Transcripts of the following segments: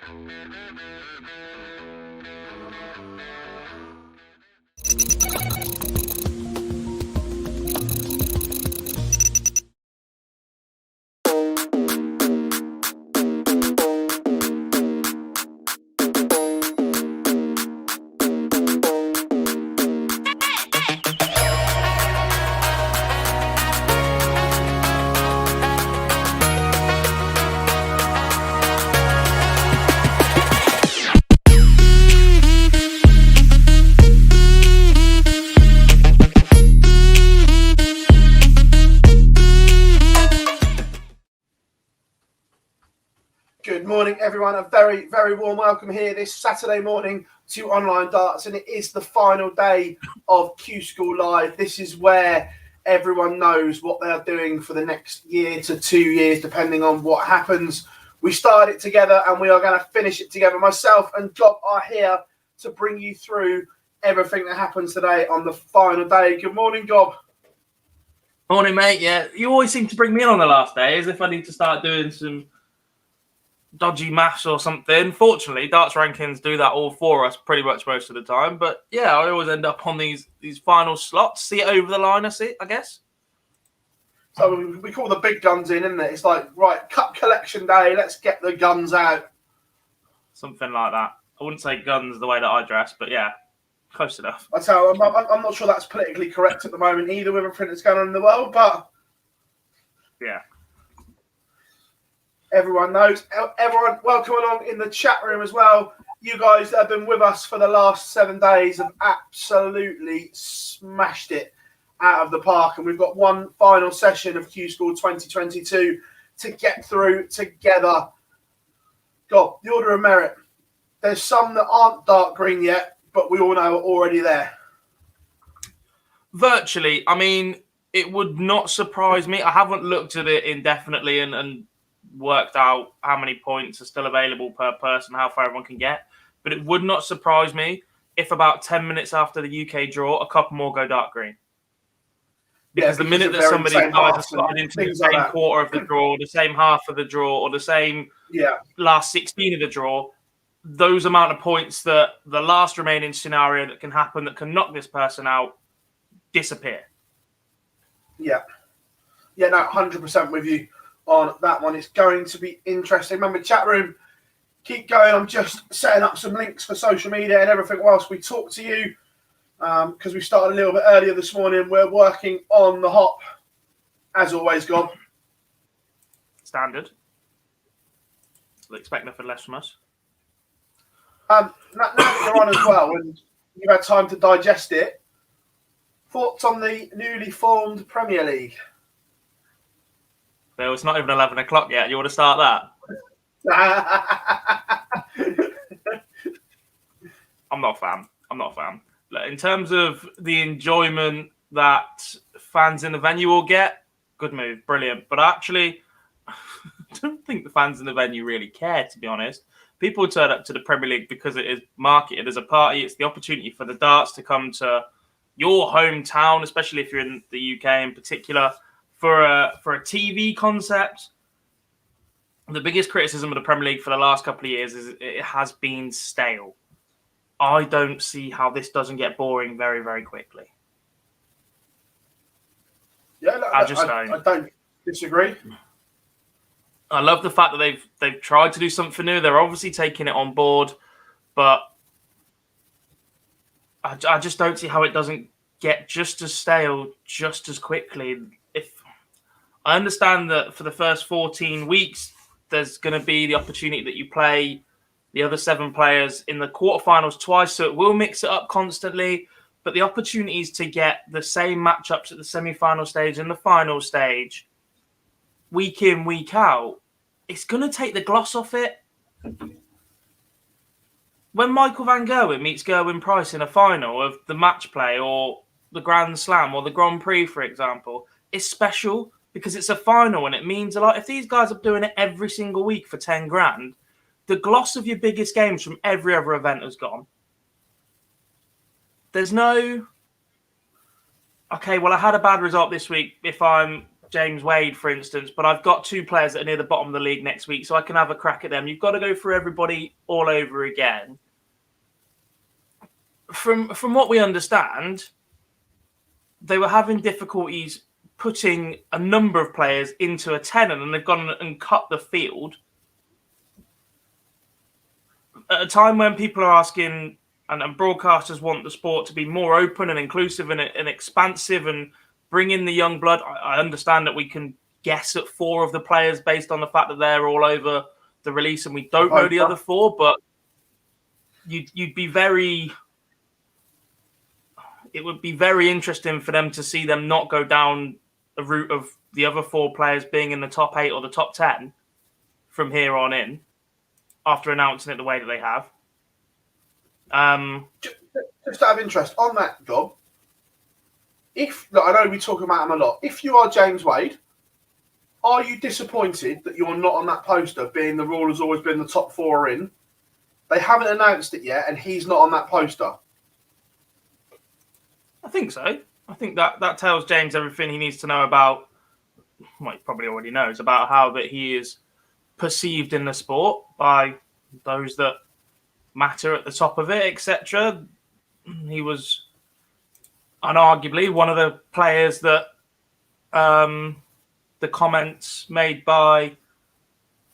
Good morning, everyone. A very, very warm welcome here this Saturday morning to Online Darts, and it is the final day of Q-School Live. This is where everyone knows what they are doing for the next year to 2 years, depending on what happens. We started it together, and we are going to finish it together. Myself and Job are here to bring you through everything that happens today on the final day. Good morning, Job. Morning, mate. Yeah, you always seem to bring me in on the last day, as if I need to start doing some dodgy maths or something. Fortunately, darts rankings do that all for us pretty much most of the time. But yeah, I always end up on these final slots. See it over the line, I guess. So we call the big guns in, isn't it? It's like, right, cup collection day, let's get the guns out. Something like that. I wouldn't say guns the way that I dress, but yeah, close enough. I'm not sure that's politically correct at the moment either with everything that's going on in the world, but yeah. Everyone knows. Everyone, welcome along in the chat room as well. You guys that have been with us for the last 7 days have absolutely smashed it out of the park. And we've got one final session of Q-School 2022 to get through together. God, the order of merit. There's some that aren't dark green yet, but we all know are already there. Virtually. I mean, it would not surprise me. I haven't looked at it indefinitely and worked out how many points are still available per person, how far everyone can get. But it would not surprise me if about 10 minutes after the UK draw, a couple more go dark green. Because the minute that somebody guys slotted into the same quarter of the draw, the same half of the draw, or the same last 16 of the draw, those amount of points that the last remaining scenario that can happen that can knock this person out disappear. Yeah. Yeah, no, 100% with you on that one. It's going to be interesting. Remember, chat room, keep going. I'm just setting up some links for social media and everything whilst we talk to you, because we started a little bit earlier this morning. We're working on the hop, as always, Gob. Standard. We'll expect nothing less from us. Now that you're on as well, and you've had time to digest it, thoughts on the newly formed Premier League? Well, it's not even 11 o'clock yet. You want to start that? I'm not a fan. In terms of the enjoyment that fans in the venue will get, good move, brilliant. But actually, I don't think the fans in the venue really care, to be honest. People turn up to the Premier League because it is marketed as a party. It's the opportunity for the darts to come to your hometown, especially if you're in the UK in particular, for a TV concept. The biggest criticism of the Premier League for the last couple of years is it has been stale. I don't see how this doesn't get boring very, very quickly. Yeah, no, I don't disagree. I love the fact that they've tried to do something new. They're obviously taking it on board, but I just don't see how it doesn't get just as stale just as quickly. If I understand that for the first 14 weeks, there's going to be the opportunity that you play the other 7 players in the quarterfinals twice, so it will mix it up constantly. But the opportunities to get the same matchups at the semi-final stage and the final stage, week in, week out, it's going to take the gloss off it. When Michael van Gerwen meets Gerwyn Price in a final of the match play or the Grand Slam or the Grand Prix, for example, it's special because it's a final and it means a lot. If these guys are doing it every single week for 10 grand, the gloss of your biggest games from every other event has gone. There's no, okay, well, I had a bad result this week. If I'm James Wade, for instance, but I've got 2 players that are near the bottom of the league next week, so I can have a crack at them. You've got to go through everybody all over again. From what we understand, they were having difficulties putting a number of players into a 10, and they've gone and cut the field at a time when people are asking, and broadcasters want the sport to be more open and inclusive and expansive and bring in the young blood. I understand that we can guess at 4 of the players based on the fact that they're all over the release and we don't know the other 4, but you'd be very... It would be very interesting for them to see them not go down the route of the other 4 players being in the top 8 or the top 10 from here on in, after announcing it the way that they have. Just out of interest, on that job, I know we talk about him a lot. If you are James Wade, are you disappointed that you're not on that poster, being the rule has always been the top 4 are in? They haven't announced it yet, and he's not on that poster. I think so. I think that tells James everything he needs to know about, well, he probably already knows, about how that he is perceived in the sport by those that matter at the top of it, etc. He was unarguably one of the players that the comments made by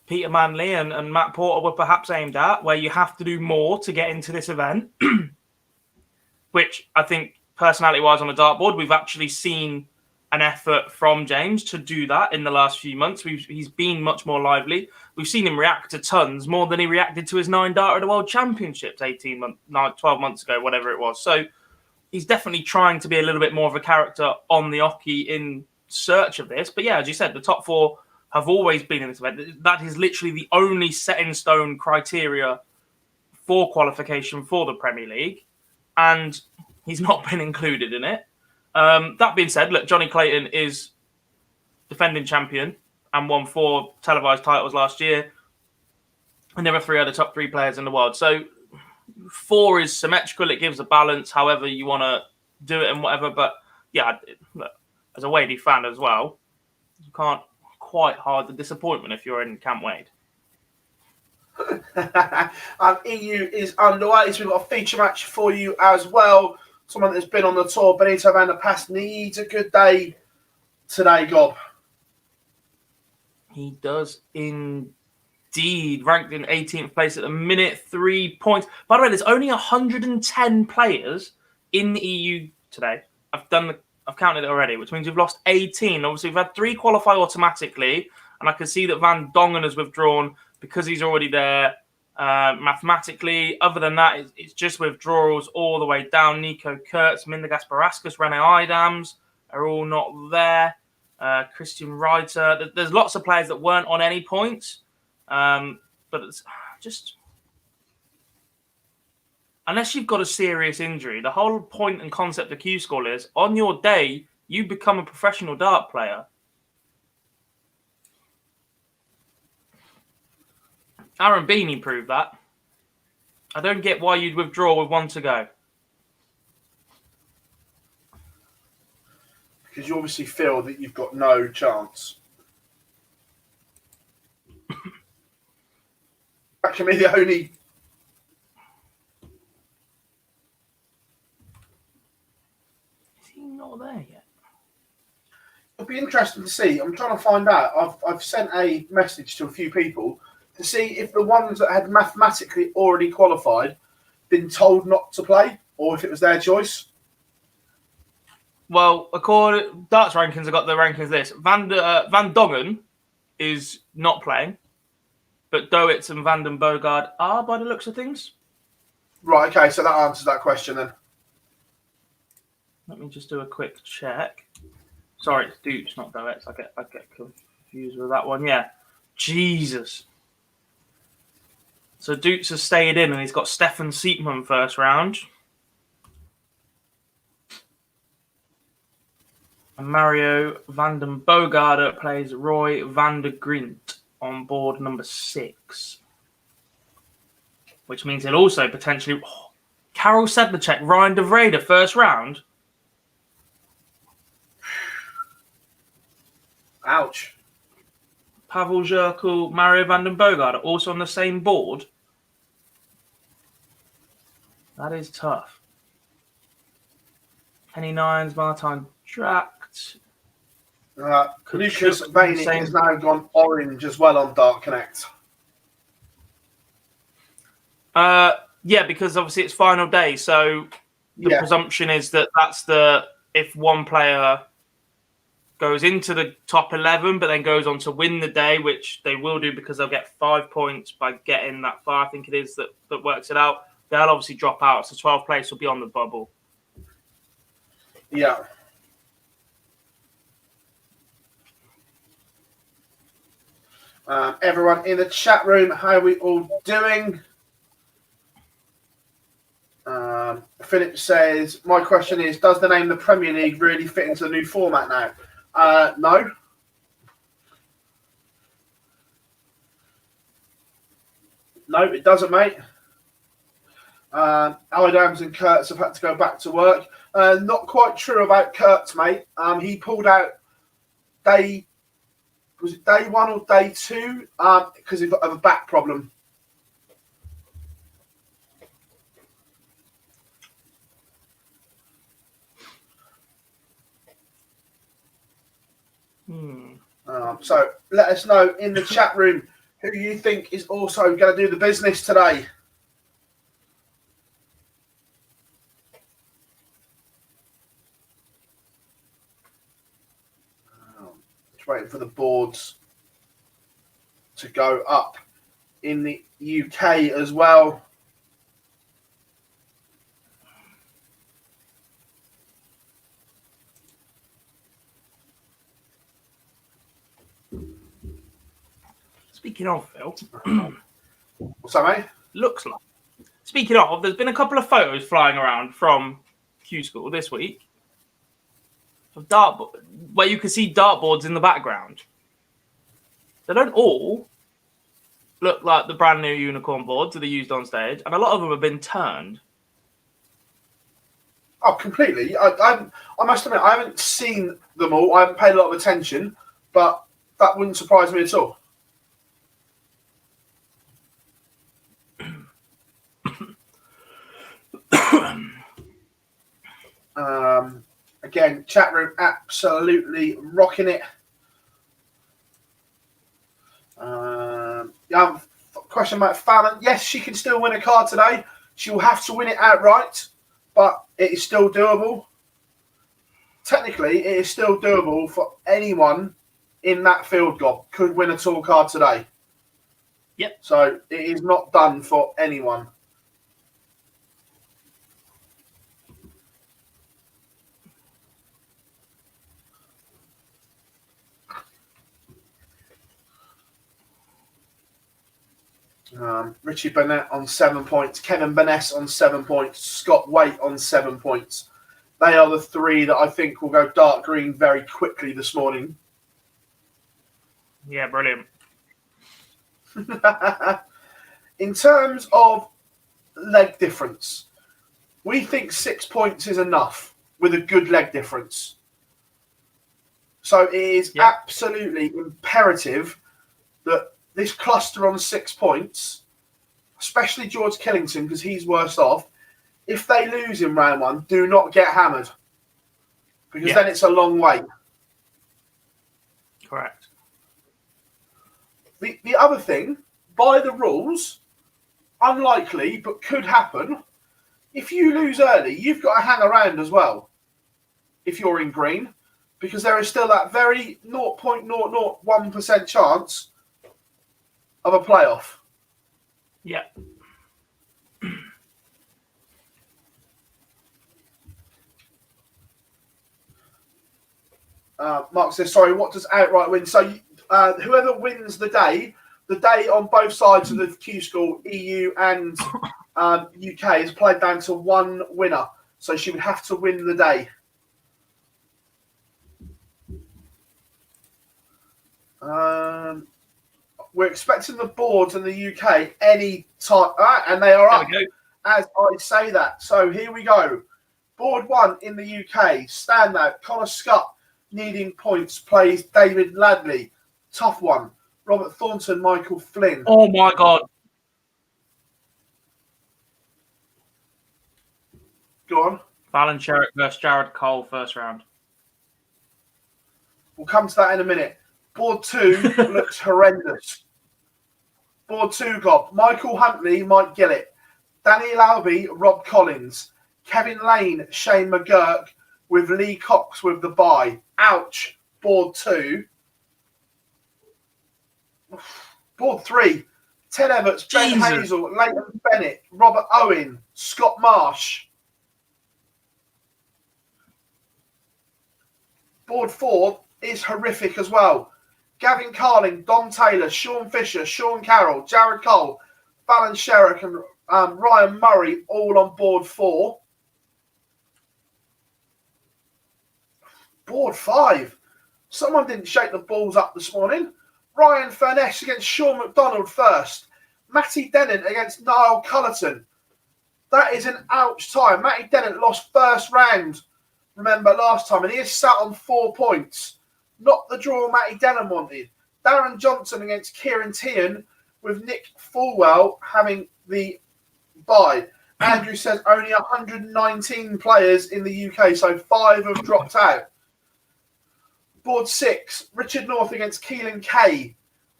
Peter Manley and Matt Porter were perhaps aimed at, where you have to do more to get into this event, which I think personality-wise on the dartboard, we've actually seen an effort from James to do that in the last few months. He's been much more lively. We've seen him react to tons more than he reacted to his 9 darter at the World Championships 12 months ago, whatever it was. So he's definitely trying to be a little bit more of a character on the Oki in search of this. But yeah, as you said, the top 4 have always been in this event. That is literally the only set-in-stone criteria for qualification for the Premier League. And he's not been included in it. That being said, look, Johnny Clayton is defending champion and won 4 televised titles last year. And there are 3 other top 3 players in the world. So 4 is symmetrical. It gives a balance, however you want to do it and whatever. But yeah, look, as a Wadey fan as well, you can't quite hide the disappointment if you're in Camp Wade. EU is underway, so we've got a feature match for you as well. Someone that's been on the tour, Benito van der Past, needs a good day today, Gob. He does indeed. Ranked in 18th place at the minute, 3 points. By the way, there's only 110 players in the EU today. I've counted it already, which means we've lost 18. Obviously, we've had 3 qualify automatically, and I can see that Van Dongen has withdrawn because he's already there mathematically. Other than that, it's just withdrawals all the way down. Nico Kurtz, Mindergas Barascus, Rene Idams are all not there. Christian Reiter. There's lots of players that weren't on any points. But it's just... Unless you've got a serious injury, the whole point and concept of Q-School is, on your day, you become a professional dart player. Aaron Beanie proved that. I don't get why you'd withdraw with 1 to go. Because you obviously feel that you've got no chance. That can be the only... Is he not there yet? It'll be interesting to see. I'm trying to find out. I've sent a message to a few people to see if the ones that had mathematically already qualified been told not to play, or if it was their choice. Well, according Darts rankings, I got the rankings list. Van Dongen is not playing, but Dowitz and Van den Bogard are, by the looks of things. Right, okay, so that answers that question then. Let me just do a quick check. Sorry, it's Dupes, not Dowitz. I get confused with that one. Yeah, Jesus. So Dukes has stayed in, and he's got Stefan Siepman first round. And Mario van den Bogaarde plays Roy van der Grint on board number 6. Which means he'll also potentially... Oh, Karel Sedlacek, Ryan de Vrede, first round. Pavel Zherkal, Mario van den Bogart are also on the same board. That is tough. Penny Nines, Martin Dracht. Lucas Bainey has now gone orange as well on Dark Connect. Yeah, because obviously it's final day, so the presumption is that that's if one player goes into the top 11, but then goes on to win the day, which they will do because they'll get 5 points by getting that far. I think it is that works it out. They'll obviously drop out, so 12th place will be on the bubble. Yeah. Everyone in the chat room, how are we all doing? Philip says, my question is, does the name the Premier League really fit into the new format now? No. No, it doesn't, mate. Adams and Kurtz have had to go back to work. Not quite true about Kurtz, mate. He pulled out was it day 1 or day 2? Because he's got a back problem. So let us know in the chat room who you think is also going to do the business today. Just waiting for the boards to go up in the UK as well. Speaking of, Phil. What's that, mate? Looks like. Speaking of, there's been a couple of photos flying around from Q-School this week of where you can see dartboards in the background. They don't all look like the brand new unicorn boards that are used on stage, and a lot of them have been turned. Oh, completely. I must admit, I haven't seen them all. I haven't paid a lot of attention, but that wouldn't surprise me at all. Again, chat room absolutely rocking it. Question about Fallon. Yes, she can still win a card today. She will have to win it outright, but it is still doable. Technically, it is still doable for anyone in that field goal could win a tour card today. Yep. So it is not done for anyone. Richie Burnett on 7 points, Kevin Burness on 7 points, Scott Waite on 7 points. They are the three that I think will go dark green very quickly this morning. Yeah, brilliant. In terms of leg difference, we think 6 points is enough with a good leg difference. So it is absolutely imperative that this cluster on 6 points, especially George Killington, because he's worse off, if they lose in round 1, do not get hammered. Because then it's a long wait. Correct. The other thing, by the rules, unlikely but could happen, if you lose early, you've got to hang around as well if you're in green, because there is still that very 0.001% chance of a playoff. Yeah. Mark says, sorry, what does outright win? So whoever wins the day on both sides of the Q-School, EU and UK, is played down to one winner. So she would have to win the day. We're expecting the boards in the UK any time, and they are up as I say that. So here we go. Board 1 in the UK, standout, Connor Scott needing points, plays David Ladley. Tough one. Robert Thornton, Michael Flynn. Oh my God. Go on. Fallon Sherrock versus Jared Cole, first round. We'll come to that in a minute. Board 2 looks horrendous. Board 2 got Michael Huntley, Mike Gillett, Danny Lauby, Rob Collins, Kevin Lane, Shane McGurk, with Lee Cox with the bye. Ouch. Board 2. Board 3. Ted Everts, Ben Hazel, Leighton Bennett, Robert Owen, Scott Marsh. Board 4 is horrific as well. Gavin Carling, Don Taylor, Sean Fisher, Sean Carroll, Jared Cole, Fallon Sherrock and Ryan Murray all on board 4. Board 5. Someone didn't shake the balls up this morning. Ryan Furness against Sean McDonald first. Matty Dennant against Niall Cullerton. That is an ouch time. Matty Dennant lost first round, remember, last time, and he is sat on 4 points. Not the draw Matty Dennant wanted. Darren Johnson against Kieran Tian, with Nick Fulwell having the bye. Andrew says only 119 players in the UK, so 5 have dropped out. Board 6, Richard North against Keelan Kay.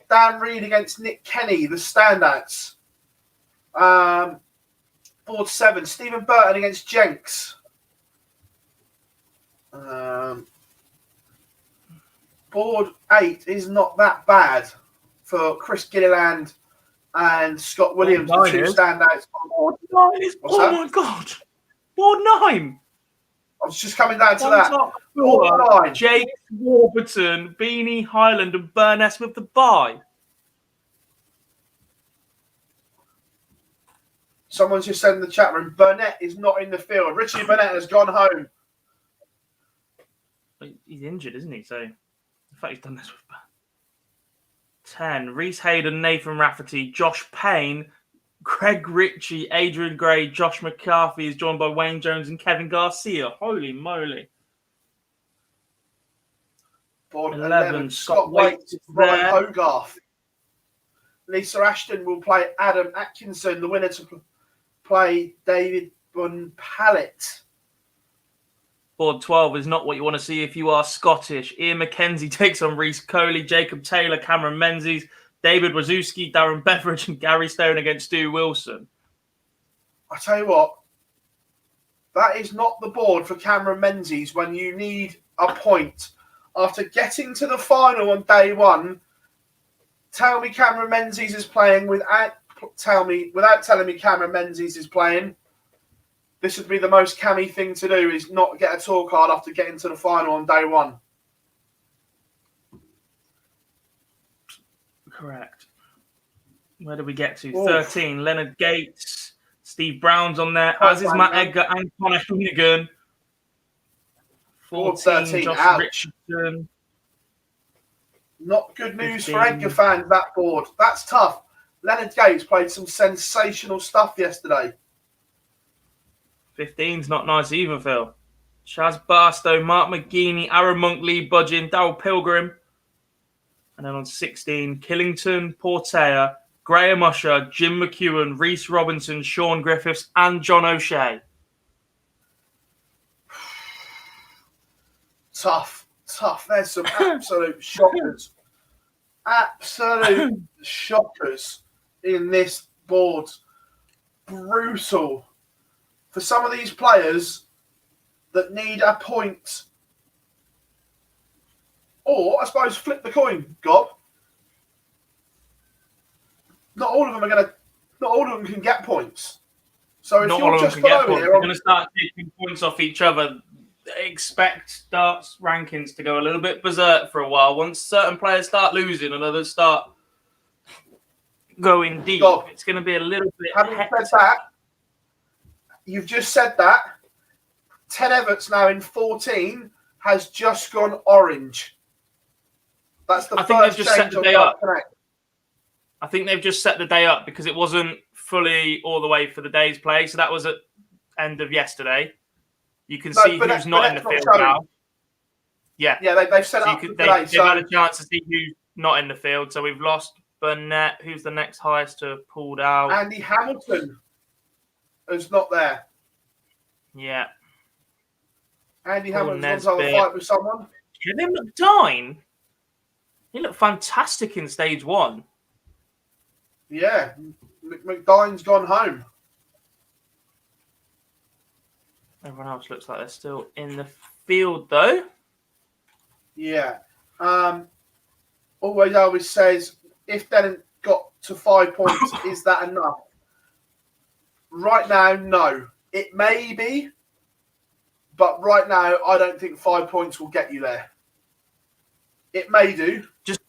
Dan Reid against Nick Kenny, the standouts. Board 7, Stephen Burton against Jenks. Board 8 is not that bad for Chris Gilliland and Scott Williams, the 2 standouts. Board 9 is, my God. Board 9. I was just coming down to that. Board 9. Jake Warburton, Beanie Highland, and Burness with the bye. Someone's just said in the chat room, Burnett is not in the field. Richie Burnett has gone home. He's injured, isn't he? So, in fact, he's done this with 10. Reese Hayden, Nathan Rafferty, Josh Payne, Greg Ritchie, Adrian Gray, Josh McCarthy is joined by Wayne Jones and Kevin Garcia. Holy moly. Board 11, Scott Waite, Robert Hogarth. Lisa Ashton will play Adam Atkinson, the winner to play David Bunpallet. Board 12 is not what you want to see if you are Scottish. Ian McKenzie takes on Reece Coley, Jacob Taylor, Cameron Menzies, David Wazowski, Darren Beveridge, and Gary Stone against Stu Wilson. I tell you what, that is not the board for Cameron Menzies when you need a point. After getting to the final on day 1, tell me Cameron Menzies is playing without telling me Cameron Menzies is playing. This would be the most Cammy thing to do, is not get a tour card after getting to the final on day 1. Correct. Where did we get to? 13. Leonard Gates. Steve Brown's on there, as is Matt Edgar and Connor Hoonigan. 14. Josh Richardson. Not good news 15. For Edgar fans, that board. That's tough. Leonard Gates played some sensational stuff yesterday. 15's not nice either, Phil. Chaz Barstow, Mark McGeaney, Aaron Monk, Lee Budgeon, Darryl Pilgrim. And then on 16, Killington, Portea, Graham Usher, Jim McEwen, Reese Robinson, Sean Griffiths, and John O'Shea. Tough. There's some absolute shockers. Absolute shockers in this board. Brutal. For some of these players that need a point. Or, I suppose, flip the coin, Gob. Not all of them can get points. So if not you're just below here, they're going to start taking points off each other. Expect darts rankings to go a little bit berserk for a while. Once certain players start losing and others start going deep, Gob, it's going to be a little bit. Having said that, you've just said that. Ted Everts now in 14 has just gone orange. That's the first change on Dark Connect. I think they've just set the day up because it wasn't fully all the way for the day's play. So that was at end of yesterday. You can see who's not in the field now. Yeah, they've set it up today. They've had a chance to see not in the field. So we've lost Burnett, who's the next highest to have pulled out. Andy Hamilton is not there. Yeah. Andy Paul Hamilton's going to have a fight with someone. Kevin McDine. He looked fantastic in stage 1. Yeah. McDine's gone home. Everyone else looks like they're still in the field, though. Yeah. Always Elvis says, if Denon got to 5 points, is that enough? Right now, no. It may be, but right now, I don't think 5 points will get you there. It may do. Just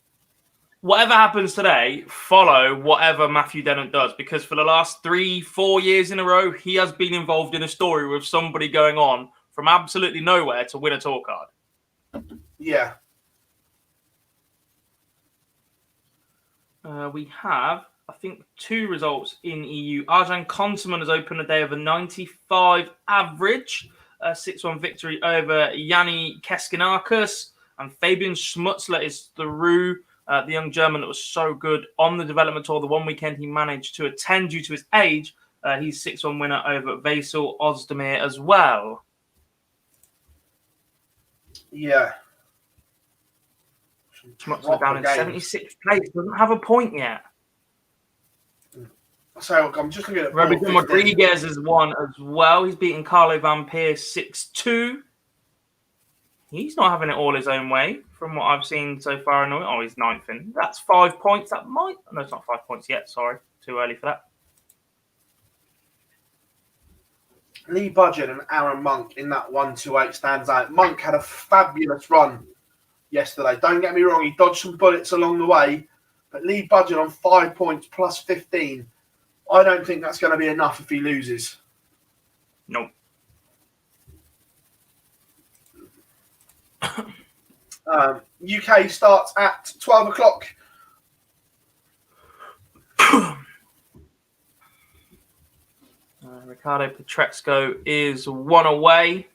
whatever happens today, follow whatever Matthew Denon does, because for the last 3-4 years in a row, he has been involved in a story with somebody going on from absolutely nowhere to win a tour card. Yeah. We have, I think, 2 results in EU. Arjan Konterman has opened a day of a 95 average, a 6-1 victory over Yanni Keskinakis, and Fabian Schmutzler is through. The young German that was so good on the development tour. The one weekend he managed to attend due to his age. He's 6-1 winner over Vasil Ozdemir as well. Yeah. Schmutzler down in 76th place. Doesn't have a point yet. So I'm just looking at Robert Rodriguez has won as well. He's beaten Carlo Vampire 6-2. He's not having it all his own way from what I've seen so far. Oh, he's 9th in. That's 5 points. That might... No, it's not 5 points yet. Sorry. Too early for that. Lee Budgeon and Aaron Monk in that 1-2-8 stands out. Monk had a fabulous run yesterday. Don't get me wrong. He dodged some bullets along the way. But Lee Budgeon on 5 points plus 15. I don't think that's going to be enough if he loses. Nope. UK starts at 12 o'clock. Ricardo Petresco is 1 away.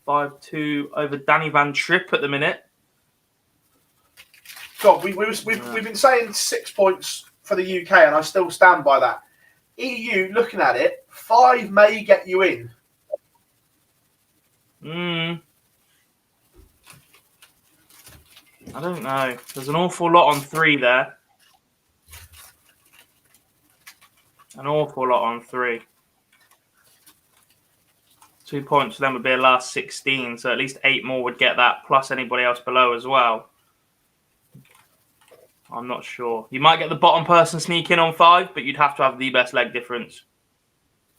5-2 over Danny Van Tripp at the minute. God, we've been saying 6 points for the UK, and I still stand by that. EU, looking at it, 5 may get you in. I don't know. There's an awful lot on 3 there. An awful lot on 3. 2 points for them would be a last 16, so at least 8 more would get that, plus anybody else below as well. I'm not sure. You might get the bottom person sneak in on 5, but you'd have to have the best leg difference.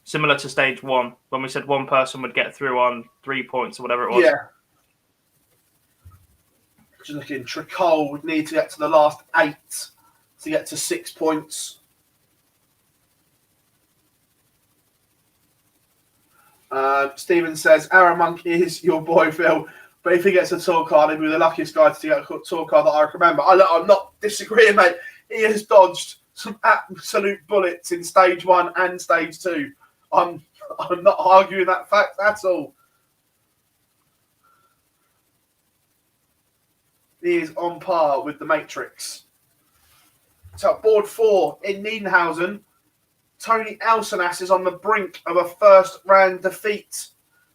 Similar to stage 1, when we said one person would get through on 3 points or whatever it was. Yeah. Just looking, Tricol would need to get to the last 8 to get to 6 points. Stephen says, Aaron Monk is your boy, Phil. But if he gets a tour card, he'll be the luckiest guy to get a tour card that I can remember. I'm not disagreeing, mate. He has dodged some absolute bullets in stage 1 and stage 2. I'm not arguing that fact at all. He is on par with the Matrix. So at board 4 in Nedenhausen, Tony Elsenas is on the brink of a first round defeat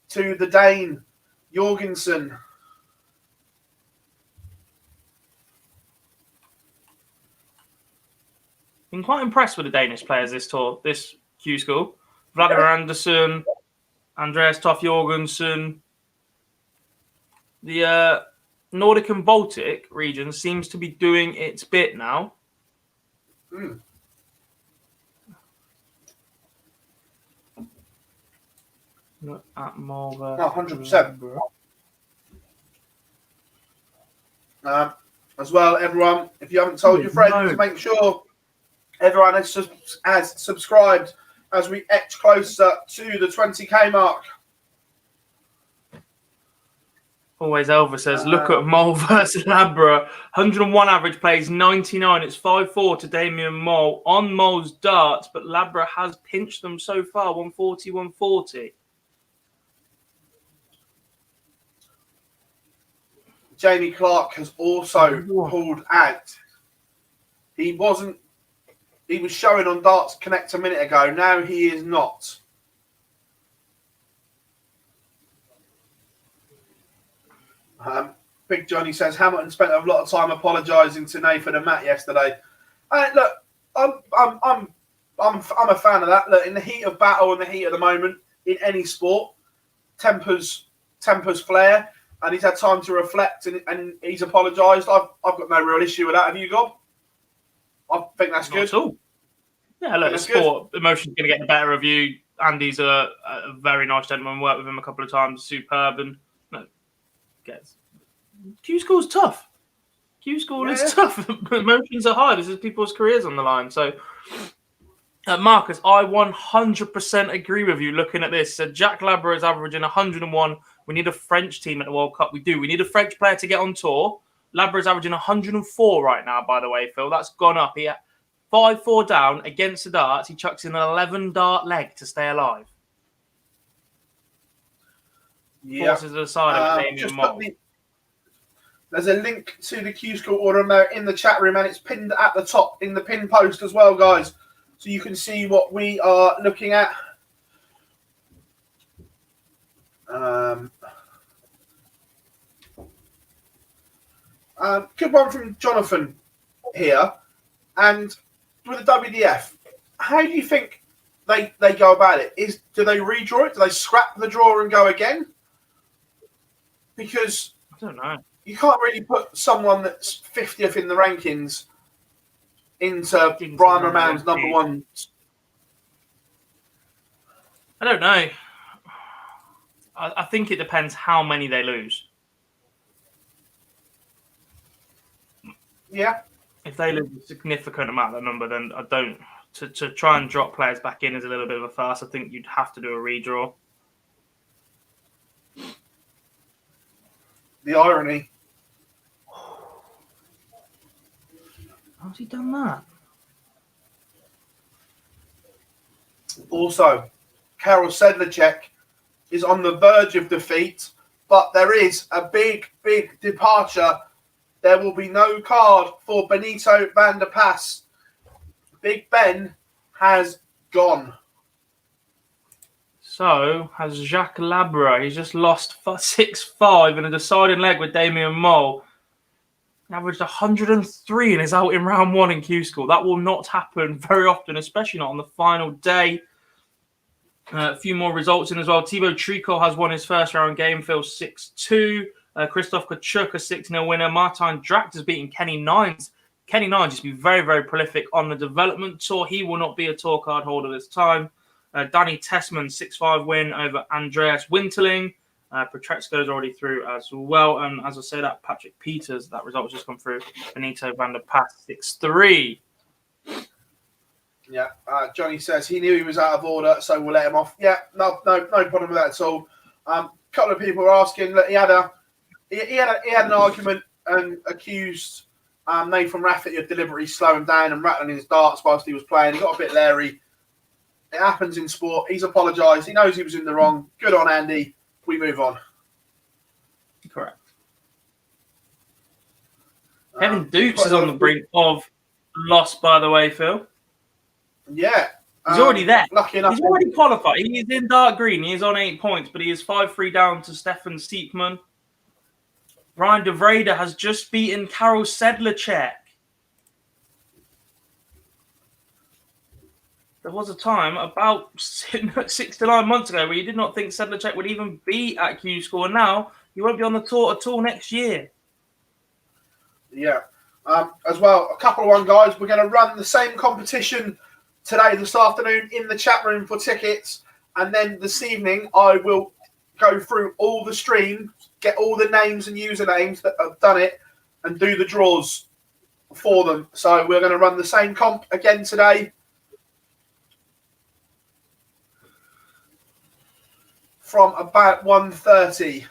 to the Dane Jorgensen. Been quite impressed with the Danish players this tour, this Q-School. Vladimir Andersen, Andreas Toff Jorgensen. The Nordic and Baltic region seems to be doing its bit now. Look at Malva. 100%. As well, everyone, if you haven't told your friends, make sure everyone has subscribed as we edge closer to the 20k mark. Always Elvis says, look at Mole versus Labra. 101 average plays 99. It's 5-4 to Damien Mole on Mole's darts, but Labra has pinched them so far. 140, 140. Jamie Clark has also pulled out. He was showing on Darts Connect a minute ago. Now he is not. Big Johnny says Hamilton spent a lot of time apologising to Nathan and Matt yesterday. Look, I'm a fan of that. Look, in the heat of battle, in the heat of the moment, in any sport, tempers flare, and he's had time to reflect, and he's apologised. I've got no real issue with that. Have you, Gob? I think that's good. Not at all. Yeah, look, sport emotion's going to get the better of you. Andy's a very nice gentleman. Worked with him a couple of times. Superb, and Q-School's tough. Q-School is tough. Emotions are high. This is people's careers on the line. So, Marcus, I 100% agree with you looking at this. So Jack Labra is averaging 101. We need a French team at the World Cup. We do. We need a French player to get on tour. Labra is averaging 104 right now, by the way, Phil. That's gone up. He 5-4 down against the darts. He chucks in an 11-dart leg to stay alive. Yeah. Forces aside of Damien Moll. There's a link to the Q-School order in the chat room, and it's pinned at the top in the pin post as well, guys. So you can see what we are looking at. Good one from Jonathan here. And with the WDF, how do you think they go about it? Do they redraw it? Do they scrap the draw and go again? Because I don't know. You can't really put someone that's 50th in the rankings into Brian Roman's number one. I don't know. I think it depends how many they lose. Yeah. If they lose a significant amount of the number, then I don't. To try and drop players back in is a little bit of a farce. I think you'd have to do a redraw. The irony. How's he done that? Also, Karol Sedlacek is on the verge of defeat, but there is a big departure. There will be no card for Benito van der Pas. Big Ben has gone. So has Jacques Labra. He's just lost 6-5 in a deciding leg with Damien Moll. Averaged 103 and is out in round one in Q-School. That will not happen very often, especially not on the final day. A few more results in as well. Thibaut Tricot has won his first round game. Phil 6-2. Christoph Kachuk, a 6-0 winner. Martijn Dracht has beaten Kenny Nines. Kenny Nines used to be very, very prolific on the development tour. He will not be a tour card holder this time. Danny Tessman, 6-5 win over Andreas Winterling. Petretsko's already through as well. And as I said, that Patrick Peters, that result has just come through. Benito van der Pas, 6-3. Yeah, Johnny says he knew he was out of order, so we'll let him off. Yeah, no problem with that at all. A couple of people were asking that he had an argument and accused Nathan Raffett of deliberately slowing down and rattling his darts whilst he was playing. He got a bit leery. It happens in sport. He's apologised. He knows he was in the wrong. Good on Andy. We move on. Correct. Kevin Dukes is on the brink of loss, by the way, Phil. Yeah. He's already there. Lucky enough. He's already qualified. He is in dark green. He is on 8 points, but he is 5-3 down to Stefan Siepman. Ryan de Vrede has just beaten Karol Sedlacek. There was a time about 6 to 9 months ago where you did not think Sedlacek would even be at Q-School, and now he won't be on the tour at all next year. Yeah. As well, a couple of one guys. We're going to run the same competition today, this afternoon, in the chat room for tickets. And then this evening, I will go through all the streams, get all the names and usernames that have done it, and do the draws for them. So we're going to run the same comp again today. From about 1:30.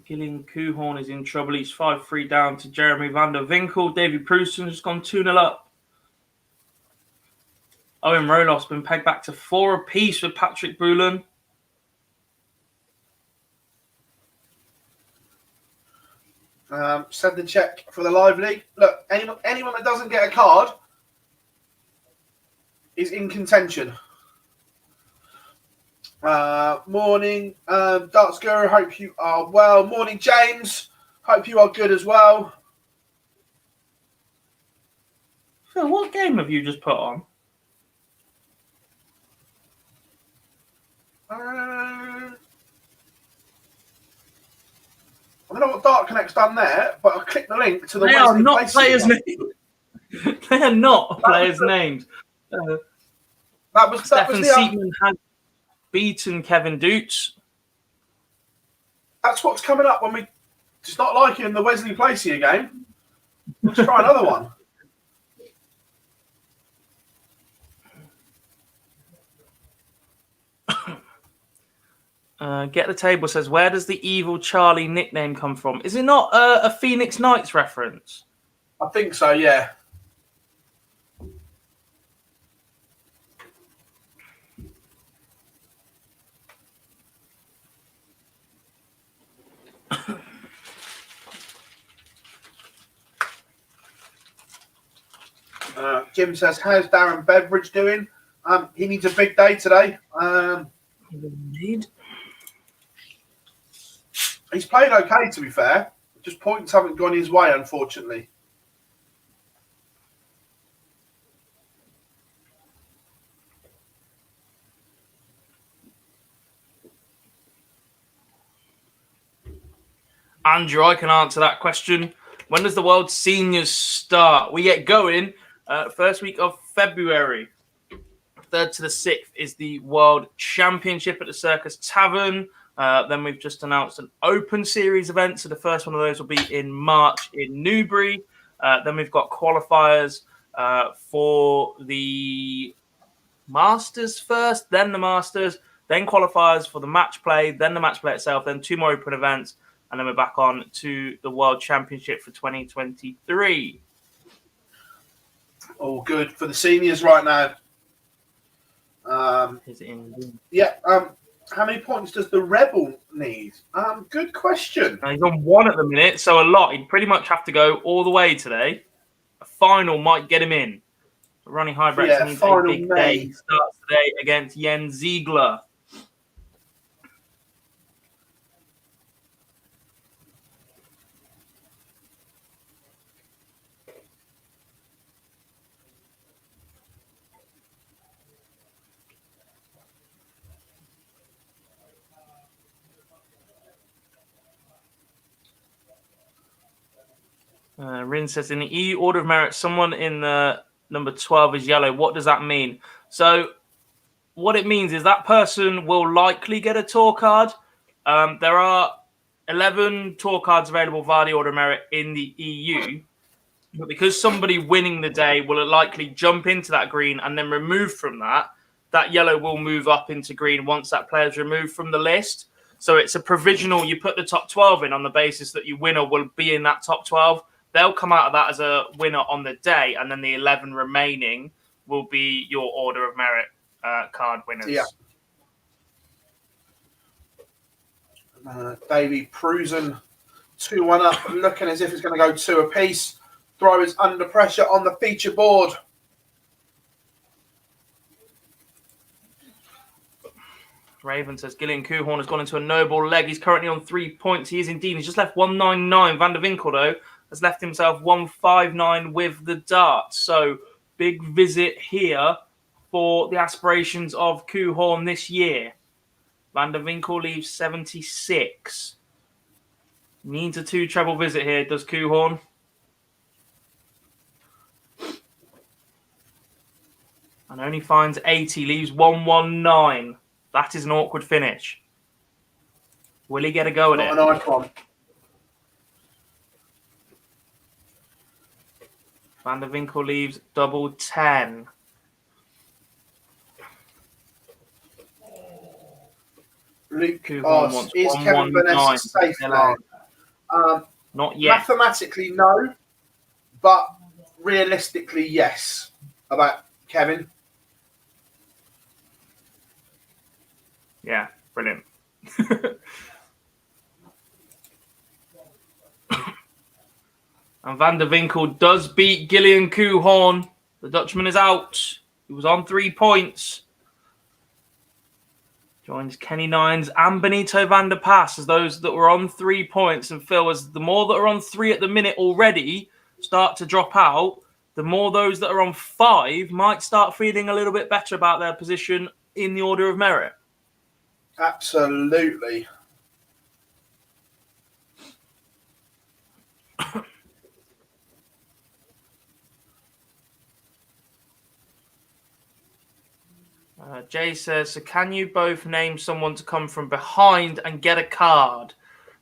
Gillian Kuhorn is in trouble. He's 5-3 down to Jeremy van der Winkel. Davy Prouston has gone 2-0 up. Owen Roloff's been pegged back to 4 apiece with Patrick Boulan. Send the check for the live league. Look, anyone that doesn't get a card is in contention. Morning, Darts Guru. Hope you are well. Morning, James. Hope you are good as well. Phil, what game have you just put on? I don't know what Dart Connect's done there, but I clicked the link to the. They are not players' names. They are not players' names. Stefan Seaman has beaten Kevin Doots. That's what's coming up when we just not liking the Wesley Placier game. Let's try another one. Get the Table says, where does the Evil Charlie nickname come from? Is it not a Phoenix Knights reference? I think so, yeah. Jim says, how's Darren Beveridge doing? He needs a big day today. Indeed. He's played okay, to be fair. Just points haven't gone his way, unfortunately. Andrew, I can answer that question. When does the World Seniors start? We get going first week of February. 3rd to the 6th is the World Championship at the Circus Tavern. Then we've just announced an Open Series event. So the first one of those will be in March in Newbury. Then we've got qualifiers for the Masters first, then the Masters, then qualifiers for the match play, then the match play itself, then 2 more Open events. And then we're back on to the World Championship for 2023. All good for the seniors right now. Yeah. How many points does the Rebel need? Good question. He's on 1 at the minute, so a lot. He'd pretty much have to go all the way today. A final might get him in. Ronnie Highbrecht needs a big day. He starts today against Jens Ziegler. Rin says, in the EU order of merit, someone in the number 12 is yellow. What does that mean? So what it means is that person will likely get a tour card. There are 11 tour cards available via the order of merit in the EU. But because somebody winning the day will likely jump into that green and then remove from that, that yellow will move up into green once that player is removed from the list. So it's a provisional. You put the top 12 in on the basis that your winner will be in that top 12. They'll come out of that as a winner on the day, and then the 11 remaining will be your order of merit card winners. Yeah. Davy Prusen, 2-1 up, looking as if it's going to go 2 apiece. Throw is under pressure on the feature board. Raven says, Gillian Kuhorn has gone into a noble leg. He's currently on 3 points. He is indeed. He's just left 199. Van der Winkel, though, has left himself 159 with the dart. So big visit here for the aspirations of Kuhorn this year. Van der Winkel leaves 76. Needs a 2 treble visit here, does Kuhorn? And only finds 80, leaves 119. That is an awkward finish. Will he get a go at it? Not an icon. Van der Winkel leaves double 10. Luke asks, is Kevin Vanessa safe now? Not yet. Mathematically, no, but realistically, yes. How about Kevin? Yeah, brilliant. And Van der Winkel does beat Gillian Kuhorn. The Dutchman is out. He was on 3 points. Joins Kenny Nines and Benito van der Pass as those that were on 3 points. And Phil, as the more that are on 3 at the minute already start to drop out, the more those that are on 5 might start feeling a little bit better about their position in the order of merit. Absolutely. Jay says, so can you both name someone to come from behind and get a card?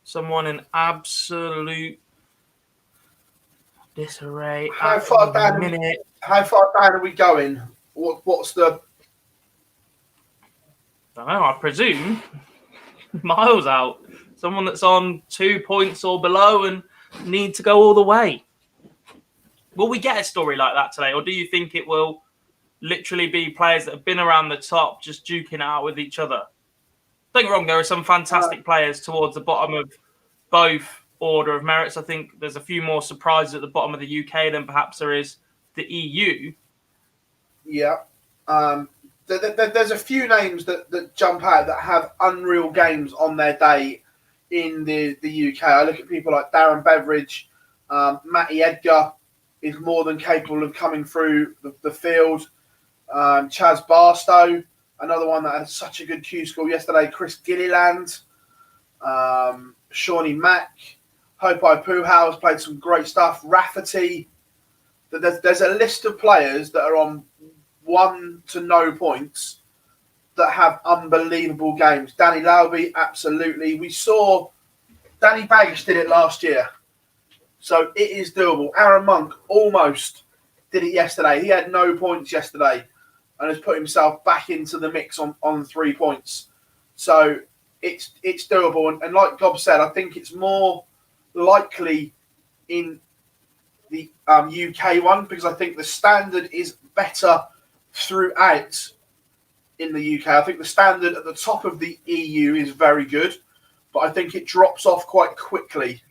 Someone in absolute disarray. How far down are we going? What's the... I don't know, I presume miles out. Someone that's on 2 points or below and need to go all the way. Will we get a story like that today? Or do you think it will literally be players that have been around the top just duking it out with each other? Don't get me wrong, there are some fantastic players towards the bottom of both order of merits. I think there's a few more surprises at the bottom of the UK than perhaps there is the EU. Yeah. There's a few names that jump out that have unreal games on their day in the UK. I look at people like Darren Beveridge, Matty Edgar is more than capable of coming through the field. Chaz Barstow, another one that had such a good Q-School yesterday. Chris Gilliland, Shawnee Mack, Hopai Puhau has played some great stuff. Rafferty. There's a list of players that are on 1 to no points that have unbelievable games. Danny Lauby, absolutely. We saw Danny Baggish did it last year. So it is doable. Aaron Monk almost did it yesterday. He had no points yesterday and has put himself back into the mix on 3 points. So it's doable. And like Gob said, I think it's more likely in the UK one because I think the standard is better throughout in the UK. I think the standard at the top of the EU is very good, but I think it drops off quite quickly.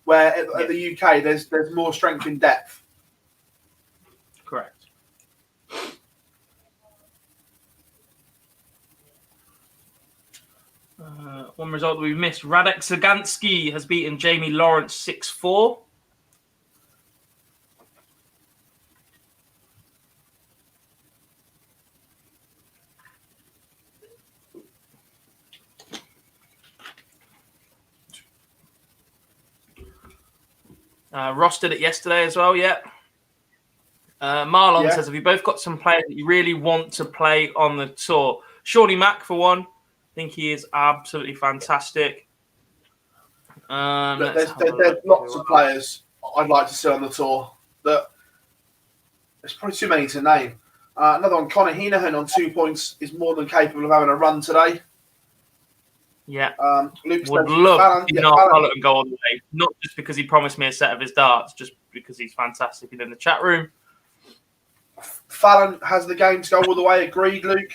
Where at the UK, there's more strength in depth. Correct. One result that we've missed. Radek Zagansky has beaten Jamie Lawrence 6-4. Ross did it yesterday as well, yeah. Marlon says, have you both got some players that you really want to play on the tour? Shawnee Mack, for one. I think he is absolutely fantastic. There's lots of players I'd like to see on the tour. There's probably too many to name. Another one, Connor Heenahan on 2 points is more than capable of having a run today. Yeah. Luke would love to follow and go all the way. Not just because he promised me a set of his darts, just because he's fantastic and in the chat room. Fallon has the game to go all the way. Agreed, Luke.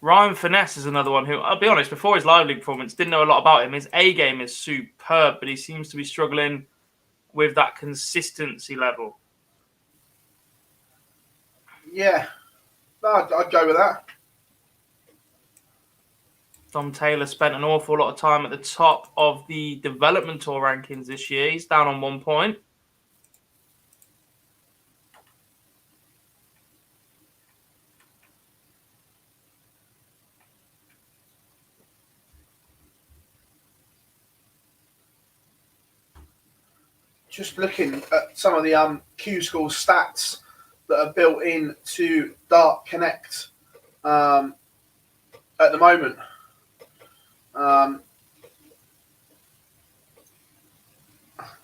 Ryan Finesse is another one who, I'll be honest, before his live league performance, didn't know a lot about him. His A game is superb, but he seems to be struggling with that consistency level. Yeah. No, I'd go with that. Tom Taylor spent an awful lot of time at the top of the development tour rankings this year. He's down on 1 point. Just looking at some of the Q-School stats that are built into Dart Connect at the moment.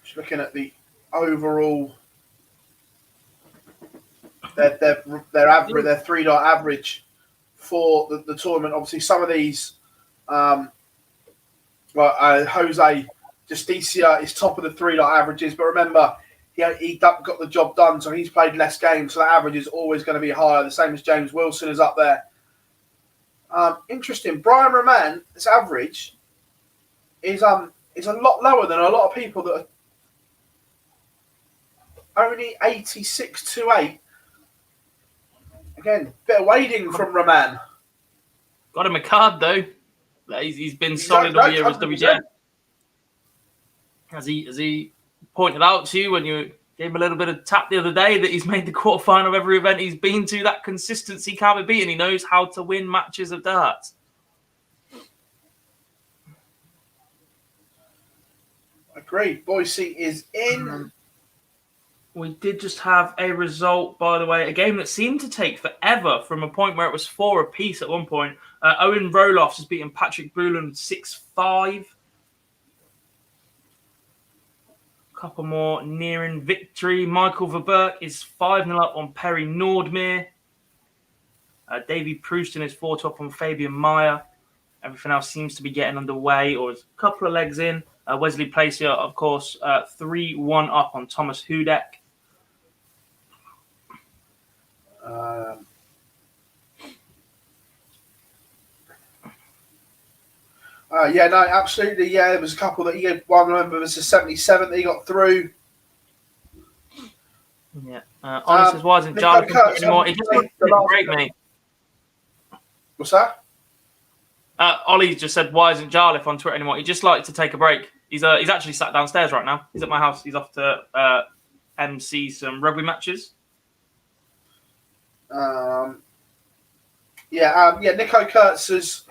Just looking at the overall, their average, their 3 dot average for the tournament. Obviously, some of these Jose Justicia is top of the 3-lot averages, but remember, he got the job done, so he's played less games, so that average is always going to be higher, the same as James Wilson is up there. Interesting. Brian Roman, his average is a lot lower than a lot of people that are only 86.28. Again, bit of wading from Roman. Got him a card though. He's been solid all year as WJF. As he pointed out to you when you gave him a little bit of tap the other day, that he's made the quarterfinal of every event he's been to. That consistency can't be beaten. He knows how to win matches of darts. Agreed. Boise is in. We did just have a result, by the way, a game that seemed to take forever from a point where it was 4 apiece at one point. Owen Roloffs has beaten Patrick Boulan 6-5. Couple more nearing victory. Michael Verberg is 5-0 up on Perry Nordmere. Davy Proustin is 4-2 up on Fabian Meyer. Everything else seems to be getting underway or is a couple of legs in. Wesley Placier, of course, 3-1 up on Thomas Hudek. Absolutely. Yeah, there was a couple that he had. One, remember, was the 77 that he got through. Yeah. Ollie says, why isn't Jarlif anymore? He just likes to take a break, mate. What's that? Ollie just said, why isn't Jarlif on Twitter anymore? He just likes to take a break. He's actually sat downstairs right now. He's at my house. He's off to MC some rugby matches. Nico Kurtz has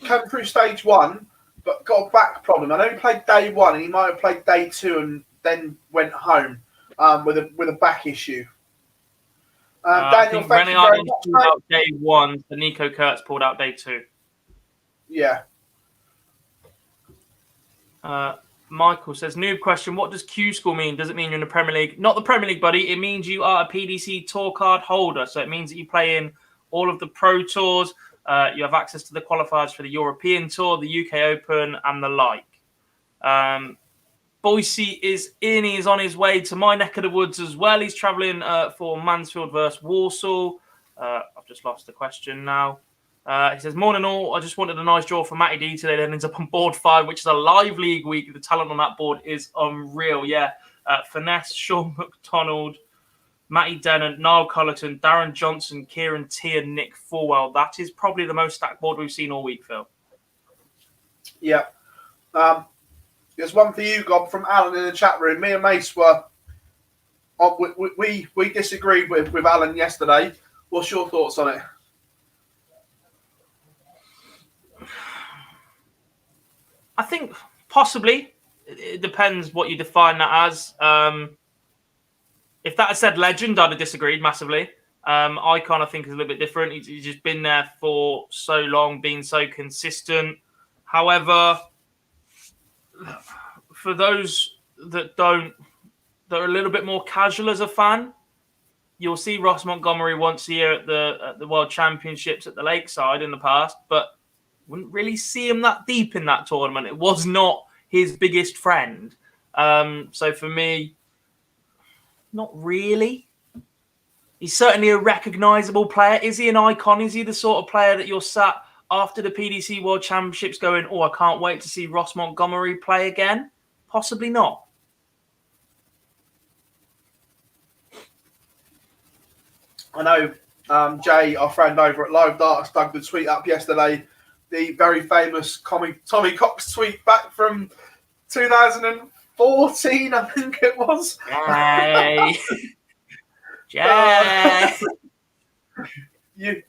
come through stage 1, but got a back problem. I know he played day 1, and he might have played day 2 and then went home with a back issue. Daniel, thank you very much. Pulled out day 1, so Nico Kurtz pulled out day 2. Yeah. Michael says, noob question, what does Q-School mean? Does it mean you're in the Premier League? Not the Premier League, buddy. It means you are a PDC tour card holder. So it means that you play in all of the Pro Tours. You have access to the qualifiers for the European Tour, the UK Open, and the like. Boise is in. He is on his way to my neck of the woods as well. He's travelling for Mansfield versus Walsall. I've just lost the question now. He says, morning all. I just wanted a nice draw for Matty D today. Then ends up on board 5, which is a live league week. The talent on that board is unreal. Yeah. Finesse, Sean McDonald, Matty Dennant, Niall Cullerton, Darren Johnson, Kieran T and Nick Fulwell. That is probably the most stacked board we've seen all week, Phil. Yeah. There's one for you, Gob, from Alan in the chat room. Me and Mace were... We disagreed with Alan yesterday. What's your thoughts on it? I think possibly. It depends what you define that as. If that had said legend, I'd have disagreed massively. I kind of think it's a little bit different. He's just been there for so long, been so consistent. However, for those that are a little bit more casual as a fan, you'll see Ross Montgomery once a year at the World Championships at the Lakeside in the past, but wouldn't really see him that deep in that tournament. It was not his biggest friend. So for me, not really. He's certainly a recognisable player. Is he an icon? Is he the sort of player that you're sat after the PDC World Championships going, oh, I can't wait to see Ross Montgomery play again? Possibly not. I know Jay, our friend over at Live Darts, dug the tweet up yesterday. The very famous Tommy Cox tweet back from 2014, I think it was. Jay. Jay.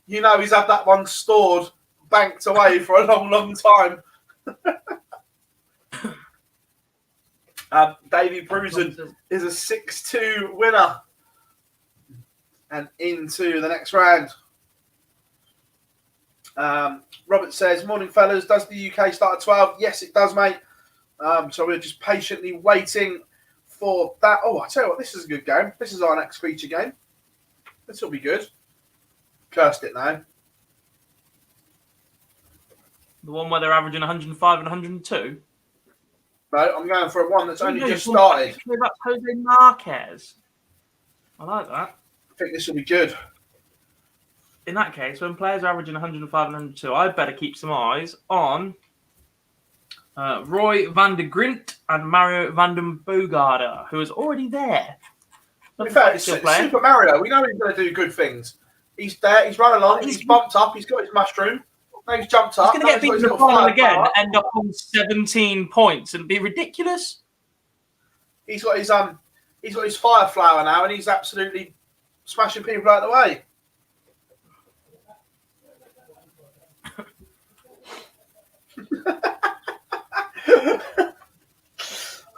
You know he's had that one stored, banked away for a long, long time. Davy Brusen is a 6-2 winner. And into the next round. Robert says, morning, fellas. Does the UK start at 12? Yes, it does, mate. So we're just patiently waiting for that. Oh, I tell you what, this is a good game. This is our next feature game. This will be good. Cursed it now. The one where they're averaging 105 and 102? No, I'm going for one that's only just started. That's Jose Marquez. I like that. I think this will be good. In that case, when players are averaging 105 and 102, I'd better keep some eyes on Roy van der Grint and Mario van den Bogarde, who is already there. In fact, Super Mario, we know he's going to do good things. He's there, he's run along, he's bumped up, he's got his mushroom. Now he's jumped up. He's going to get beaten in the final again and end up on 17 points and be ridiculous. He's got his fire flower now, and he's absolutely smashing people out of the way.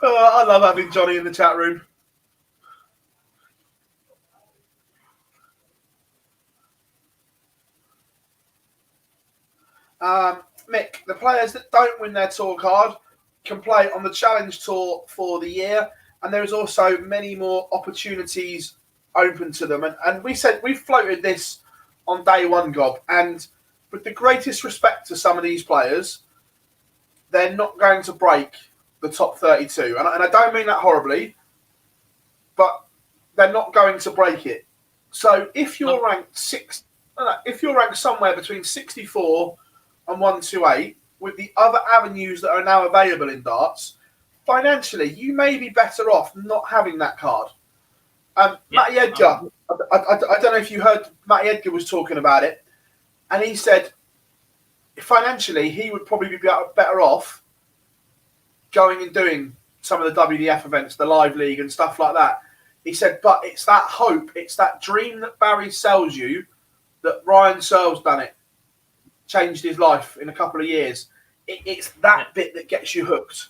I love having Johnny in the chat room. Mick, the players that don't win their tour card can play on the Challenge Tour for the year, and there is also many more opportunities open to them. And we floated this on day one, Gob, and with the greatest respect to some of these players, they're not going to break the top 32. And I don't mean that horribly, but they're not going to break it. So if you're ranked somewhere between 64 and 128, with the other avenues that are now available in darts, financially, you may be better off not having that card. Matty Edgar, I don't know if you heard, Matty Edgar was talking about it, and he said financially he would probably be better off going and doing some of the WDF events, the Live League and stuff like that. He said, but it's that hope, it's that dream that Barry sells you, that Ryan Searle's done it, changed his life in a couple of years. It's that bit that gets you hooked.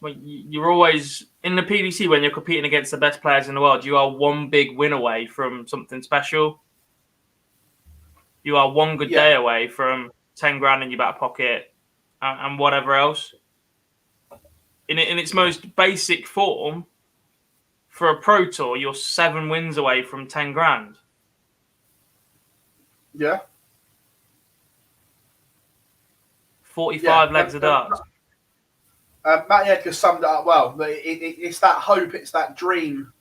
Well, you're always in the PDC when you're competing against the best players in the world. You are one big win away from something special. You are one good day away from 10 grand in your back pocket and whatever else. In its most basic form, for a pro tour, you're 7 wins away from 10 grand. Yeah. 45 legs of darts. Matty Edgar summed it up well. It's that hope, it's that dream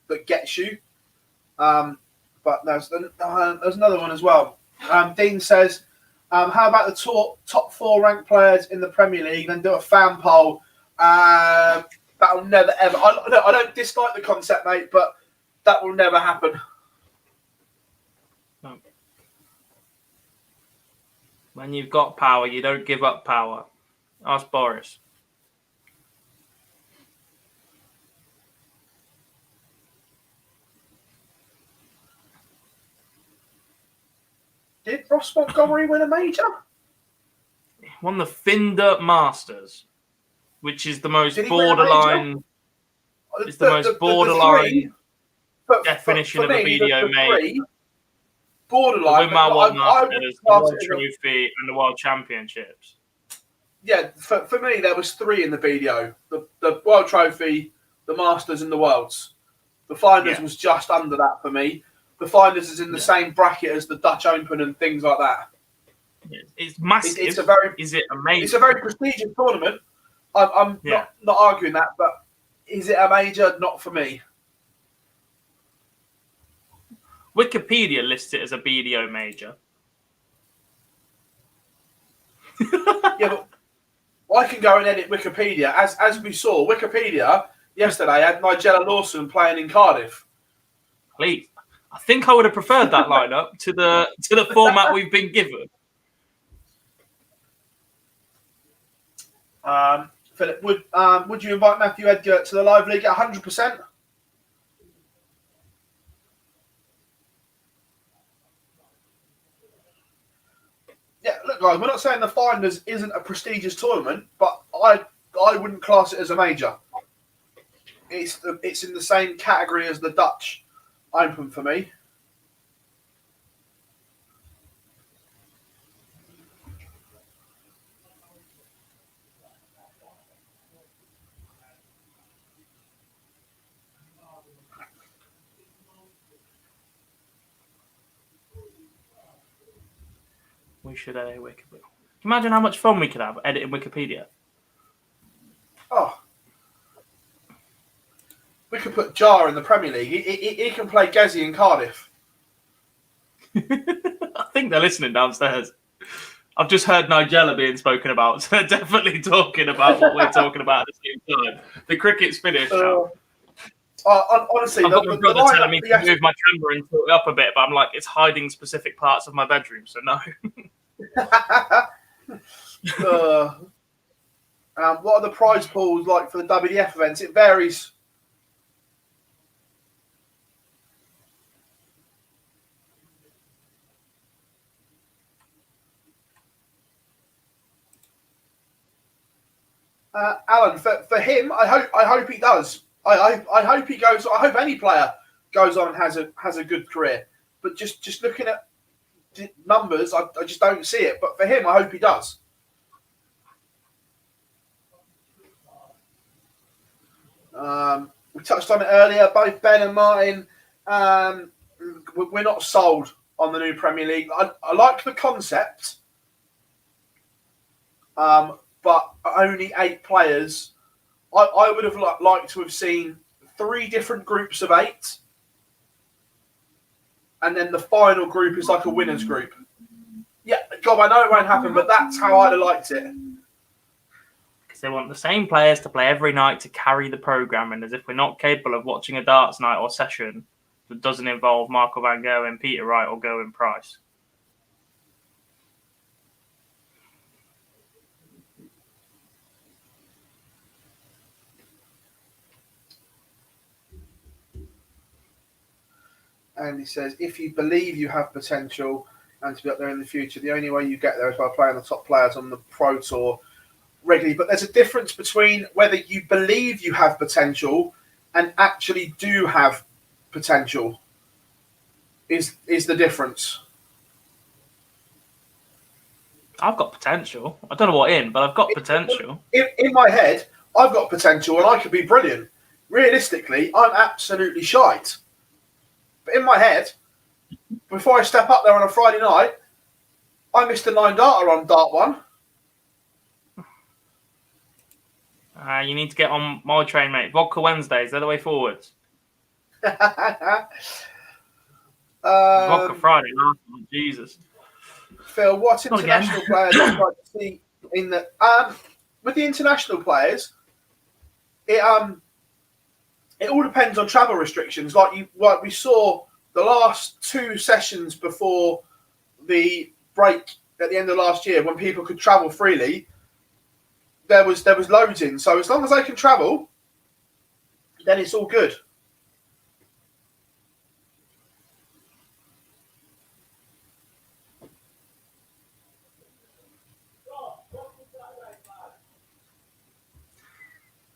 that gets you. But there's another one as well. Dean says, how about the top 4 ranked players in the Premier League? Then do a fan poll. That'll never ever. I don't dislike the concept, mate, but that will never happen. No. When you've got power, you don't give up power. Ask Boris. Did Ross Montgomery win a major? He won the Finder Masters, which is the most borderline. It's the most borderline definition of a video made. Borderline. The World Masters, the World Trophy, and the World Championships. Yeah, for me, there was 3 in the video: the World Trophy, the Masters, and the Worlds. The Finders was just under that for me. The Finders is in the same bracket as the Dutch Open and things like that. It's massive. Is it amazing? It's a very prestigious tournament. I'm not arguing that, but is it a major? Not for me. Wikipedia lists it as a BDO major. Yeah, but I can go and edit Wikipedia. As we saw, Wikipedia yesterday had Nigella Lawson playing in Cardiff. Please. I think I would have preferred that lineup to the format we've been given. Philip, would you invite Matthew Edgar to the Live League at 100%? Yeah, look, guys, we're not saying the Finders isn't a prestigious tournament, but I wouldn't class it as a major. It's in the same category as the Dutch Open for me. We should edit Wikipedia. you imagine how much fun we could have editing Wikipedia? Oh. We could put Jar in the Premier League. He can play Gezi in Cardiff. I think they're listening downstairs. I've just heard Nigella being spoken about, so they're definitely talking about what we're talking about at the same time. The cricket's finished now. Honestly, I've got my brother telling me to move my camera and tilt it up a bit, but I'm like, it's hiding specific parts of my bedroom, so no. What are the prize pools like for the WDF events? It varies. Alan, for him, I hope he does. I hope he goes. I hope any player goes on and has a good career. But just looking at the numbers, I just don't see it. But for him, I hope he does. We touched on it earlier. Both Ben and Martin, we're not sold on the new Premier League. I like the concept. But only 8 players. I would have liked to have seen 3 different groups of 8. And then the final group is like a winners group. Yeah, God, I know it won't happen, but that's how I'd have liked it. Because they want the same players to play every night to carry the programming, as if we're not capable of watching a darts night or session that doesn't involve Marco van Gogh and Peter Wright or Goen Price. And he says, if you believe you have potential and to be up there in the future, the only way you get there is by playing the top players on the Pro Tour regularly. But there's a difference between whether you believe you have potential and actually do have potential is the difference. I've got potential. I don't know what but I've got potential. In my head, I've got potential and I could be brilliant. Realistically, I'm absolutely shite. But in my head, before I step up there on a Friday night, I missed a 9-darter on dart 1. You need to get on my train, mate. Vodka Wednesdays, they're the way forwards. Vodka Friday, Jesus. Phil, what international players I'd like to see in the with the international players? It all depends on travel restrictions. Like we saw the last 2 sessions before the break at the end of last year, when people could travel freely, there was loads in. So as long as they can travel, then it's all good.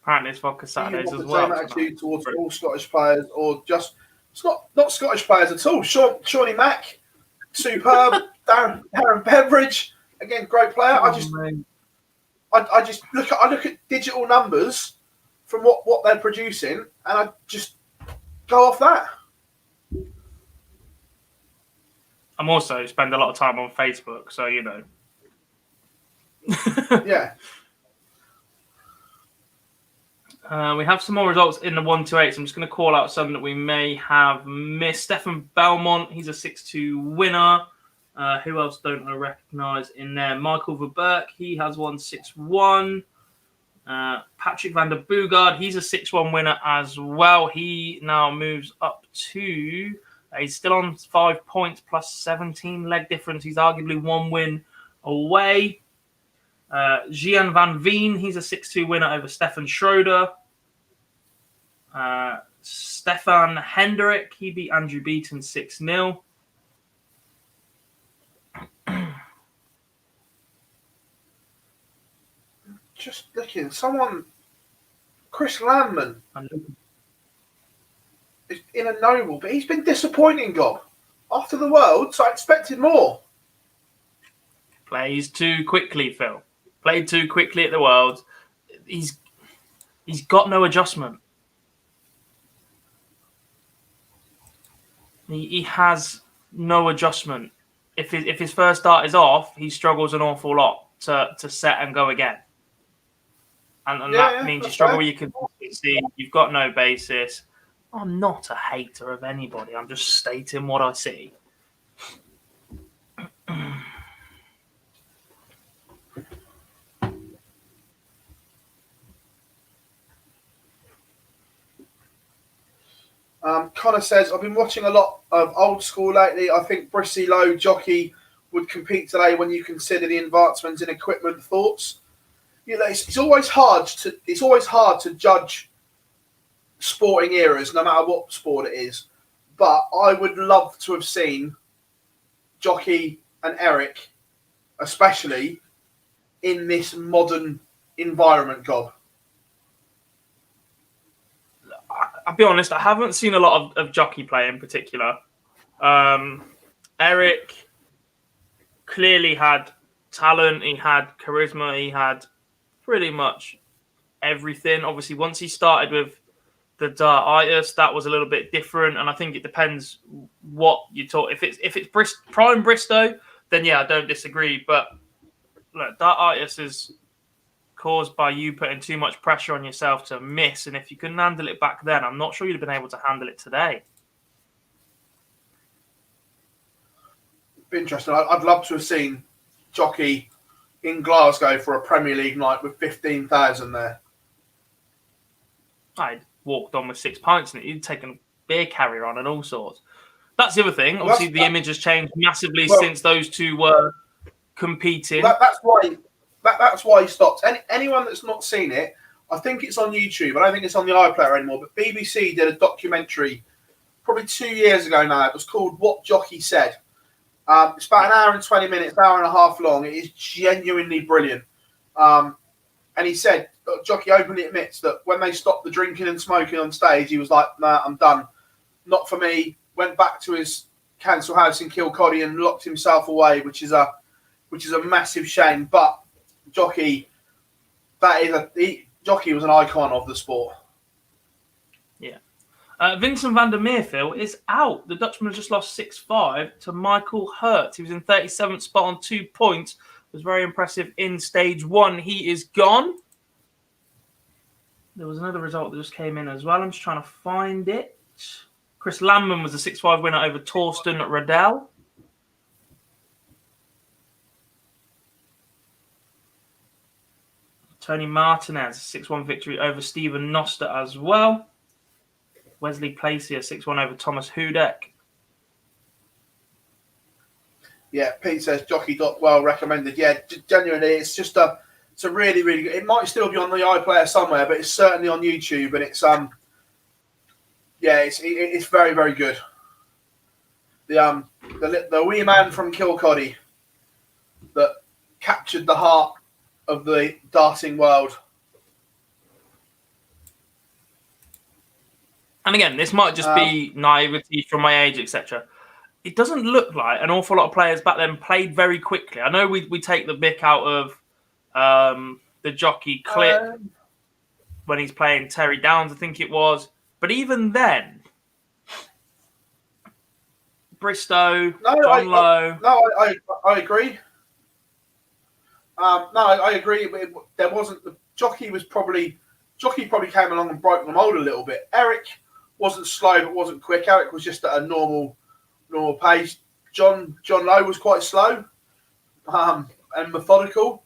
Apparently it's Vodka Saturdays as well. The same attitude towards all Scottish players, or just not Scottish players at all. Shawnee Mack, superb. Darren Beveridge, again, great player. I just look at digital numbers from what they're producing, and I just go off that. I'm also spend a lot of time on Facebook, so you know. Yeah. We have some more results in the 1-2-8. So I'm just going to call out some that we may have missed. Stefan Belmont, he's a 6-2 winner. Who else don't I recognise in there? Michael Verberg, he has won 6-1. Patrick van der Boogard, he's a 6-1 winner as well. He now moves up to... he's still on 5 points plus 17 leg difference. He's arguably 1 win away. Gian van Veen, he's a 6-2 winner over Stefan Schroeder. Stefan Hendrick, he beat Andrew Beaton 6-0. Just looking, Chris Landman is in a noble, but he's been disappointing, Gob. After the Worlds, I expected more. Plays too quickly, Phil. Played too quickly at the Worlds. He's got no adjustment. He has no adjustment. If his first start is off, he struggles an awful lot. to set and go again. And Yeah, that means you that's struggle fair. with your consistency. You've got no basis. I'm not a hater of anybody. I'm just stating what I see. Connor says, I've been watching a lot of old school lately. I think Brissy Low jockey would compete today when you consider the advancements in equipment. Thoughts? You know, it's always hard to judge sporting eras, no matter what sport it is. But I would love to have seen Jockey and Eric, especially in this modern environment, Gob. I'll be honest, I haven't seen a lot of jockey play in particular. Eric clearly had talent, he had charisma, he had pretty much everything. Obviously, once he started with the dartitis, that was a little bit different, and I think it depends what you talk. If it's prime Bristow, then yeah, I don't disagree. But look, dartitis is caused by you putting too much pressure on yourself to miss, and if you couldn't handle it back then, I'm not sure you'd have been able to handle it today. Be interesting. I'd love to have seen Jockey in Glasgow for a Premier League night with 15,000 there. I'd walked on with 6 pints and he'd taken a beer carrier on and all sorts. That's the other thing. Obviously, the image has changed massively since those two were competing. That's why he stopped. Anyone that's not seen it, I think it's on YouTube. I don't think it's on the iPlayer anymore. But BBC did a documentary probably 2 years ago now. It was called What Jockey Said. It's about an hour and 20 minutes, hour and a half long. It is genuinely brilliant. And he said, Jockey openly admits that when they stopped the drinking and smoking on stage, he was like, nah, I'm done. Not for me. Went back to his council house in Kilcoddy and locked himself away, which is a massive shame. But Jockey, Jockey was an icon of the sport. Yeah. Vincent van der Meerville is out. The Dutchman has just lost 6-5 to Michael Hurt. He was in 37th spot on 2 points. Was very impressive in stage 1. He is gone. There was another result that just came in as well. I'm just trying to find it. Chris Landman was the 6-5 winner over Torsten Riddell. Tony Martinez, 6-1 victory over Stephen Noster as well. Wesley Placey, a 6-1 over Thomas Hudek. Yeah, Pete says Jockey well recommended. Yeah, genuinely, it's a really, really good. It might still be on the iPlayer somewhere, but it's certainly on YouTube, and it's it's very, very good. The wee man from Kilcoddy that captured the heart of the darting world. And again, this might just be naivety from my age, etc. It doesn't look like an awful lot of players back then played very quickly. I know we take the mick out of the Jockey clip when he's playing Terry Downs, I think it was. But even then, Bristow, John Lowe. I agree. I agree. There wasn't Jockey probably came along and broke the mold a little bit. Eric wasn't slow but wasn't quick. Eric was just at a normal pace. John Lowe was quite slow and methodical.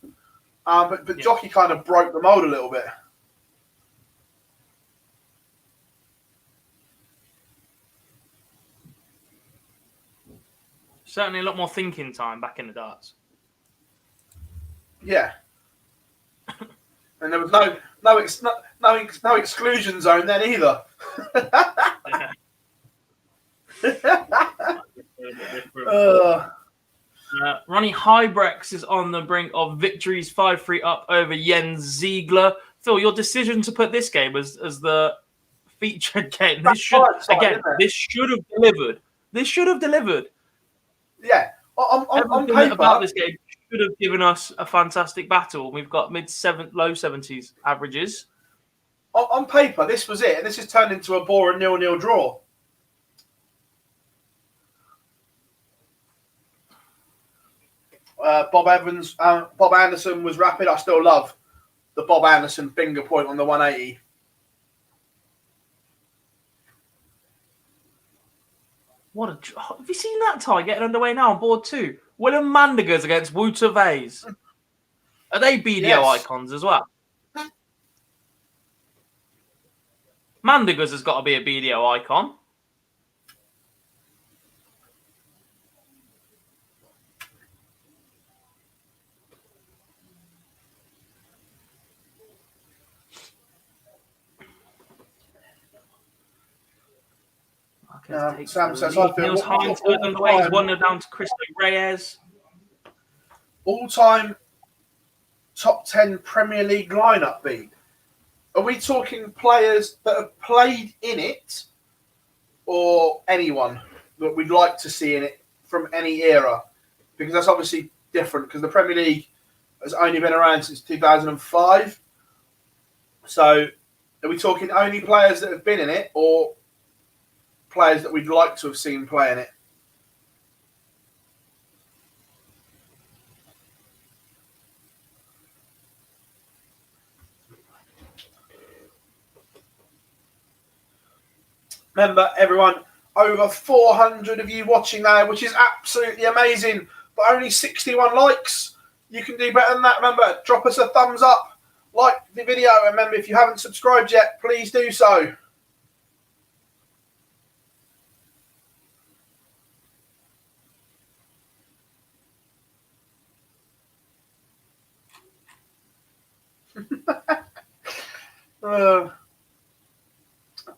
But Jockey kind of broke the mold a little bit. Certainly a lot more thinking time back in the darts. Yeah. And there was no exclusion zone then either. Ronnie Hybrex is on the brink of victories, 5-3 up over Jens Ziegler. Phil, your decision to put this game as the featured game, this should have delivered. This should have delivered. Yeah, on paper about this game should have given us a fantastic battle. We've got low 70s averages. On paper, this was it, and this has turned into a boring 0-0 draw. Bob Anderson was rapid. I still love the Bob Anderson finger point on the 180. Have you seen that tie getting underway now on board 2? Willem Mandegers against Wouter Vase. Are they BDO icons as well? Mandegers has got to be a BDO icon. Sam says, I feel Niels Hines underway. He's 1-0 down to Cristo Reyes. All-time top 10 Premier League lineup beat. Are we talking players that have played in it, or anyone that we'd like to see in it from any era? Because that's obviously different, because the Premier League has only been around since 2005. So are we talking only players that have been in it, or players that we'd like to have seen play in it? Remember, everyone, over 400 of you watching now, which is absolutely amazing, but only 61 likes. You can do better than that. Remember, drop us a thumbs up, like the video, and remember, if you haven't subscribed yet, please do so.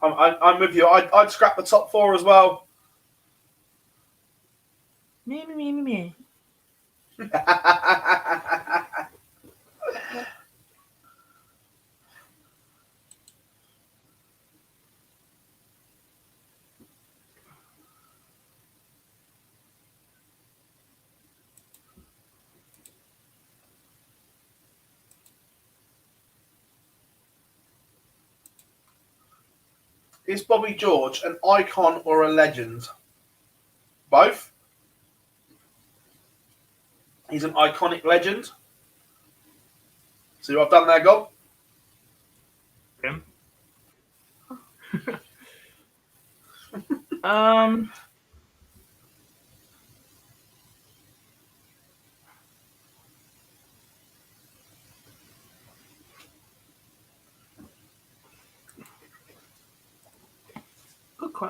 I'm with you. I'd scrap the top 4 as well. Me. Is Bobby George an icon or a legend? Both. He's an iconic legend. See what I've done there, Gob?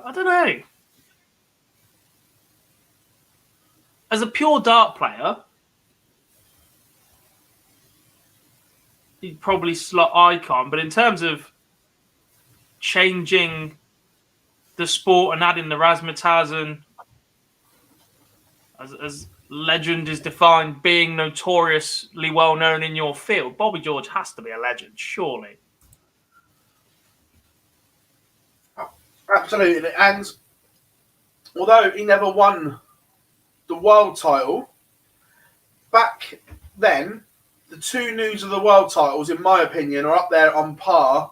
I don't know. As a pure dart player, he'd probably slot icon. But in terms of changing the sport and adding the razzmatazz, as legend is defined, being notoriously well known in your field, Bobby George has to be a legend, surely. Absolutely. And although he never won the world title, back then, the 2 news of the world titles, in my opinion, are up there on par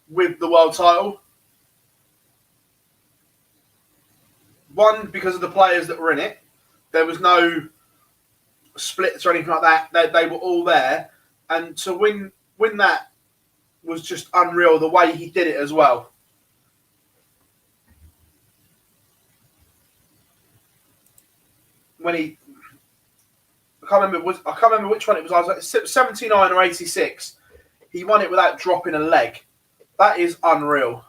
with the world title. One, because of the players that were in it. There was no splits or anything like that. They were all there. And to win that was just unreal, the way he did it as well. When I can't remember which one it was. I was like 79 or 86. He won it without dropping a leg. That is unreal.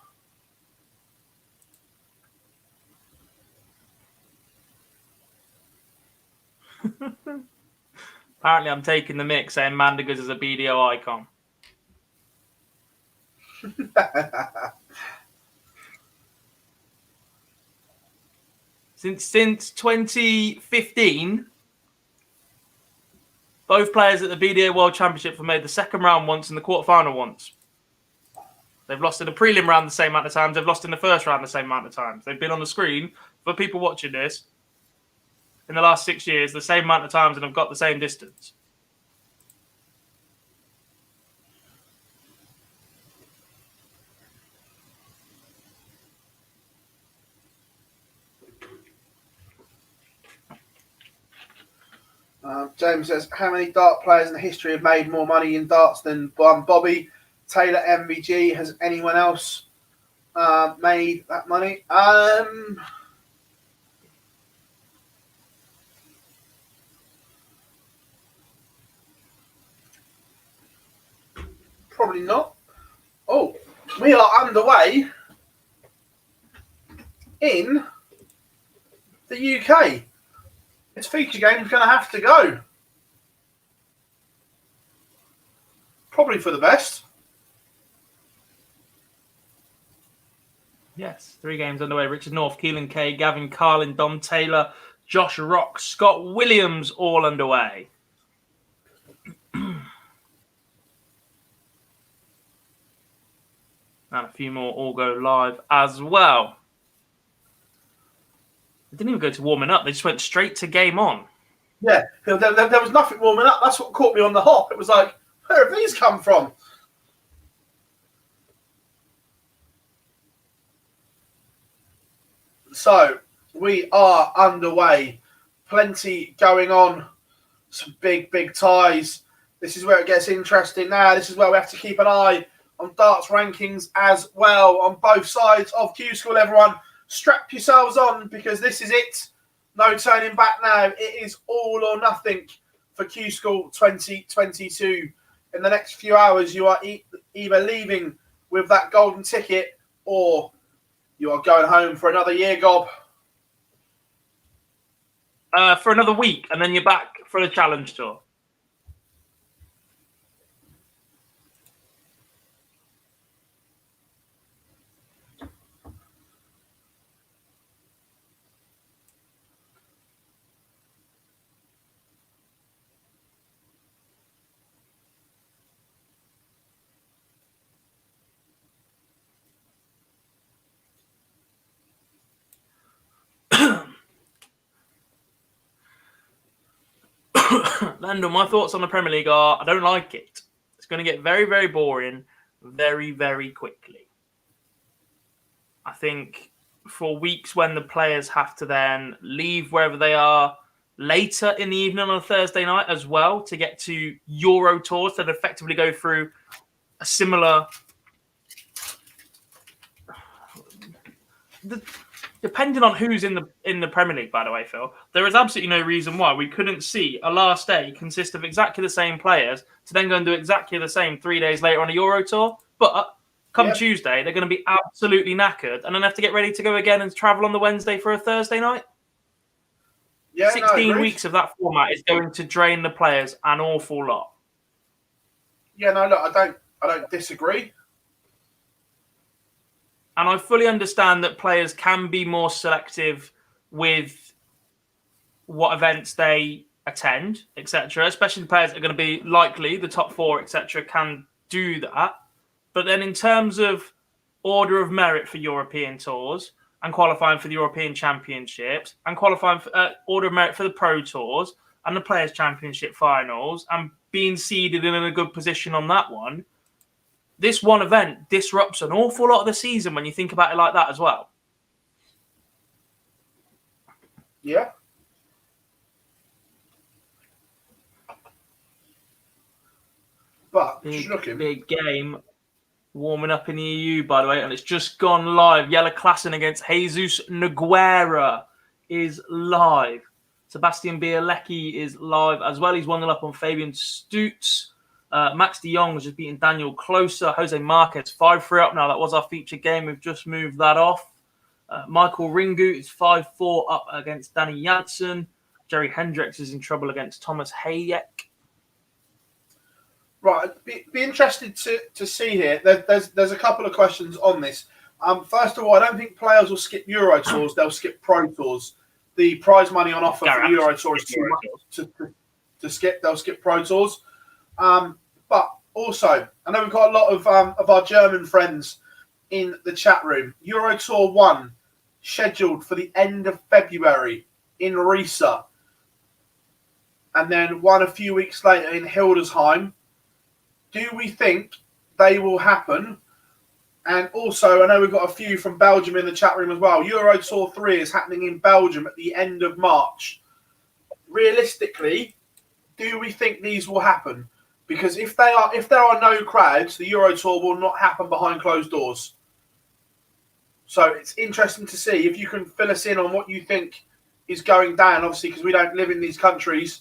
Apparently, I'm taking the mix, saying Mandegers is a BDO icon. Since 2015, both players at the BDO World Championship have made the second round once and the quarterfinal once. They've lost in the prelim round the same amount of times. They've lost in the first round the same amount of times. They've been on the screen for people watching this in the last 6 years the same amount of times and have got the same distance. James says, how many dart players in the history have made more money in darts than Bobby? Taylor, MVG. Has anyone else made that money? Probably not. Oh, we are underway in the UK. This feature game is going to have to go. Probably for the best. Yes, 3 games underway. Richard North, Keelan Kay, Gavin Carlin, Dom Taylor, Josh Rock, Scott Williams all underway. And a few more all go live as well. They didn't even go to warming up. They just went straight to game on. Yeah, there was nothing warming up. That's what caught me on the hop. It was like, where have these come from? So, we are underway. Plenty going on. Some big, big ties. This is where it gets interesting now. This is where we have to keep an eye on darts rankings as well on both sides of Q-School, everyone. Strap yourselves on because this is it. No turning back now. It is all or nothing for Q-School 2022. In the next few hours, you are either leaving with that golden ticket or you are going home for another year, Gob. For another week, and then you're back for the challenge tour. Landon, my thoughts on the Premier League are I don't like it. It's going to get very, very boring very, very quickly. I think for weeks when the players have to then leave wherever they are later in the evening on a Thursday night as well to get to Euro tours that effectively go through a similar... Depending on who's in the Premier League, by the way, Phil, there is absolutely no reason why we couldn't see a last day consist of exactly the same players to then go and do exactly the same 3 days later on a Euro tour. But come Tuesday, they're going to be absolutely knackered and then have to get ready to go again and travel on the Wednesday for a Thursday night. Yeah, 16 weeks of that format is going to drain the players an awful lot. Yeah, no, look, I don't disagree. And I fully understand that players can be more selective with what events they attend, etc. Especially the players that are going to be likely, the top 4, etc., can do that. But then in terms of order of merit for European tours and qualifying for the European Championships and qualifying for order of merit for the Pro Tours and the Players' Championship finals and being seeded in a good position on that one, this one event disrupts an awful lot of the season when you think about it like that as well. Yeah. But big game warming up in the EU, by the way, and it's just gone live. Yella Klassen against Jesus Nogueira is live. Sebastian Bielecki is live as well. He's 1-0 up on Fabian Stutz. Max de Jong has just beaten Daniel Closer. Jose Marquez 5-3 up now. That was our featured game. We've just moved that off. Michael Ringu is 5-4 up against Danny Janssen. Jerry Hendricks is in trouble against Thomas Hayek. Right, be interested to see here. There's a couple of questions on this. First of all, I don't think players will skip Euro Tours. They'll skip Pro Tours. The prize money on offer for the Euro Tour is too much to skip. They'll skip Pro Tours. But also, I know we've got a lot of our German friends in the chat room. Euro Tour 1 scheduled for the end of February in Riesa. And then one a few weeks later in Hildesheim. Do we think they will happen? And also, I know we've got a few from Belgium in the chat room as well. Euro Tour 3 is happening in Belgium at the end of March. Realistically, do we think these will happen? Because if there are no crowds, the Euro Tour will not happen behind closed doors. So it's interesting to see if you can fill us in on what you think is going down. Obviously, because we don't live in these countries,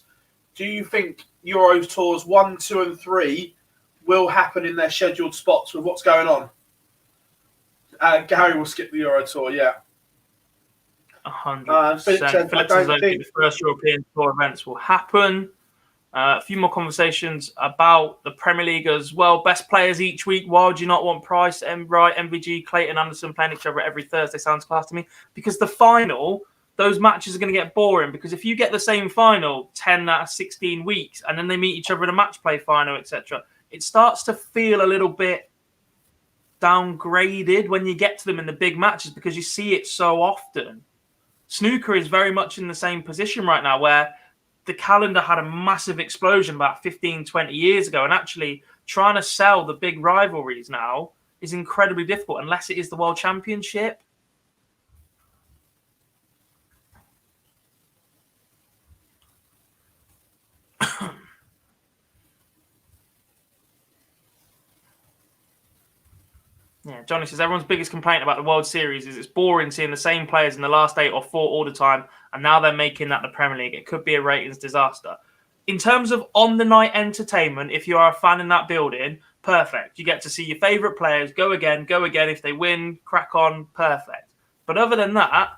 do you think Euro Tours 1, 2, and 3 will happen in their scheduled spots with what's going on? Gary will skip the Euro Tour, yeah. 100%. Philip says the first European Tour events will happen. A few more conversations about the Premier League as well. Best players each week. Why would you not want Price, Wright, MVG, Clayton, Anderson playing each other every Thursday? Sounds class to me. Because the final, those matches are going to get boring. Because if you get the same final 10 out of 16 weeks and then they meet each other in a match play final, etc., it starts to feel a little bit downgraded when you get to them in the big matches because you see it so often. Snooker is very much in the same position right now where the calendar had a massive explosion about 15, 20 years ago. And actually trying to sell the big rivalries now is incredibly difficult unless it is the World Championship. Yeah, Johnny says everyone's biggest complaint about the World Series is it's boring seeing the same players in the last 8 or 4 all the time, and now they're making that the Premier League. It could be a ratings disaster. In terms of on-the-night entertainment, if you are a fan in that building, perfect. You get to see your favourite players go again. If they win, crack on, perfect. But other than that,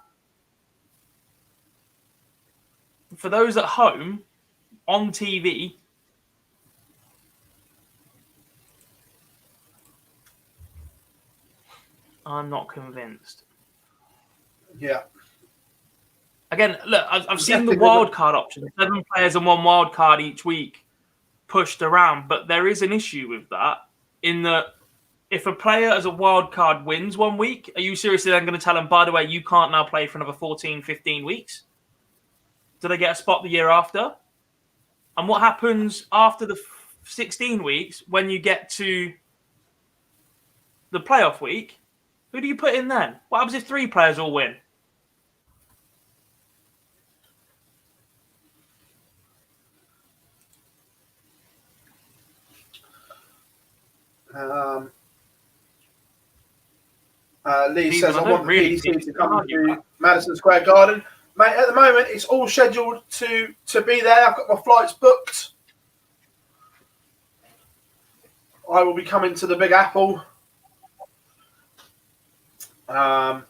for those at home, on TV, I'm not convinced. Yeah. Again, look, I've seen the wild card option. 7 players and 1 wild card each week pushed around. But there is an issue with that in that if a player as a wild card wins 1 week, are you seriously then going to tell them, by the way, you can't now play for another 14, 15 weeks? Do they get a spot the year after? And what happens after the 16 weeks when you get to the playoff week? Who do you put in then? What happens if 3 players all win? Lee says, I want the PDC to come to Madison Square Garden. Mate, at the moment, it's all scheduled to be there. I've got my flights booked. I will be coming to the Big Apple. As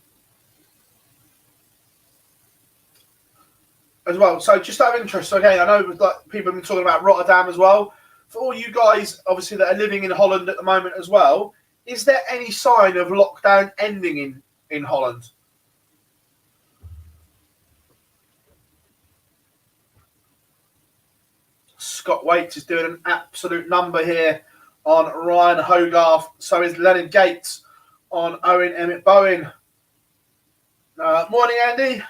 well. So just out of interest, okay, I know people have been talking about Rotterdam as well. For all you guys, obviously, that are living in Holland at the moment as well, is there any sign of lockdown ending in Holland? Scott Waits is doing an absolute number here on Ryan Hogarth. So is Leonard Gates on Owen Emmett Bowen. Morning, Andy.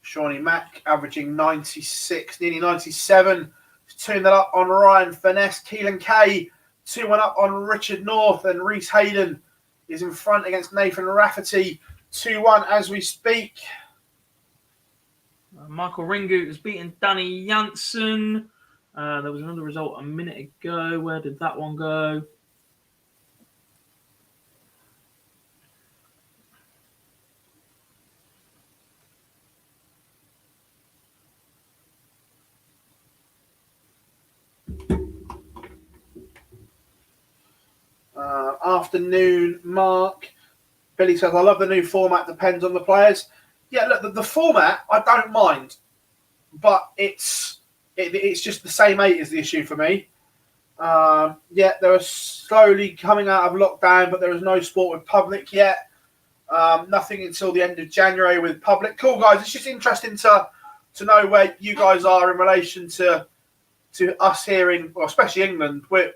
Shawnee Mack averaging 96, nearly 97. Tune that up on Ryan Finesse. Keelan Kay 2-1 up on Richard North, and Reese Hayden is in front against Nathan Rafferty 2-1 as we speak. Michael Ringoot has beaten Danny Janssen. There was another result a minute ago. Where did that one go? Afternoon, Mark. Billy says, I love the new format, depends on the players. Yeah, look, the format, I don't mind. But it's just the same 8 is the issue for me. Yeah, they're slowly coming out of lockdown, but there is no sport with public yet. Nothing until the end of January with public. Cool, guys. It's just interesting to know where you guys are in relation to us here in, well, especially England. We're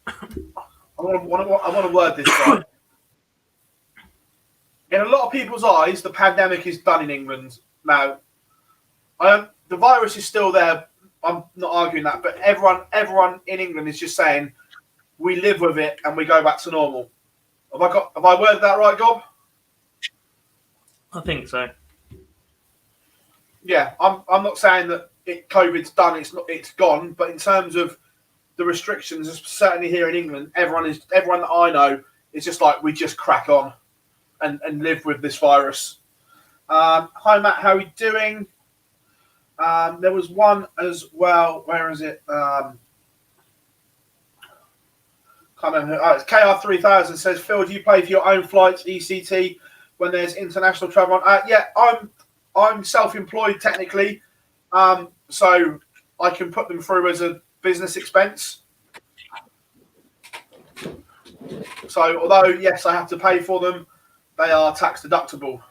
I want to word this right. In a lot of people's eyes, the pandemic is done in England now. The virus is still there. I'm not arguing that, but everyone in England is just saying we live with it and we go back to normal. Have I worded that right, Gob? I think so. Yeah, I'm not saying that COVID's done. It's gone. But in terms of the restrictions, certainly here in England, everyone that I know is just like we just crack on and live with this virus. Hi Matt, how are you doing? There was one as well. Where is it? Can't remember. It's KR3000 says, Phil, do you pay for your own flights, ECT, when there's international travel? Yeah, I'm self-employed technically, so I can put them through as a business expense. So although, yes, I have to pay for them, they are tax deductible.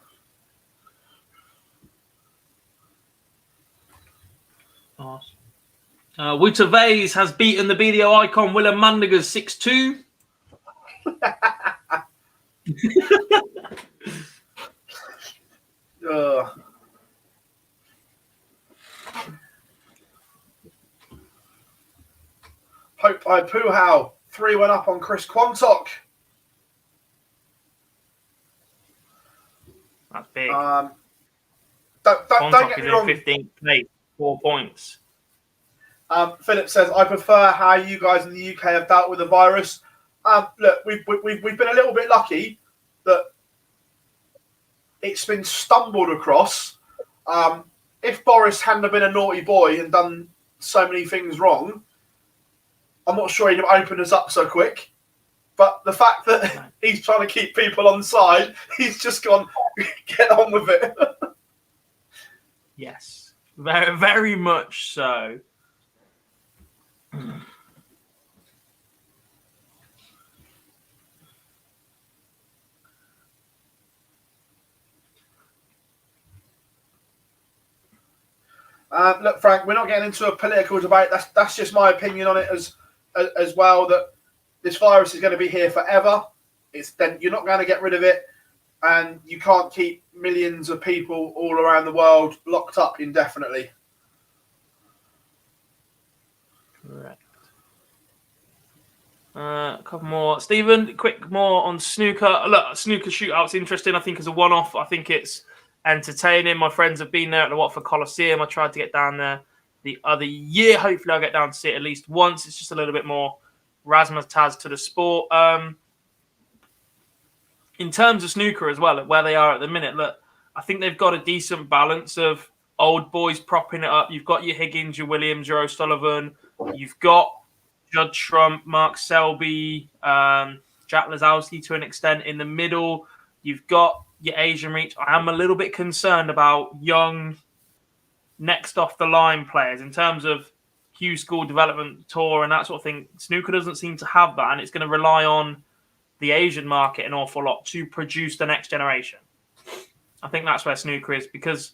Awesome. Wouter Vase has beaten the BDO icon Willem Mandegers 6-2. Hope I poo how 3-1 up on Chris Quantock. That's big. Don't Quantock get is me wrong. in 15th place, 4 points. Philip says, I prefer how you guys in the UK have dealt with the virus. Look, we've been a little bit lucky that it's been stumbled across. If Boris hadn't been a naughty boy and done so many things wrong, I'm not sure he'd have opened us up so quick. But the fact that he's trying to keep people on side, he's just gone, get on with it. Yes, very, very much so. Look, Frank, we're not getting into a political debate. That's just my opinion on it as well, that this virus is going to be here forever. Then you're not going to get rid of it, and you can't keep millions of people all around the world locked up indefinitely. Correct. A couple more. Stephen, quick more on snooker. Look, snooker shootout's interesting. I think as a one-off, I think it's entertaining. My friends have been there at the Watford Coliseum. I tried to get down there the other year. Hopefully I'll get down to see it at least once. It's just a little bit more razzmatazz to the sport. In terms of snooker as well, where they are at the minute, look, I think they've got a decent balance of old boys propping it up. You've got your Higgins, your Williams, your O'Sullivan. You've got Judd Trump, Mark Selby, Jack Lazowski to an extent in the middle. You've got your Asian reach. I am a little bit concerned about young, next off the line players in terms of Q-School development tour and that sort of thing. Snooker doesn't seem to have that, and it's going to rely on the Asian market an awful lot to produce the next generation. I think that's where snooker is, because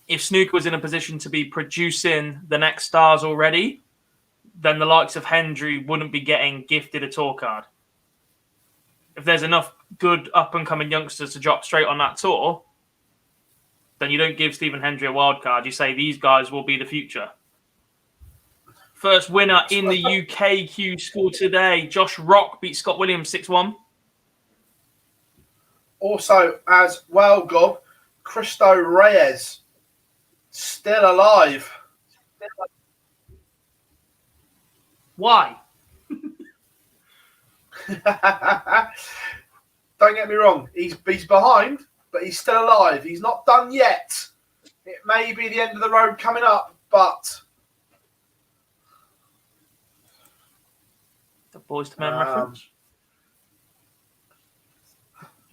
if snooker was in a position to be producing the next stars already, then the likes of Hendry wouldn't be getting gifted a tour card. If there's enough good up-and-coming youngsters to drop straight on that tour, then you don't give Stephen Hendry a wild card. You say these guys will be the future. First winner in the UK Q-School today. Josh Rock beat Scott Williams 6-1. Also, as well, Gob, Cristo Reyes, still alive. Why? Don't get me wrong, he's behind, but he's still alive. He's not done yet. It may be the end of the road coming up, but The boys to men reference.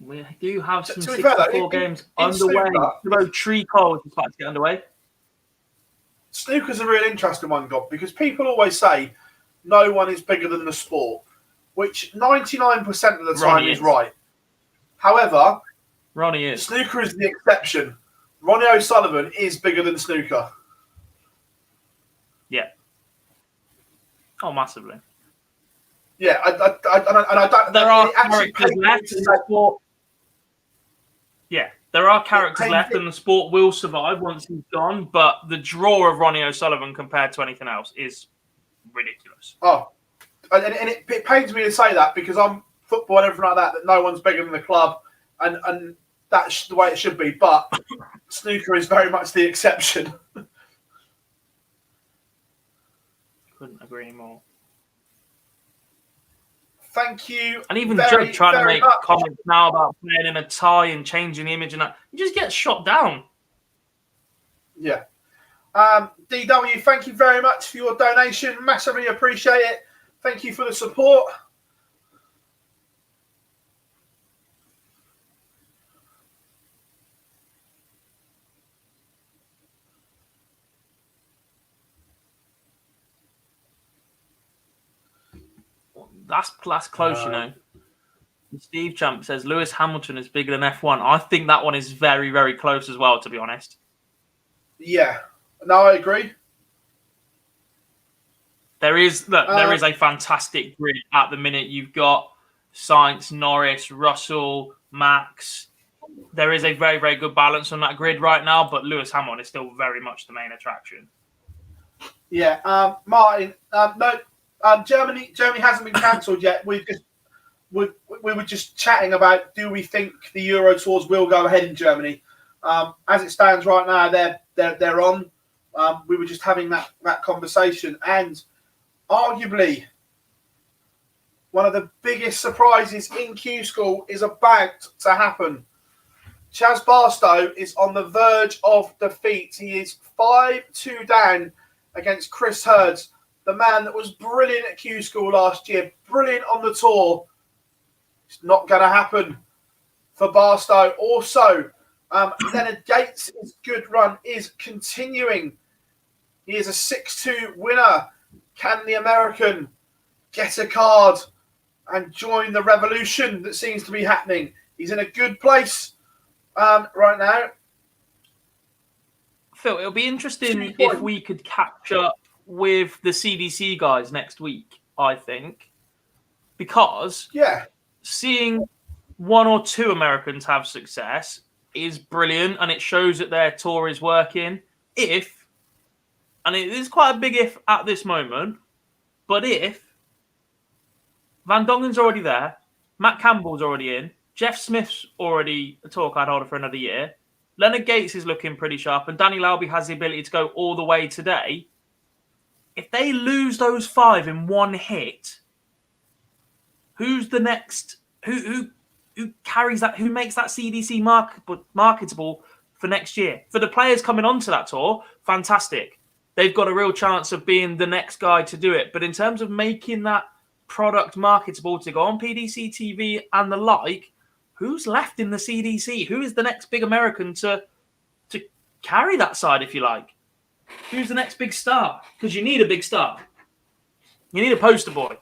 We do have some 64 games underway. The Tree Cold is about to get underway. Snooker's a real interesting one, Gob, because people always say no one is bigger than the sport, which 99% of the time is right. However, Ronnie is. Snooker is the exception. Ronnie O'Sullivan is bigger than snooker. Yeah. Oh, massively. Yeah, I don't. There are characters left in the sport. Yeah, There are characters left, and the sport will survive once he's gone. But the draw of Ronnie O'Sullivan compared to anything else is ridiculous. Oh, and it pains me to say that because I'm football and everything like that. That no one's bigger than the club, and that's the way it should be. But snooker is very much the exception. Couldn't agree more. Thank you. And even Joe trying to make comments now about playing in a tie and changing the image and that, you just get shot down. Yeah. DW, thank you very much for your donation. Massively appreciate it. Thank you for the support. That's close, you know. Steve Champ says Lewis Hamilton is bigger than F1. I think that one is very, very close as well, to be honest. Yeah. No, I agree. There is a fantastic grid at the minute. You've got Sainz, Norris, Russell, Max. There is a very, very good balance on that grid right now, but Lewis Hamilton is still very much the main attraction. Yeah. Martin, no. Germany hasn't been cancelled yet. We were just chatting about, do we think the Euro Tours will go ahead in Germany? As it stands right now, they're on. We were just having that conversation, and arguably one of the biggest surprises in Q-School is about to happen. Chaz Barstow is on the verge of defeat. He is 5-2 down against Chris Hurds, the man that was brilliant at Q-School last year, brilliant on the tour. It's not going to happen for Barstow. Also, Leonard Gates' good run is continuing. He is a 6-2 winner. Can the American get a card and join the revolution that seems to be happening? He's in a good place right now. Phil, it'll be interesting if we could catch up with the CDC guys next week, I think. Because seeing one or two Americans have success is brilliant, and it shows that their tour is working. If, and it is quite a big if at this moment, but if Van Dongen's already there, Matt Campbell's already in, Jeff Smith's already a tour card holder for another year, Leonard Gates is looking pretty sharp, and Danny Lauby has the ability to go all the way today. If they lose those 5 in one hit, who's the next? Who carries that? Who makes that CDC marketable for next year? For the players coming onto that tour, fantastic. They've got a real chance of being the next guy to do it. But in terms of making that product marketable to go on PDC TV and the like, who's left in the CDC? Who is the next big American to carry that side, if you like? Who's the next big star? Because you need a big star. You need a poster boy.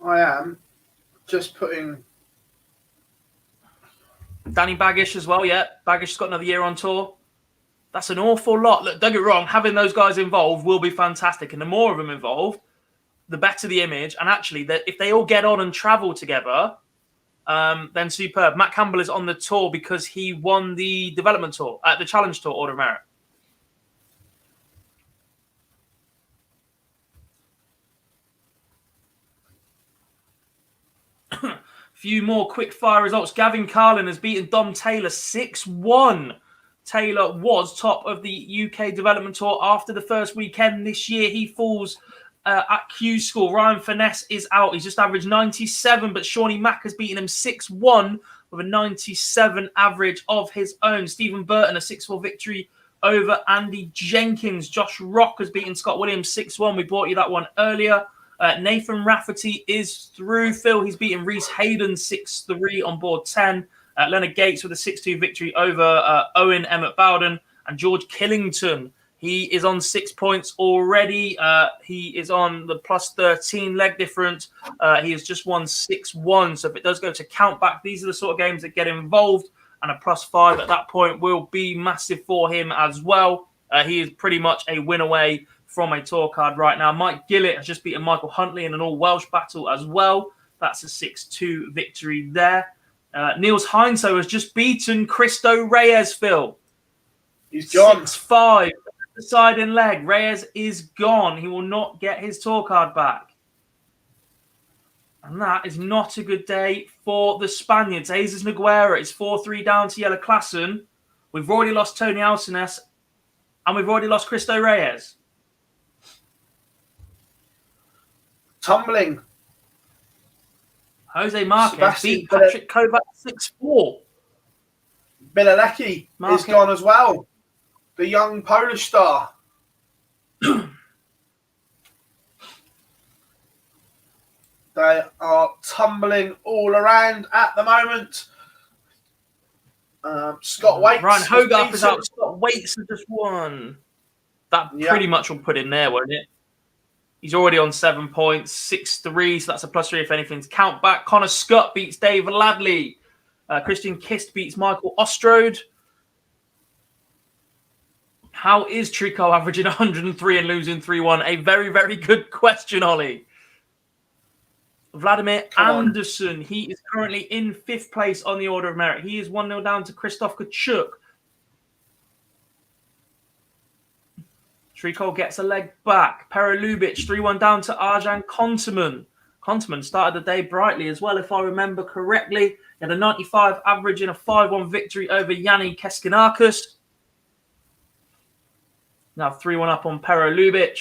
I am just putting Danny Baggish as well, yeah. Baggish's got another year on tour. That's an awful lot. Look, don't get me wrong, having those guys involved will be fantastic. And the more of them involved, the better the image. And actually, if they all get on and travel together, then superb. Matt Campbell is on the tour because he won the development tour, the challenge tour, Order of Merit. Few more quick fire results. Gavin Carlin has beaten Dom Taylor 6-1. Taylor was top of the UK development tour after the first weekend this year. He falls at Q-School. Ryan Finesse is out. He's just averaged 97, but Shawnee Mack has beaten him 6-1 with a 97 average of his own. Stephen Burton, a 6-4 victory over Andy Jenkins. Josh Rock has beaten Scott Williams 6-1. We brought you that one earlier. Nathan Rafferty is through. Phil, he's beaten Reese Hayden 6-3 on board 10. Leonard Gates with a 6-2 victory over Owen Emmett Bowden. And George Killington, he is on 6 points already. He is on the plus 13 leg difference. He has just won 6-1. So if it does go to count back, these are the sort of games that get involved. And a plus 5 at that point will be massive for him as well. He is pretty much a win away from a tour card right now. Mike Gillett has just beaten Michael Huntley in an all-Welsh battle as well. That's a 6-2 victory there. Niels Heinso has just beaten Cristo Reyes, Phil. He's gone. 6-5. Deciding leg. Reyes is gone. He will not get his tour card back. And that is not a good day for the Spaniards. Jesus Nogueira is 4-3 down to Jelle Klassen. We've already lost Tony Alcines. And we've already lost Cristo Reyes. Tumbling. Jose Marquez Sebastian beat Patrick Kovac 6-4. Bilelecki is gone as well. The young Polish star. They are tumbling all around at the moment. Scott Waits. Ryan Hogarth is out. Scott Waits has just won. That pretty much will put in there, won't it? He's already on 7 points, 6-3, so that's a +3 if anything's count back. Connor Scott beats Dave Ladley. Christian Kist beats Michael Ostrode. How is Trico averaging 103 and losing 3-1? A very, very good question, Ollie. Vladimir Anderson, he is currently in 5th place on the order of merit. He is 1-0 down to Krzysztof Kachuk. Trico gets a leg back. Pero Lubic, 3-1 down to Arjan Konteman. Konteman started the day brightly as well, if I remember correctly. He had a 95 average in a 5-1 victory over Yanni Keskinakis. Now 3-1 up on Pero Lubic.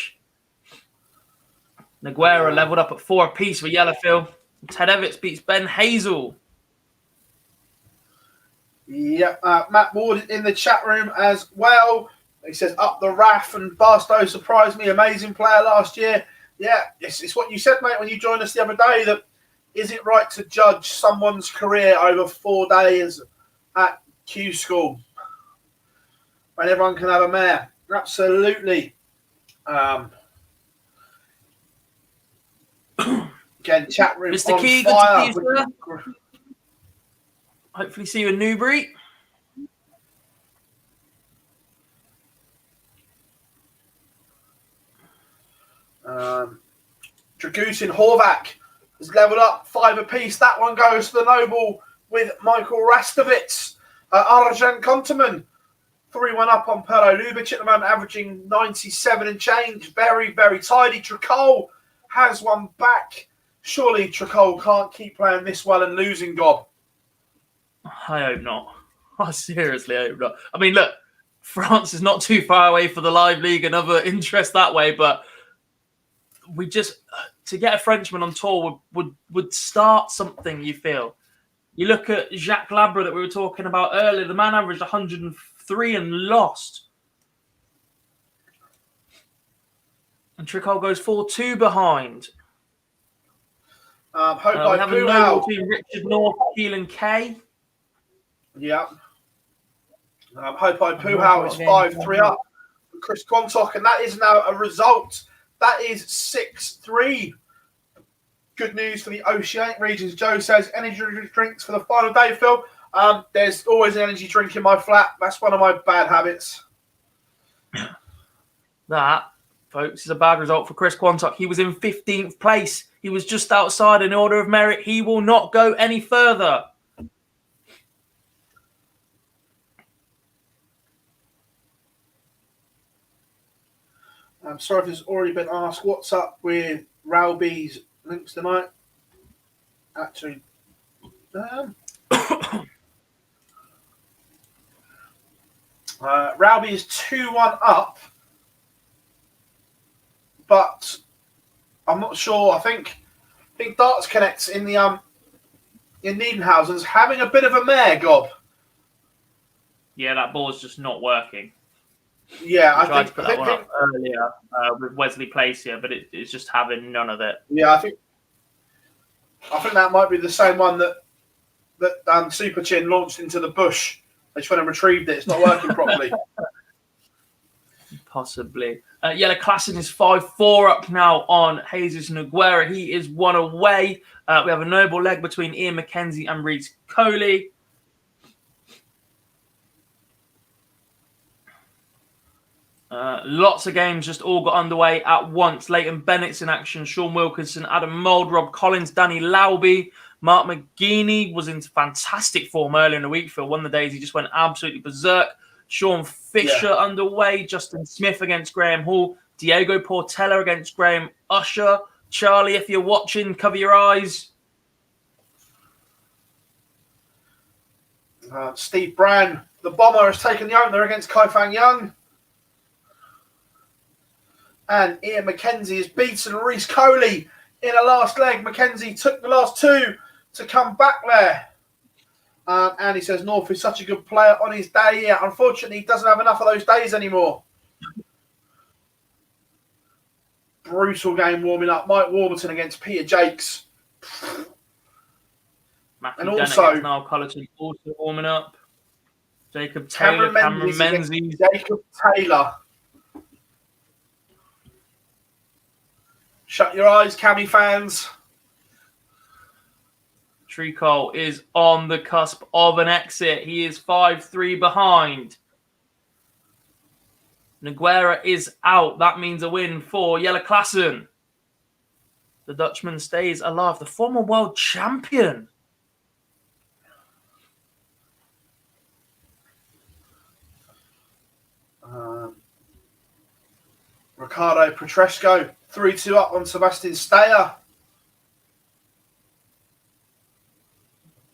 Nogueira leveled up at 4 apiece for Yellowfield. Ted Evitts beats Ben Hazel. Yeah, Matt Ward in the chat room as well. He says, up the RAF, and Barstow surprised me. Amazing player last year. Yeah, it's what you said, mate, when you joined us the other day, that is it right to judge someone's career over 4 days at Q-School when everyone can have a mare? Absolutely. Again, chat room Mr. on Key, fire. good to see you, sir. Hopefully see you in Newbury. Dragutin Horvath has leveled up 5 apiece. That one goes to the Noble with Michael Rastovitz. Arjan Konteman, 3-1 up on Pero Lubic at the moment, averaging 97 and change. Very, very tidy. Tricol has one back. Surely Tricol can't keep playing this well and losing, Gob. I hope not. I seriously hope not. I mean, look, France is not too far away for the Live League and other interest that way, but we just, to get a Frenchman on tour would start something, you feel. You look at Jacques Labre that we were talking about earlier. The man averaged 103 and lost. And Tricol goes 4-2 behind. We have a noble team, Richard North, Keelan Kay. Yeah. Hope I Puhau is 5-3 up for Chris Quantock, and that is now a result. That is 6-3. Good news for the Oceanic regions. Joe says, energy drinks for the final day, Phil. There's always an energy drink in my flat. That's one of my bad habits. That, folks, is a bad result for Chris Quantock. He was in 15th place. He was just outside in order of merit. He will not go any further. I'm sorry if it's already been asked. What's up with Rowby's links tonight? Actually, Rowby is 2-1 up, but I'm not sure. I think Darts Connects in the in Nedenhausen's having a bit of a mare, Gob. Yeah, that ball's just not working. Yeah, I tried to put that one up earlier with Wesley Place here, but it's just having none of it. Yeah, I think that might be the same one that Super Chin launched into the bush. They just went and retrieved it. It's not working properly. Possibly. Jelle Klassen is 5-4 up now on Jesus Nogueira. He is 1 away. We have a noble leg between Ian McKenzie and Reece Coley. Lots of games just all got underway at once. Leighton Bennett's in action. Sean Wilkinson, Adam Mould, Rob Collins, Danny Lauby. Mark McGeaney was in fantastic form earlier in the week. Phil, one of the days he just went absolutely berserk. Sean Fisher underway. Justin Smith against Graham Hall. Diego Portela against Graham Usher. Charlie, if you're watching, cover your eyes. Steve Brown, the bomber, has taken the opener against Kaifang Young. And Ian McKenzie has beaten Reece Coley in a last leg. McKenzie took the last two to come back there. And he says North is such a good player on his day. Yeah, unfortunately, he doesn't have enough of those days anymore. Brutal game warming up. Mike Warburton against Peter Jakes. Matthew and Dennett also Niall Collerton also warming up. Jacob Taylor, Cameron Menzies. Jacob Taylor. Shut your eyes, Cammy fans. Tricol is on the cusp of an exit. He is 5-3 behind. Noguera is out. That means a win for Jelle Klassen. The Dutchman stays alive. The former world champion. Ricardo Petresco, 3-2 up on Sebastian Steyer.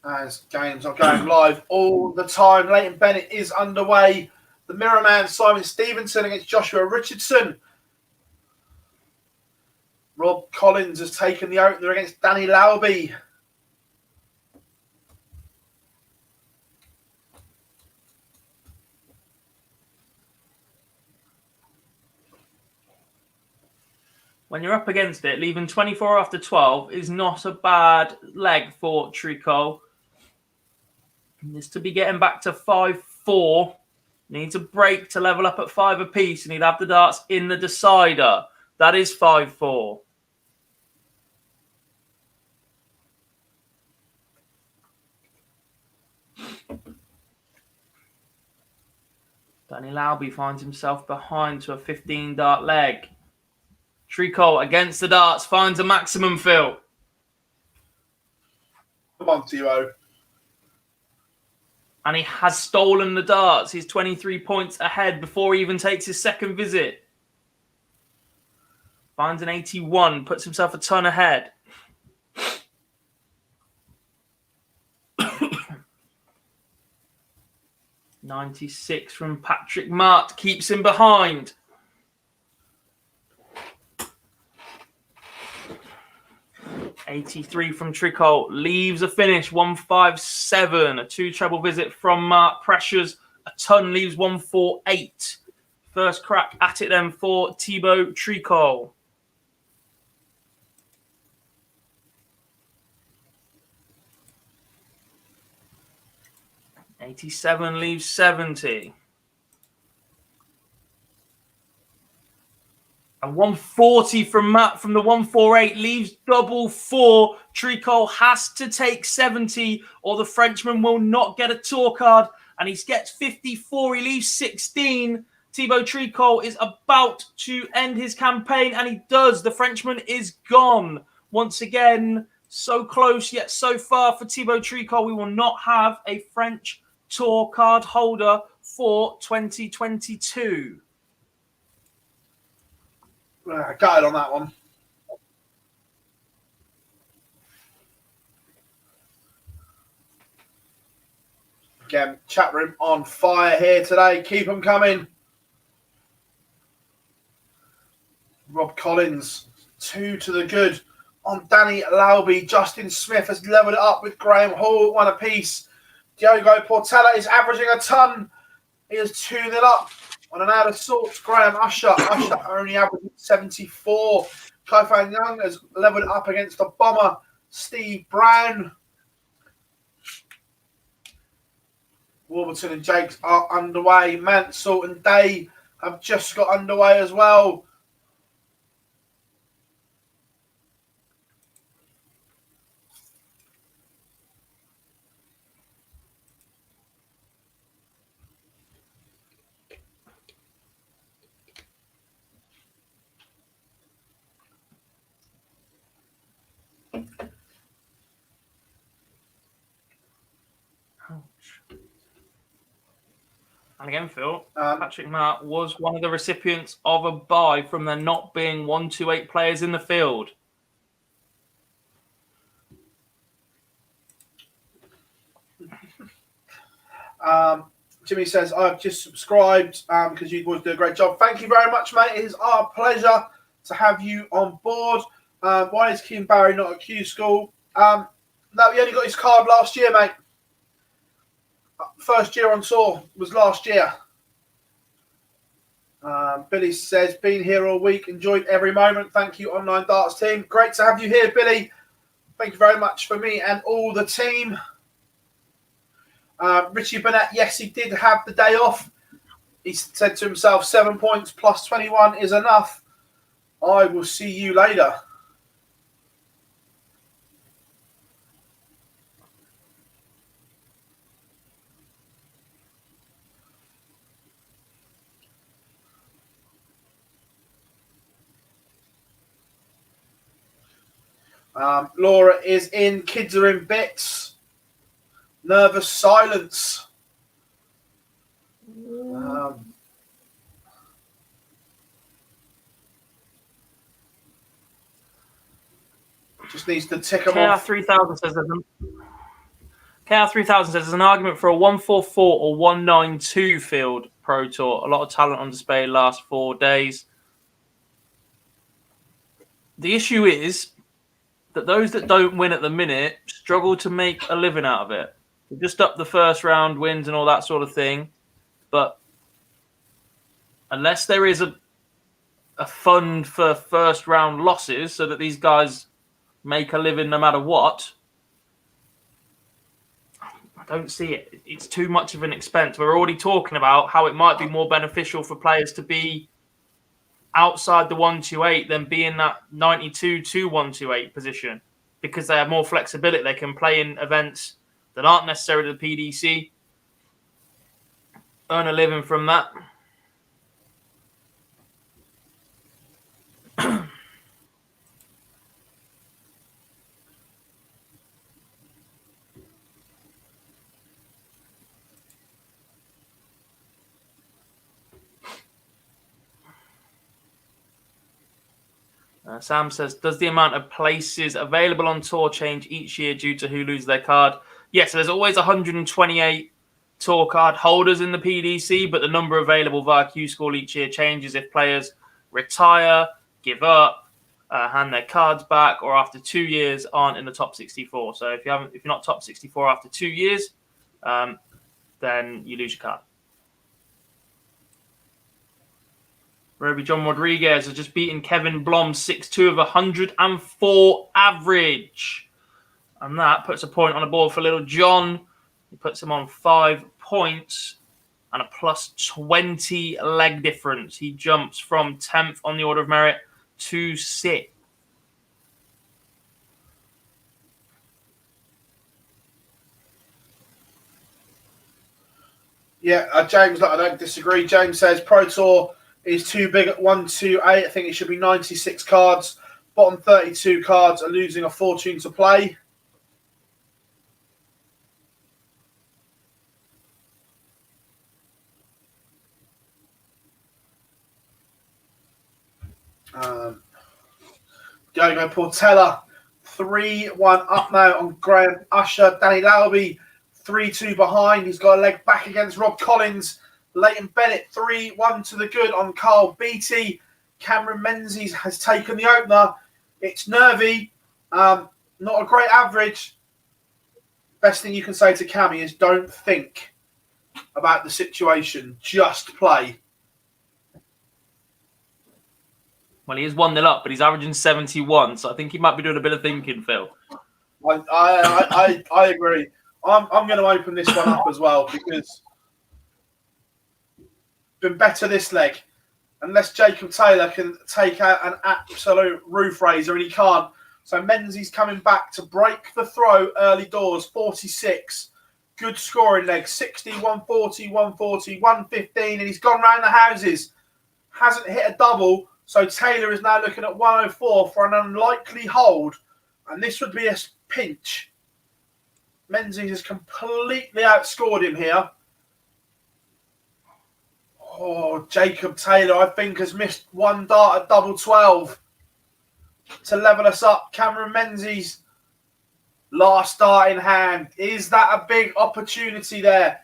As games are going live all the time. Leighton Bennett is underway. The Mirror Man, Simon Stevenson against Joshua Richardson. Rob Collins has taken the opener against Danny Lauby. When you're up against it, leaving 24 after 12 is not a bad leg for Tricol. Needs to be getting back to 5-4. Needs a break to level up at 5 apiece, and he'd have the darts in the decider. That is 5-4. Danny Lauby finds himself behind to a 15-dart leg. Tricol against the darts finds a maximum fill. Come on, Timo. And he has stolen the darts. He's 23 points ahead before he even takes his second visit. Finds an 81, puts himself a ton ahead. $96 from Patrick Mart keeps him behind. $83 from Tricol leaves a finish 157. A 2 treble visit from Mart pressures a ton, leaves 148. First crack at it then for Thibaut Tricol. $87 leaves 70. And 140 from Matt from the 148 leaves double 4. Tricol has to take 70 or the Frenchman will not get a tour card. And he gets 54. He leaves 16. Thibaut Tricol is about to end his campaign, and he does. The Frenchman is gone. Once again, so close yet so far for Thibaut Tricol. We will not have a French tour card holder for 2022. Got it on that one. Again, chat room on fire here today. Keep them coming. Rob Collins, 2 to the good on Danny Lauby. Justin Smith has leveled it up with Graham Hall, 1 apiece. Diogo Portela is averaging a ton. He is 2-0 up on an out of sorts. Graham Usher only averaging 74. Kaifang Young has leveled it up against the bomber, Steve Brown. Warburton and Jakes are underway. Mansell and Day have just got underway as well. And again, Phil, Patrick Matt was one of the recipients of a bye from there not being 1-2-8 players in the field. Jimmy says, I've just subscribed because you boys do a great job. Thank you very much, mate. It is our pleasure to have you on board. Why is Keane Barry not at Q-School? No, he only got his card last year, mate. First year on tour was last year. Billy says, been here all week, enjoyed every moment. Thank you, Online Darts team. Great to have you here, Billy. Thank you very much for me and all the team. Richie Burnett, yes, he did have the day off. He said to himself, 7 points plus 21 is enough. I will see you later. Laura is in. Kids are in bits. Nervous silence. Just needs to tick them off. KR3000 says there's an argument for a 144 or 192 field Pro Tour. A lot of talent on display last 4 days. The issue is that those that don't win at the minute struggle to make a living out of it. Just up the first round wins and all that sort of thing. But unless there is a fund for first round losses so that these guys make a living no matter what, I don't see it. It's too much of an expense. We're already talking about how it might be more beneficial for players to be outside the 128 than be in that 92 to 128 position because they have more flexibility. They can play in events that aren't necessarily the PDC, earn a living from that. Sam says, does the amount of places available on tour change each year due to who loses their card? Yes, so there's always 128 tour card holders in the PDC, but the number available via Q-School each year changes if players retire, give up, hand their cards back, or after 2 years aren't in the top 64. So if you're not top 64 after 2 years, then you lose your card. Roby John Rodriguez has just beaten Kevin Blom 6-2 of 104 average. And that puts a point on the board for Little John. He puts him on 5 points and a plus 20 leg difference. He jumps from 10th on the order of merit to 6th. Yeah, James, I don't disagree. James says Pro Tour is too big at 128. I think it should be 96 cards. Bottom 32 cards are losing a fortune to play. Diogo Portela, 3-1 up now on Graham Usher. Danny Lalby, 3-2 behind. He's got a leg back against Rob Collins. Leighton Bennett, 3-1 to the good on Carl Beattie. Cameron Menzies has taken the opener. It's nervy. Not a great average. Best thing you can say to Cammy is don't think about the situation. Just play. Well, he is 1-0 up, but he's averaging 71, so I think he might be doing a bit of thinking, Phil. I agree. I'm going to open this one up as well because been better this leg. Unless Jacob Taylor can take out an absolute roof raiser, and he can't. So Menzies coming back to break the throw early doors, 46. Good scoring leg, 60, 140, 140, 115, and he's gone round the houses. Hasn't hit a double, so Taylor is now looking at 104 for an unlikely hold, and this would be a pinch. Menzies has completely outscored him here. Oh, Jacob Taylor, I think, has missed one dart at double 12 to level us up. Cameron Menzies, last dart in hand. Is that a big opportunity there?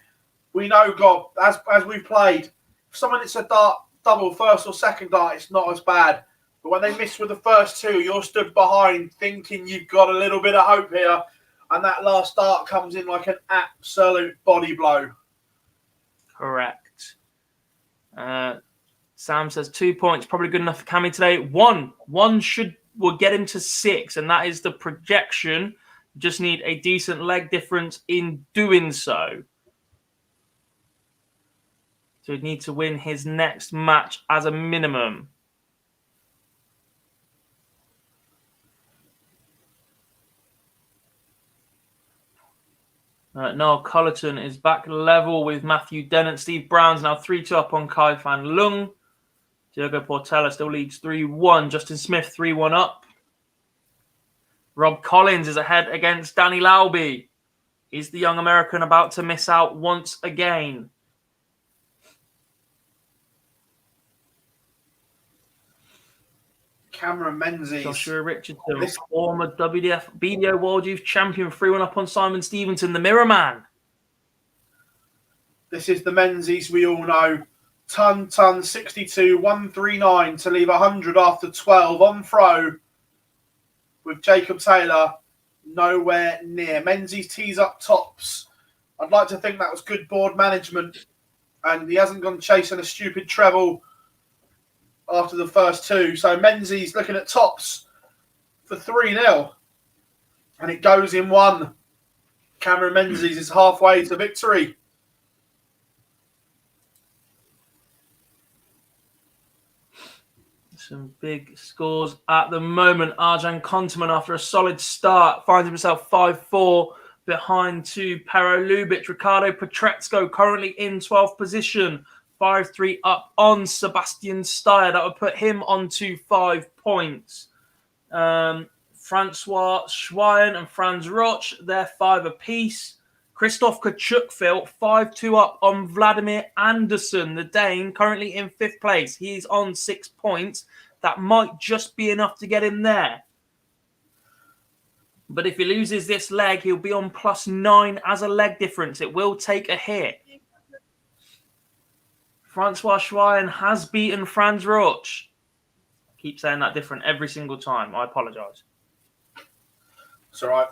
We know, God, as we've played, if someone hits a dart double first or second dart, it's not as bad. But when they miss with the first two, you're stood behind thinking you've got a little bit of hope here. And that last dart comes in like an absolute body blow. Correct. Sam says 2 points, probably good enough for Cammy today. One will get him to 6, and that is the projection. Just need a decent leg difference in doing so. So he'd need to win his next match as a minimum. Noel Collerton is back level with Matthew Dennett. Steve Brown's now 3-2 up on Kai Fan Lung. Diogo Portela still leads 3-1. Justin Smith 3-1 up. Rob Collins is ahead against Danny Lauby. Is the young American about to miss out once again? Cameron Menzies. Joshua Richardson, former WDF BDO World Youth Champion, 3-1 up on Simon Stevenson, the Mirror Man. This is the Menzies we all know. Ton, 62, 139 to leave 100 after 12 on throw with Jacob Taylor nowhere near. Menzies tees up tops. I'd like to think that was good board management and he hasn't gone chasing a stupid treble after the first two. So Menzies looking at tops for 3-0. And it goes in 1. Cameron Menzies is halfway to victory. Some big scores at the moment. Arjan Konteman, after a solid start, finds himself 5-4 behind to Pero Lubitsch. Ricardo Petretsko currently in 12th position. 5-3 up on Sebastian Steyer. That would put him on to 5 points. Francois Schweyen and Franz Roch, they're 5 apiece. Christoph Kachuk 5-2 up on Vladimir Andersson, the Dane, currently in 5th place. He's on 6 points. That might just be enough to get him there. But if he loses this leg, he'll be on +9 as a leg difference. It will take a hit. Francois Schweyen has beaten Franz Roch. I keep saying that different every single time. I apologise. It's all right.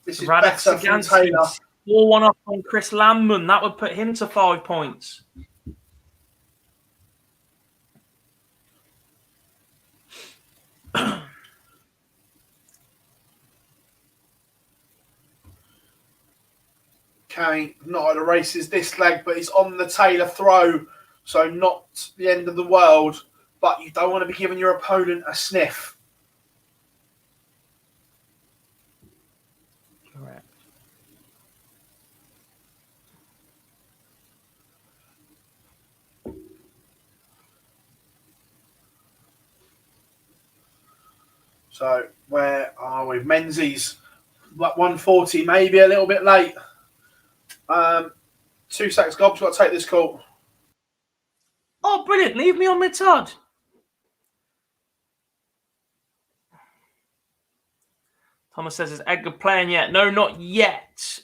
This is Radek better from Taylor. 4-1 up on Chris Landman. That would put him to 5 points. Okay, not at the races this leg, but he's on the Taylor throw, so not the end of the world. But you don't want to be giving your opponent a sniff. Correct. So where are we? Menzies, 140, maybe a little bit late. 2 seconds, Gob's got to take this call. Oh, brilliant. Leave me on my Todd. Thomas says, is Edgar playing yet? No, not yet.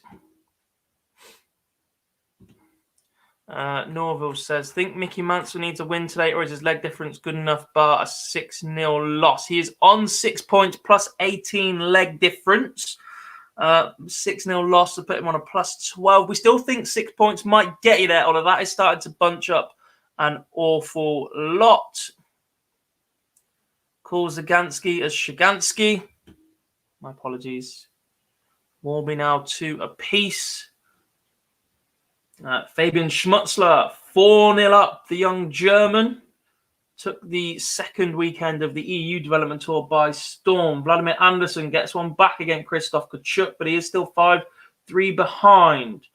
Norville says, think Mickey Mansell needs a win today, or is his leg difference good enough bar a 6-0 loss? He is on 6 points plus 18 leg difference. 6-0 loss to put him on a +12. We still think 6 points might get you there, although that is starting to bunch up an awful lot. Calls Zagansky as Shagansky. My apologies. Warby now 2 apiece. Fabian Schmutzler, 4-0 up. The young German took the second weekend of the EU development tour by storm. Vladimir Andersson gets one back against Christoph Kachuk, but he is still 5-3 behind.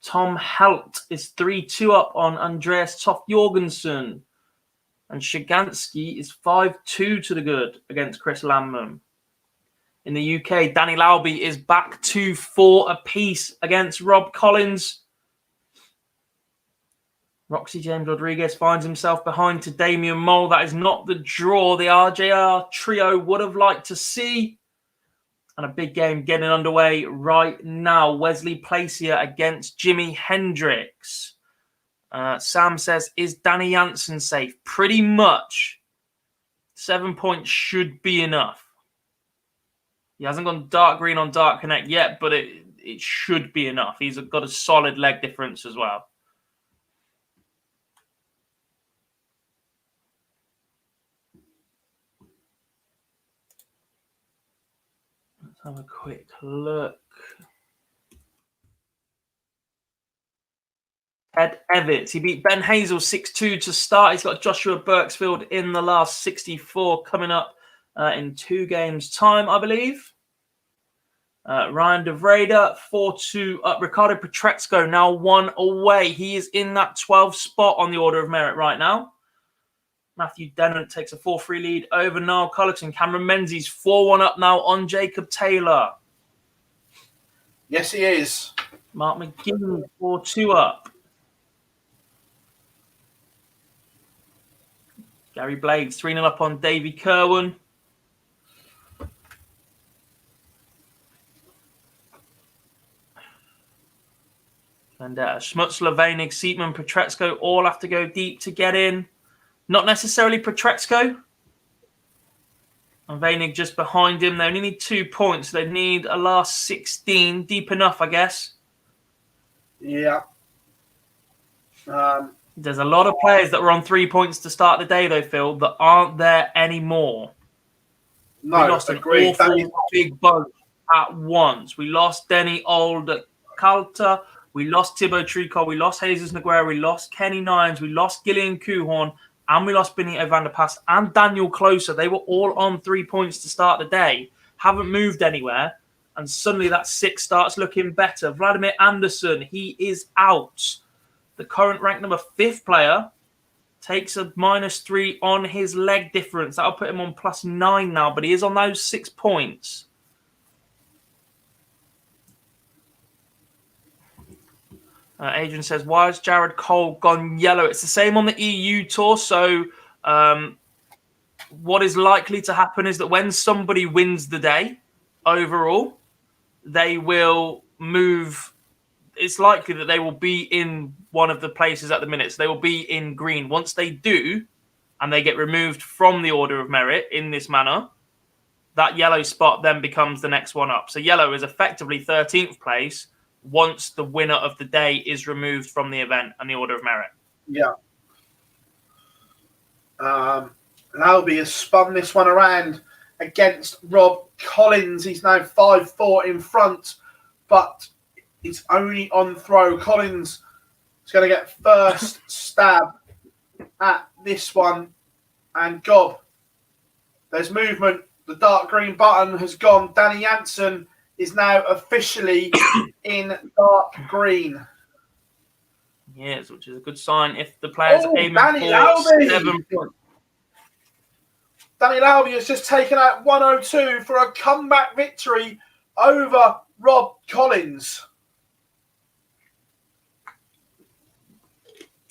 Tom Helt is 3-2 up on Andreas Toft Jorgensen. And Shagansky is 5-2 to the good against Chris Landman. In the UK, Danny Lauby is back to 4 apiece against Rob Collins. Roxy James Rodriguez finds himself behind to Damian Mole. That is not the draw the RJR trio would have liked to see. And a big game getting underway right now. Wesley Placier against Jimi Hendrix. Sam says, is Danny Jansen safe? Pretty much. 7 points should be enough. He hasn't gone dark green on Dark Connect yet, but it should be enough. He's got a solid leg difference as well. Let's have a quick look. Ed Evitts. He beat Ben Hazel 6-2 to start. He's got Joshua Birksfield in the last 64 coming up in 2 games' time, I believe. Ryan De Vrede, 4-2 up. Ricardo Petrexco now 1 away. He is in that 12th spot on the order of merit right now. Matthew Dennant takes a 4-3 lead over Niall Cullerton. Cameron Menzies 4-1 up now on Jacob Taylor. Yes, he is. Mark McGinn 4-2 up. Gary Blades 3-0 up on Davy Kerwin. And Schmutzler, Veinig, Seatman, Petrexco all have to go deep to get in. Not necessarily Petrexco. And Veinig just behind him. They only need 2 points. They need a last 16. Deep enough, I guess. Yeah. There's a lot of players that were on 3 points to start the day, though, Phil, that aren't there anymore. No, we lost agreed. an awful big bunch at once. We lost Denny Old at Calta. We lost Thibaut Tricot. We lost Jesus Noguera. We lost Kenny Nines. We lost Gillian Kuhorn. And we lost Benito van der Pas and Daniel Closer. They were all on 3 points to start the day. Haven't moved anywhere. And suddenly that 6 starts looking better. Vladimir Anderson, he is out. The current ranked number 5th player takes a -3 on his leg difference. That'll put him on +9 now, but he is on those 6 points. Adrian says, why has Jared Cole gone yellow? It's the same on the EU tour. So what is likely to happen is that when somebody wins the day overall, they will move. It's likely that they will be in one of the places at the minute. So they will be in green. Once they do, and they get removed from the order of merit in this manner, that yellow spot then becomes the next one up. So yellow is effectively 13th place once the winner of the day is removed from the event and the order of merit. Yeah. Lauby has spun this one around against Rob Collins. He's now 5-4 in front, but it's only on throw. Collins is going to get first stab at this one. And Gob, there's movement. The dark green button has gone. Danny Jansen is now officially in dark green. Yes, which is a good sign if the players are aiming Danny for Lauby. 7 points. Danny Lauby has just taken out 102 for a comeback victory over Rob Collins.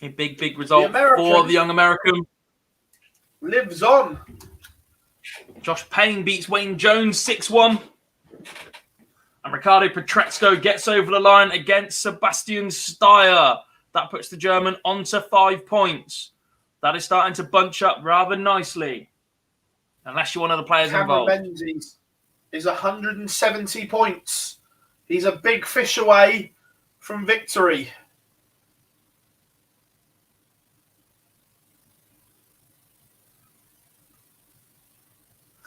A big result for the young American. Lives on. Josh Payne beats Wayne Jones 6-1. And Ricardo Petrexco gets over the line against Sebastian Steyer. That puts the German onto 5 points. That is starting to bunch up rather nicely. Unless you're one of the players involved. Menzies is 170 points. He's a big fish away from victory.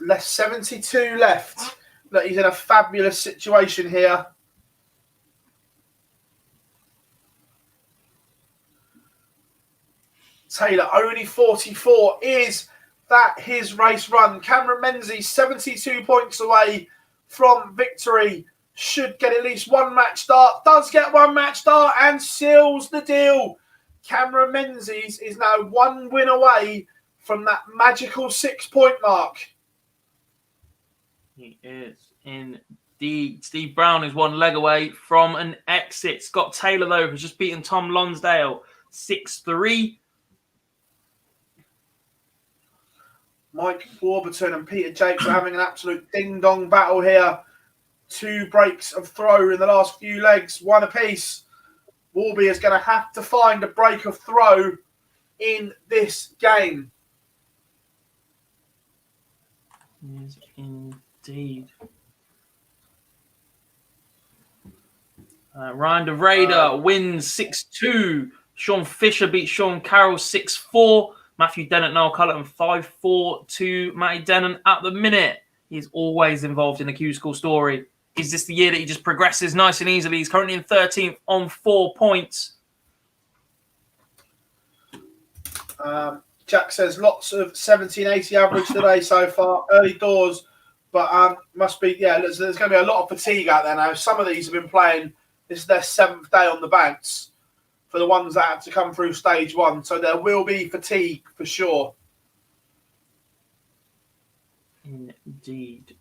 Less 72 left. Look, he's in a fabulous situation here. Taylor, only 44. Is that his race run? Cameron Menzies, 72 points away from victory. Should get at least one match start. Does get one match start and seals the deal. Cameron Menzies is now 1 win away from that magical 6 point mark. He is Indeed. Steve Brown is one leg away from an exit. Scott Taylor, though, has just beaten Tom Lonsdale 6-3. Mike Warburton and Peter Jakes are having an absolute ding-dong battle here. 2 breaks of throw in the last few legs, 1 apiece. Warby is going to have to find a break of throw in this game. Yes, indeed. Ryan DeRaider wins 6-2. Sean Fisher beats Sean Carroll 6-4. Matthew Dennett, Noel Cullerton 5-4 to Matty Dennett at the minute. He's always involved in the Q-School story. Is this the year that he just progresses nice and easily? He's currently in 13th on 4 points. Jack says lots of 1780 average today so far. Early doors, but must be, there's going to be a lot of fatigue out there now. Some of these have been playing, this is their 7th day on the banks for the ones that had to come through stage 1. So there will be fatigue for sure. Indeed.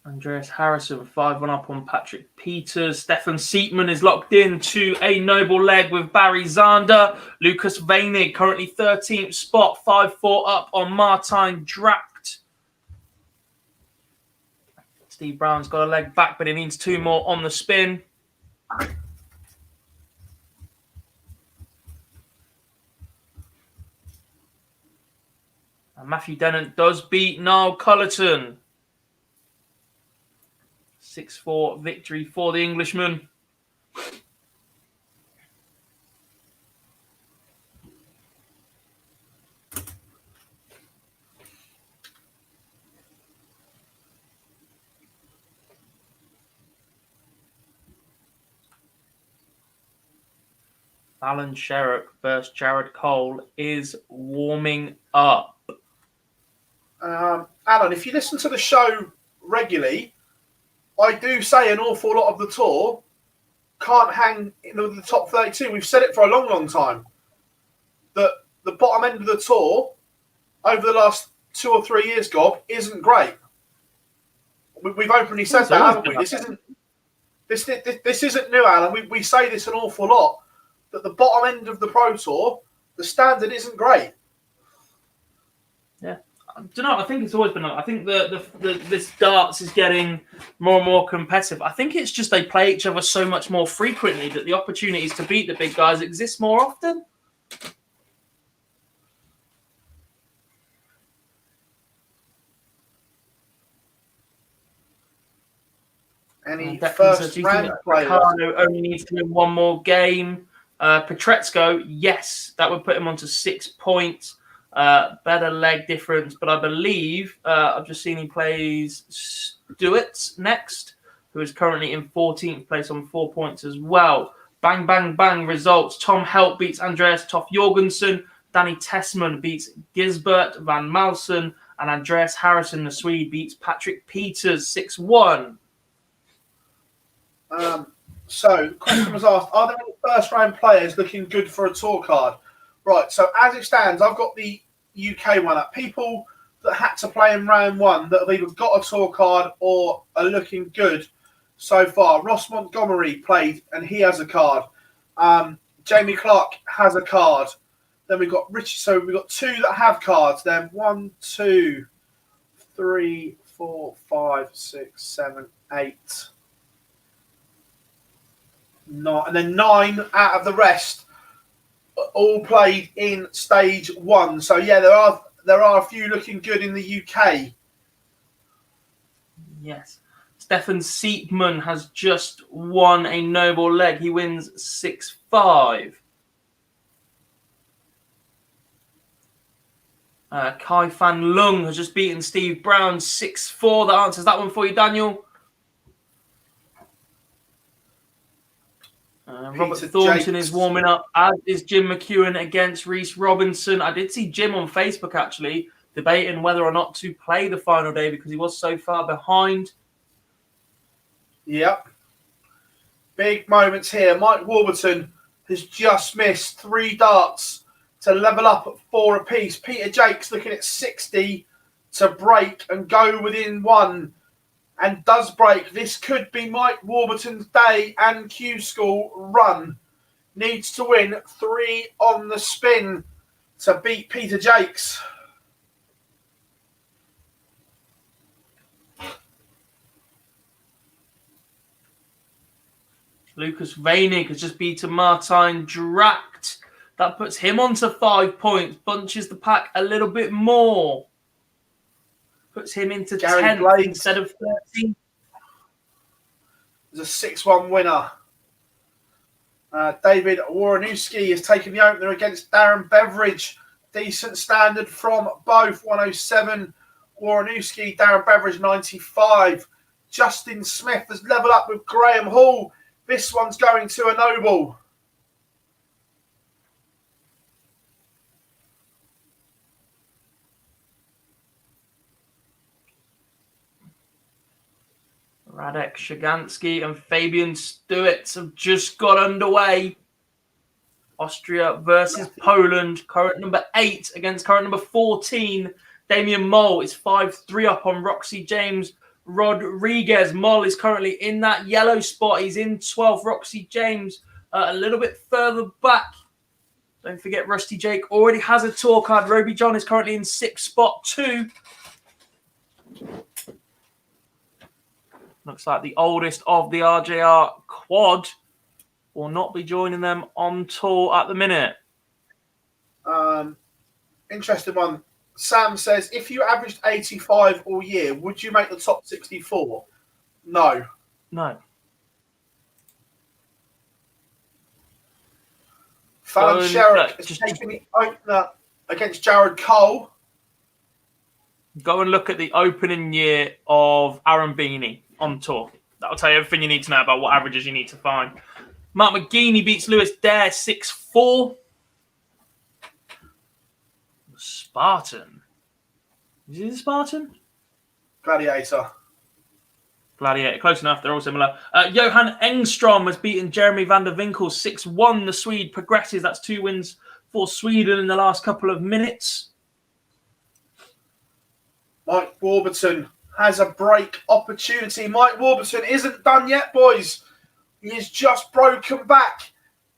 Andreas Harrison, 5-1 up on Patrick Peters. Stefan Seatman is locked in to a noble leg with Barry Zander. Lucas Veinig, currently 13th spot, 5-4 up on Martijn Dracht. Steve Brown's got a leg back, but he needs 2 more on the spin. And Matthew Dennett does beat Niall Cullerton. 6-4 victory for the Englishman. Fallon Sherrock versus Jared Cole is warming up. Alan, if you listen to the show regularly, I do say an awful lot of the tour can't hang in the top 32. We've said it for a long, long time. That the bottom end of the tour over the last 2 or 3 years, Gob, isn't great. We've openly said that, haven't we? This isn't new, Alan. We say this an awful lot. That the bottom end of the Pro Tour, the standard isn't great. Yeah. Do you know, I think it's always been. I think this darts is getting more and more competitive. I think it's just they play each other so much more frequently that the opportunities to beat the big guys exist more often. Any first round players? Ricardo only needs to win 1 more game. Petretsko, yes, that would put him onto 6 points. Better leg difference, but I believe I've just seen he plays Stewart next, who is currently in 14th place on 4 points as well. Bang, bang, bang results. Tom Help beats Andreas Toff Jorgensen. Danny Tessman beats Gisbert Van Malsen. And Andreas Harrison, the Swede, beats Patrick Peters 6-1. So, question was asked, are there any first-round players looking good for a tour card? Right, so as it stands, I've got the UK one up. People that had to play in round 1 that have either got a tour card or are looking good so far. Ross Montgomery played, and he has a card. Jamie Clark has a card. Then we've got Richie. So we've got 2 that have cards. Then 1, 2, 3, 4, 5, 6, 7, 8. 9, and then 9 out of the rest all played in stage 1. So yeah, there are a few looking good in the UK. Yes. Stefan Seatman has just won a noble leg. He wins 6-5. Kai Fan Lung has just beaten Steve Brown 6-4. That answers that one for you, Daniel. Robert Thornton is warming up, as is Jim McEwen against Reece Robinson. I did see Jim on Facebook, actually, debating whether or not to play the final day because he was so far behind. Yep. Big moments here. Mike Warburton has just missed 3 darts to level up at 4 apiece. Peter Jakes looking at 60. to break and go within one, and does break. This could be Mike Warburton's day and Q-School run. Needs to win 3 on the spin to beat Peter Jakes. Lucas Veinig has just beaten Martijn Dracht. That puts him onto 5 points, bunches the pack a little bit more. Puts him into Gary 10th Blades instead of 13th. Is a 6-1 winner. David Woronowski has taken the opener against Darren Beveridge. Decent standard from both. 107 Woronowski, Darren Beveridge 95. Justin Smith has levelled up with Graham Hall. This one's going to a noble. Radek Shagansky and Fabian Stewart have just got underway. Austria versus Poland. Current number 8 against current number 14. Damian Moll is 5-3 up on Roxy James Rodriguez. Moll is currently in that yellow spot. He's in 12th. Roxy James a little bit further back. Don't forget Rusty Jake already has a tour card. Roby John is currently in 6th spot 2. Looks like the oldest of the RJR quad will not be joining them on tour at the minute. Interesting one. Sam says, if you averaged 85 all year, would you make the top 64? No. No. Fallon Sherrock is taking the opener against Jared Cole. Go and look at the opening year of Aaron Beanie on tour. That'll tell you everything you need to know about what averages you need to find. Mark McGeaney beats Lewis Dare 6-4. Spartan. Is he the Spartan? Gladiator. Gladiator. Close enough. They're all similar. Johan Engstrom has beaten Jeremy van der Winkel 6-1. The Swede progresses. That's 2 wins for Sweden in the last couple of minutes. Mike Warburton has a break opportunity. Mike Warburton isn't done yet, boys. He is just broken back.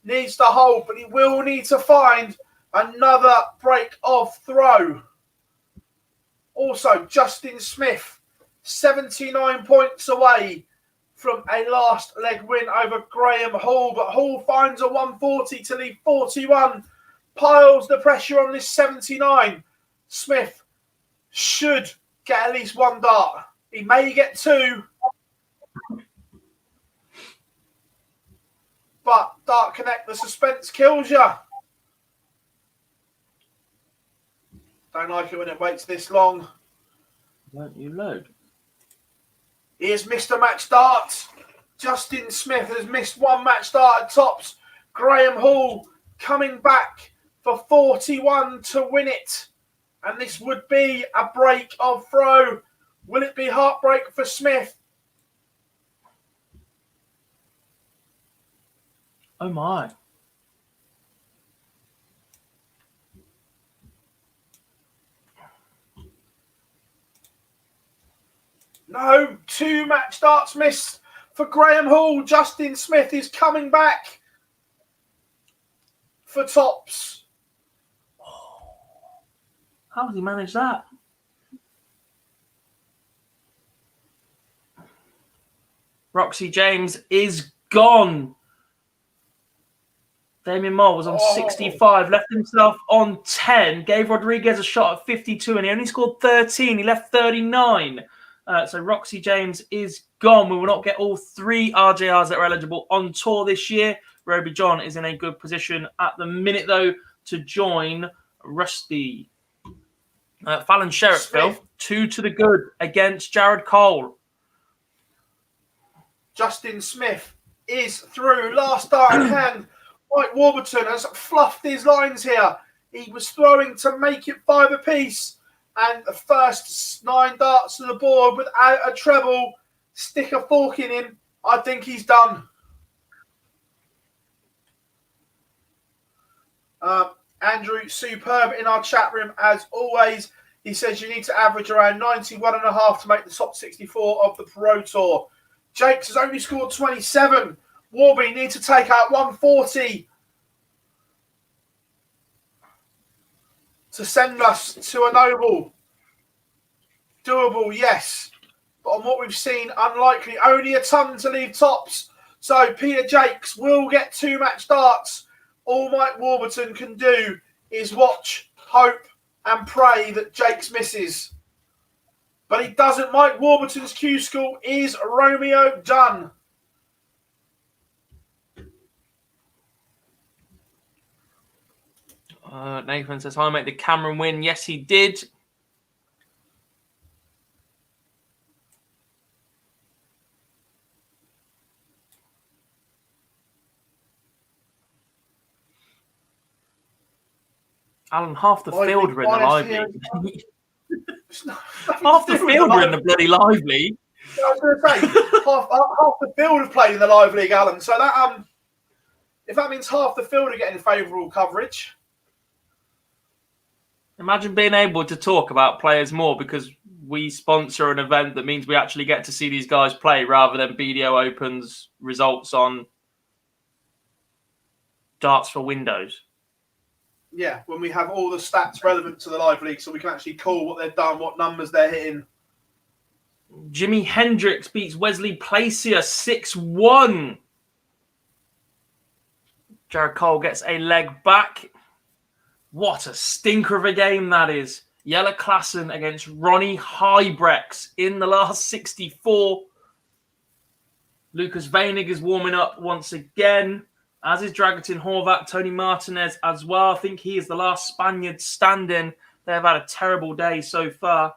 Needs to hold, but he will need to find another break off throw. Also, Justin Smith, 79 points away from a last leg win over Graham Hall, but Hall finds a 140 to leave 41. Piles the pressure on this 79. Smith should get at least 1 dart. He may get 2. But Dart Connect, the suspense kills you. Don't like it when it waits this long. Won't you load? Here's Mr. Match Darts. Justin Smith has missed 1 match start at tops. Graham Hall coming back for 41 to win it. And this would be a break of throw. Will it be Heartbreak for Smith? Oh my. No, 2 match starts missed for Graham Hall. Justin Smith is coming back for tops. How has he managed that? Roxy James is gone. Damien Moore was on 65, left himself on 10, gave Rodriguez a shot at 52, and he only scored 13. He left 39. So Roxy James is gone. We will not get all 3 RJRs that are eligible on tour this year. Roby John is in a good position at the minute, though, to join Rusty. Fallon Sherrock, Phil, 2 to the good against Jared Cole. Justin Smith is through. Last dart in hand. Mike Warburton has fluffed his lines here. He was throwing to make it 5 apiece. And the first 9 darts to the board without a treble. Stick a fork in him. I think he's done. Andrew, superb in our chat room as always. He says you need to average around 91.5 to make the top 64 of the Pro Tour. Jakes has only scored 27. Warby needs to take out 140 to send us to a noble. Doable, yes. But on what we've seen, unlikely. Only a ton to leave tops. So Peter Jakes will get 2-match darts. All Mike Warburton can do is watch, hope, and pray that Jakes misses. But he doesn't. Mike Warburton's Q-School is Romeo done. Nathan says, hi, mate. Did Cameron win? Yes, he did. Alan, half the field were in the live league. Half the field were in the bloody live league. I was going to say, half the field have played in the live league, Alan. So that if that means half the field are getting favourable coverage. Imagine being able to talk about players more because we sponsor an event that means we actually get to see these guys play rather than BDO opens results on darts for Windows. Yeah, when we have all the stats relevant to the live league so we can actually call what they've done, what numbers they're hitting. Jimi Hendrix beats Wesley Placier 6-1. Jared Cole gets a leg back. What a stinker of a game that is. Jelle Klassen against Ronnie Heartbreak in the last 64. Lucas Weinig is warming up once again, as is Dragutin Horvat, Tony Martinez as well. I think he is the last Spaniard standing. They've had a terrible day so far.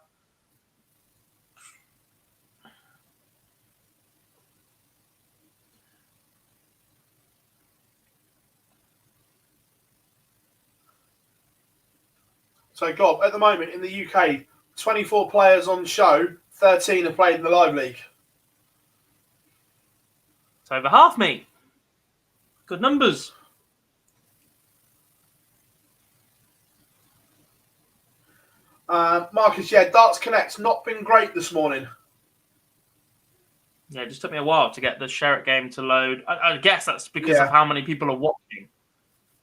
So, Gob, at the moment in the UK, 24 players on show, 13 have played in the live league. It's over half, mate. Good numbers. Marcus, Darts Connect's not been great this morning. Yeah, it just took me a while to get the Sherrock game to load. I guess that's because of how many people are watching.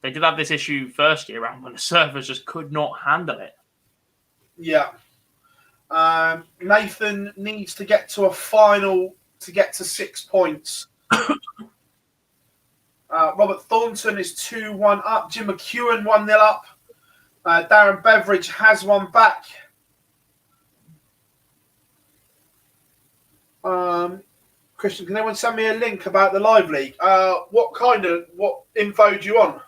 They did have this issue first year round when the servers just could not handle it. Yeah. Nathan needs to get to a final to get to 6 points. Robert Thornton is 2-1 up. Jim McEwen 1-0 up. Darren Beveridge has one back. Christian, can anyone send me a link about the live league? What info do you want?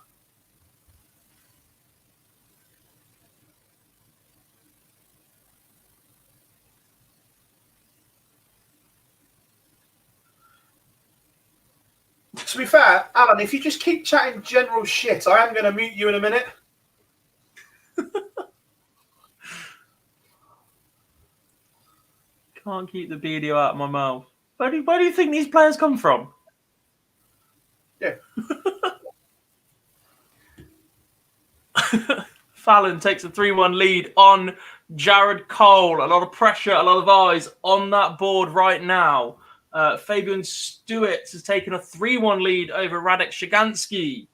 To be fair, Alan, if you just keep chatting general shit, I am going to mute you in a minute. Can't keep the BDO out of my mouth. Where do you think these players come from? Yeah. Fallon takes a 3-1 lead on Jared Cole. A lot of pressure, a lot of eyes on that board right now. Fabian Stewart has taken a 3-1 lead over Radek Shigansky.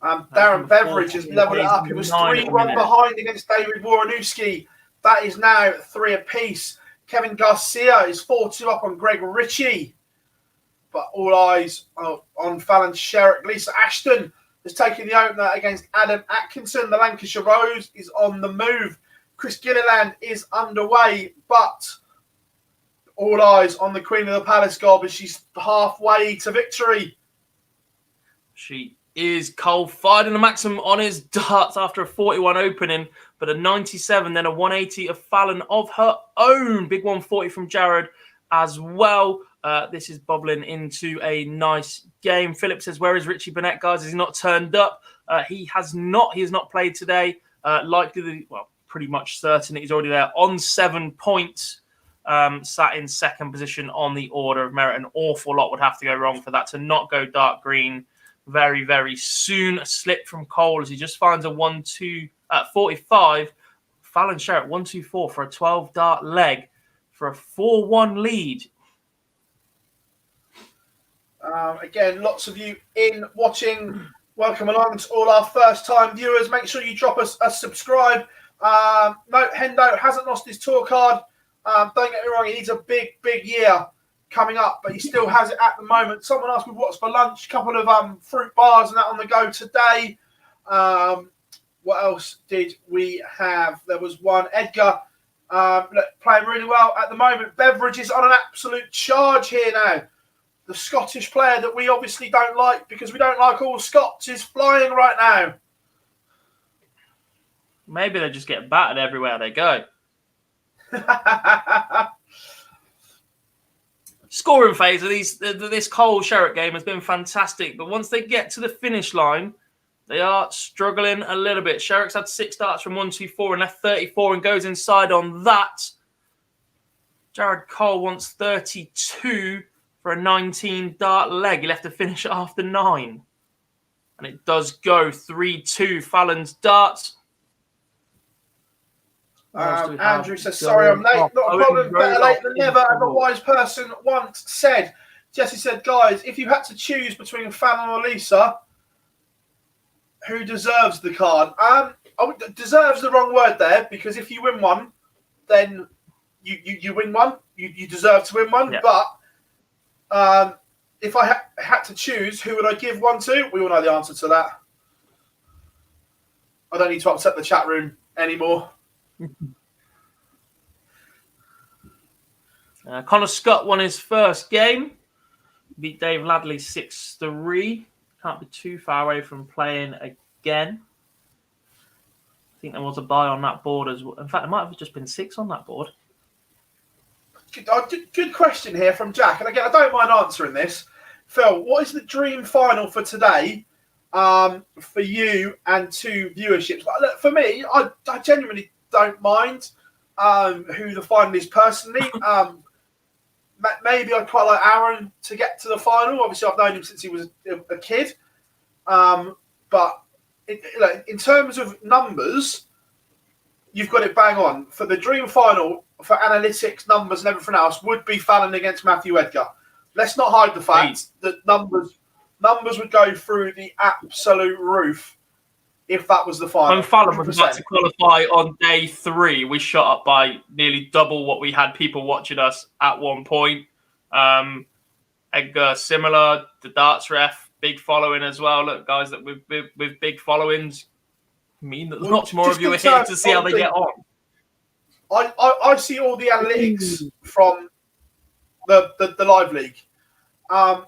Darren Beveridge has levelled it up. It was 3-1 behind against David Woronowski. That is now 3 apiece. Kevin Garcia is 4-2 up on Greg Ritchie. But all eyes on Fallon Sherrock. Lisa Ashton has taken the opener against Adam Atkinson. The Lancashire Rose is on the move. Chris Gilliland is underway, but all eyes on the Queen of the Palace Gob as she's halfway to victory. She is. Cole fired a maximum on his darts after a 41 opening, but a 97, then a 180 of Fallon of her own. Big 140 from Jared as well. This is bubbling into a nice game. Philip says, where is Richie Burnett, guys? Has he not turned up? He has not. He has not played today. Pretty much certain that he's already there on 7 points. Sat in second position on the order of merit. An awful lot would have to go wrong for that to not go dark green very, very soon. A slip from Cole as he just finds a 1-2 at 45. Fallon Sherrock 1-2-4 for a 12-dart leg for a 4-1 lead. Again, lots of you in watching. Welcome along to all our first-time viewers. Make sure you drop us a subscribe. No, Hendo hasn't lost his tour card. Don't get me wrong, he needs a big year coming up, but he still has it at the moment. Someone asked me what's for lunch. A couple of fruit bars and that on the go today. What else did we have? There was one. Edgar playing really well at the moment. Beveridge is on an absolute charge here now. The Scottish player that we obviously don't like because we don't like all Scots is flying right now. Maybe they just get battered everywhere they go. Scoring phase of this Cole Sherrock game has been fantastic, but once they get to the finish line, they are struggling a little bit. Sherrock's had 6 darts from 1-2-4 and left 34 and goes inside on that. Jared Cole wants 32 for a 19-dart leg. He left to finish after 9. And it does go 3-2 Fallon's darts. Andrew says, sorry, I'm late. Not a problem. Better late than never. As a wise person once said. Jesse said, guys, if you had to choose between Fallon or Lisa, who deserves the card? Deserves the wrong word there, because if you win one, then you win one. You deserve to win one. Yeah. But if I had to choose, who would I give one to? We all know the answer to that. I don't need to upset the chat room anymore. Connor Scott won his first game. Beat Dave Ladley 6-3. Can't be too far away from playing again. I think there was a bye on that board as well. In fact, it might have just been 6 on that board. Good question here from Jack. And again, I don't mind answering this. Phil, what is the dream final for today for you and 2 viewerships? Look, for me, I genuinely don't mind who the final is personally. Maybe I'd quite like Aaron to get to the final. Obviously, I've known him since he was a kid. But in terms of numbers, you've got it bang on. For the dream final, for analytics, numbers, and everything else, would be Fallon against Matthew Edgar. Let's not hide the fact that numbers would go through the absolute roof if that was the final. When Fallon was about to qualify on day 3, we shot up by nearly double what we had people watching us at one point. Edgar, similar. The darts ref, big following as well. Look, guys, that with big followings mean that lots more of you are here to see how they get on. I see all the analytics from the live league, and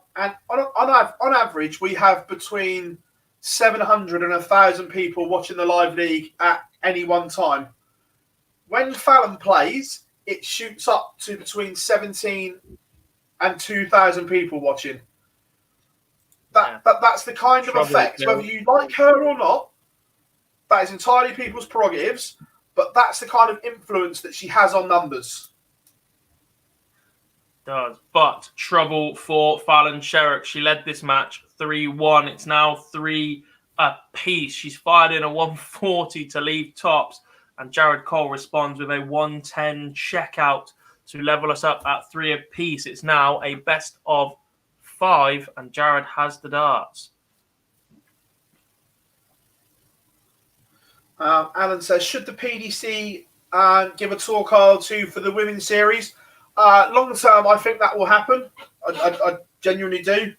on average we have between 700 and 1,000 people watching the live league at any one time. When Fallon plays, it shoots up to between 17 and 2,000 people watching. That's the kind of effect, whether you like her or not. That is entirely people's prerogatives, but that's the kind of influence that she has on numbers. Does. But trouble for Fallon Sherrock. She led this match 3-1. It's now 3 apiece. She's fired in a 140 to leave tops, and Jared Cole responds with a 110 checkout to level us up at 3 apiece. It's now a best of 5, and Jared has the darts. Alan says, should the PDC give a tour card to for the women's series? Long term, I think that will happen. I genuinely do.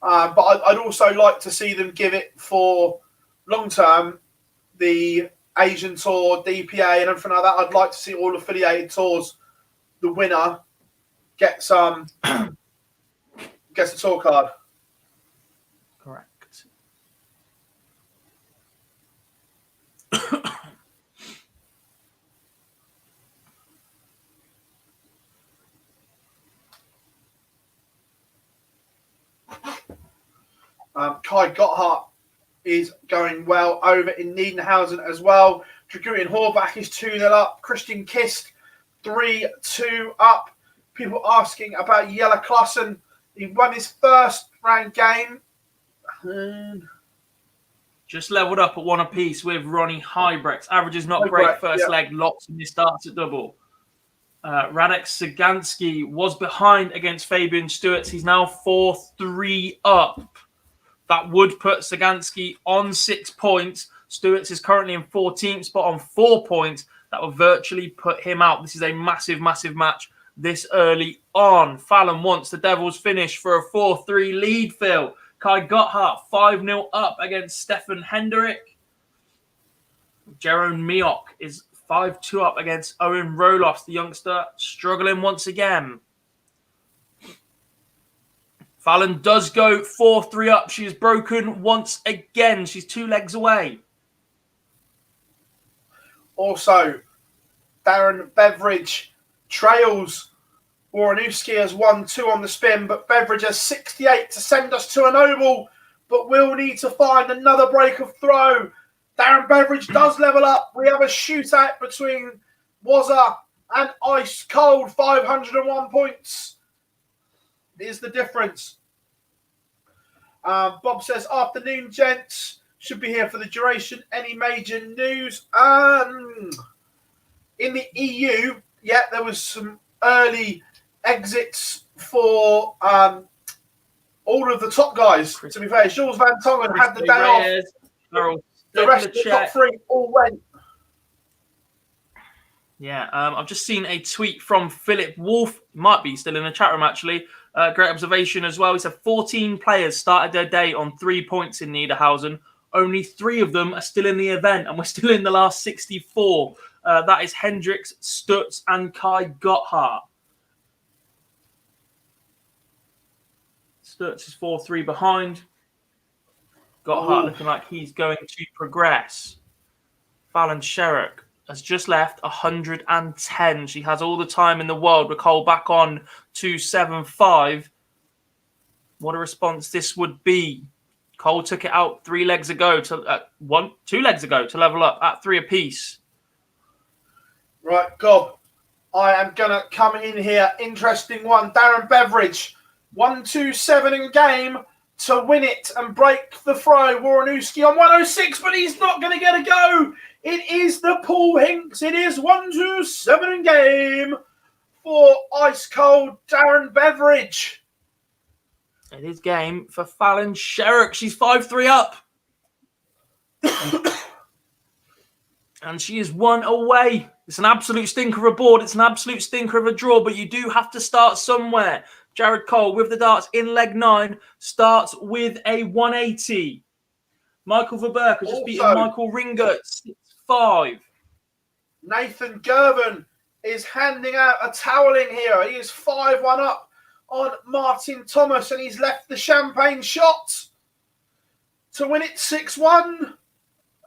But I'd also like to see them give it for long term, the Asian Tour, DPA, and everything like that. I'd like to see all affiliated tours. The winner gets a tour card. Correct. Kai Gotthard is going well over in Nedenhausen as well. Dragutin Horvath is 2-0 up. Christian Kist 3-2 up. People asking about Jelle Klassen. He won his first round game. Just leveled up at 1 apiece with Ronnie Hybrex. Averages not great first leg, lots of missed starts at double. Radek Sagansky was behind against Fabian Stewarts. He's now 4-3 up. That would put Sagansky on 6 points. Stewarts is currently in 14th spot on 4 points. That will virtually put him out. This is a massive, massive match this early on. Fallon wants the Devils finish for a 4-3 lead, Phil. Kai Gotthard 5-0 up against Stefan Hendrick. Jeroen Miok is 5-2 up against Owen Roloff, the youngster, struggling once again. Fallon does go 4-3 up. She is broken once again. She's 2 legs away. Also, Darren Beveridge trails Woronowski has 1-2 on the spin, but Beveridge has 68 to send us to a noble, but we'll need to find another break of throw. Darren Beveridge does level up. We have a shootout between Wazza and Ice Cold, 501 points is the difference. Bob says, afternoon, gents. Should be here for the duration. Any major news? In the EU, yeah, there was some early exits for all of the top guys. To be fair, Jules Van Tongen had the day off. The rest of the top 3 all went. Yeah, I've just seen a tweet from Philip Wolf. Might be still in the chat room, actually. Great observation as well. He said 14 players started their day on 3 points in Nedenhausen. Only 3 of them are still in the event, and we're still in the last 64. That is Hendricks, Stutz, and Kai Gotthard. Stutz is 4-3 behind. Gotthard looking like he's going to progress. Fallon Sherrock has just left 110. She has all the time in the world. With Cole back on 275. What a response this would be. Cole took it out 2 legs ago to level up at 3 apiece. Right, Gob. I am going to come in here. Interesting one. Darren Beveridge. 1-2-7 in game to win it and break the throw. Woronowski on 106, but he's not going to get a go. It is the Paul Hinks. It is 1-2-7 in game for ice cold Darren Beveridge. It is game for Fallon Sherrock. She's 5-3 up. And she is 1 away. It's an absolute stinker of a board. It's an absolute stinker of a draw, but you do have to start somewhere. Jared Cole with the darts in leg 9 starts with a 180. Michael Verberg has just beaten Michael Ringer 6-5. Nathan Gervin is handing out a toweling here. He is 5-1 up on Martin Thomas, and he's left the champagne shot to win it 6-1,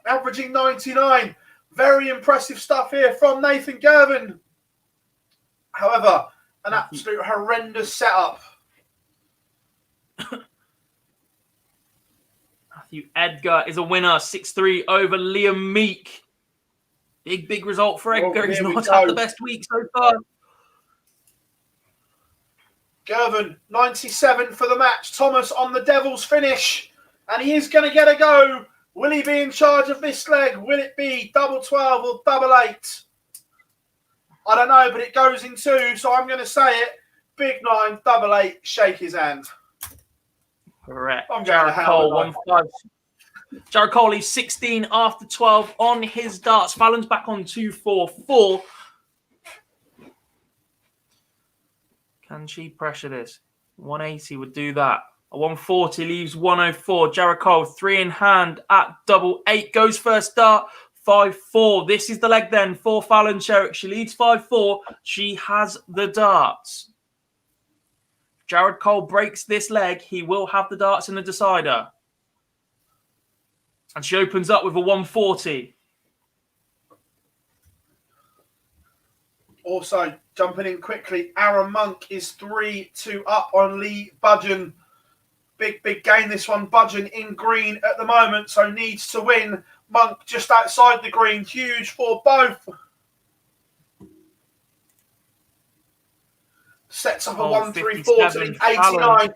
averaging 99. Very impressive stuff here from Nathan Gervin. However, an absolute horrendous setup. Matthew Edgar is a winner, 6-3 over Liam Meek. Big result for Edgar. He's not had the best week so far. Gervin, 97 for the match. Thomas on the Devils finish. And he is going to get a go. Will he be in charge of this leg? Will it be double 12 or double 8? I don't know, but it goes in 2, so I'm going to say it. Big 9, double 8, shake his hand. Correct. I'm going Jared Cole, 1-5. Jared Cole, he's 16 after 12 on his darts. Fallon's back on 2-4-4. Can she pressure this? 180 would do that. A 140 leaves 104. Jared Cole, 3 in hand at double 8. Goes first dart, 5-4. This is the leg then for Fallon Sherrock. She leads 5-4. She has the darts. Jared Cole breaks this leg. He will have the darts in the decider. And she opens up with a 140. Also, jumping in quickly, Aaron Monk is 3-2 up on Lee Budgeon. Big gain this one. Budgeon in green at the moment, so needs to win. Monk just outside the green. Huge for both. Sets up a 1-3-4 to the 89.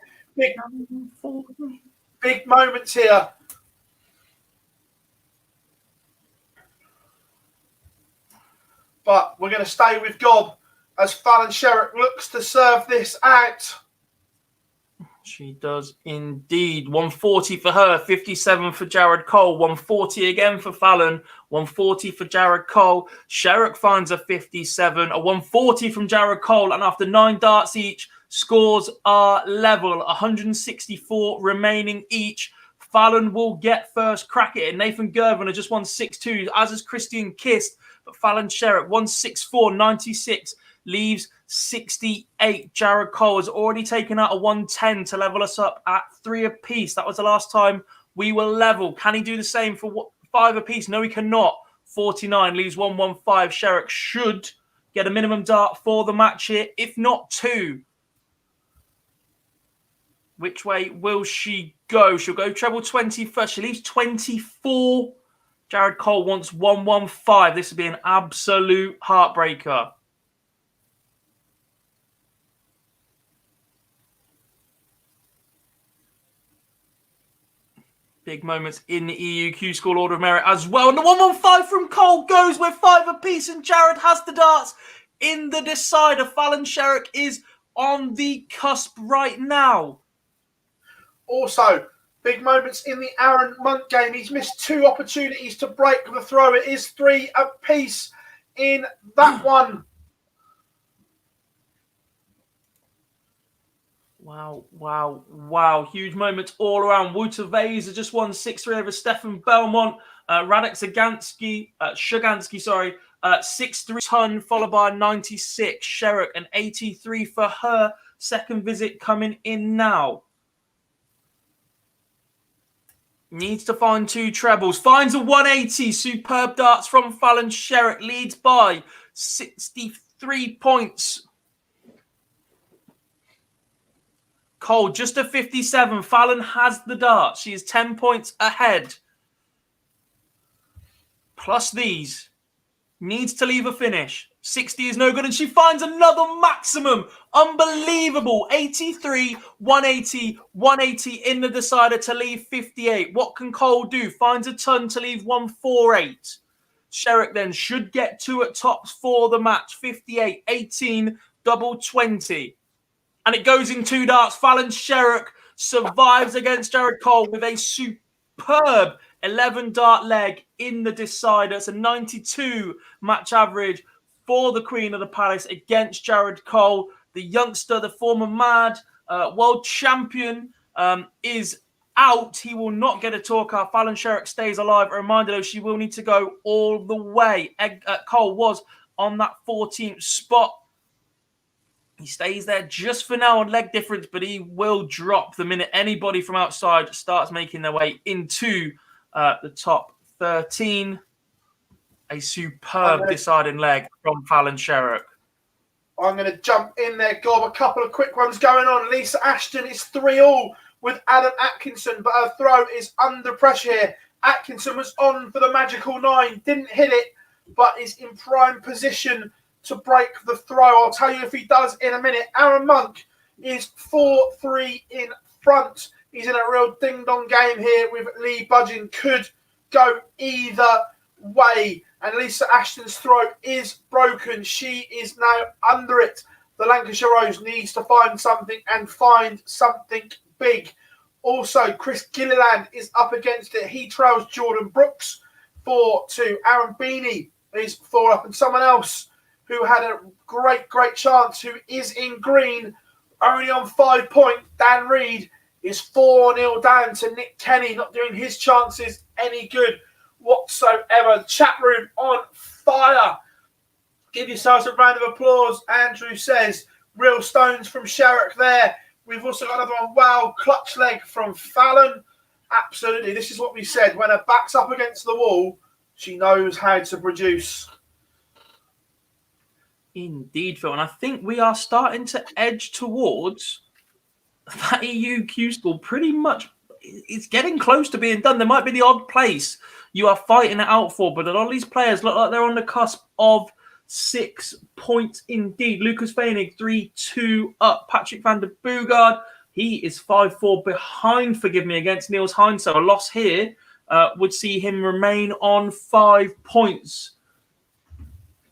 Big moments here. but we're going to stay with Gob as Fallon Sherrock looks to serve this out. She does indeed. 140 for her, 57 for Jared Cole, 140 again for Fallon, 140 for Jared Cole. Sherrock finds a 57, a 140 from Jared Cole, and after 9 darts each, scores are level, 164 remaining each. Fallon will get first crack at it. Nathan Gervin has just won 6-2, as is Christian Kist, but Fallon Sherrock 164, 96, leaves 68. Jared Cole has already taken out a 110 to level us up at 3 apiece. That was the last time we were level. Can he do the same for 5 apiece? No, he cannot. 49 leaves 115. Sherrock should get a minimum dart for the match here, if not 2. Which way will she go? She'll go treble 20 first. She leaves 24. Jared Cole wants 115. This would be an absolute heartbreaker. Big moments in the EU Q-School Order of Merit as well. And the 115 from Cole goes with 5 apiece, and Jared has the darts in the decider. Fallon Sherrock is on the cusp right now. Also, big moments in the Aaron Monk game. He's missed 2 opportunities to break the throw. It is 3 apiece in that one. Wow. Huge moments all around. Wouter Vase has just won 6-3 over Stefan Belmont. Radek Shugansky, 6-3 ton, followed by 96. Sherrock, an 83 for her second visit coming in now. Needs to find 2 trebles. Finds a 180. Superb darts from Fallon Sherrock. Leads by 63 points. Cole, just a 57. Fallon has the dart. She is 10 points ahead. Plus these. Needs to leave a finish. 60 is no good, and she finds another maximum. Unbelievable. 83, 180, 180 in the decider to leave 58. What can Cole do? Finds a ton to leave 148. Sherrock then should get 2 at tops for the match. 58, 18, double 20. And it goes in 2 darts. Fallon Sherrock survives against Jared Cole with a superb 11 dart leg in the decider. It's a 92 match average for the Queen of the Palace against Jared Cole. The youngster, the former MAD world champion, is out. He will not get a tour card. Fallon Sherrock stays alive. A reminder, though, she will need to go all the way. Cole was on that 14th spot. He stays there just for now on leg difference, but he will drop the minute anybody from outside starts making their way into the top 13. A superb deciding leg from Fallon Sherrock. I'm going to jump in there, Gob. A couple of quick ones going on. Lisa Ashton is 3-all with Adam Atkinson, but her throw is under pressure here. Atkinson was on for the magical 9, didn't hit it, but is in prime position to break the throw. I'll tell you if he does in a minute. Aaron Monk is 4-3 in front. He's in a real ding-dong game here with Lee Budgeon. Could go either way. And Lisa Ashton's throw is broken. She is now under it. The Lancashire Rose needs to find something and find something big. Also, Chris Gilliland is up against it. He trails Jordan Brooks 4-2. Aaron Beanie is 4 up. And someone else who had a great chance, who is in green, only on 5 points, Dan Reed, is 4-0 down to Nick Kenny, not doing his chances any good whatsoever. Chat room on fire. Give yourselves a round of applause. Andrew says, real stones from Sherrock there. We've also got another one. Wow, clutch leg from Fallon. Absolutely. This is what we said. When her back's up against the wall, she knows how to produce. Indeed, Phil. And I think we are starting to edge towards that EU Q-School. Pretty much, it's getting close to being done. There might be the odd place you are fighting it out for, but a lot of these players look like they're on the cusp of 6 points indeed. Lucas Feinig, 3-2 up. Patrick van der Bogaard, he is 5-4 behind, forgive me, against Niels Heinz. So a loss here would see him remain on 5 points.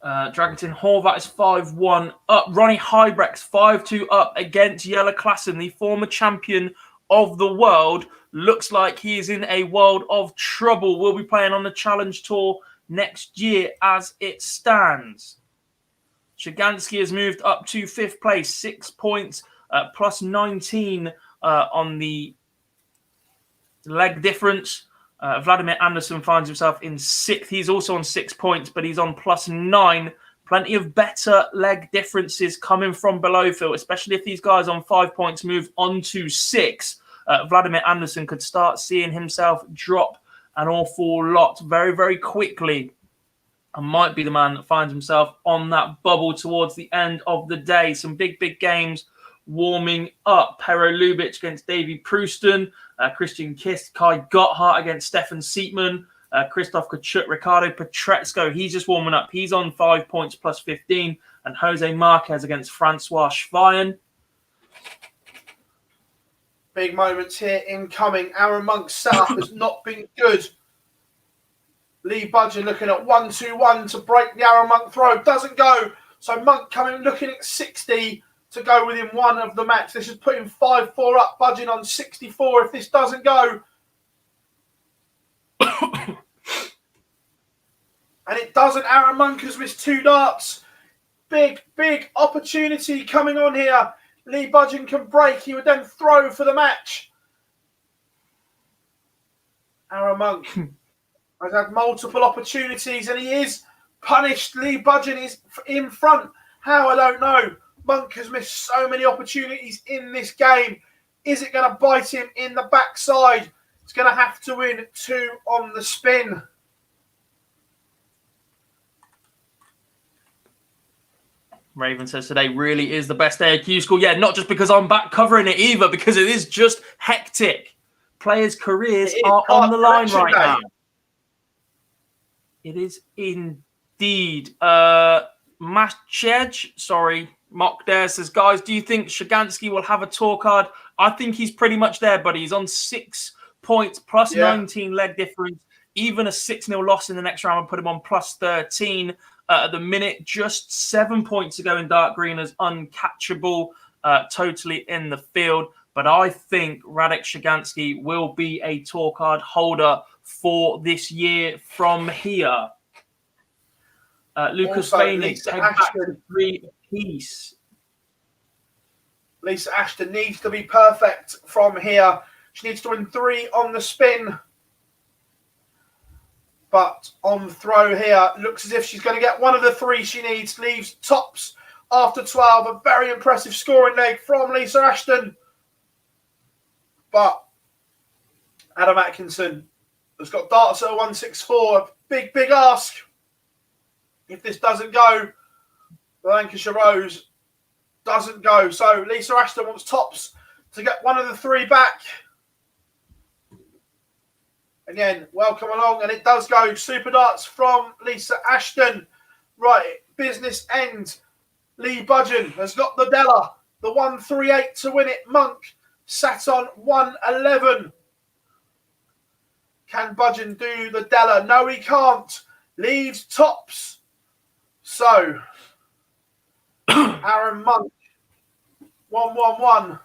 Dragonton Horvat is 5-1 up. Ronnie Hybrex 5-2 up against Jelle Klassen, the former champion of the world. Looks like he is in a world of trouble. Will be playing on the Challenge Tour next year as it stands. Shiganski has moved up to 5th place, 6 points, plus 19 on the leg difference. Vladimir Anderson finds himself in 6th. He's also on 6 points, but he's on plus 9. Plenty of better leg differences coming from below, Phil, especially if these guys on 5 points move on to 6. Vladimir Anderson could start seeing himself drop an awful lot very, very quickly and might be the man that finds himself on that bubble towards the end of the day. Some big, big games warming up. Pero Lubitsch against Davy Prouston, Christian Kist, Kai Gotthard against Stefan Sietman, Christoph Kachuk, Ricardo Petretsko. He's just warming up. He's on 5 points plus 15. And Jose Marquez against Francois Schweyen. Big moments here incoming. Aaron Monk's setup has not been good. Lee Budgeon looking at 1-2-1 to break the Aaron Monk throw. Doesn't go. So Monk coming looking at 60 to go within 1 of the match. This is putting 5-4 up. Budgeon on 64 if this doesn't go. And it doesn't. Aaron Monk has missed 2 darts. Big, big opportunity coming on here. Lee Budgeon can break. He would then throw for the match. Aaron Monk has had multiple opportunities and he is punished. Lee Budgeon is in front. How? I don't know. Monk has missed so many opportunities in this game. Is it going to bite him in the backside? It's going to have to win 2 on the spin. Raven says today really is the best day of Q-School. Yeah, not just because I'm back covering it either, because it is just hectic. Players' careers are on the line right now. It is indeed. Machej, sorry, Mock there says, guys, do you think Shiganski will have a tour card? I think he's pretty much there, buddy. He's on 6 points, plus 19 leg difference. Even a 6-0 loss in the next round will put him on plus 13. At the minute, just 7 points to go in dark green as uncatchable, totally in the field. But I think Radek Shiganski will be a tour card holder for this year from here. Lucas Bailey, head back to 3 apiece. Lisa Ashton needs to be perfect from here. She needs to win 3 on the spin. But on the throw here, looks as if she's going to get one of the 3 she needs. Leaves tops after 12. A very impressive scoring leg from Lisa Ashton. But Adam Atkinson has got darts at a 164. A big, big ask. If this doesn't go, the Lancashire Rose doesn't go. So Lisa Ashton wants tops to get one of the 3 back. Again, welcome along, and it does go. Super darts from Lisa Ashton. Right, business end. Lee Budgeon has got the Della, the 138 to win it. Monk sat on 111. Can Budgeon do the Della? No, he can't. Leaves tops. So, Aaron Monk, 111.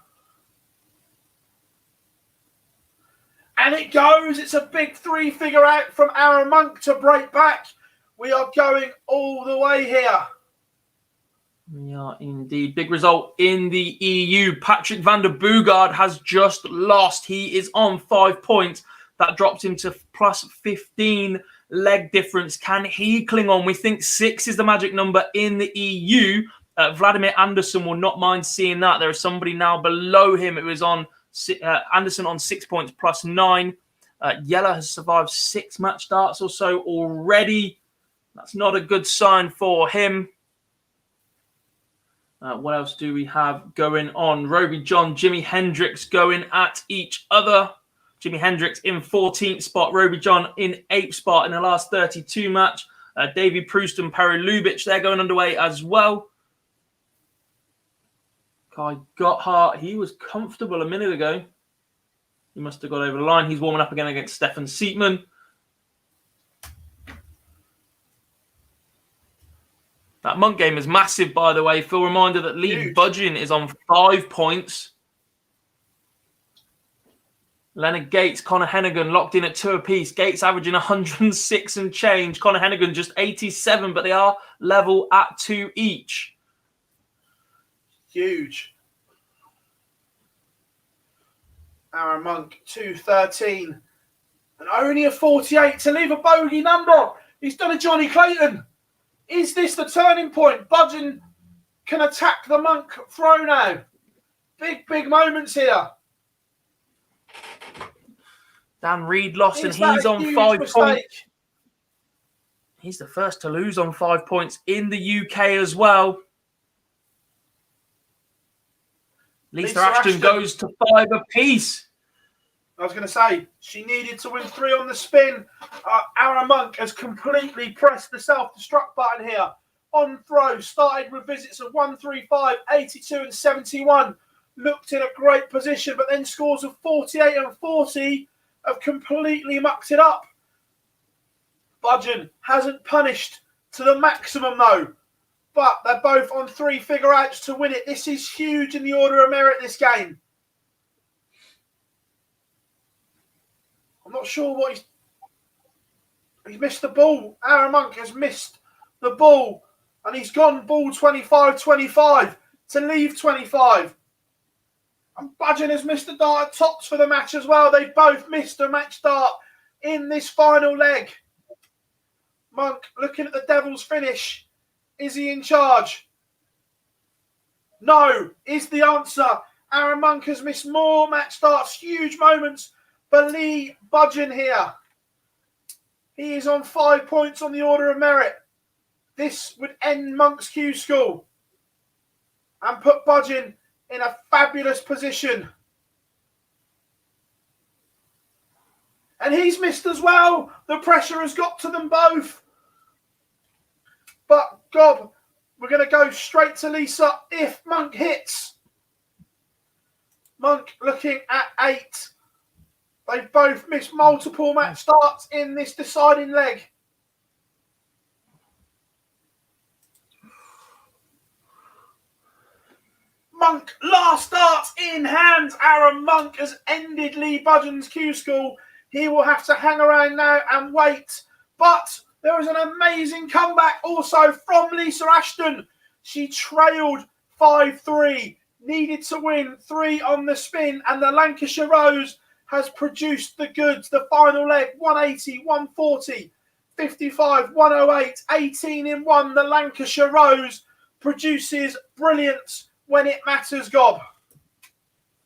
And it goes. It's a big 3-figure out from Aaron Monk to break back. We are going all the way here. We are indeed. Big result in the EU. Patrick van der Boogaard has just lost. He is on 5 points. That drops him to plus 15 leg difference. Can he cling on? We think 6 is the magic number in the EU. Vladimir Anderson will not mind seeing that. There is somebody now below him. It was on Anderson on 6 points plus 9. Jelle has survived 6 match darts or so already. That's not a good sign for him. What else do we have going on? Roby John, Jimi Hendrix going at each other. Jimi Hendrix in 14th spot. Roby John in 8th spot in the last 32 match. Davy Proust and Pero Lubitsch, they're going underway as well. Kai Gotthard, he was comfortable a minute ago. He must have got over the line. He's warming up again against Stefan Sietman. That Monk game is massive, by the way. Phil, reminder that Lee Budgeon is on 5 points. Leonard Gates, Conor Hennigan locked in at 2 apiece. Gates averaging 106 and change. Conor Hennigan just 87, but they are level at 2 each. Huge. Aaron Monk, 213. And only a 48 to leave a bogey number. He's done a Johnny Clayton. Is this the turning point? Budgeon can attack the Monk throw now. Big moments here. Dan Reed lost and he's on 5 points. He's the first to lose on 5 points in the UK as well. Lisa Ashton goes to 5 apiece. I was going to say, she needed to win 3 on the spin. Aaron Monk has completely pressed the self-destruct button here. On throw, started with visits of 135, 82 and 71. Looked in a great position, but then scores of 48 and 40 have completely mucked it up. Budgeon hasn't punished to the maximum though. But they're both on 3 figure outs to win it. This is huge in the order of merit, this game. I'm not sure what he's missed the ball. Aaron Monk has missed the ball. And he's gone ball 25-25 to leave 25. And Budgeon has missed the dart at tops for the match as well. They both missed a match dart in this final leg. Monk looking at the Devils' finish. Is he in charge? No, is the answer. Aaron Monk has missed more match starts. Huge moments for Lee Budgeon here. He is on 5 points on the order of merit. This would end Monk's Q-School and put Budgeon in a fabulous position. And he's missed as well. The pressure has got to them both. But, God, we're going to go straight to Lisa if Monk hits. Monk looking at 8. They've both missed multiple match starts in this deciding leg. Monk, last starts in hand. Aaron Monk has ended Lee Budgeon's Q-School. He will have to hang around now and wait. But there was an amazing comeback also from Lisa Ashton. She trailed 5-3, needed to win 3 on the spin, and the Lancashire Rose has produced the goods. The final leg, 180, 140, 55, 108, 18 in 1. The Lancashire Rose produces brilliance when it matters, Gob.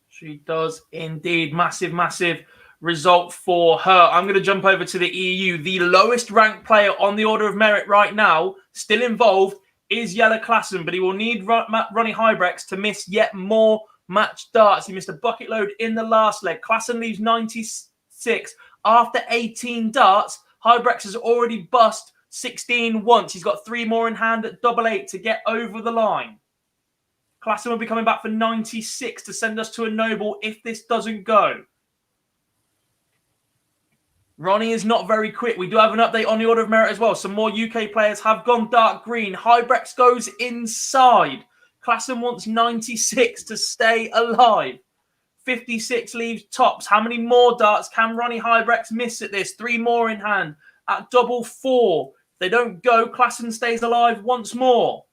She does indeed. Massive result for her. I'm going to jump over to the EU. The lowest ranked player on the order of merit right now, still involved, is Jelle Klassen, but he will need Ronnie Hybrex to miss yet more match darts. He missed a bucket load in the last leg. Klassen leaves 96 after 18 darts. Hybrex has already bust 16 once. He's got 3 more in hand at 8 to get over the line. Klassen will be coming back for 96 to send us to a noble if this doesn't go. Ronnie is not very quick. We do have an update on the order of merit as well. Some more UK players have gone dark green. Hybrex goes inside. Klassen wants 96 to stay alive. 56 leaves tops. How many more darts can Ronnie Hybrex miss at this? 3 more in hand at 4. If they don't go, Klassen stays alive once more.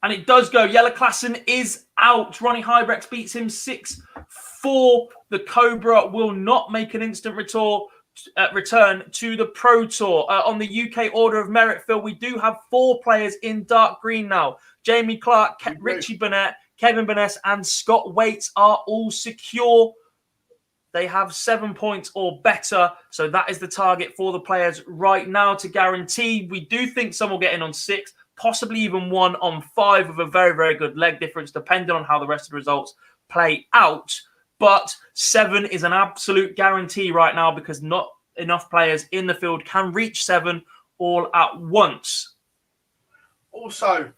And it does go. Jelle Klassen is out. Ronnie Hybrex beats him 6-4. The Cobra will not make an instant return to the Pro Tour. On the UK order of merit, Phil, we do have 4 players in dark green now. Jamie Clark, Richie Burnett, Kevin Burness, and Scott Waits are all secure. They have 7 points or better. So that is the target for the players right now to guarantee. We do think some will get in on 6. Possibly even 1 on 5 with a very good leg difference, depending on how the rest of the results play out. But 7 is an absolute guarantee right now because not enough players in the field can reach 7 all at once. Also,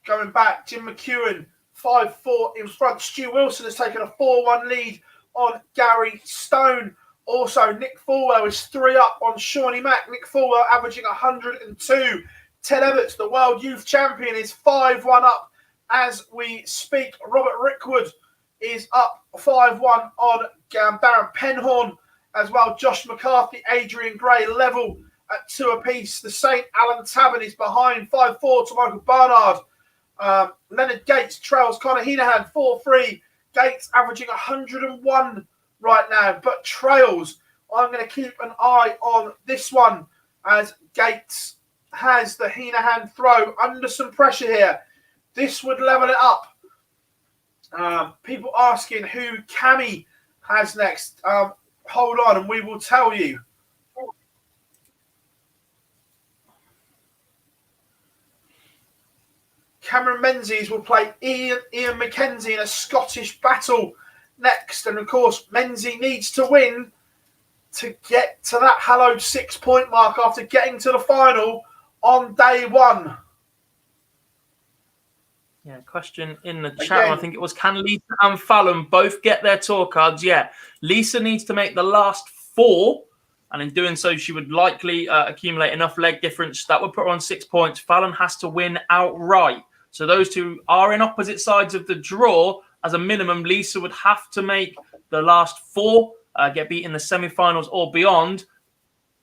going back, Jim McEwen, 5-4 in front. Stu Wilson has taken a 4-1 lead on Gary Stone. Also, Nick Fulwell is 3 up on Shawnee Mack. Nick Fulwell averaging 102. Ted Everts, the world youth champion, is 5-1 up as we speak. Robert Rickwood is up 5-1 on Darren Penhorn as well. Josh McCarthy, Adrian Gray level at 2 apiece. The St. Alan Tavern is behind 5-4 to Michael Barnard. Leonard Gates trails Connor Heenahan 4-3. Gates averaging 101 right now, but trails. I'm going to keep an eye on this one as Gates has the Heenahan throw under some pressure here. This would level it up. People asking who Cammy has next. Hold on and we will tell you. Cameron Menzies will play Ian McKenzie in a Scottish battle next. And, of course, Menzies needs to win to get to that hallowed 6-point mark after getting to the final on day 1. Yeah, question in the chat. I think it was, can Lisa and Fallon both get their tour cards? Yeah, Lisa needs to make the last 4. And in doing so, she would likely accumulate enough leg difference that would put her on 6 points. Fallon has to win outright. So those two are in opposite sides of the draw. As a minimum, Lisa would have to make the last 4, get beat in the semi-finals or beyond,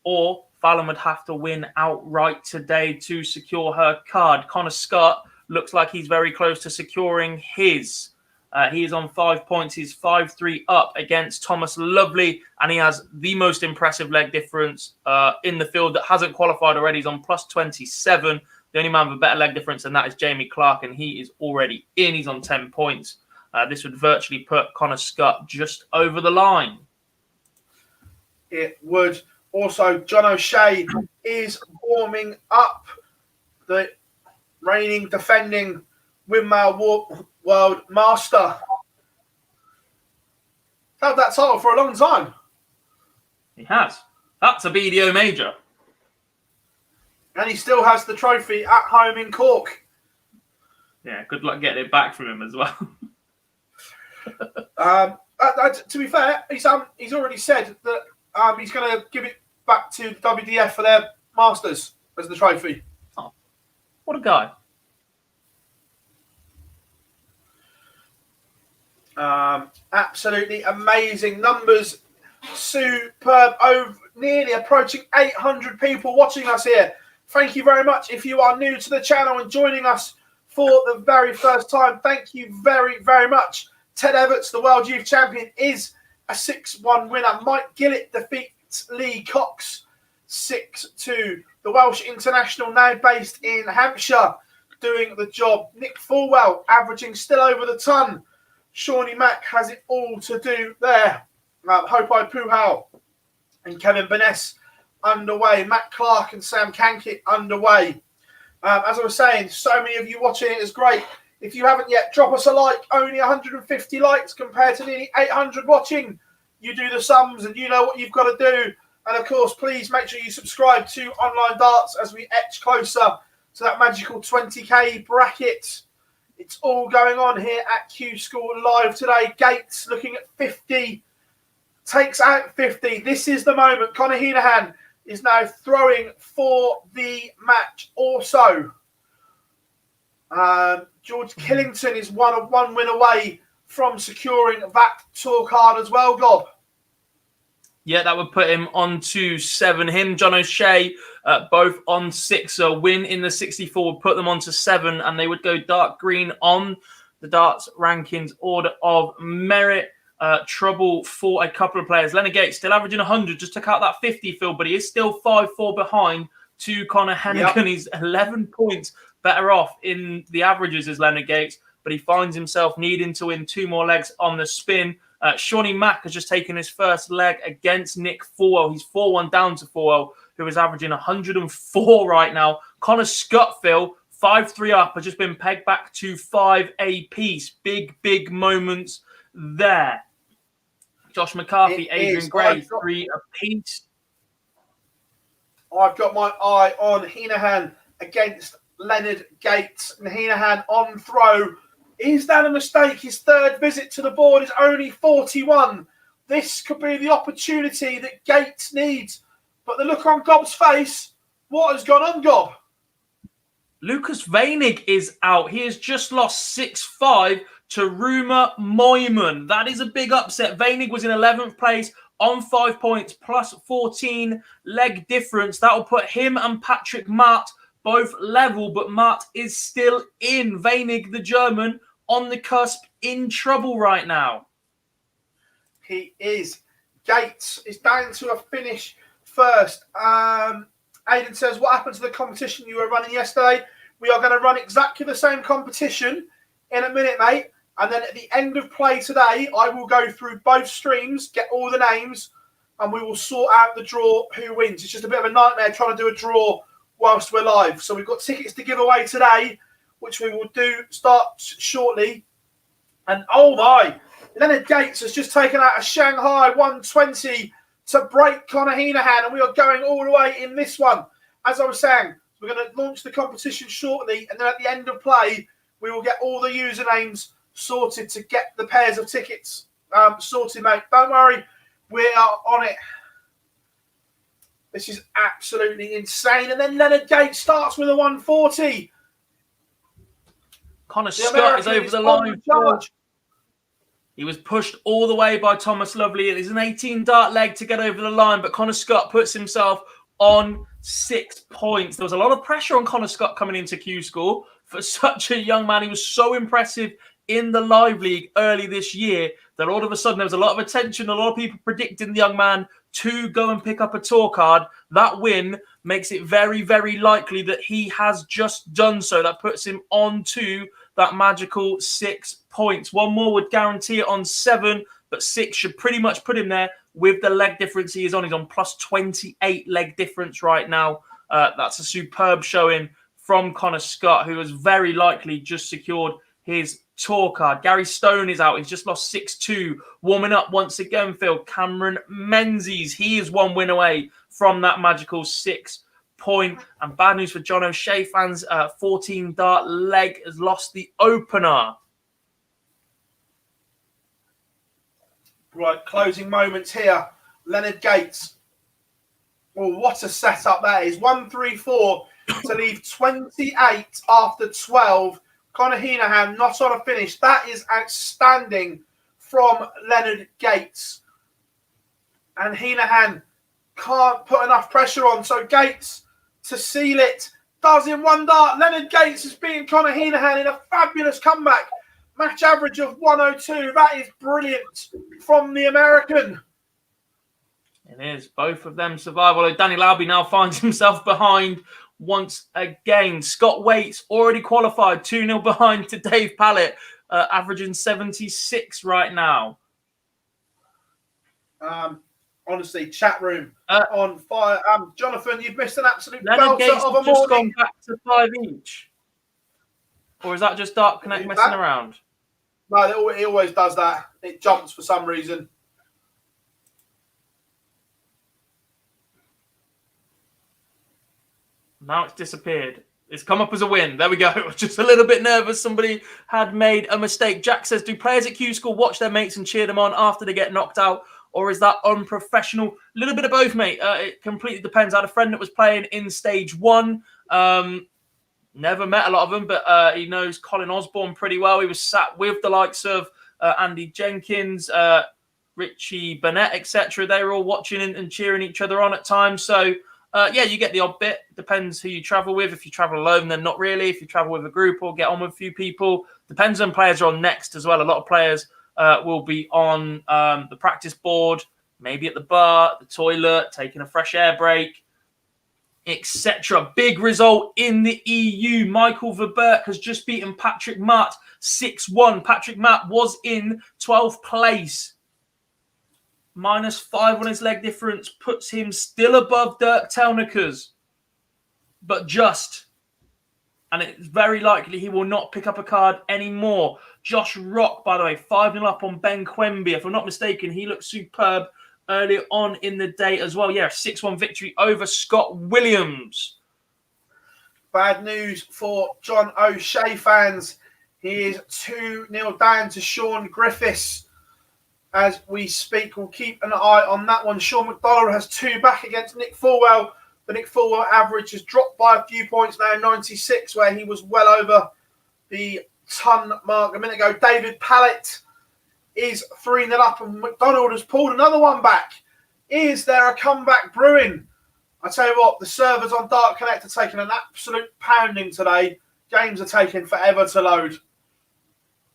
or Fallon would have to win outright today to secure her card. Connor Scott looks like he's very close to securing his. He is on 5 points. He's 5-3 up against Thomas Lovely, and he has the most impressive leg difference in the field that hasn't qualified already. He's on plus 27. The only man with a better leg difference than that is Jamie Clark, and he is already in. He's on 10 points. This would virtually put Connor Scott just over the line. It would. Also, John O'Shea is warming up. The reigning, defending windmill world master. Had that title for a long time. He has. That's a BDO major. And he still has the trophy at home in Cork. Yeah, good luck getting it back from him as well. To be fair, he's already said that he's going to give it back to WDF for their Masters as the trophy. Oh, what a guy. Absolutely amazing numbers. Superb. Nearly approaching 800 people watching us here. Thank you very much. If you are new to the channel and joining us for the very first time, thank you very, very much. Ted Everts, the World Youth Champion, is a 6-1 winner. Mike Gillett defeats Lee Cox 6-2. The Welsh International, now based in Hampshire, doing the job. Nick Fulwell averaging still over the ton. Shawnee Mack has it all to do there. Hopai Puhal and Kevin Burness underway. Matt Clark and Sam Kankit underway. As I was saying, so many of you watching it is great. If you haven't yet, drop us a like. Only 150 likes compared to nearly 800 watching. You do the sums and you know what you've got to do. And of course, please make sure you subscribe to Online Darts as we etch closer to that magical 20k bracket. It's all going on here at Q-School Live today. Gates looking at 50. Takes out 50. This is the moment. Connor Heenahan is now throwing for the match. Also, George Killington is one win away from securing that tour card as well, Gob. Yeah, that would put him on to 7. Him, John O'Shea, both on 6. A win in the 64 would put them on to 7, and they would go dark green on the darts rankings order of merit. Trouble for a couple of players. Leonard Gates still averaging 100, just took out that 50, Phil, but he is still 5-4 behind to Connor Hennigan. Yep. He's 11 points better off in the averages as Leonard Gates, but he finds himself needing to win 2 more legs on the spin. Shawnee Mack has just taken his first leg against Nick Fulwell. He's 4-1 down to Fulwell, who is averaging 104 right now. Connor Scott, Phil, 5-3 up, has just been pegged back to 5 apiece. Big moments there. Josh McCarthy, Adrian Gray, 3 apiece. I've got my eye on Heenahan against Leonard Gates. And Heenahan on throw. Is that a mistake? His third visit to the board is only 41. this could be the opportunity that Gates needs. But the look on Gob's face, what has gone on, Gob? Lucas Weinig is out. He has just lost 6-5 to Ruma Moiman. That is a big upset. Weinig was in 11th place on 5 points plus 14 leg difference. That will put him and Patrick Mart both level, but Mart is still in. Weinig, the German, on the cusp, in trouble right now. He is. Gates is down to a finish first. Aidan says, what happened to the competition you were running yesterday? We are going to run exactly the same competition in a minute, mate. And then at the end of play today, I will go through both streams, get all the names, and we will sort out the draw, who wins. It's just a bit of a nightmare trying to do a draw whilst we're live. So we've got tickets to give away today, which we will do start shortly. And oh my, Leonard Gates has just taken out a Shanghai 120 to break Conor Henehan, and we are going all the way in this one. As I was saying, we're going to launch the competition shortly, and then at the end of play, we will get all the usernames sorted to get the pairs of tickets sorted, mate. Don't worry, we are on it. This is absolutely insane. And then Leonard Gates starts with a 140. Connor Scott is over the line. He was pushed all the way by Thomas Lovely. It is an 18-dart leg to get over the line, but Connor Scott puts himself on 6 points. There was a lot of pressure on Connor Scott coming into Q-School. For such a young man, he was so impressive in the Live League early this year that all of a sudden there was a lot of attention, a lot of people predicting the young man to go and pick up a tour card. That win makes it very, very likely that he has just done so. That puts him on to that magical 6 points. One more would guarantee it on 7, but 6 should pretty much put him there with the leg difference he is on. He's on plus 28 leg difference right now. That's a superb showing from Connor Scott, who has very likely just secured his tour card. Gary Stone is out. He's just lost 6-2. Warming up once again, Phil. Cameron Menzies. He is 1 win away from that magical 6 point. And bad news for John O'Shea fans. 14-dart leg has lost the opener. Right, closing moments here. Leonard Gates. Well, what a setup that is. 1-3-4 to leave 28 after 12. Conor Henehan not on a finish. That is outstanding from Leonard Gates. And Henehan can't put enough pressure on. So Gates to seal it. Does in 1 dart. Leonard Gates is beating Conor Henehan in a fabulous comeback. Match average of 102. That is brilliant from the American. It is. Both of them survive. Although Danny Lauby now finds himself behind once again. Scott Waits already qualified. 2-0 behind to Dave Pallett. Averaging 76 right now. Honestly, chat room on fire. Jonathan, you've missed an absolute Leonard belter Gates of a has just morning. gone back to 5 each. Or is that just Dark Connect messing around? No, it always does that. It jumps for some reason. Now it's disappeared. It's come up as a win. There we go. Just a little bit nervous. Somebody had made a mistake. Jack says, do players at Q-School watch their mates and cheer them on after they get knocked out? Or is that unprofessional? A little bit of both, mate. It completely depends. I had a friend that was playing in stage 1. Never met a lot of them, but he knows Colin Osborne pretty well. He was sat with the likes of Andy Jenkins, Richie Burnett, etc. They were all watching and cheering each other on at times. So, yeah, you get the odd bit. Depends who you travel with. If you travel alone, then not really. If you travel with a group or get on with a few people. Depends when players are on next as well. A lot of players will be on the practice board, maybe at the bar, the toilet, taking a fresh air break, etc. Big result in the EU. Michael Verberg has just beaten Patrick Mart 6-1. Patrick Mart was in 12th place. -5 on his leg difference puts him still above Dirk Telnikers, but just. And it's very likely he will not pick up a card anymore. Josh Rock, by the way, 5-0 up on Ben Quemby. If I'm not mistaken, he looked superb earlier on in the day as well. Yeah, 6-1 victory over Scott Williams. Bad news for John O'Shea fans. He is 2-0 down to Sean Griffiths. as we speak. We'll keep an eye on that one. Sean McDonald has 2 back against Nick Fulwell. The Nick Fulwell average has dropped by a few points now, 96, where he was well over the ton mark a minute ago. David Pallett is 3-0 up, and McDonald has pulled another one back. Is there a comeback brewing? I tell you what, the servers on Dart Connect are taking an absolute pounding today. Games are taking forever to load.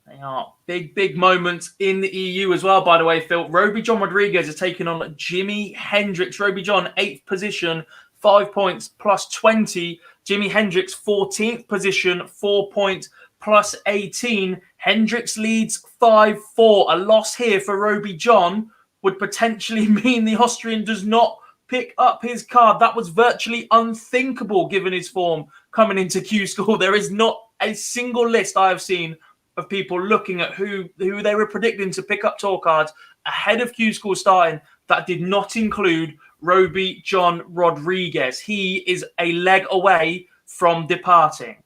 They are big moments in the EU as well, by the way, Phil. Roby John Rodriguez is taking on Jimi Hendrix. Roby John, 8th position, 5 points plus 20. Jimi Hendrix, 14th position, 4 points plus 18. Hendrix leads 5-4. A loss here for Roby John would potentially mean the Austrian does not pick up his card. That was virtually unthinkable given his form coming into Q-School. There is not a single list I have seen of people looking at who they were predicting to pick up tour cards ahead of Q-School starting that did not include Roby John Rodriguez. He is a leg away from departing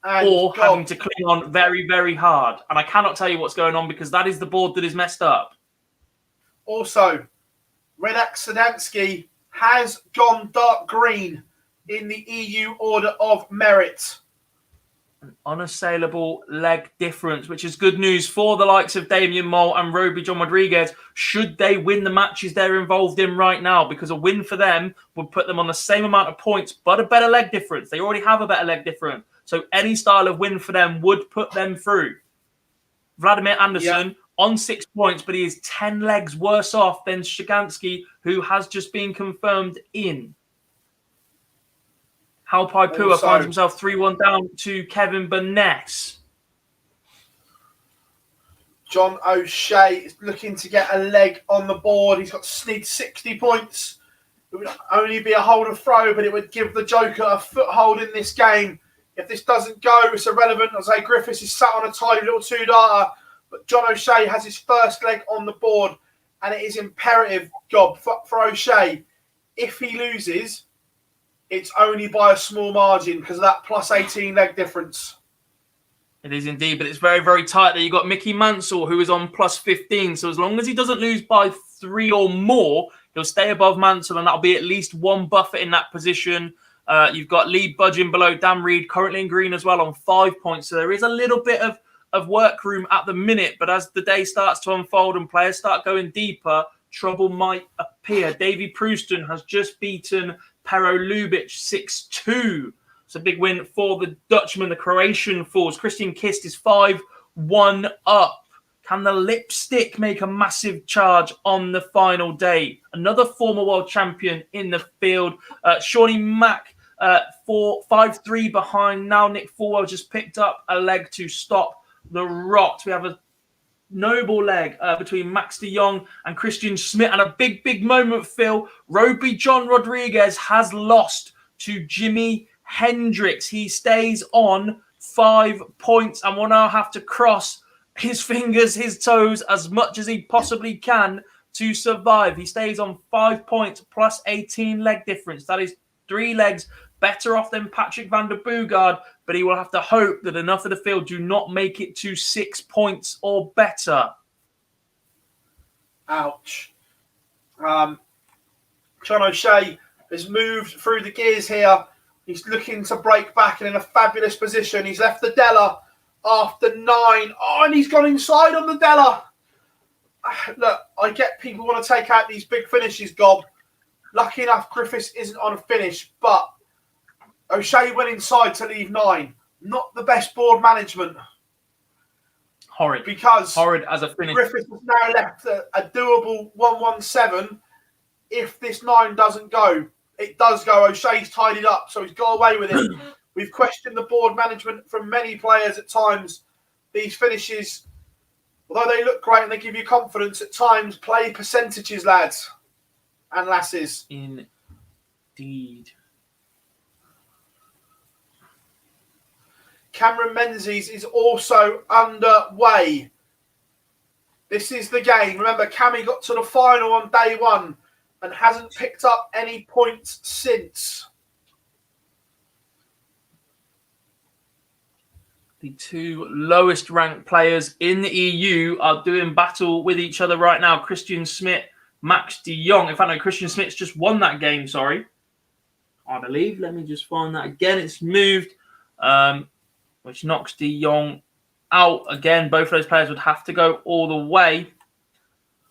or having to cling on very, very hard. And I cannot tell you what's going on because that is the board that is messed up. Also, Redak Sedansky has gone dark green in the EU Order of Merit. An unassailable leg difference, which is good news for the likes of Damien Mole and Roby John Rodriguez, should they win the matches they're involved in right now, because a win for them would put them on the same amount of points, but a better leg difference. They already have a better leg difference. So any style of win for them would put them through. Vladimir Anderson on 6 points, but he is 10 legs worse off than Shagansky, who has just been confirmed in. Halpai Pua finds himself 3-1 down to Kevin Burness. John O'Shea is looking to get a leg on the board. He's got 60 points. It would only be a hold of throw, but it would give the Joker a foothold in this game. If this doesn't go, it's irrelevant. As Griffiths is sat on a tiny little 2-darter, but John O'Shea has his first leg on the board, and it is imperative, Gob, for O'Shea. If he loses, it's only by a small margin because of that plus 18 leg difference. It is indeed, but it's very, very tight there. You've got Mickey Mansell, who is on plus 15. So as long as he doesn't lose by 3 or more, he'll stay above Mansell, and that'll be at least 1 buffer in that position. You've got Lee Budgeon below Dan Reed, currently in green as well on 5 points. So there is a little bit of work room at the minute, but as the day starts to unfold and players start going deeper, trouble might appear. Davy Prouston has just beaten Pero Ljubic 6-2. It's a big win for the Dutchman. The Croatian falls. Christian Kist is 5-1 up. Can the lipstick make a massive charge on the final day? Another former world champion in the field. Shawnee Mack 5-3 behind. Now Nick Fulwell just picked up a leg to stop the rot. We have a noble leg between Max de Jong and Christian Schmidt. And a big moment, Phil. Roby John Rodriguez has lost to Jimi Hendrix. He stays on 5 points and will now have to cross his fingers, his toes, as much as he possibly can to survive. He stays on 5 points plus 18 leg difference. That is 3 legs better off than Patrick van der Boegaard, but he will have to hope that enough of the field do not make it to 6 points or better. Ouch. John O'Shea has moved through the gears here. He's looking to break back and in a fabulous position. He's left the Della after 9. Oh, and he's gone inside on the Della. Look, I get people want to take out these big finishes, Gob. Lucky enough, Griffiths isn't on a finish, but O'Shea went inside to leave 9. Not the best board management. Horrid. Because horrid as a finish. Griffiths has now left a doable 117. If this 9 doesn't go, it does go. O'Shea's tied it up, so he's got away with it. We've questioned the board management from many players at times. These finishes, although they look great and they give you confidence, at times play percentages, lads and lasses. Indeed. Cameron Menzies is also underway. This is the game. Remember, Cammy got to the final on day 1 and hasn't picked up any points since. The two lowest ranked players in the EU are doing battle with each other right now. Christian Smith, Max de Jong. In fact, no, Christian Smith's just won that game, sorry. I believe. Let me just find that again. It's moved, which knocks de Jong out again. Both of those players would have to go all the way.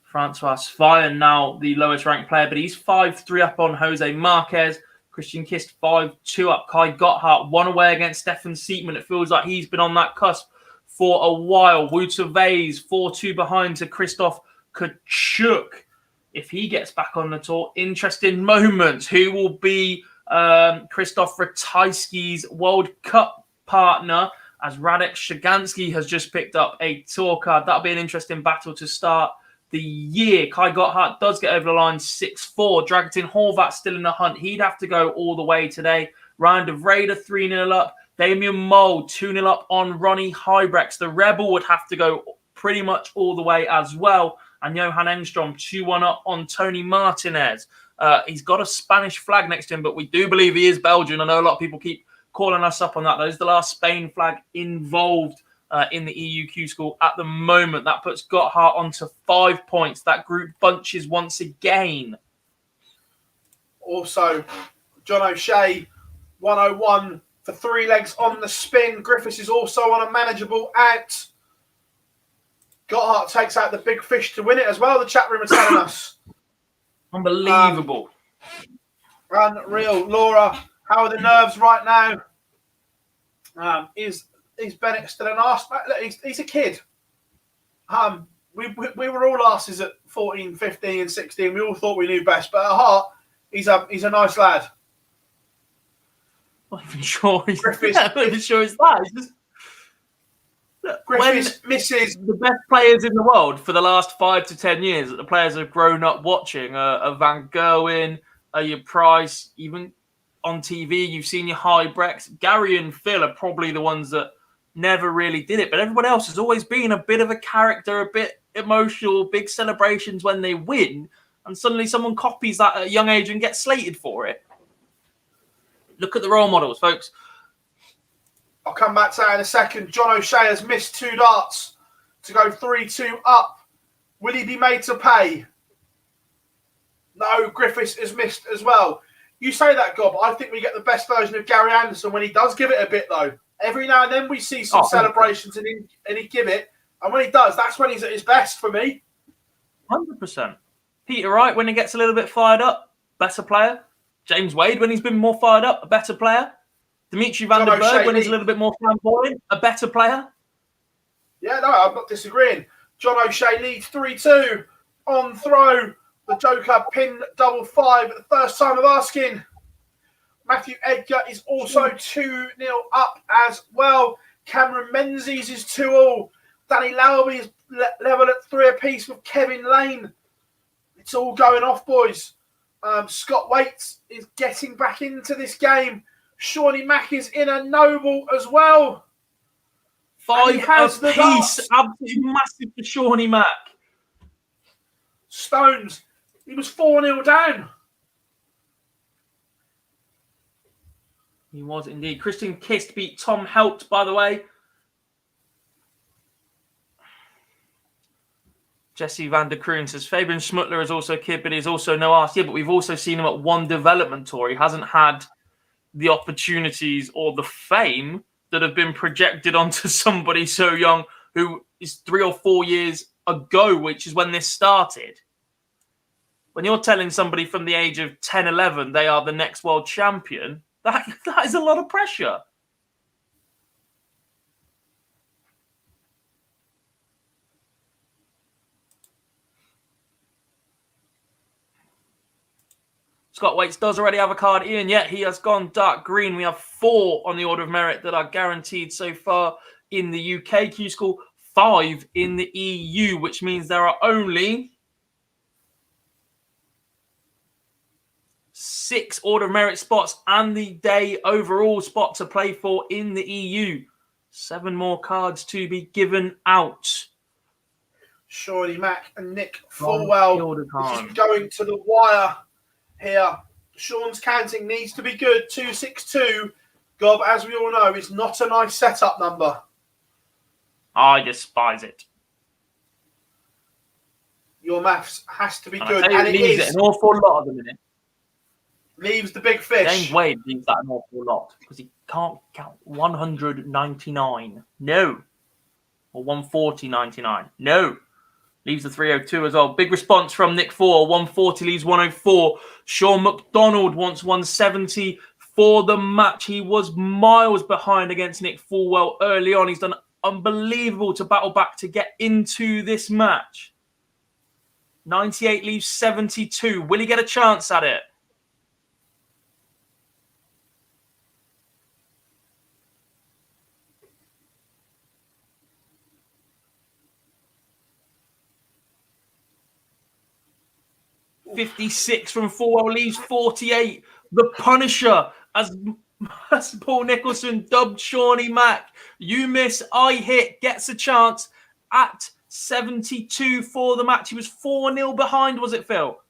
Francois Fallon now the lowest ranked player, but he's 5-3 up on Jose Marquez. Christian Kist 5-2 up. Kai Gotthard 1 away against Stefan Sietman. It feels like he's been on that cusp for a while. Wouter Vase 4-2 behind to Christoph Kachuk. If he gets back on the tour, interesting moments. Who will be Christoph Ratajski's World Cup partner, as Radek Shagansky has just picked up a tour card? That'll be an interesting battle to start the year. Kai Gotthard does get over the line 6-4. Dragutin Horvat still in the hunt. He'd have to go all the way today. Ryan de Vrede 3-0 up. Damian Mold 2-0 up on Ronnie Hybrex. The Rebel would have to go pretty much all the way as well. And Johan Engstrom 2-1 up on Tony Martinez. He's got a Spanish flag next to him, but we do believe he is Belgian. I know a lot of people keep calling us up on that. That is the last Spain flag involved in the EU Q-School at the moment. That puts Gotthard onto 5 points. That group bunches once again. Also, John O'Shea, 101 for 3 legs on the spin. Griffiths is also on a manageable out. Gotthard takes out the big fish to win it as well, the chat room are telling us. Unbelievable. Unreal. Laura, how are the nerves right now? Is Bennett still an arse? He's a kid. We were all asses at 14, 15 and 16. We all thought we knew best, but at heart, he's a nice lad. I'm not even sure he's, Griffiths, I'm not even sure he's that. It's just, look, Griffiths misses the best players in the world for the last 5 to 10 years that the players have grown up watching, a Van Gerwen, your Price, even on TV, you've seen your Hybrex. Gary and Phil are probably the ones that never really did it, but everyone else has always been a bit of a character, a bit emotional, big celebrations when they win, and suddenly someone copies that at a young age and gets slated for it. Look at the role models, folks. I'll come back to that in a second. John O'Shea has missed 2 darts to go 3-2 up. Will he be made to pay? No, Griffiths is missed as well. You say that, Gob. I think we get the best version of Gary Anderson when he does give it a bit, though. Every now and then we see some celebrations and he give it. And when he does, that's when he's at his best for me. 100%. Peter Wright, when he gets a little bit fired up, better player. James Wade, when he's been more fired up, a better player. Dimitri van der Berg, when he's a little bit more flamboyant, a better player. Yeah, no, I'm not disagreeing. John O'Shea leads 3-2 on throw. The Joker pinned 5-5 at the first time of asking. Matthew Edgar is also 2-0 up as well. Cameron Menzies is 2-2. Danny Lauby is level at 3 apiece with Kevin Lane. It's all going off, boys. Scott Waits is getting back into this game. Shawnee Mack is in a noble as well. 5 apiece. Absolutely massive for Shawnee Mack. Stones, he was 4-0 down. He was indeed. Christian Kist beat Tom Helpt, by the way. Jesse van der Kroon says Fabian Schmuttler is also a kid, but he's also no arse. Yeah, but we've also seen him at one development tour. He hasn't had the opportunities or the fame that have been projected onto somebody so young who is 3 or 4 years ago, which is when this started. When you're telling somebody from the age of 10, 11, they are the next world champion, that is a lot of pressure. Scott Waits does already have a card, Ian, yet he has gone dark green. We have 4 on the order of merit that are guaranteed so far in the UK Q-School, 5 in the EU, which means there are only 6 order of merit spots and the day overall spot to play for in the EU. 7 more cards to be given out. Shawnee Mack and Nick Fulwell. This is going to the wire here. Sean's counting needs to be good. 262. Gob, as we all know, is not a nice setup number. I despise it. Your maths has to be And good. and it leaves it an awful lot at the minute. Leaves the big fish. James Wade leaves that an awful lot because he can't count 199. No. Or 140.99. No. Leaves the 302 as well. Big response from Nick Four. 140 leaves 104. Sean McDonald wants 170 for the match. He was miles behind against Nick Fulwell early on. He's done unbelievable to battle back to get into this match. 98 leaves 72. Will he get a chance at it? $56 from Fulwell leaves 48. The Punisher, as Paul Nicholson dubbed Shawnee Mack. You miss, I hit, gets a chance at 72 for the match. He was 4-0 behind, was it, Phil?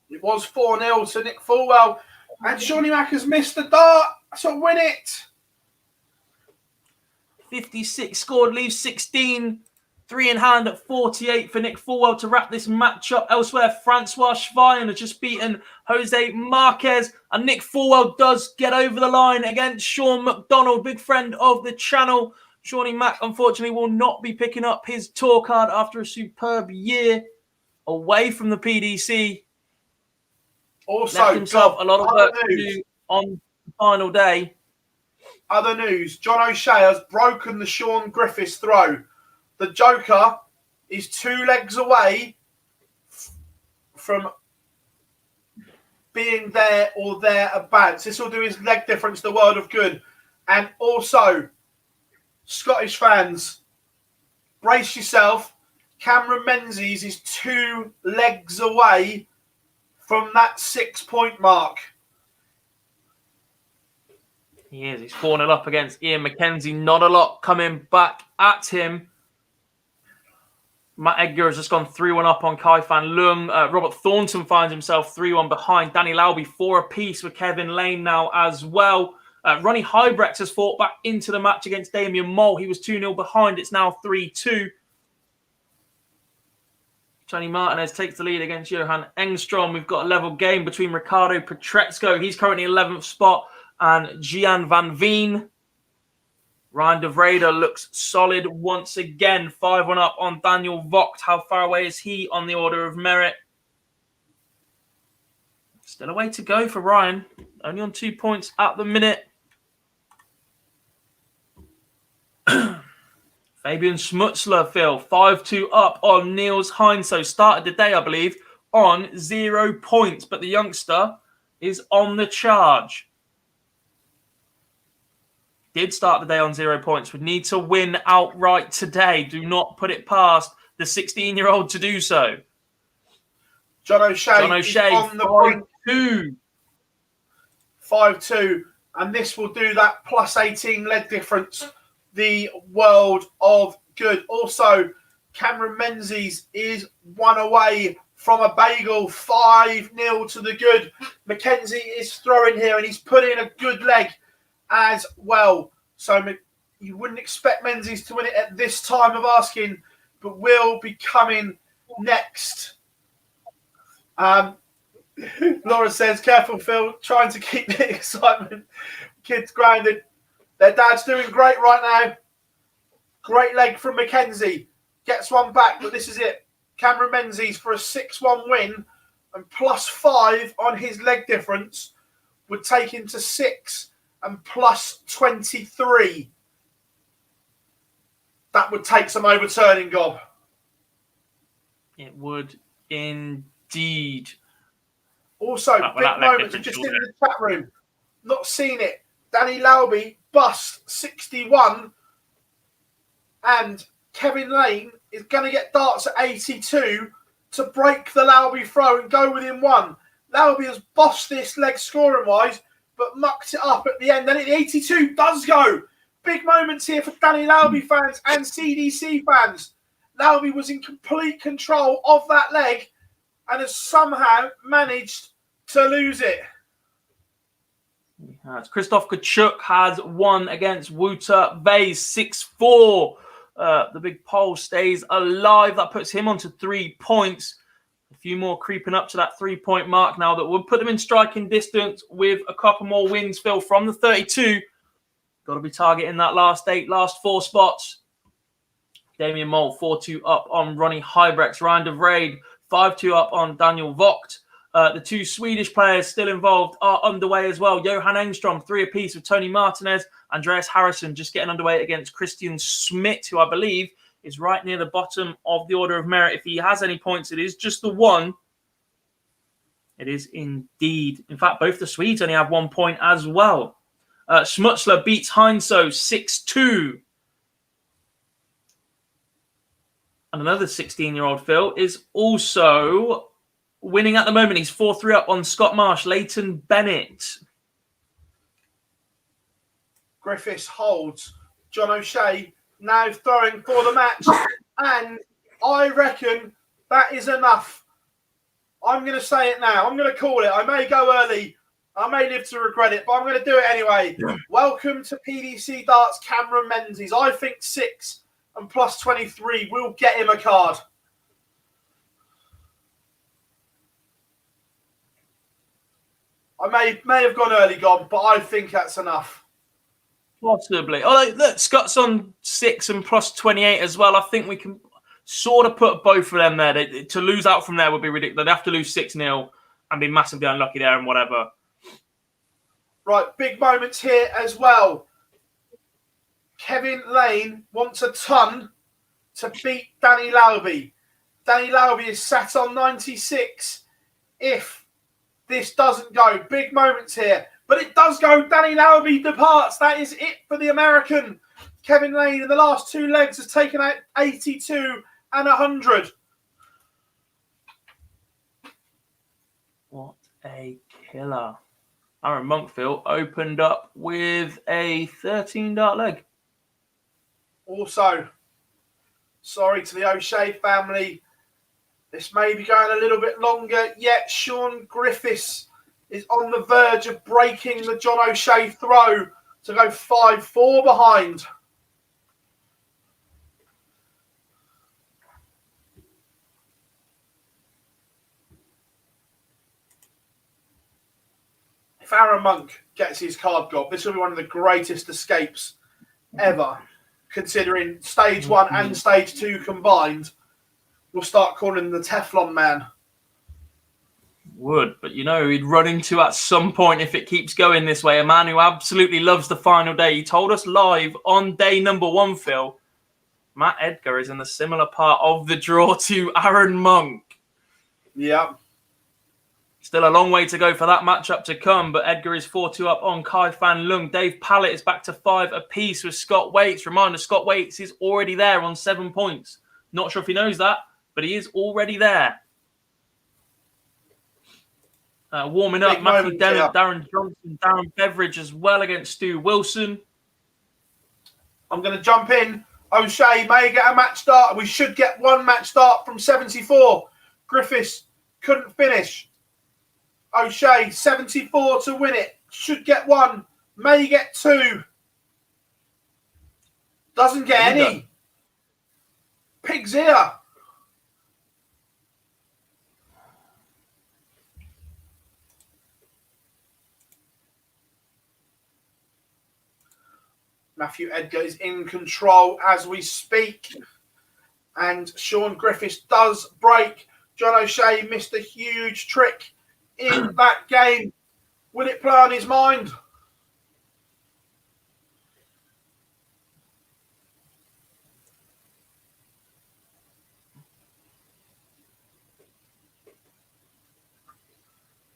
It was 4-0 to Nick Fulwell. And Shawnee Mack has missed the dart to win it. 56 scored, leaves 16. 3 in hand at 48 for Nick Fulwell to wrap this match up. Elsewhere, Francois Schwein has just beaten Jose Marquez. And Nick Fulwell does get over the line against Sean McDonald, big friend of the channel. Shawnee Mack, unfortunately, will not be picking up his tour card after a superb year away from the PDC. Also, left himself a lot of work to do on the final day. Other news, John O'Shea has broken the Sean Griffiths throw. The Joker is 2 legs away from being there or thereabouts. This will do his leg difference the world of good. And also, Scottish fans, brace yourself. Cameron Menzies is 2 legs away from that 6-point mark. He is. He's 4-0 up against Ian McKenzie. Not a lot coming back at him. Matt Edgar has just gone 3-1 up on Kai Fan Lung. Robert Thornton finds himself 3-1 behind. Danny Lauby 4 apiece with Kevin Lane now as well. Ronnie Hybrex has fought back into the match against Damian Moll. He was 2-0 behind. It's now 3-2. Johnny Martinez takes the lead against Johan Engstrom. We've got a level game between Ricardo Petrexco. He's currently 11th spot. And Gian Van Veen. Ryan de Vrede looks solid once again. 5-1 up on Daniel Vogt. How far away is he on the order of merit? Still a way to go for Ryan. Only on 2 points at the minute. Fabian Schmutzler, Phil, 5-2 up on Niels Heinz. So started the day, I believe, on 0 points. But the youngster is on the charge. Did start the day on 0 points. Would need to win outright today. Do not put it past the 16-year-old to do so. John O'Shea on the point. 5-2. And this will do that plus 18 leg difference. The world of good. Also, Cameron Menzies is 1 away from a bagel. 5-0 to the good. Mackenzie is throwing here and he's put in a good leg as well. So you wouldn't expect Menzies to win it at this time of asking, but will be coming next. Laura says, careful, Phil, trying to keep the excitement. Kids grounded. Their dad's doing great right now. Great leg from Mackenzie. Gets one back, but this is it. Cameron Menzies for a 6-1 win and plus 5 on his leg difference would take him to 6 and plus 23. That would take some overturning, Gob. It would indeed. Also, big moments just in the chat room. Not seen it. Danny Lauby, bust 61. And Kevin Lane is going to get darts at 82 to break the Lauby throw and go within 1. Lauby has bossed this leg scoring-wise, but mucked it up at the end. And the 82 does go. Big moments here for Danny Lauby fans and CDC fans. Lauby was in complete control of that leg and has somehow managed to lose it. Christoph Kachuk has won against Wouter Vase 6-4 The big pole stays alive. That puts him onto 3 points. A few more creeping up to that 3-point mark now that will put them in striking distance with a couple more wins, Phil, from the 32. Got to be targeting that last 4 spots. Damien Mole, 4-2 up on Ronnie Hybrex. Ryan de Vrede, 5-2 up on Daniel Vogt. The 2 Swedish players still involved are underway as well. Johan Engstrom, 3 apiece with Tony Martinez. Andreas Harrison just getting underway against Christian Schmidt, who I believe is right near the bottom of the order of merit. If he has any points, it is just the 1. It is indeed. In fact, both the Swedes only have 1 point as well. Schmutzler beats Heinzo 6-2. And another 16-year-old Phil is also winning at the moment. He's 4-3 up on Scott Marsh, Leighton Bennett. Griffiths holds. John O'Shea now throwing for the match. And I reckon that is enough. I'm going to say it now. I'm going to call it. I may go early. I may live to regret it, but I'm going to do it anyway. Yeah. Welcome to PDC Darts, Cameron Menzies. I think 6 and plus 23 will get him a card. I may have gone early, but I think that's enough. Possibly. Oh, look, Scott's on 6 and plus 28 as well. I think we can sort of put both of them there. To lose out from there would be ridiculous. They'd have to lose 6-0 and be massively unlucky there and whatever. Right, big moments here as well. Kevin Lane wants a ton to beat Danny Lauby. Danny Lauby is sat on 96. If this doesn't go, big moments here. But it does go. Danny Lauby departs. That is it for the American. Kevin Lane in the last 2 legs has taken out 82 and 100. What a killer. Aaron Monkfield opened up with a 13-dart leg. Also, sorry to the O'Shea family. This may be going a little bit longer. Yet Sean Griffiths is on the verge of breaking the John O'Shea throw to go 5-4 behind. If Aaron Monk gets his card got, this will be one of the greatest escapes ever, considering stage 1 and stage 2 combined. We'll start calling him the Teflon Man. Would, but you know, he'd run into at some point if it keeps going this way. A man who absolutely loves the final day. He told us live on day number 1, Phil. Matt Edgar is in the similar part of the draw to Aaron Monk. Yeah. Still a long way to go for that matchup to come, but Edgar is 4-2 up on Kai Fan Lung. Dave Pallett is back to 5 apiece with Scott Waits. Reminder, Scott Waits is already there on 7 points. Not sure if he knows that, but he is already there. Warming up, Matthew Dennett, Darren Johnson, Darren Beveridge as well against Stu Wilson. I'm going to jump in. O'Shea may get a match start. We should get 1 match start from 74. Griffiths couldn't finish. O'Shea, 74 to win it. Should get 1. May get 2. Doesn't get any. Pig's ear. Matthew Edgar is in control as we speak. And Sean Griffiths does break. John O'Shea missed a huge trick in that game. Will it play on his mind?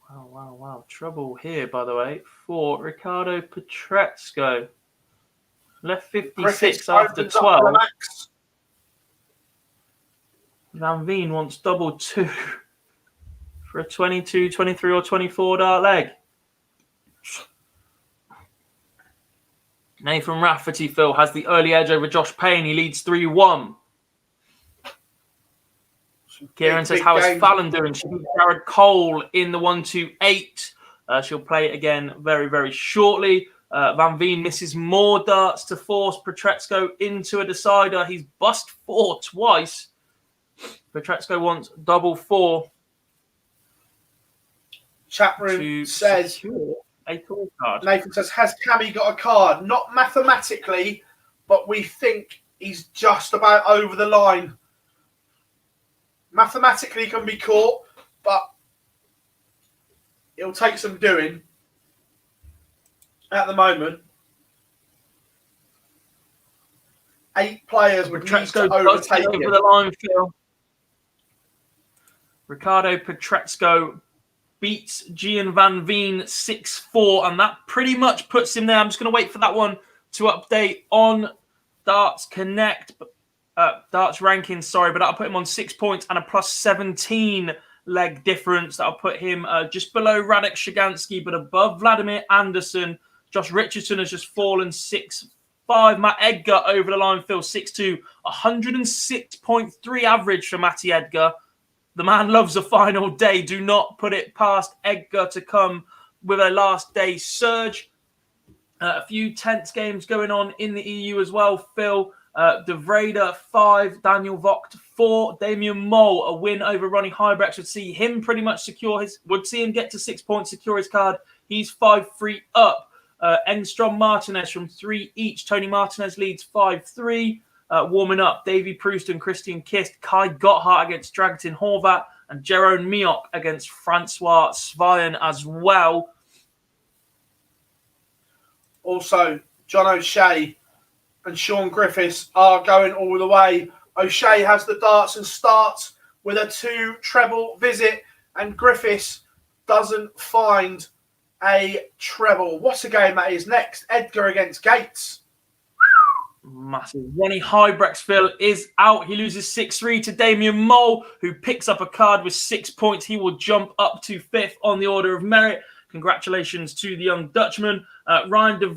Wow. Trouble here, by the way, for Ricardo Petrezco. Left 56 after 12. Van Veen wants double 2 for a 22, 23 or 24 dart leg. Nathan Rafferty, Phil, has the early edge over Josh Payne. He leads 3-1. Kieran says, how is Fallon doing? She beat Jared Cole in the 1-2-8. She'll play it again very, very shortly. Van Veen misses more darts to force Pietreczko into a decider. He's bust 4 twice. Pietreczko wants double 4. Chat room says, a call card. Nathan says, has Cammy got a card? Not mathematically, but we think he's just about over the line. Mathematically he can be caught, but it'll take some doing at the moment. 8 players would need to overtake him. Over the line, Phil. Ricardo Pietreczko beats Gian Van Veen 6-4, and that pretty much puts him there. I'm just going to wait for that one to update on Darts Connect, Darts rankings, sorry, but that'll put him on 6 points and a plus 17 leg difference. That'll put him just below Radek Shigansky, but above Vladimir Anderson. Josh Richardson has just fallen 6-5. Matt Edgar over the line, Phil, 6-2. 106.3 average for Matty Edgar. The man loves a final day. Do not put it past Edgar to come with a last day surge. A few tense games going on in the EU as well, Phil. De Vrede 5, Daniel Vogt 4, Damien Mole a win over Ronnie Hybrex would see him pretty much would see him get to 6 points, secure his card. He's 5-3 up. Engstrom Martinez from 3 each. Tony Martinez leads 5-3. Warming up, Davy Proust and Christian Kist. Kai Gotthard against Dragutin Horvat. And Jeroen Miok against Francois Svajan as well. Also, John O'Shea and Sean Griffiths are going all the way. O'Shea has the darts and starts with a 2 treble visit. And Griffiths doesn't find a treble. What a game that is. Next, Edgar against Gates. Massive. Ronnie Hybrex, Phil, is out. He loses 6-3 to Damien Mole, who picks up a card with 6 points. He will jump up to 5th on the order of merit. Congratulations to the young Dutchman. Ryan De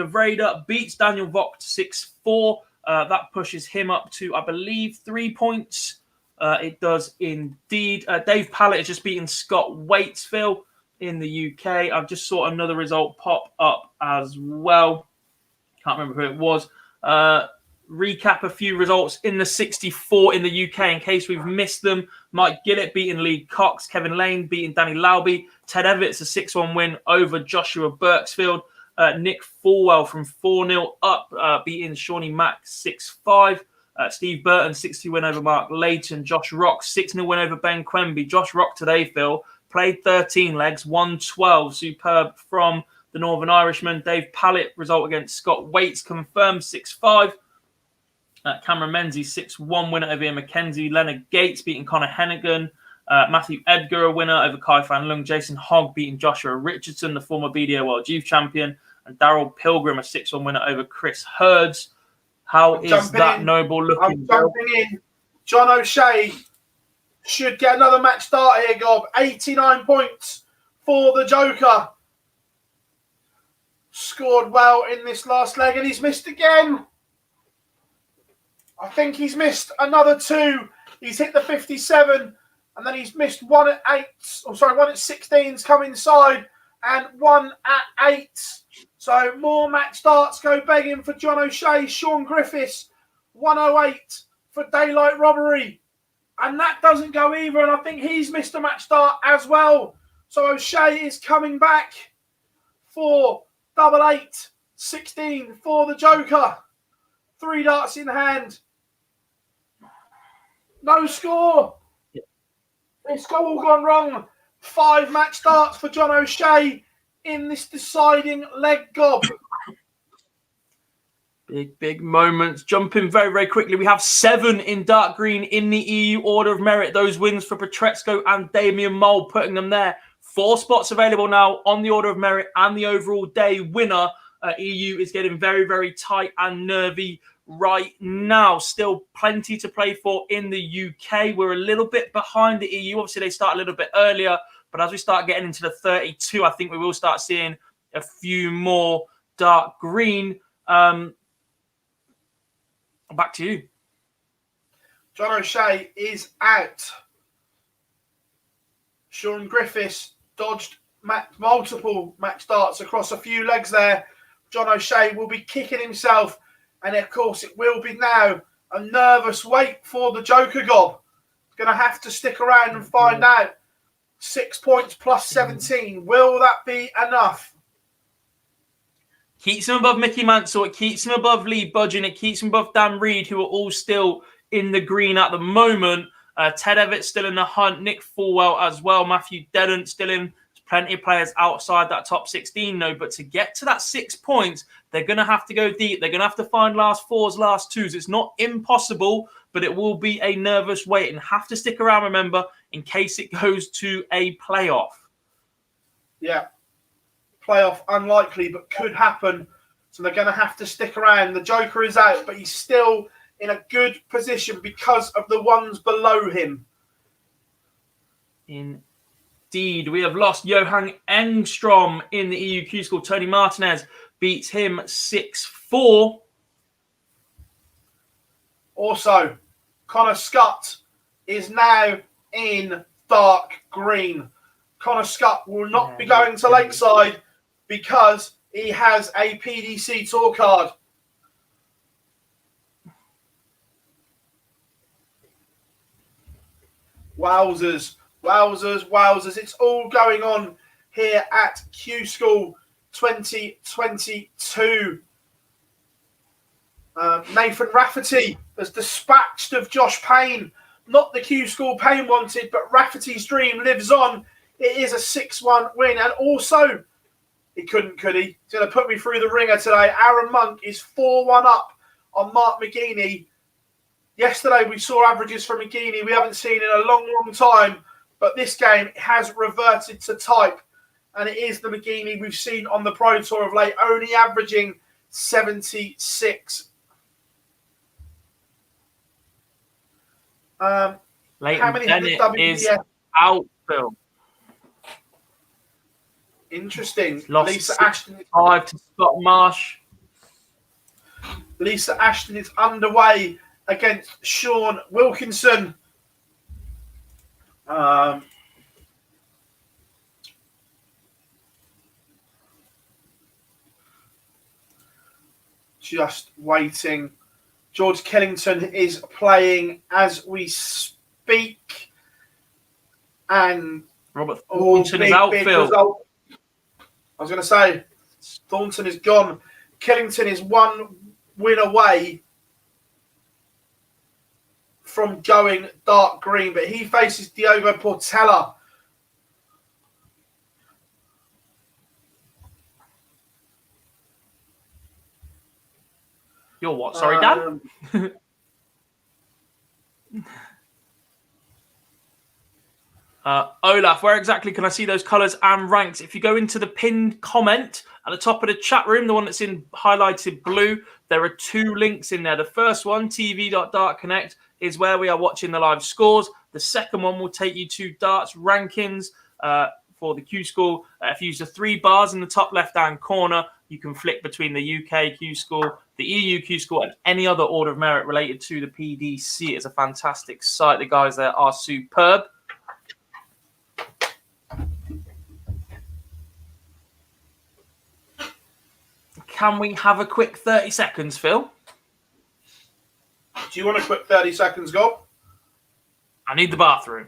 Vrede beats Daniel Vogt 6-4. That pushes him up to, I believe, 3 points. It does indeed. Dave Pallett has just beaten Scott Waitsfield in the UK. I've just saw another result pop up as well. Can't remember who it was. Recap a few results in the 64 in the UK in case we've missed them. Mike Gillett beating Lee Cox. Kevin Lane beating Danny Lauby. Ted Evans a 6-1 win over Joshua Birksfield. Nick Fulwell from 4-0 up, beating Shawnee Mack 6-5. Steve Burton 6-2 win over Mark Layton. Josh Rock 6-0 win over Ben Quemby. Josh Rock today, Phil, played 13 legs, won 12. Superb from the Northern Irishman. Dave Pallett result against Scott Waits confirmed 6-5. Cameron Menzies 6-1 winner over Ian McKenzie. Leonard Gates beating Connor Hennigan. Matthew Edgar a winner over Kai Fan Lung. Jason Hogg beating Joshua Richardson, the former BDO World Youth Champion. And Daryl Pilgrim a 6-1 winner over Chris Hurds. How is that noble looking? I'm jumping in. John O'Shea should get another match start here, Gob. 89 points for the Joker. Scored well in this last leg, and he's missed again. I think he's missed another 2. He's hit the 57, and then he's missed 1 at 8. Oh, sorry, 1 at 16's come inside, and 1 at 8. So more match starts go begging for John O'Shea. Sean Griffiths, 108 for daylight robbery. And that doesn't go either, and I think he's missed a match start as well. So O'Shea is coming back for 8-8, 16 for the Joker. 3 darts in hand. No score. It's all gone wrong. 5 match starts for John O'Shea in this deciding leg, Gob. Big moments. Jumping very, very quickly. We have 7 in dark green in the EU order of merit. Those wins for Pietreczko and Damien Mole, putting them there. 4 spots available now on the order of merit and the overall day winner. EU is getting very, very tight and nervy right now. Still plenty to play for in the UK. We're a little bit behind the EU. Obviously, they start a little bit earlier. But as we start getting into the 32, I think we will start seeing a few more dark green. Back to you. John O'Shea is out. Sean Griffiths dodged multiple match starts across a few legs there. John O'Shea will be kicking himself. And of course, it will be now a nervous wait for the Joker Gob. Going to have to stick around and find out. 6 points plus 17. Will that be enough? Keeps him above Mickey Mansell. It keeps him above Lee Budgeon. It keeps him above Dan Reed, who are all still in the green at the moment. Ted Evett still in the hunt. Nick Fulwell as well. Matthew Dedden still in. There's plenty of players outside that top 16, though. But to get to that 6 points, they're going to have to go deep. They're going to have to find last fours, last twos. It's not impossible, but it will be a nervous wait. And have to stick around, remember, in case it goes to a playoff. Yeah. Playoff unlikely, but could happen. So they're going to have to stick around. The Joker is out, but he's still in a good position because of the ones below him. Indeed. We have lost Johan Engstrom in the EU Q-School. Tony Martinez beats him 6-4. Also, Connor Scott is now in dark green. Connor Scott will not be going to Lakeside because he has a PDC Tour card. Wowzers, wowzers, wowzers. It's all going on here at Q-School 2022. Nathan Rafferty has dispatched of Josh Payne. Not the Q-School Payne wanted, but Rafferty's dream lives on. It is a 6-1 win. And also, he couldn't, could he? He's going to put me through the ringer today. Aaron Monk is 4-1 up on Mark McGeaney. Yesterday, we saw averages from McGeaney we haven't seen in a long, long time. But this game has reverted to type. And it is the McGeaney we've seen on the Pro Tour of late, only averaging 76. Leighton Bennett is out, Phil. Interesting. Lost Lisa Ashton 5 to Scott Marsh. Lisa Ashton is underway against Sean Wilkinson. Just waiting. George Killington is playing as we speak. And Robert Thornton is out, Phil. Result. I was going to say, Thornton is gone. Killington is 1 win away from going dark green, but he faces Diogo Portela. You're what? Sorry, Dan? Olaf, where exactly can I see those colours and ranks? If you go into the pinned comment at the top of the chat room, the one that's in highlighted blue, there are 2 links in there. The first one, tv.dartconnect, is where we are watching the live scores. The second one will take you to darts rankings for the Q-School. If you use the 3 bars in the top left-hand corner, you can flick between the UK Q-School, the EU Q-School, and any other order of merit related to the PDC. It's a fantastic site. The guys there are superb. Can we have a quick 30 seconds, Phil? Do you want a quick 30 seconds, Gob? I need the bathroom.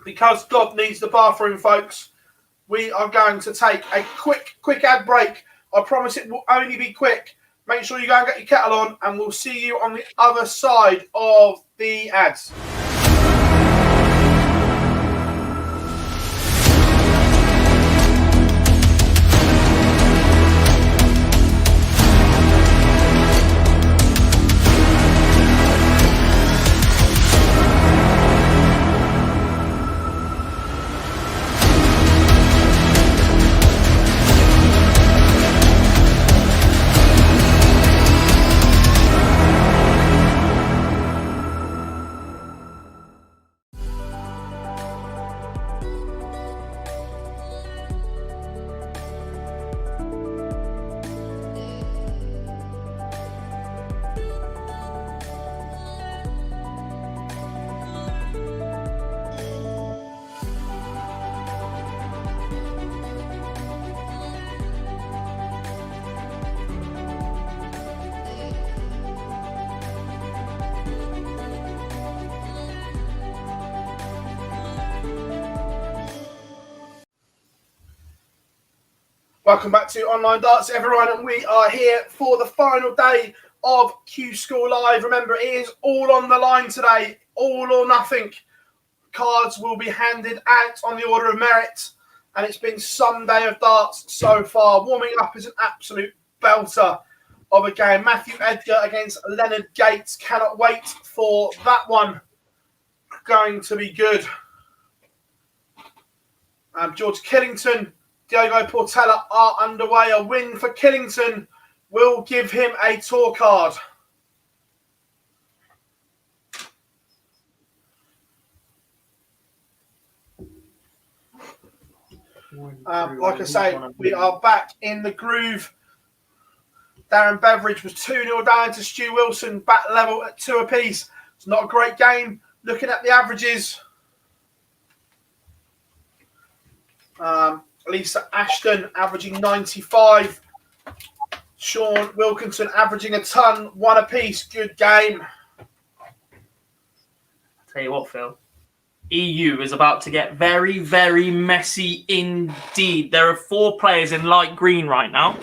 Because Gob needs the bathroom, folks, we are going to take a quick ad break. I promise it will only be quick. Make sure you go and get your kettle on, and we'll see you on the other side of the ads. Welcome back to Online Darts, everyone, and we are here for the final day of Q-School Live. Remember, it is all on the line today, all or nothing. Cards will be handed out on the order of merit, and it's been some day of darts so far. Warming up is an absolute belter of a game. Matthew Edgar against Leonard Gates. Cannot wait for that one. Going to be good. George Killington, Diogo Portela are underway. A win for Killington will give him a tour card. Like I say, we are back in the groove. Darren Beveridge was 2-0 down to Stu Wilson, back level at 2 apiece. It's not a great game. Looking at the averages, Lisa Ashton averaging 95. Sean Wilkinson averaging a ton, 1 apiece. Good game. Tell you what, Phil. EU is about to get very, very messy indeed. There are 4 players in light green right now.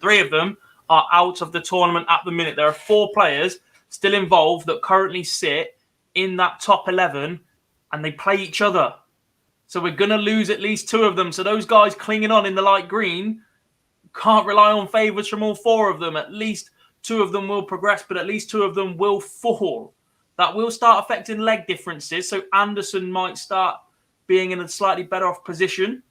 3 of them are out of the tournament at the minute. There are 4 players still involved that currently sit in that top 11, and they play each other. So we're going to lose at least 2 of them. So those guys clinging on in the light green can't rely on favours from all 4 of them. At least 2 of them will progress, but at least 2 of them will fall. That will start affecting leg differences. So Anderson might start being in a slightly better off position.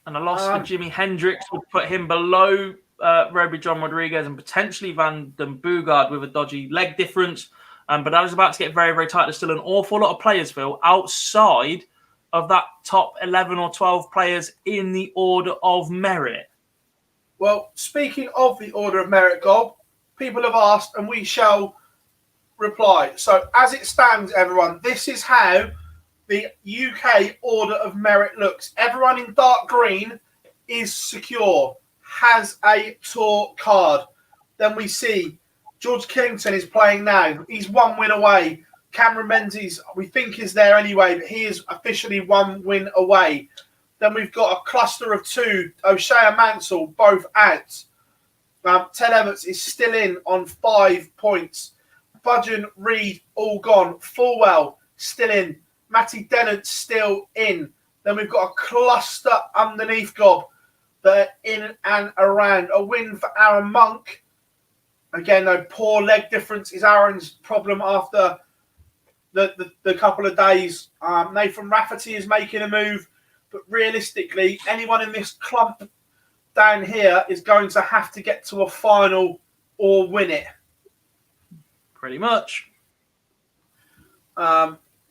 And a loss for Jimi Hendricks would put him below Roby John Rodriguez and potentially Van den Bogaard with a dodgy leg difference. But that is about to get very, very tight. There's still an awful lot of players, Phil, outside of that top 11 or 12 players in the order of merit. Well, speaking of the order of merit, Gob, people have asked and we shall reply. So as it stands, everyone, this is how the UK order of merit looks. Everyone in dark green is secure, has a tour card. Then we see George Killington is playing now. He's 1 win away. Cameron Menzies, we think, is there anyway, but he is officially 1 win away. Then we've got a cluster of 2. O'Shea and Mansell, both out. Ted Everts is still in on 5 points. Budgeon, Reed, all gone. Fulwell, still in. Matty Dennant, still in. Then we've got a cluster underneath, Gob, that are in and around. A win for Aaron Monk. Again, no poor leg difference is Aaron's problem after the couple of days. Nathan Rafferty is making a move. But realistically, anyone in this clump down here is going to have to get to a final or win it. Pretty much.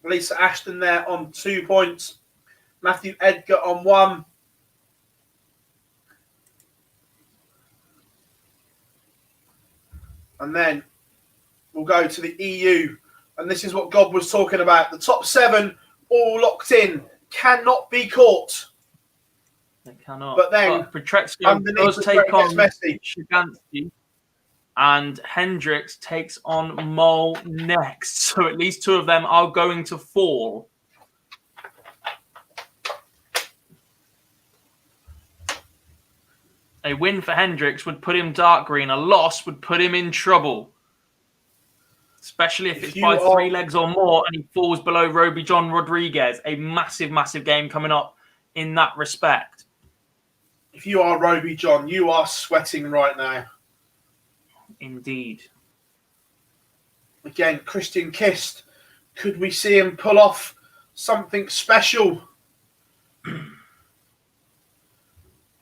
Lisa Ashton there on 2 points. Matthew Edgar on 1. And then we'll go to the EU. And this is what Gob was talking about. The top 7 all locked in. Cannot be caught. They cannot. But then Petrexio does take on Shigansky, and Hendricks takes on Mole next. So at least 2 of them are going to fall. A win for Hendricks would put him dark green. A loss would put him in trouble. Especially if it's by 3 legs or more and he falls below Roby John Rodriguez. A massive, massive game coming up in that respect. If you are Roby John, you are sweating right now. Indeed. Again, Christian Kist. Could we see him pull off something special?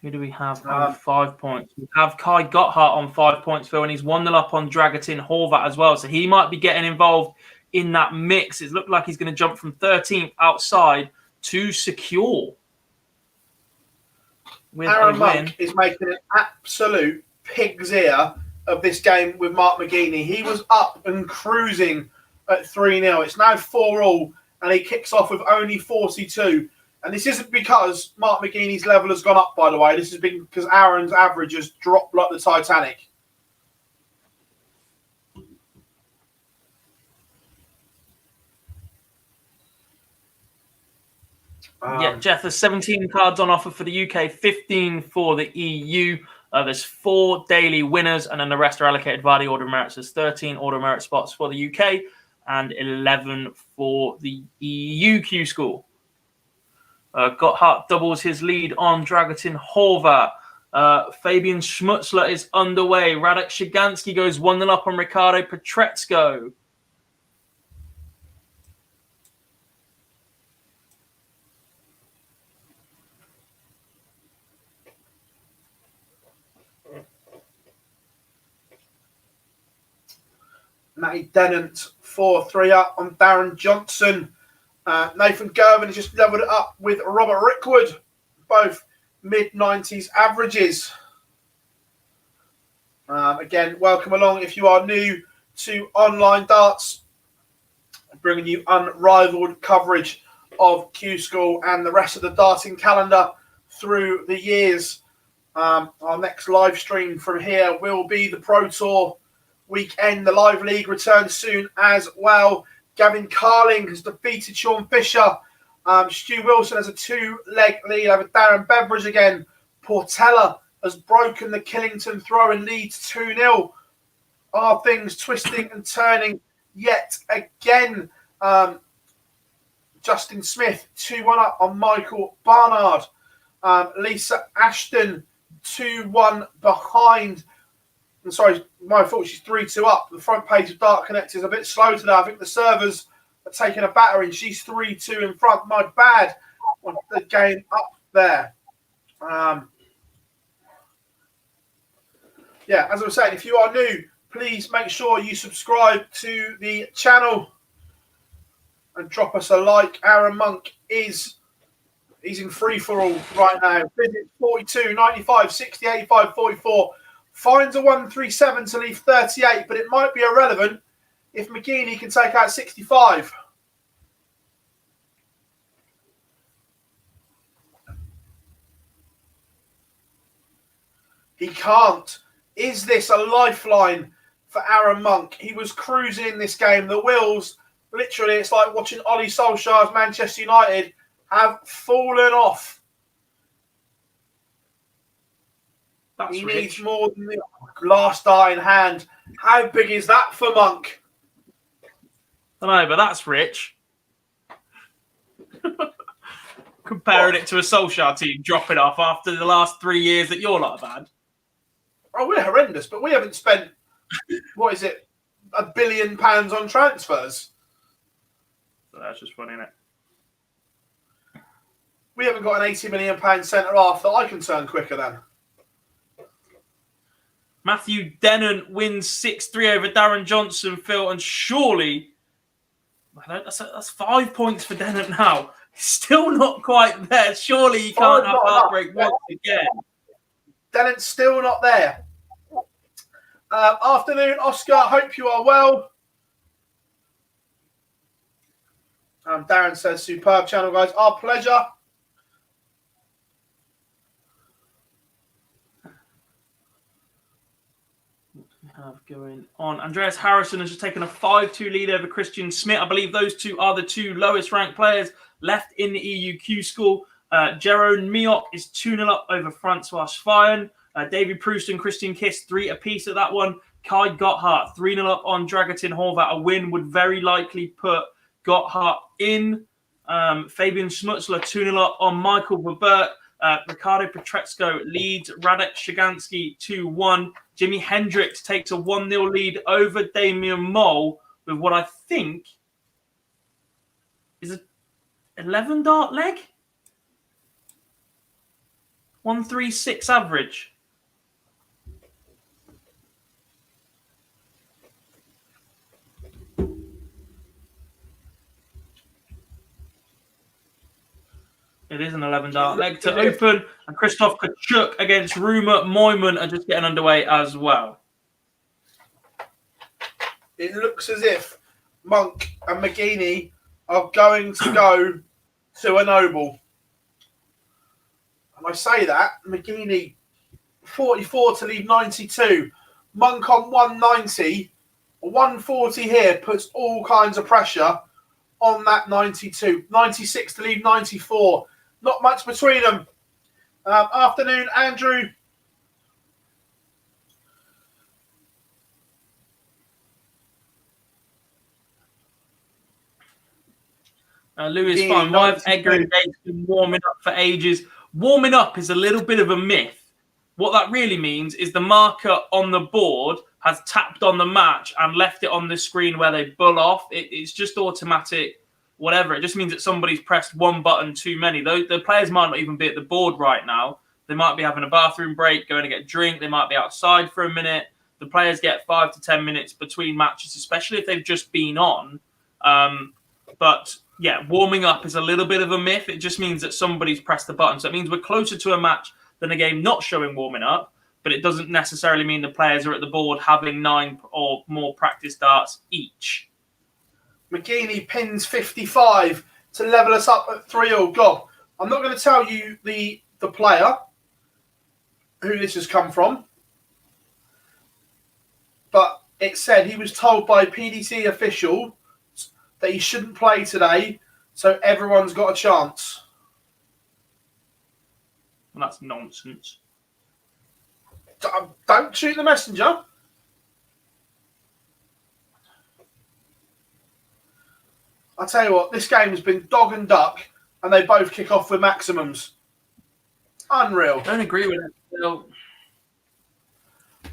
Who do we have on 5 points? We have Kai Gotthard on 5 points, Phil, and he's 1-0 up on Dragutin Horvat as well. So he might be getting involved in that mix. It looked like he's going to jump from 13th outside to secure. With Aaron Monk is making an absolute pig's ear of this game with Mark McGeaney. He was up and cruising at 3-0. It's now 4-all, and he kicks off with only 42. And this isn't because Mark McGeaney's level has gone up, by the way. This has been because Aaron's average has dropped like the Titanic. Yeah, Jeff, there's 17 cards on offer for the UK, 15 for the EU. There's 4 daily winners, and then the rest are allocated via the order of merits. There's 13 order of merit spots for the UK and 11 for the EU Q-School. Gotthard doubles his lead on Dragutin Horvat. Fabian Schmutzler is underway. Radek Shiganski goes 1-0 up on Ricardo Petretsko. Matty Dennant 4-3 up on Darren Johnson. Nathan Gervin has just leveled it up with Robert Rickwood, both mid-90s averages. Again, welcome along if you are new to online darts, bringing you unrivaled coverage of Q-School and the rest of the darting calendar through the years. Our next live stream from here will be the Pro Tour weekend. The Live League returns soon as well. Gavin Carling has defeated Sean Fisher. Stu Wilson has a 2-leg lead over Darren Beveridge again. Portela has broken the Killington throw and leads 2-0. Are things twisting and turning yet again? Justin Smith 2-1 up on Michael Barnard. Lisa Ashton 2-1 behind. I'm sorry, my fault. She's 3-2 up. The front page of Dart Connect is a bit slow today. I think the servers are taking a battering. She's 3-2 in front. My bad on the game up there. Yeah, as I was saying, if you are new, please make sure you subscribe to the channel and drop us a like. Aaron Monk he's in free for all right now. 42, 95, 60, 85, 44. Finds a 137 to leave 38, but it might be irrelevant if McGeaney can take out 65. He can't. Is this a lifeline for Aaron Monk? He was cruising in this game. The wheels, literally, it's like watching Ollie Solskjaer's Manchester United have fallen off. He needs more than the last die in hand. How big is that for Monk? I know, but that's rich. Comparing it to a Solskjaer team dropping off after the last 3 years that you're lot have had. Oh, we're horrendous, but we haven't spent, what is it, £1 billion on transfers. So that's just funny, isn't it? We haven't got an £80 million centre-half that I can turn quicker than. Matthew Dennant wins 6-3 over Darren Johnson, Phil, and surely that's 5 points for Dennant now. Still not quite there. Surely he can't have Heartbreak once again. Dennant's still not there. Afternoon, Oscar. Hope you are well. Darren says, superb channel, guys. Our pleasure. Have going on. Andreas Harrison has just taken a 5-2 lead over Christian Smith. I believe those two are the two lowest ranked players left in the EU Q-School. Jeroen Miok is 2-0 up over Francois Fayen. David Proust and Christian Kiss 3 apiece at that one. Kai Gotthard 3-0 up on Dragutin Horvat. A win would very likely put Gotthard in. Fabian Schmutzler 2-0 up on Michael Verbert. Ricardo Petretsko leads Radek Shiganski 2-1. Jimi Hendricks takes a 1-0 lead over Damien Mole with what I think is an 11 dart leg. 136 average. It is an 11 dart leg to open, and Christoph Kachuk against Ruma Moyman are just getting underway as well. It looks as if Monk and McGeaney are going to go to a noble. And I say that, McGeaney 44 to leave 92. Monk on 190. 140 here puts all kinds of pressure on that 92. 96 to leave 94. Not much between them. Afternoon, Andrew. Lewis Fine. Why have Edgar and Gates been warming up for ages? Warming up is a little bit of a myth. What that really means is the marker on the board has tapped on the match and left it on the screen where they bull off. It's just automatic, whatever. It just means that somebody's pressed one button too many. The players might not even be at the board right now. They might be having a bathroom break, going to get a drink. They might be outside for a minute. The players get 5 to 10 minutes between matches, especially if they've just been on. But yeah, warming up is a little bit of a myth. It just means that somebody's pressed the button. So it means we're closer to a match than a game not showing warming up, but it doesn't necessarily mean the players are at the board having 9 or more practice darts each. McGeaney pins 55 to level us up at 3-all. God, I'm not going to tell you the player who this has come from, but it said he was told by PDC official that he shouldn't play today, so everyone's got a chance. Well, that's nonsense. Don't shoot the messenger. I tell you what, this game has been dog and duck, and they both kick off with maximums. Unreal. I don't agree with it. No.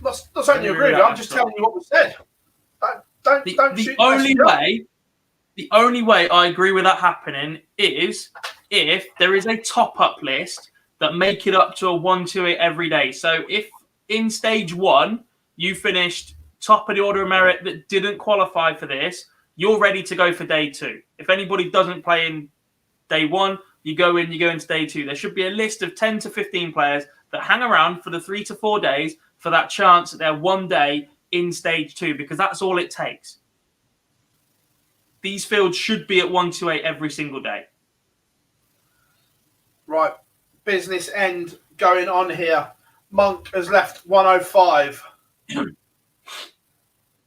That's only agree with it. I'm just telling you what was said. Don't shoot the messenger. The only way I agree with that happening is if there is a top-up list that make it up to a 1-2-8 every day. So if in stage 1 you finished top of the order of merit that didn't qualify for this, you're ready to go for day 2. If anybody doesn't play in day 1, you go into day 2. There should be a list of 10 to 15 players that hang around for the 3 to 4 days for that chance that they're one day in stage 2, because that's all it takes. These fields should be at 1-2-8 every single day. Right. Business end going on here. Monk has left 105.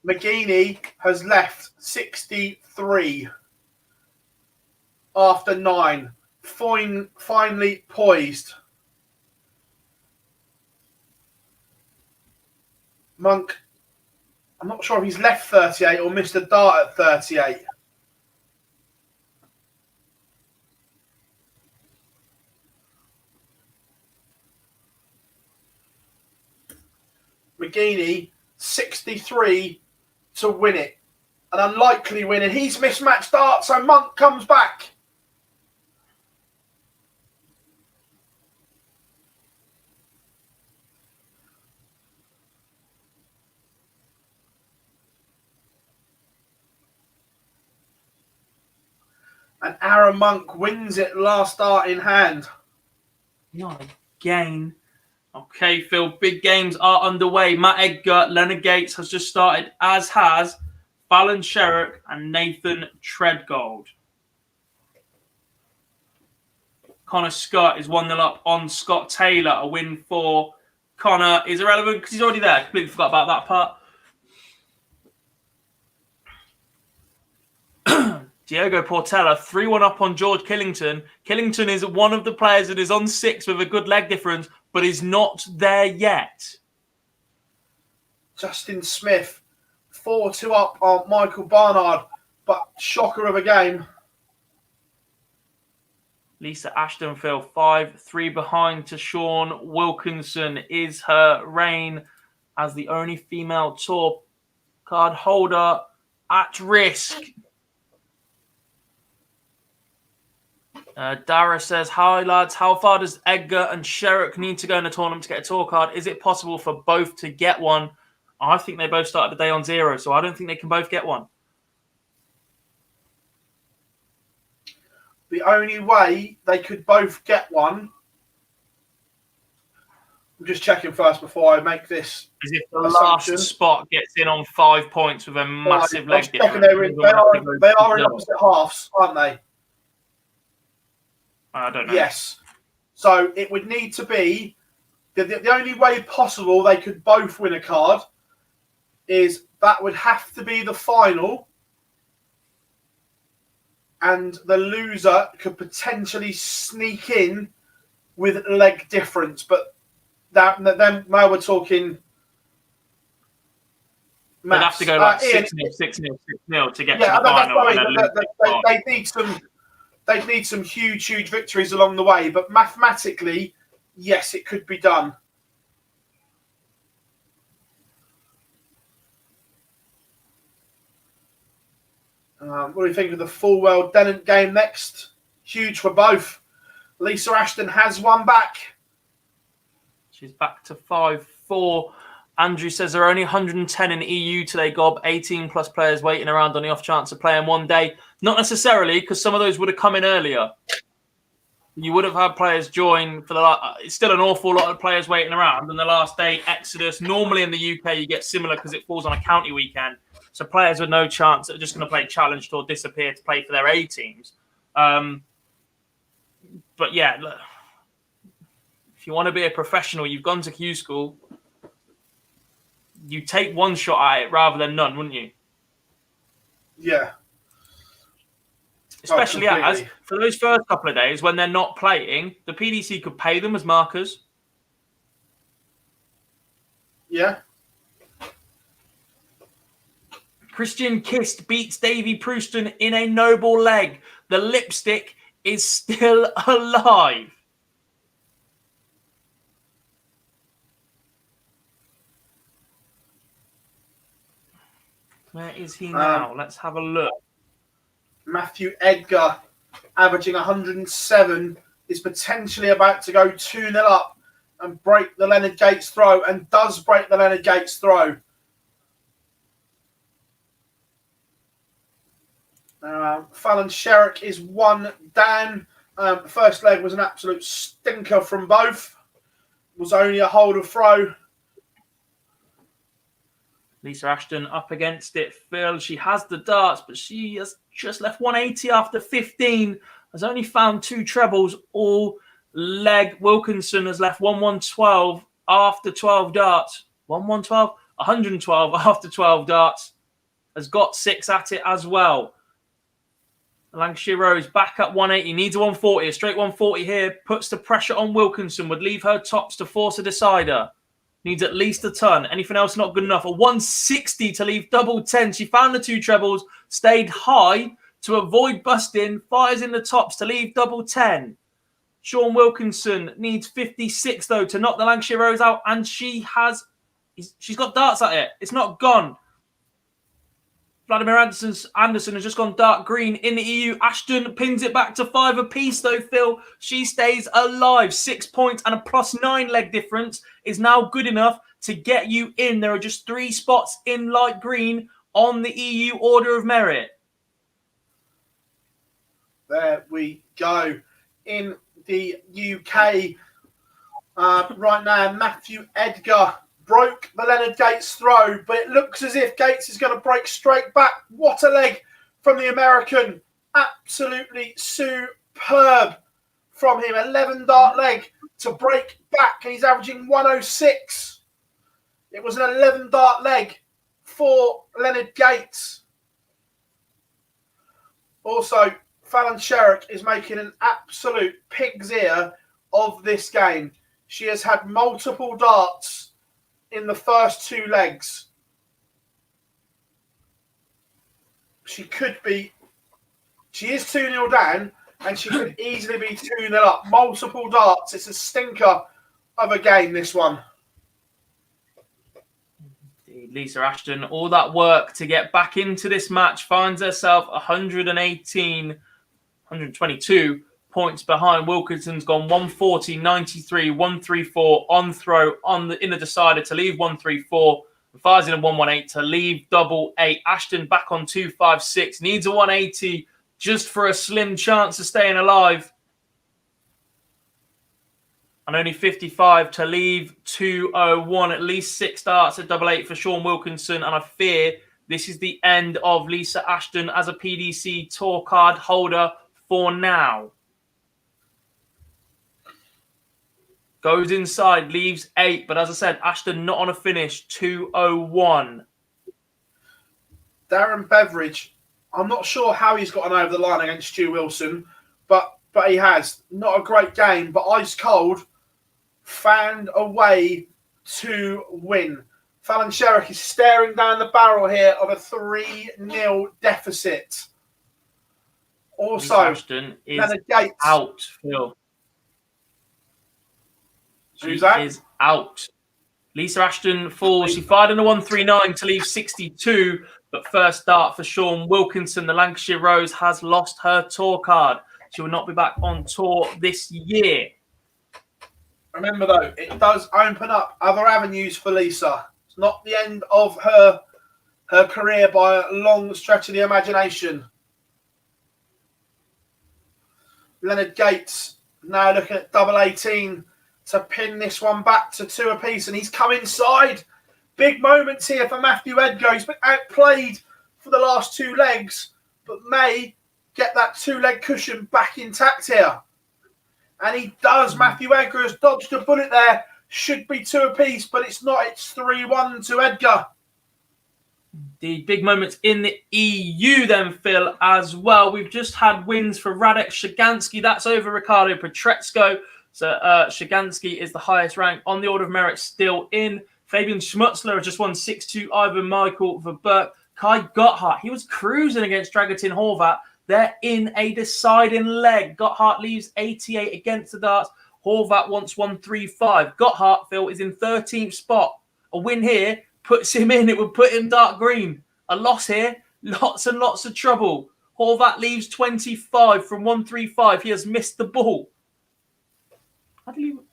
McGeaney has left 63 after 9. Finally poised. Monk, I'm not sure if he's left 38 or missed a dart at 38. McGeaney, 63 to win it. An unlikely win, and he's mismatched darts, so Monk comes back. And Aaron Monk wins it last dart in hand. Not again. Okay, Phil, big games are underway. Matt Edgar, Leonard Gates has just started, as has Fallon Sherrock and Nathan Treadgold. Connor Scott is 1-0 up on Scott Taylor. A win for Connor is irrelevant because he's already there. Completely forgot about that part. Diego Portela, 3-1 up on George Killington. Killington is one of the players that is on 6 with a good leg difference, but is not there yet. Justin Smith, 4-2 up on Michael Barnard, but shocker of a game. Lisa Ashton, Phil, 5-3 behind to Sean Wilkinson. Is her reign as the only female tour card holder at risk? Dara says, hi lads, how far does Edgar and Sherrock need to go in the tournament to get a tour card? Is it possible for both to get one? I think they both started the day on 0, so I don't think they can both get one. The only way they could both get one, I'm just checking first before I make this. Is if the last spot gets in on 5 points with a massive leg difference. They are in opposite halves, aren't they? I don't know. Yes. So it would need to be the only way possible they could both win a card is that would have to be the final, and the loser could potentially sneak in with leg difference. But then now we're talking. They'd have to go like 6-0, 6-0, 6-0 to get to the final. They need some huge victories along the way. But mathematically, yes, it could be done. What do you think of the Fulwell Dennant game next? Huge for both. Lisa Ashton has one back. She's back to 5-4. Andrew says there are only 110 in EU today, Gob. 18 plus players waiting around on the off chance of playing one day. Not necessarily, because some of those would have come in earlier. You would have had players join for it's still an awful lot of players waiting around. And the last day, Exodus. Normally in the UK, you get similar because it falls on a county weekend. So players with no chance are just going to play challenged or disappear to play for their A teams. But yeah, look, if you want to be a professional, you've gone to Q-School. You take one shot at it rather than none, wouldn't you? Yeah. Especially as for those first couple of days when they're not playing, the PDC could pay them as markers. Yeah. Christian Kist beats Davy Prouston in a noble leg. The lipstick is still alive. Where is he now? Let's have a look. Matthew Edgar, averaging 107, is potentially about to go 2-0 up and break the Leonard Gates throw, and does break the Leonard Gates throw. Fallon Sherrock is one down. The first leg was an absolute stinker from both. It was only a hold of throw. Lisa Ashton up against it. Phil, she has the darts, but she has just left 180 after 15. Has only found 2 trebles all leg. Wilkinson has left 112 after 12 darts. 112? 112 after 12 darts. Has got 6 at it as well. Lancashire Rose back at 180. Needs a 140. A straight 140 here. Puts the pressure on Wilkinson. Would leave her tops to force a decider. Needs at least a ton. Anything else not good enough. A 160 to leave double 10. She found the 2 trebles. Stayed high to avoid busting. Fires in the tops to leave double 10. Sean Wilkinson needs 56 though to knock the Lancashire Rose out. And she's got darts at it. It's not gone. Vladimir Anderson has just gone dark green in the EU. Ashton pins it back to 5 apiece, though, Phil. She stays alive. 6 points and a +9 leg difference is now good enough to get you in. There are just 3 spots in light green on the EU order of merit. There we go. In the UK, right now, Matthew Edgar broke the Leonard Gates throw, but it looks as if Gates is going to break straight back. What a leg from the American. Absolutely superb from him. 11 dart leg to break back, and he's averaging 106. It was an 11 dart leg for Leonard Gates. Also, Fallon Sherrock is making an absolute pig's ear of this game. She has had multiple darts in the first 2 legs. She is 2-0 down, and she could easily be 2-0 up. Multiple darts. It's a stinker of a game, this one. Lisa Ashton, all that work to get back into this match, finds herself 122 points behind. Wilkinson's gone 140, 93, 134 on throw in the decider to leave 134. Fires in a 118 to leave double 8. Ashton back on 256. Needs a 180 just for a slim chance of staying alive. And only 55 to leave 201. At least 6 darts at double 8 for Sean Wilkinson. And I fear this is the end of Lisa Ashton as a PDC tour card holder for now. Goes inside, leaves 8. But as I said, Ashton not on a finish, 201. Darren Beveridge, I'm not sure how he's gotten over the line against Stu Wilson, but he has. Not a great game, but ice cold, found a way to win. Fallon Sherrock is staring down the barrel here of a 3-0 deficit. Also, Ashton is Gates out, Phil. Who's that? Is out. Lisa Ashton falls. She fired in a 139 to leave 62, but first start for Sean Wilkinson. The Lancashire Rose has lost her tour card. She will not be back on tour this year. Remember, though, it does open up other avenues for Lisa. It's not the end of her career by a long stretch of the imagination. Leonard Gates now looking at double 18 to pin this one back to 2 apiece, and he's come inside. Big moments here for Matthew Edgar. He's been outplayed for the last 2 legs, but may get that 2-leg cushion back intact here. And he does. Matthew Edgar has dodged a bullet there. Should be 2 apiece, but it's not. It's 3-1 to Edgar. The big moments in the EU then, Phil, as well. We've just had wins for Radek Shigansky. That's over Ricardo Petretsko. So Shigansky is the highest rank on the order of merit still in. Fabian Schmutzler has just won 6-2 over Michael Verberg. Kai Gotthard, he was cruising against Dragutin Horvat. They're in a deciding leg. Gotthard leaves 88 against the darts. Horvat wants 135. Gotthard, Phil, is in 13th spot. A win here puts him in. It would put him dark green. A loss here, lots and lots of trouble. Horvat leaves 25 from 135. He has missed the ball. How do you...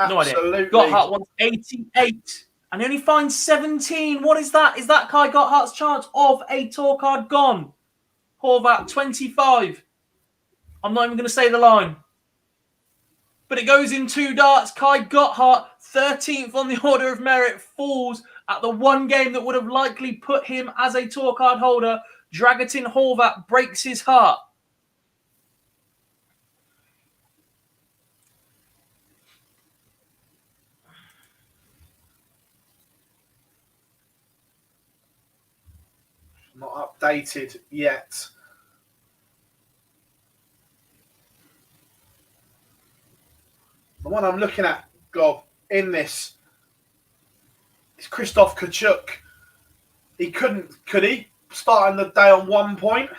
No idea. Gotthard wants 88. And he only finds 17. What is that? Is that Kai Gotthard's chance of a tour card gone? Horvat, 25. I'm not even going to say the line. But it goes in 2 darts. Kai Gotthard, 13th on the order of merit, falls at the one game that would have likely put him as a tour card holder. Dragutin Horvat breaks his heart. Not updated yet. The one I'm looking at, Gob, in this is Christoph Kachuk. He could he? Starting the day on 1 point?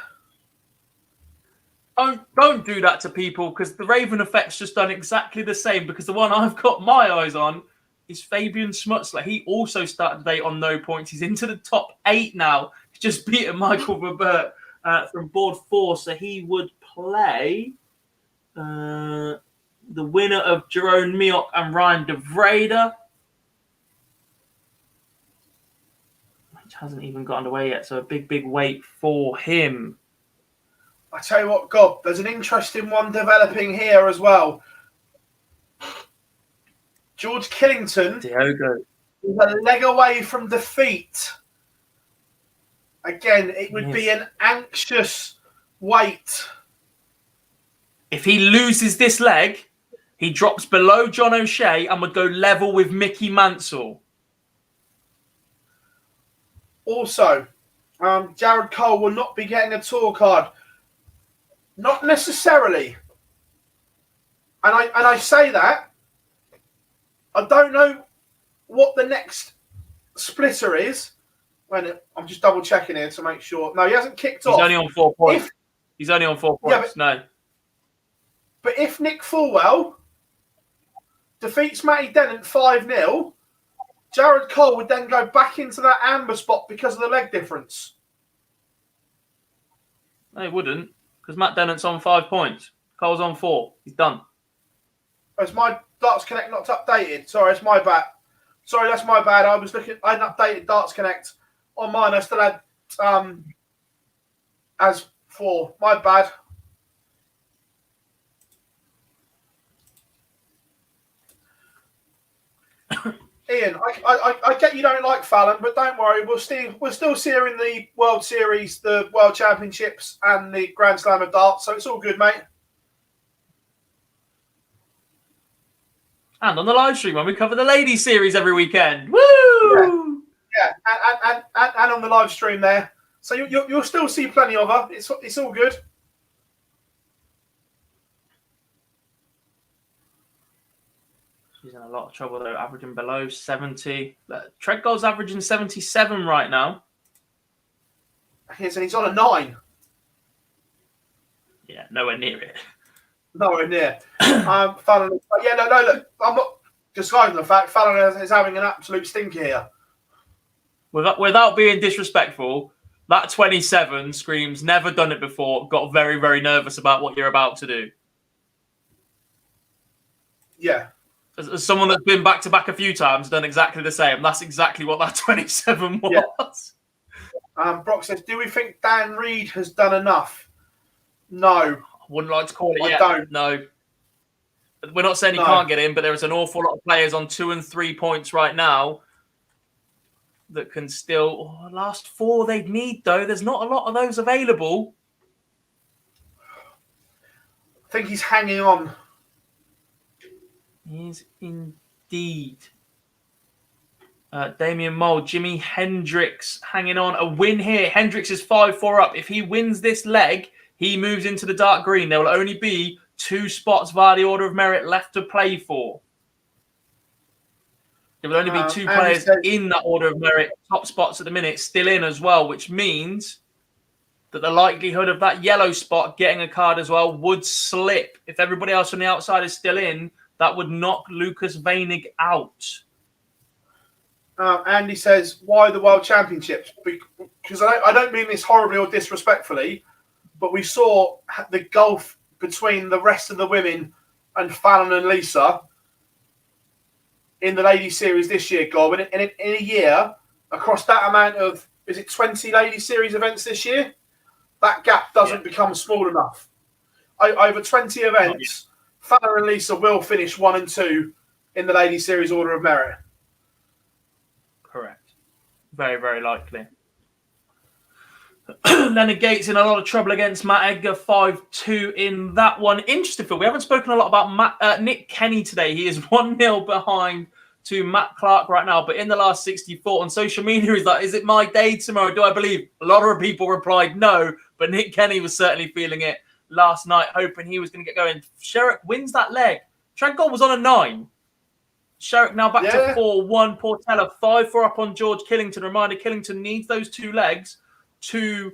Don't do that to people, because the Raven Effect's just done exactly the same, because the one I've got my eyes on is Fabian Schmutzler. He also started the day on no points. He's into the top 8 now. He's just beaten Michael Verberg from board 4, so he would play the winner of Jerome Mioch and Ryan de Vrede, which hasn't even got underway yet, so a big wait for him. I tell you what, Gob, there's an interesting one developing here as well. George Killington Diogo is a leg away from defeat. Again, it would be an anxious wait. If he loses this leg, he drops below John O'Shea and would go level with Mickey Mansell. Also, Jared Cole will not be getting a tour card. Not necessarily. And I say that. I don't know what the next splitter is. I'm just double checking here to make sure. No, he hasn't kicked off. He's only on 4 points. He's only on 4 points. No. But if Nick Fulwell defeats Matty Dennant 5-0, Jared Cole would then go back into that amber spot because of the leg difference. No, he wouldn't, because Matt Dennant's on 5 points. Cole's on 4. He's done. Is my Darts Connect not updated? Sorry, it's my bad. Sorry, that's my bad. I hadn't updated Darts Connect on mine. I still had as 4. My bad. Ian, I get you don't like Fallon, but don't worry. We're still see her in the World Series, the World Championships, and the Grand Slam of Darts, so it's all good, mate. And on the live stream when we cover the Ladies Series every weekend. Woo! Yeah, and on the live stream there, So you'll still see plenty of her. It's all good. She's in a lot of trouble though, averaging below 70. Treadgold's averaging 77 right now. Yes, and he's on a 9. Yeah, nowhere near it. Nowhere near. Fallon, look, I'm not disguising the fact Fallon is having an absolute stinker here. Without being disrespectful, that 27 screams, never done it before, got very, very nervous about what you're about to do. Yeah. As someone that's been back-to-back a few times, done exactly the same. That's exactly what that 27 was. Yeah. Brock says, do we think Dan Reed has done enough? No. I wouldn't like to call it yet. I don't. No. We're not saying he can't get in, but there is an awful lot of players on 2 and 3 points right now that can still... last 4 they'd need, though. There's not a lot of those available. I think he's hanging on. He's indeed. Damien Mole, Jimi Hendrix hanging on. A win here. Hendrix is 5-4 up. If he wins this leg, he moves into the dark green. There will only be 2 spots via the order of merit left to play for. There will only be 2 players in that order of merit. Top spots at the minute still in as well, which means that the likelihood of that yellow spot getting a card as well would slip. If everybody else on the outside is still in, that would knock Lucas Veinig out. Andy says, why the World Championships? Because I don't mean this horribly or disrespectfully, but we saw the gulf between the rest of the women and Fallon and Lisa in the Ladies Series this year, Gob. In a year, across that amount of, is it 20 Ladies Series events this year? That gap doesn't become small enough. Over 20 events, Fallon and Lisa will finish 1 and 2 in the Ladies Series order of merit. Correct. Very, very likely. Leonard Gates in a lot of trouble against Matt Edgar, 5-2 in that one. Interesting, Phil. We haven't spoken a lot about Nick Kenny today. He is 1-0 behind to Matt Clark right now. But in the last 64 on social media, he's like, is it my day tomorrow? Do I believe? A lot of people replied no. But Nick Kenny was certainly feeling it last night, hoping he was going to get going. Sherrock wins that leg. Treadgold was on a 9. Sherrock now back to 4-1. Portela 5-4 up on George Killington. Reminder, Killington needs those 2 legs to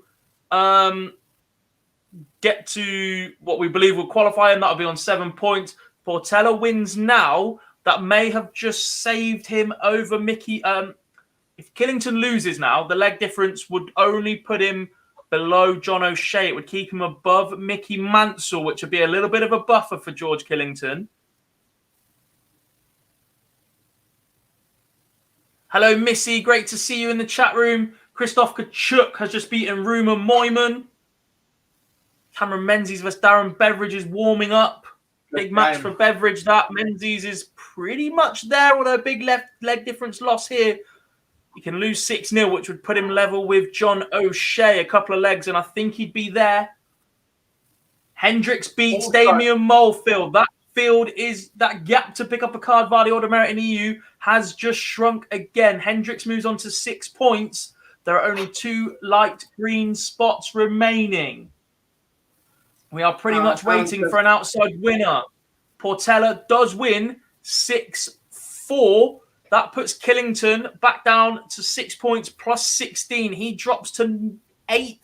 get to what we believe will qualify, and that'll be on 7 points. Portela wins now. That may have just saved him over Mickey. If Killington loses now, the leg difference would only put him below John O'Shea. It would keep him above Mickey Mansell, which would be a little bit of a buffer for George Killington. Hello, Missy. Great to see you in the chat room. Christoph Kachuk has just beaten Rumer Moyman. Cameron Menzies versus Darren Beveridge is warming up. Big match for Beveridge. That Menzies is pretty much there, although a big left leg difference loss here. He can lose 6-0, which would put him level with John O'Shea. A couple of legs, and I think he'd be there. Hendricks beats Damian Molefield. That gap to pick up a card via the order merit in EU has just shrunk again. Hendricks moves on to 6 points. There are only 2 light green spots remaining. We are pretty much waiting for an outside winner. Portela does win 6-4. That puts Killington back down to 6 points plus 16. He drops to 8th.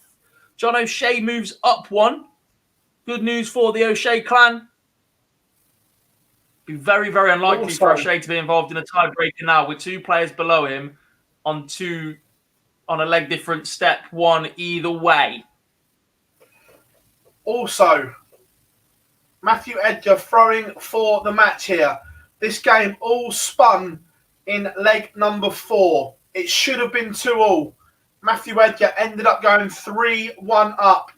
John O'Shea moves up 1. Good news for the O'Shea clan. Be very, very unlikely for O'Shea to be involved in a tiebreaker now with 2 players below him on a leg difference step 1 either way. Also, Matthew Edgar throwing for the match here. This game all spun in leg number 4. It should have been 2-2. Matthew Edgar ended up going 3-1 up.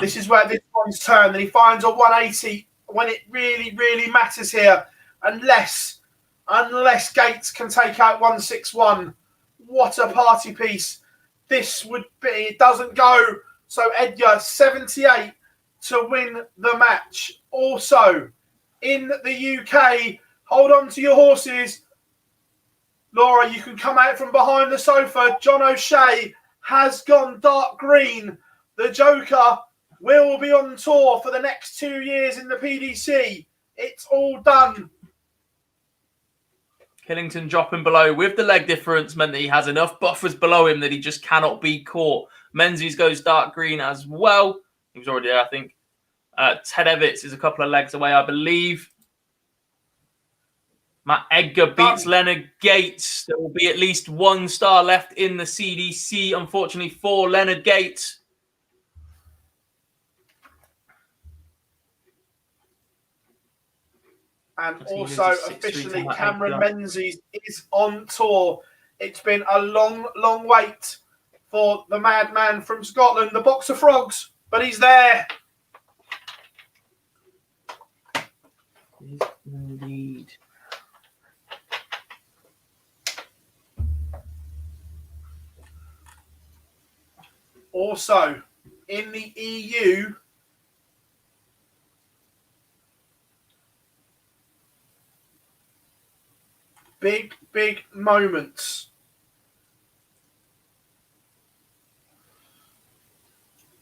This is where this one's turned, and he finds a 180 when it really, really matters here. Unless Gates can take out 161. What a party piece this would be. It doesn't go. So Edgar, 78 to win the match. Also, in the UK, hold on to your horses. Laura, you can come out from behind the sofa. John O'Shea has gone dark green. The Joker will be on tour for the next 2 years in the PDC. It's all done. Killington dropping below with the leg difference meant that he has enough buffers below him that he just cannot be caught. Menzies goes dark green as well. He was already there, I think. Ted Evitts is a couple of legs away, I believe. Matt Edgar beats Leonard Gates. There will be at least 1 star left in the CDC, unfortunately, for Leonard Gates. And also, officially, Cameron Menzies is on tour. It's been a long, long wait for the madman from Scotland, the box of frogs, but he's there. Indeed. Also, in the EU, big, big moments.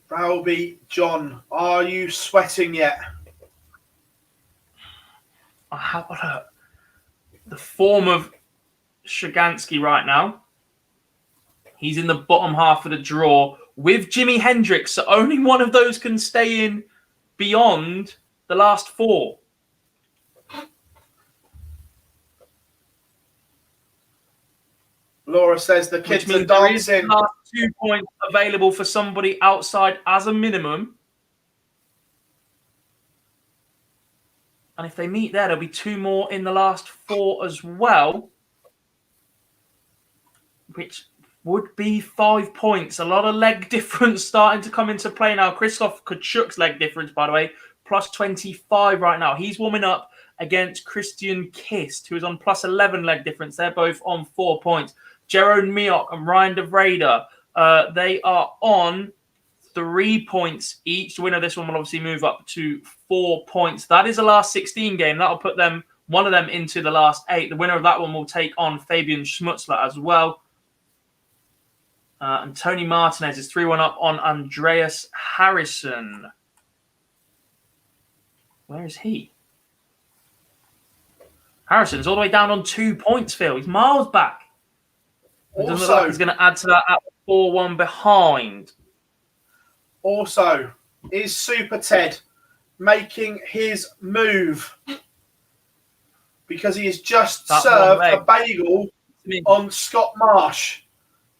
Rowby, John, are you sweating yet? How about the form of Shagansky right now? He's in the bottom half of the draw with Jimi Hendrix, so only one of those can stay in beyond the last 4. Laura says the kids are dancing. There is last 2 points available for somebody outside as a minimum. And if they meet there, there'll be 2 more in the last 4 as well, which would be 5 points. A lot of leg difference starting to come into play now. Christoph Kachuk's leg difference, by the way, plus 25 right now. He's warming up against Christian Kist, who is on plus 11 leg difference. They're both on 4 points. Jerome Miok and Ryan De Vrede, they are on 3 points each. The winner of this one will obviously move up to 4 points. That is the last 16 game. That'll put them, one of them, into the last 8. The winner of that one will take on Fabian Schmutzler as well. And Tony Martinez is 3-1 up on Andreas Harrison. Where is he? Harrison's all the way down on 2 points, Phil. He's miles back. It doesn't look like he's going to add to that at 4-1 behind. Also, is Super Ted making his move? Because he has just served a bagel on Scott Marsh.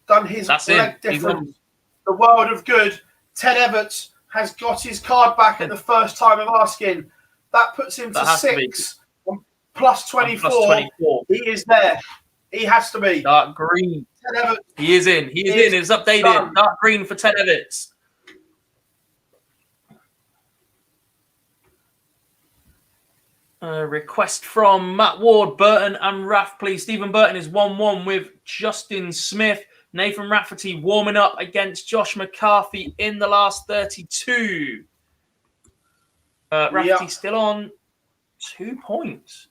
Done his leg difference. The world of good. Ted Evitts has got his card back at the first time of asking. That puts him to 6. Plus 24. Plus 24. He is there. He has to be. Dark green. Ted Evitts. He is in. He is in. It's updated. Done. Dark green for Ted Evitts. Request from Matt Ward, Burton and Raff, please. Stephen Burton is 1-1 with Justin Smith. Nathan Rafferty warming up against Josh McCarthy in the last 32. Rafferty still on 2 points.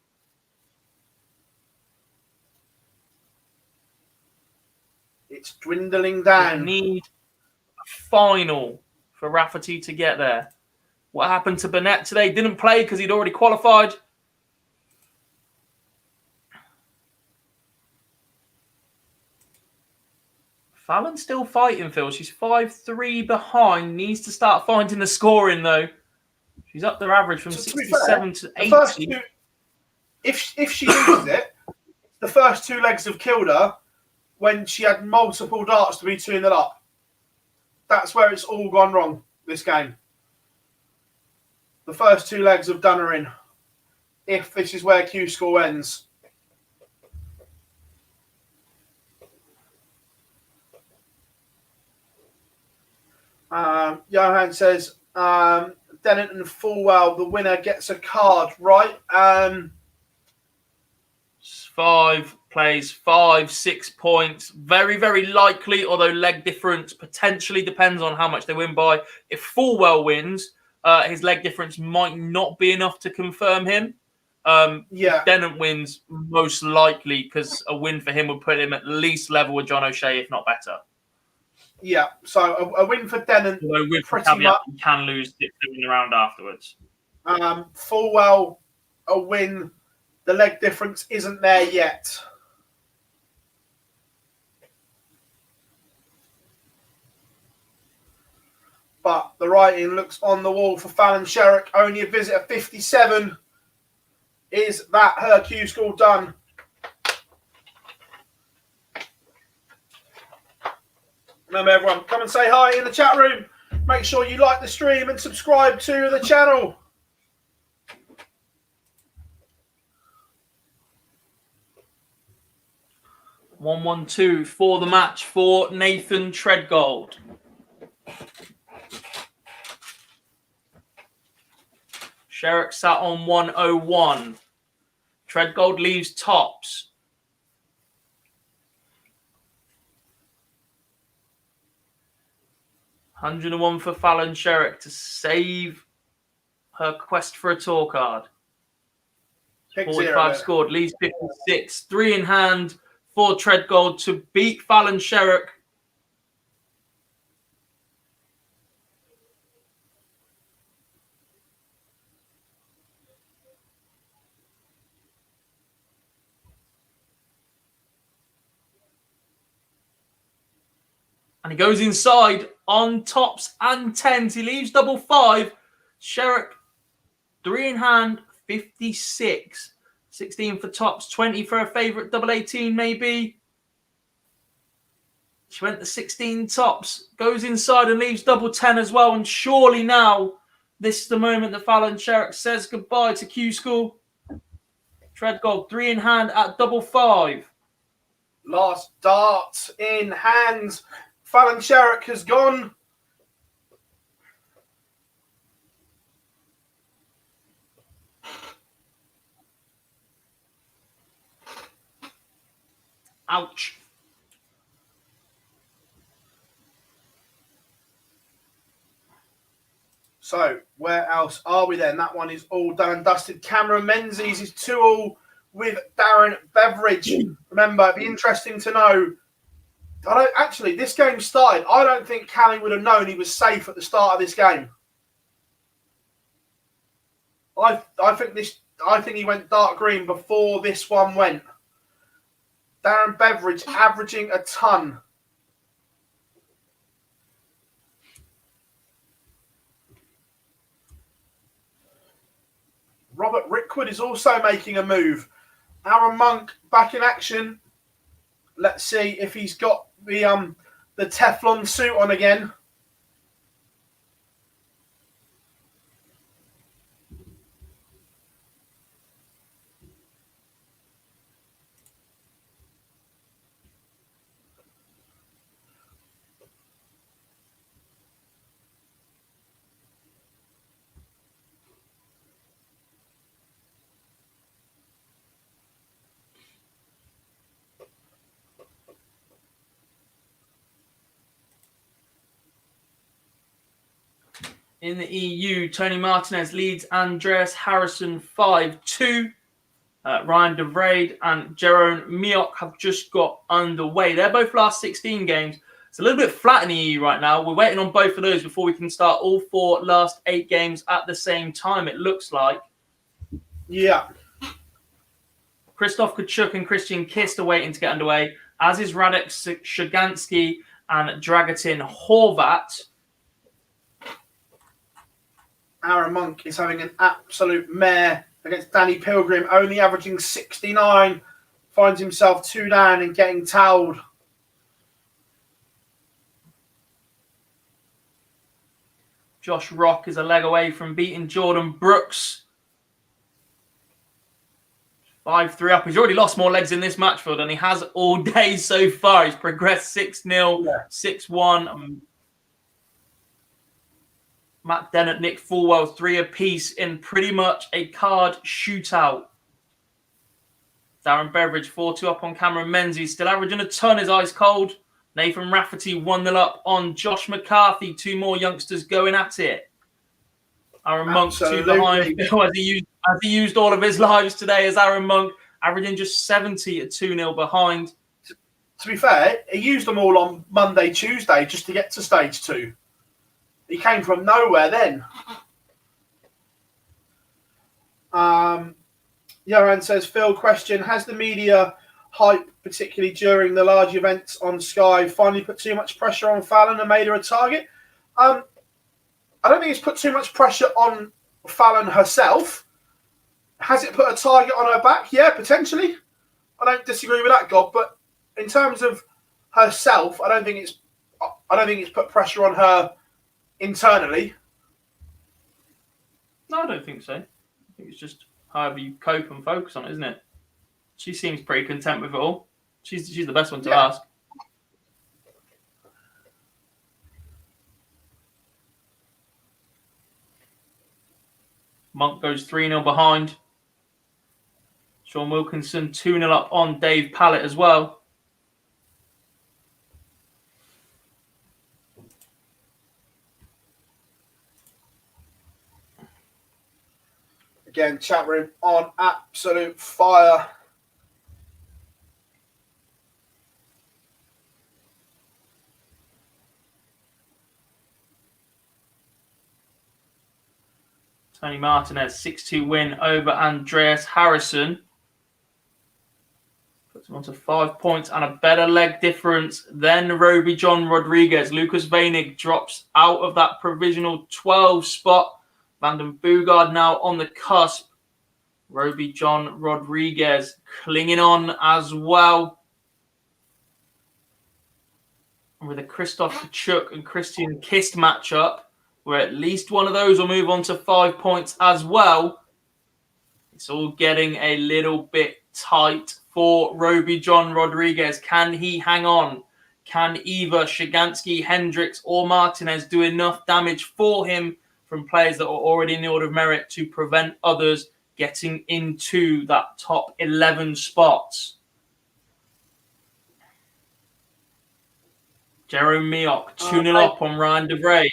It's dwindling down. We need a final for Rafferty to get there. What happened to Burnett today? Didn't play because he'd already qualified. Fallon's still fighting, Phil. She's 5-3 behind. Needs to start finding the scoring, though. She's up their average from 67 to 80. If she loses it, the first 2 legs have killed her when she had multiple darts to be 2-0 up. That's where it's all gone wrong, this game. The first 2 legs have done her in. If this is where Q-School ends. Johan says, Dennett and Fulwell, the winner gets a card, right? 5 plays 5, 6 points. Very, very likely, although leg difference potentially depends on how much they win by. If Fulwell wins, his leg difference might not be enough to confirm him. If Dennett wins, most likely, because a win for him would put him at least level with John O'Shea, if not better. Yeah, so a win for Denon. Although with pretty the caveat, much. you can lose in the round afterwards. Full well a win. The leg difference isn't there yet. But the writing looks on the wall for Fallon Sherrock. Only a visit of 57. Is that her Q-School done? Remember, everyone, come and say hi in the chat room. Make sure you like the stream and subscribe to the channel. (1-1-2) for the match for Nathan Treadgold. Sherrock sat on 101. Treadgold leaves tops. (101) for Fallon Sherrock to save her quest for a tour card. 45 scored, leaves 56. 3 in hand for Treadgold to beat Fallon Sherrock. And he goes inside on tops and tens. He leaves double 5. Sherrock, 3 in hand, 56. 16 for tops, 20 for a favourite double 18 maybe. She went the 16 tops, goes inside and leaves double 10 as well. And surely now, this is the moment that Fallon Sherrock says goodbye to Q-School. Treadgold, 3 in hand at double 5. Last dart in hand. Fallon Sherrock has gone. Ouch. So, where else are we then? That one is all done and dusted. Cameron Menzies is 2-2 with Darren Beveridge. Remember, it'd be interesting to know. This game started. I don't think Callie would have known he was safe at the start of this game. I think he went dark green before this one went. Darren Beveridge averaging a ton. Robert Rickwood is also making a move. Aaron Monk back in action. Let's see if he's got the Teflon suit on again. In the EU, Tony Martinez leads Andreas Harrison 5-2. Ryan De Vrede and Jerome Mioch have just got underway. They're both last 16 games. It's a little bit flat in the EU right now. We're waiting on both of those before we can start all 4 last 8 games at the same time, it looks like. Yeah. Krzysztof Kachuk and Christian Kist are waiting to get underway, as is Radek Shagansky and Dragutin Horvat. Aaron Monk is having an absolute mare against Danny Pilgrim, only averaging 69. Finds himself 2 down and getting towelled. Josh Rock is a leg away from beating Jordan Brooks. 5-3 up. He's already lost more legs in this match field than he has all day so far. He's progressed 6-0, 6-1. Matt Dennett, Nick Fulwell, 3 apiece in pretty much a card shootout. Darren Beveridge, 4-2 up on Cameron Menzies. Still averaging a ton, is ice cold. Nathan Rafferty, 1-0 up on Josh McCarthy. 2 more youngsters going at it. Aaron Monk, 2 behind. As he used all of his lives today as Aaron Monk, averaging just 70 at 2-0 behind. to be fair, he used them all on Monday, Tuesday just to get to stage 2. He came from nowhere then. Johan says, Phil, question, has the media hype, particularly during the large events on Sky, finally put too much pressure on Fallon and made her a target? I don't think it's put too much pressure on Fallon herself. Has it put a target on her back? Yeah, potentially. I don't disagree with that, God. But in terms of herself, I don't think it's put pressure on her internally. No, I don't think so. I think it's just however you cope and focus on it, isn't it? She seems pretty content with it all. She's the best one to ask. Monk goes 3-0 behind. Sean Wilkinson 2-0 up on Dave Pallett as well. Again, chat room on absolute fire. Tony Martinez, 6-2 win over Andreas Harrison. Puts him on to 5 points and a better leg difference than Roby John Rodriguez. Lucas Veinig drops out of that provisional 12 spot. Vanden Boogaard now on the cusp. Roby John Rodriguez clinging on as well. With a Christoph Kachuk and Christian Kist matchup, where at least one of those will move on to 5 points as well. It's all getting a little bit tight for Roby John Rodriguez. Can he hang on? Can either Shigansky, Hendricks or Martinez do enough damage for him from players that are already in the order of merit to prevent others getting into that top 11 spots? Jerome Mioch, 2-0 up on Ryan de Vrij.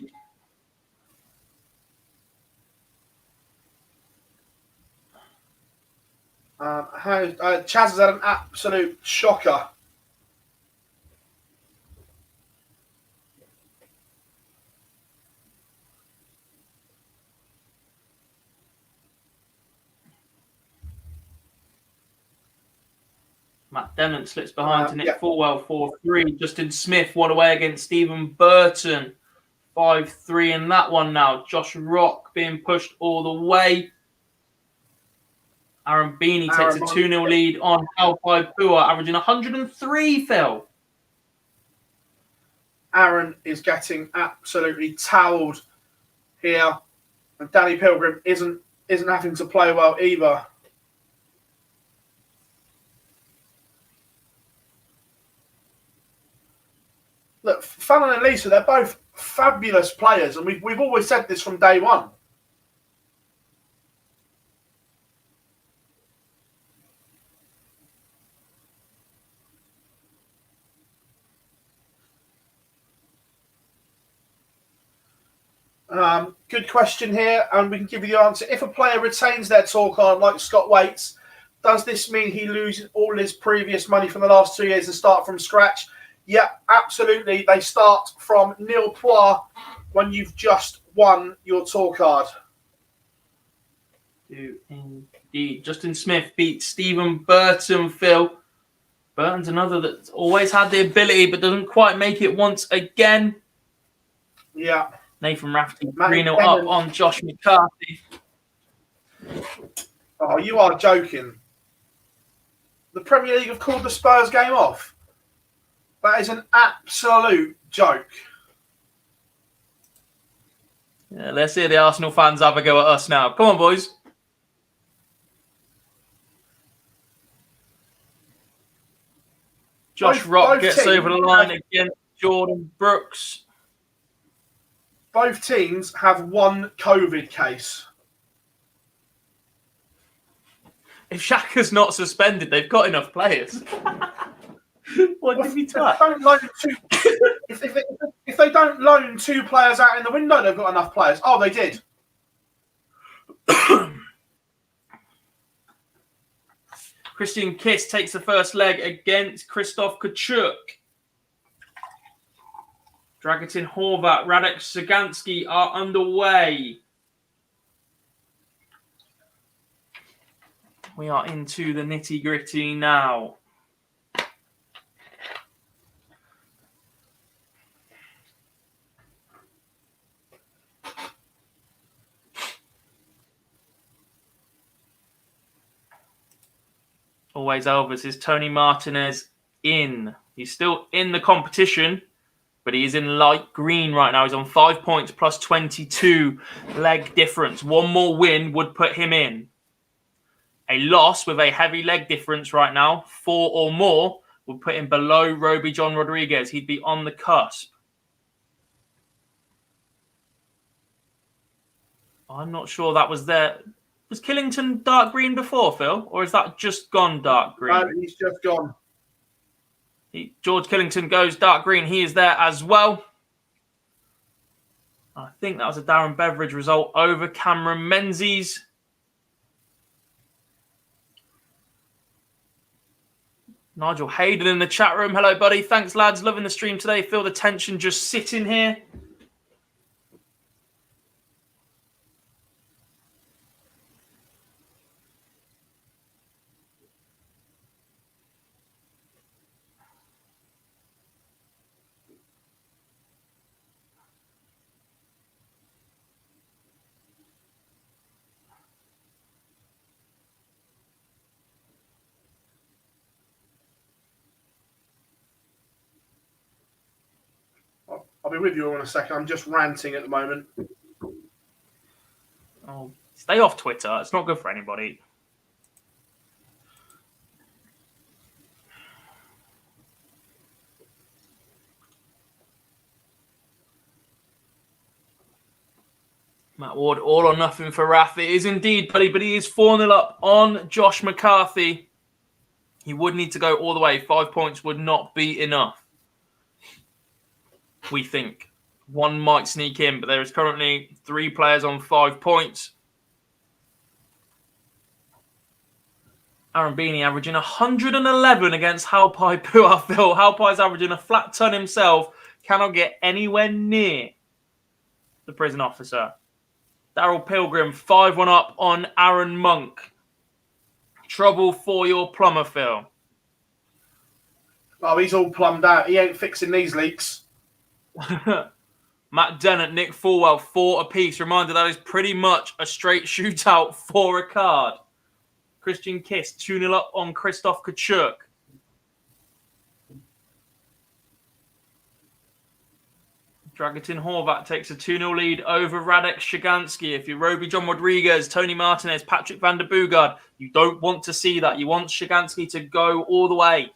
Chaz has had an absolute shocker. Matt Dennant slips behind to Nick Fulwell, 4-3. Justin Smith won away against Stephen Burton, 5-3 in that one now. Josh Rock being pushed all the way. Aaron Beanie takes a 2-0 lead on Alpai Pua, averaging 103, Phil. Aaron is getting absolutely towelled here. And Danny Pilgrim isn't having to play well either. Look, Fallon and Lisa, they're both fabulous players, and we've always said this from day one. Good question here, and we can give you the answer. If a player retains their tour card like Scott Waits, does this mean he loses all his previous money from the last 2 years and start from scratch? Yeah, absolutely. They start from nil points when you've just won your tour card. Indeed. Justin Smith beats Stephen Burton, Phil. Burton's another that's always had the ability but doesn't quite make it once again. Yeah. Nathan Rafferty 3-0 up on Josh McCarthy. Oh, you are joking. The Premier League have called the Spurs game off. That is an absolute joke. Yeah, let's hear the Arsenal fans have a go at us now. Come on, boys. Josh Rock gets over the line against Jordan Brooks. Both teams have one COVID case. If Xhaka's not suspended, they've got enough players. What did we try? If they don't loan 2 players out in the window, they've got enough players. Oh, they did. Christian Kiss takes the first leg against Krzysztof Kachuk. Dragutin Horvat, Radek Szyganski are underway. We are into the nitty-gritty now. Always Elvis is Tony Martinez in. He's still in the competition, but he is in light green right now. He's on 5 points plus 22 leg difference. One more win would put him in. A loss with a heavy leg difference right now, 4 or more, would put him below Roby John Rodriguez. He'd be on the cusp. I'm not sure that was there. Was Killington dark green before, Phil? Or is that just gone dark green? No, he's just gone. George Killington goes dark green. He is there as well. I think that was a Darren Beveridge result over Cameron Menzies. Nigel Hayden in the chat room. Hello, buddy. Thanks, lads. Loving the stream today. Feel the tension just sitting here. I'll be with you all in a second. I'm just ranting at the moment. Oh, stay off Twitter. It's not good for anybody. Matt Ward, all or nothing for Rath. It is indeed, buddy, but he is 4-0 up on Josh McCarthy. He would need to go all the way. 5 points would not be enough. We think one might sneak in, but there is currently 3 players on 5 points. Aaron Beanie averaging 111 against Halpai Puafil. Halpai's averaging a flat ton himself. Cannot get anywhere near the prison officer. Daryl Pilgrim, 5-1 up on Aaron Monk. Trouble for your plumber, Phil. Oh, he's all plumbed out. He ain't fixing these leaks. Matt Dennett, Nick Fulwell, 4 apiece. Reminder that is pretty much a straight shootout for a card. Christian Kiss, 2-0 up on Krzysztof Kachuk. Dragutin Horvat takes a 2-0 lead over Radek Szyganski. If you're Roby John Rodriguez, Tony Martinez, Patrick van der Boogard, you don't want to see that. You want Szyganski to go all the way.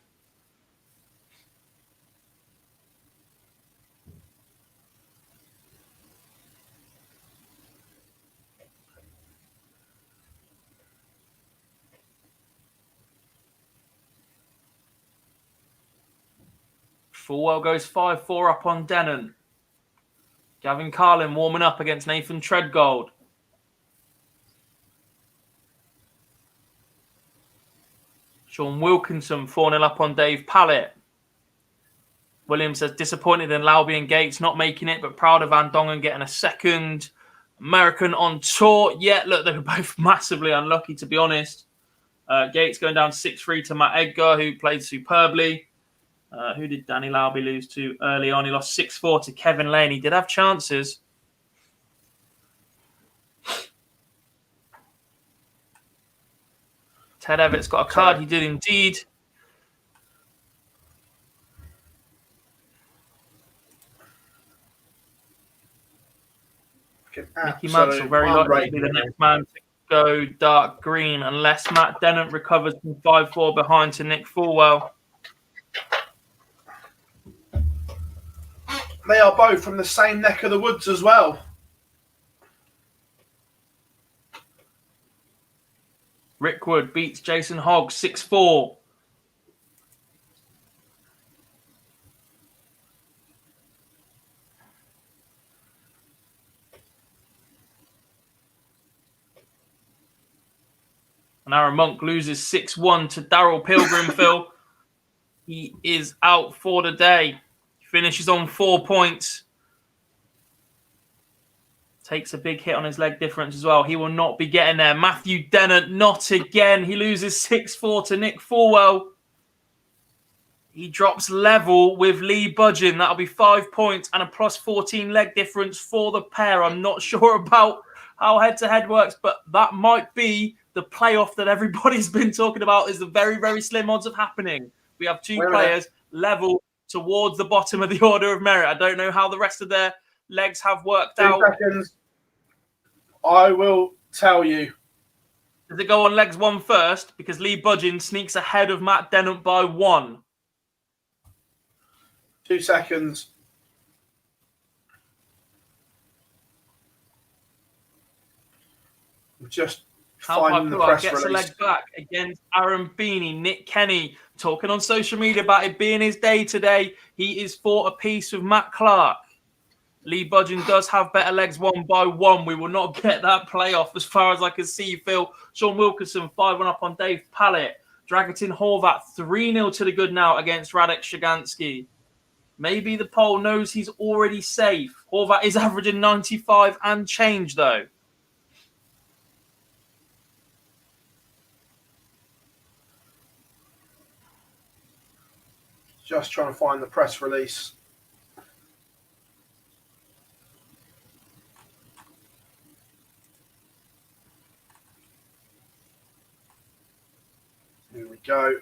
Fulwell goes 5-4 up on Denon. Gavin Carlin warming up against Nathan Treadgold. Sean Wilkinson 4-0 up on Dave Pallett. Williams says disappointed in Lauby and Gates not making it, but proud of Van Dongen getting a second American on tour. Yeah, look, they were both massively unlucky, to be honest. Gates going down 6-3 to Matt Edgar, who played superbly. Who did Danny Lauby lose to early on? He lost 6-4 to Kevin Lane. He did have chances. Ted Everett's got a card. He did indeed. Mickey Mansell very likely to be the next man to go dark green unless Matt Dennant recovers from 5-4 behind to Nick Fulwell. They are both from the same neck of the woods as well. Rick Wood beats Jason Hogg 6-4. And Aaron Monk loses 6-1 to Daryl Pilgrim, Phil. He is out for the day. He finishes on 4 points. Takes a big hit on his leg difference as well. He will not be getting there. Matthew Dennett, not again. He loses 6-4 to Nick Fulwell. He drops level with Lee Budgeon. That'll be 5 points and a plus 14 leg difference for the pair. I'm not sure about how head-to-head works, but that might be the playoff that everybody's been talking about is the very, very slim odds of happening. We have two players level towards the bottom of the order of merit. I don't know how the rest of their legs have worked out. 2 seconds. I will tell you. Does it go on legs 1 first? Because Lee Budgeon sneaks ahead of Matt Dennett by 1. 2 seconds. Just finding the press gets release. a leg back against Aaron Beanie. Nick Kenny talking on social media about it being his day today. He is 4 apiece with Matt Clark. Lee Budgeon does have better legs 1 by 1. We will not get that playoff as far as I can see, Phil. Sean Wilkinson 5-1 up on Dave Pallett. Dragutin Horvat 3-0 to the good now against Radek Shigansky. Maybe the poll knows he's already safe. Horvat is averaging 95 and change, though. Just trying to find the press release. Here we go.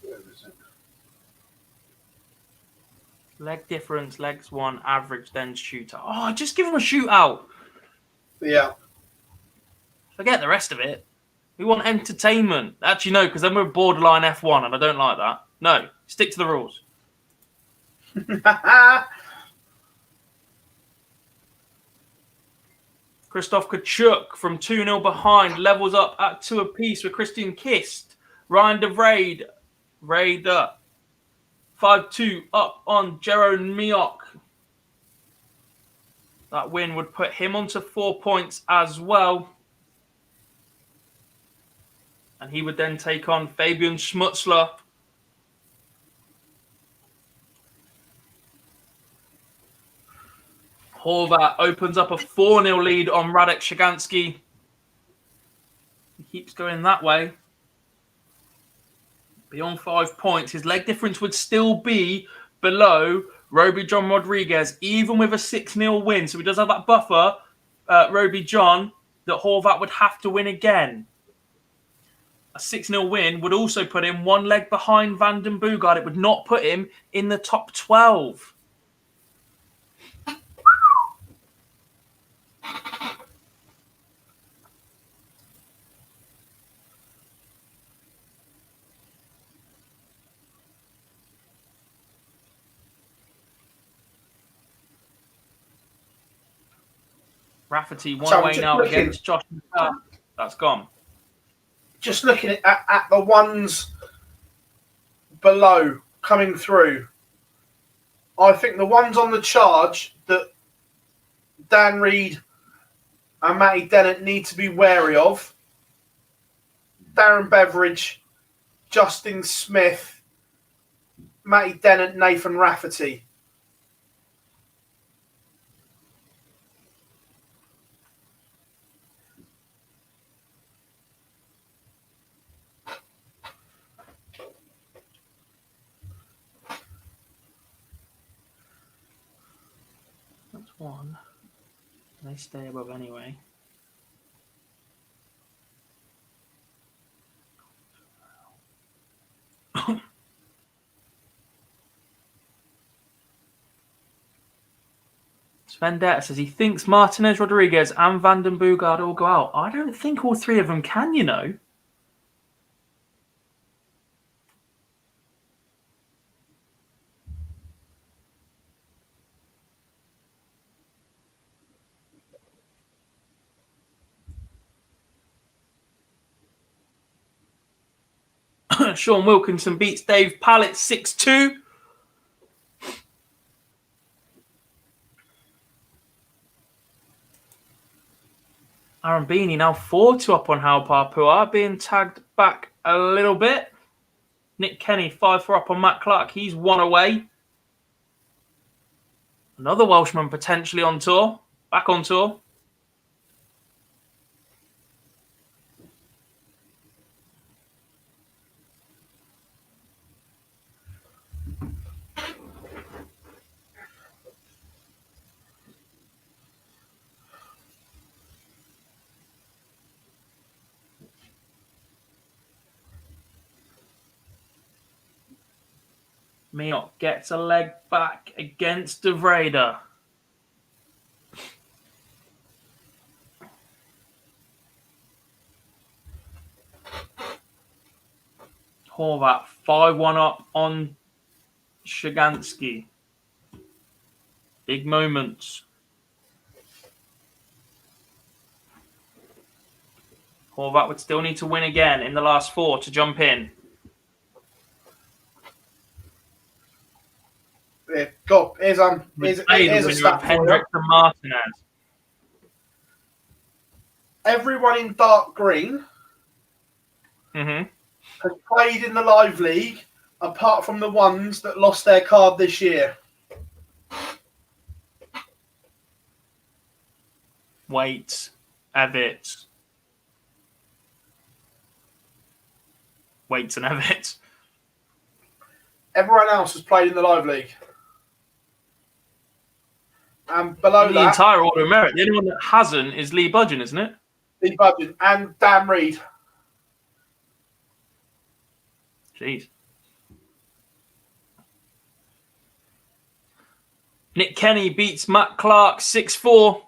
Where is it? Leg difference, legs 1, average, then shootout. Oh, just give him a shootout. Yeah. Forget the rest of it. We want entertainment. Actually, no, because then we're borderline F1, and I don't like that. No, stick to the rules. Christoph Kachuk from 2-0 behind, levels up at 2 apiece with Christian Kist. Ryan de Vrede, Raider, 5-2 up on Jeroen Miok. That win would put him onto 4 points as well. And he would then take on Fabian Schmutzler. Horvat opens up a 4-0 lead on Radek Shigansky. He keeps going that way. Beyond 5 points, his leg difference would still be below Roby John Rodriguez, even with a 6-0 win. So he does have that buffer, Roby John, that Horvat would have to win again. A 6-0 win would also put him 1 leg behind Van den Boogaard. It would not put him in the top 12. Rafferty one way now against Josh. That's gone. Just looking at the ones below coming through, I think the ones on the charge that Dan Reed and Matty Dennett need to be wary of: Darren Beveridge, Justin Smith, Matty Dennett, Nathan Rafferty. That's 1. They stay above anyway. Vendetta says he thinks Martinez, Rodriguez and Van den Boogaard all go out. I don't think all 3 of them can, you know. Sean Wilkinson beats Dave Pallett 6-2. Aaron Beanie now 4-2 up on Hal Papua, being tagged back a little bit. Nick Kenny 5-4 up on Matt Clark. He's 1 away. Another Welshman potentially on tour. Back on tour. Miot gets a leg back against De Vrede. Horvat 5-1 up on Shigansky. Big moments. Horvat would still need to win again in the last 4 to jump in. Yeah, go. Here's a stat for Hendricks and Martinez. Everyone in dark green has played in the live league, apart from the ones that lost their card this year. Waits, Evitts. Waits and Evitts. Everyone else has played in the live league. And below the entire order of merit, the only one that hasn't is Lee Budgeon, isn't it? Lee Budgeon and Dan Reed. Jeez. Nick Kenny beats Matt Clark 6-4.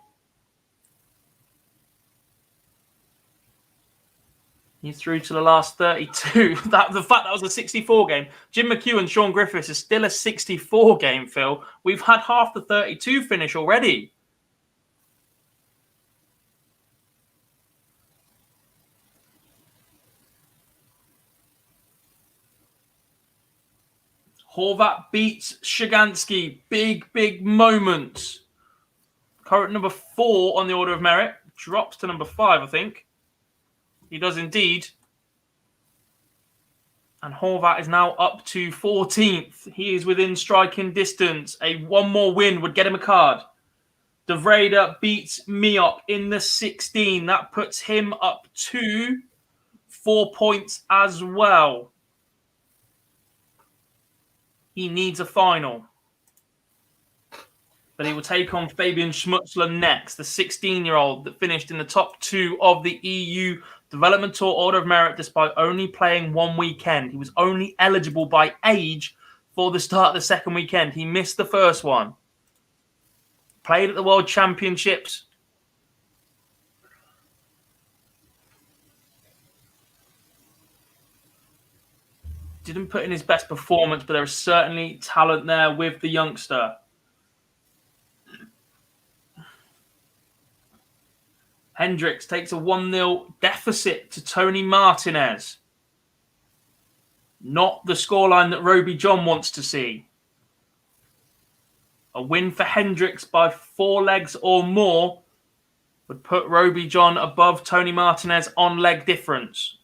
He's through to the last 32. The fact that was a 64 game. Jim McHugh and Sean Griffiths is still a 64 game, Phil. We've had half the 32 finish already. Horvat beats Shigansky. Big moment. Current number 4 on the order of merit. Drops to number 5, I think. He does indeed. And Horvat is now up to 14th. He is within striking distance. One more win would get him a card. De Vrede beats Miop in the 16. That puts him up to 4 points as well. He needs a final. But he will take on Fabian Schmutzler next, the 16-year-old that finished in the top 2 of the EU Development Tour Order of Merit despite only playing 1 weekend. He was only eligible by age for the start of the second weekend. He missed the first one. Played at the World Championships. Didn't put in his best performance, but there is certainly talent there with the youngster. Hendricks takes a 1-0 deficit to Tony Martinez. Not the scoreline that Roby John wants to see. A win for Hendricks by 4 legs or more would put Roby John above Tony Martinez on leg difference.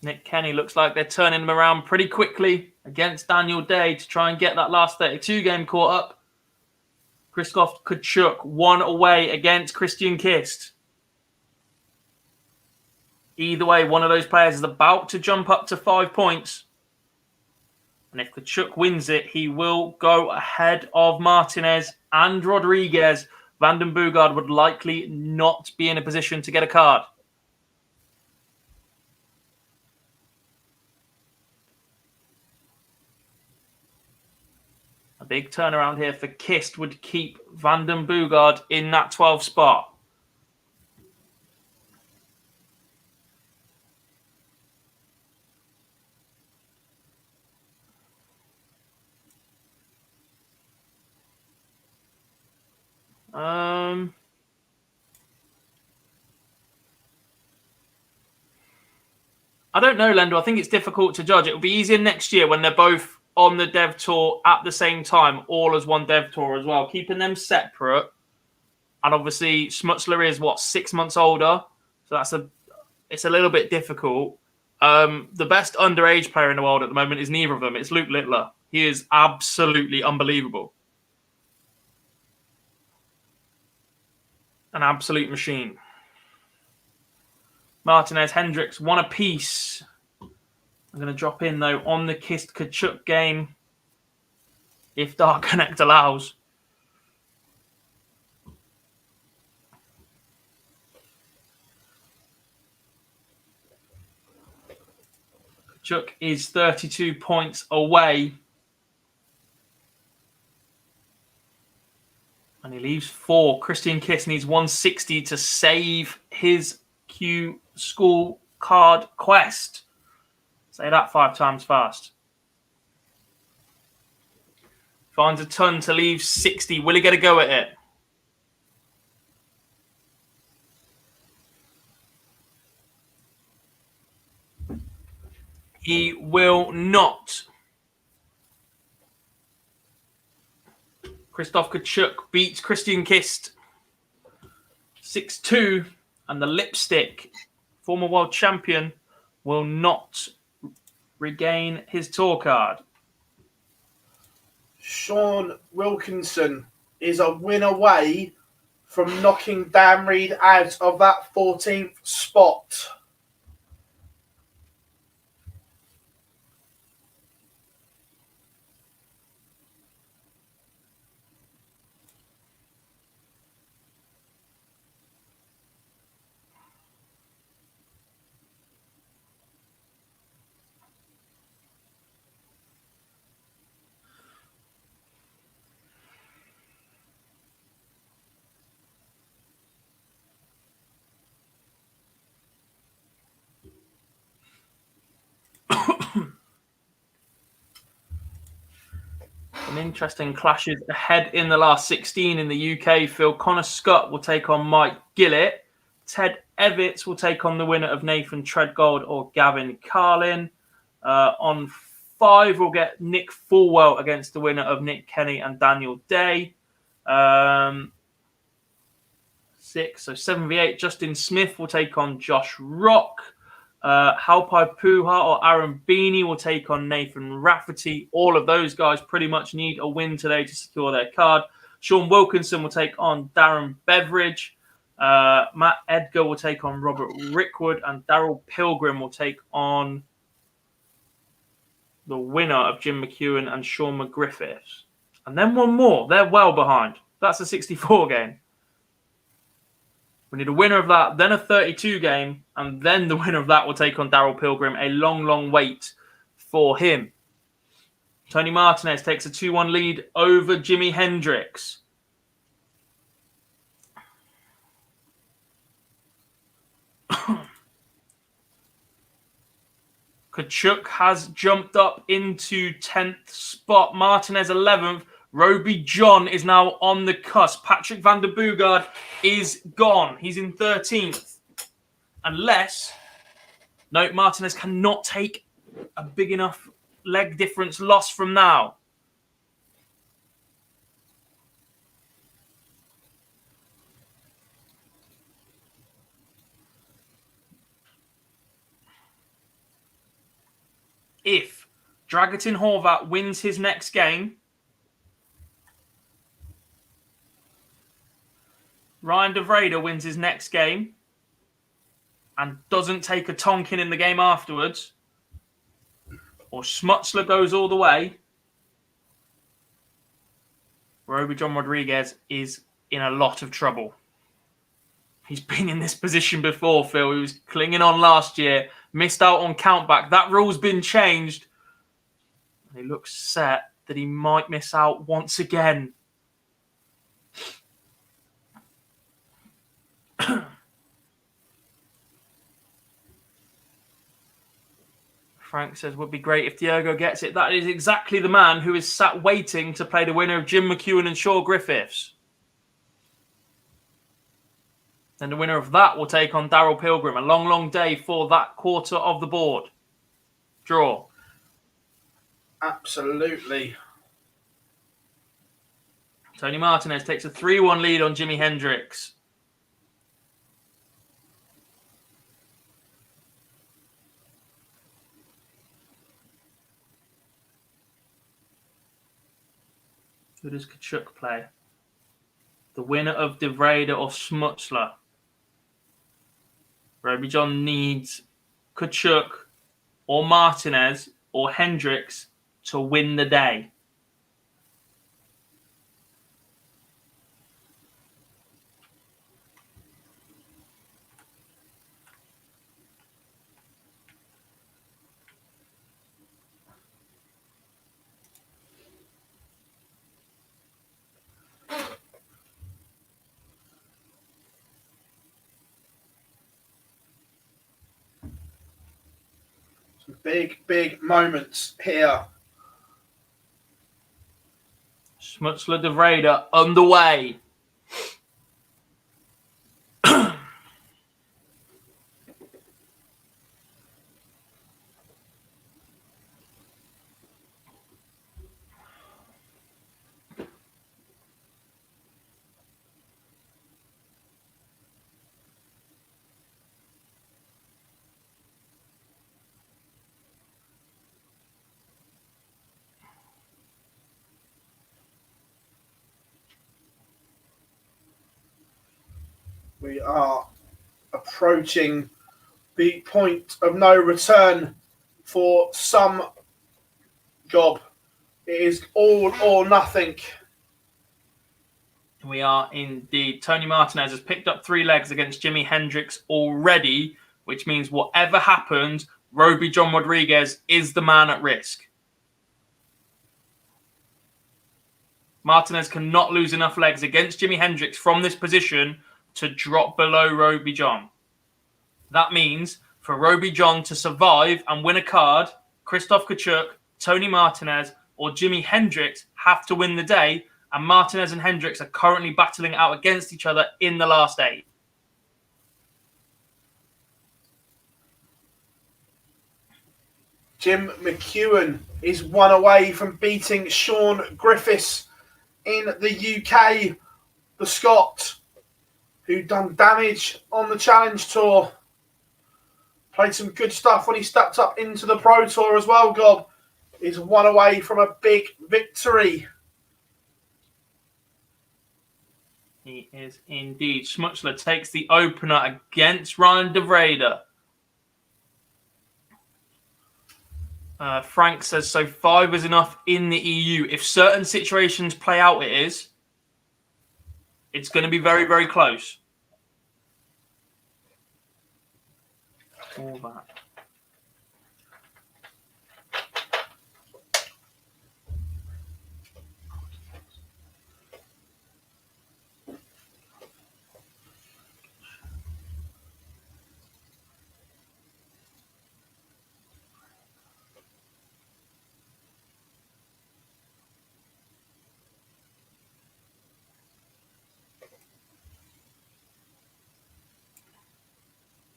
Nick Kenny looks like they're turning him around pretty quickly against Daniel Day to try and get that last 32 game caught up. Krzysztof Kachuk 1 away against Christian Kist. Either way, one of those players is about to jump up to 5 points. And if Kachuk wins it, he will go ahead of Martinez and Rodriguez. Vanden Boogaard would likely not be in a position to get a card. A big turnaround here for Kist would keep Vanden Boogaard in that 12th spot. I don't know, Lendo. I think it's difficult to judge. It'll be easier next year when they're both on the dev tour at the same time, all as one dev tour as well, keeping them separate. And obviously, Schmutzler is 6 months older, so it's a little bit difficult. The best underage player in the world at the moment is neither of them. It's Luke Littler. He is absolutely unbelievable. An absolute machine. Martinez, Hendricks, one apiece. I'm going to drop in, though, on the Kist Kachuk game, if Dark Connect allows. Kachuk is 32 points away. And he leaves 4. Christian Kiss needs 160 to save his Q-School card quest. Say that 5 times fast. Finds a ton to leave 60. Will he get a go at it? He will not. Christoph Kachuk beats Christian Kist 6-2, and the lipstick, former world champion, will not regain his tour card. Sean Wilkinson is a win away from knocking Dan Reed out of that 14th spot. Some interesting clashes ahead in the last 16 in the UK. Phil Connor-Scott will take on Mike Gillett. Ted Evitts will take on the winner of Nathan Treadgold or Gavin Carlin. On 5, we'll get Nick Fulwell against the winner of Nick Kenny and Daniel Day. 6, so 7v8, Justin Smith will take on Josh Rock. Halpai Puha or Aaron Beanie will take on Nathan Rafferty. All of those guys pretty much need a win today to secure their card. Sean Wilkinson will take on Darren Beveridge. Matt Edgar will take on Robert Rickwood. And Daryl Pilgrim will take on the winner of Jim McEwen and Sean McGriffiths. And then one more. They're well behind. That's a 64 game. We need a winner of that, then a 32 game, and then the winner of that will take on Daryl Pilgrim. A long, long wait for him. Tony Martinez takes a 2-1 lead over Jimi Hendrix. Kachuk has jumped up into 10th spot. Martinez 11th. Roby John is now on the cusp. Patrick van der Bogaard is gone. He's in 13th. Unless... No, Martinez cannot take a big enough leg difference loss from now. If Dragutin Horvat wins his next game, Ryan de Vrede wins his next game and doesn't take a Tonkin in the game afterwards, or Schmutzler goes all the way, Roby John Rodriguez is in a lot of trouble. He's been in this position before, Phil. He was clinging on last year, missed out on countback. That rule's been changed. And he looks set that he might miss out once again. Frank says, would be great if Diogo gets it. That is exactly the man who is sat waiting to play the winner of Jim McEwen and Shaw Griffiths. And the winner of that will take on Daryl Pilgrim. A long, long day for that quarter of the board. Draw. Absolutely. Tony Martinez takes a 3-1 lead on Jimi Hendrix. Who does Kachuk play? The winner of De Vrede or Smutsler. Roby John needs Kachuk or Martinez or Hendricks to win the day. Some big, big moments here. Smutsler De Vrede underway. We are approaching the point of no return for some job. It is all or nothing. We are indeed. Tony Martinez has picked up 3 legs against Jimi Hendrix already, which means whatever happens, Roby John Rodriguez is the man at risk. Martinez cannot lose enough legs against Jimi Hendrix from this position to drop below Roby John. That means for Roby John to survive and win a card, Christoph Kachuk, Tony Martinez, or Jimi Hendrix have to win the day, and Martinez and Hendrix are currently battling out against each other in the last 8. Jim McEwen is 1 away from beating Sean Griffiths in the UK, the Scot, who done damage on the Challenge Tour. Played some good stuff when he stepped up into the Pro Tour as well, Gob. Is 1 away from a big victory. He is indeed. Smutsler takes the opener against Ryan De Vrede. Frank says, so 5 is enough in the EU. If certain situations play out, it is. It's going to be very, very close. All that.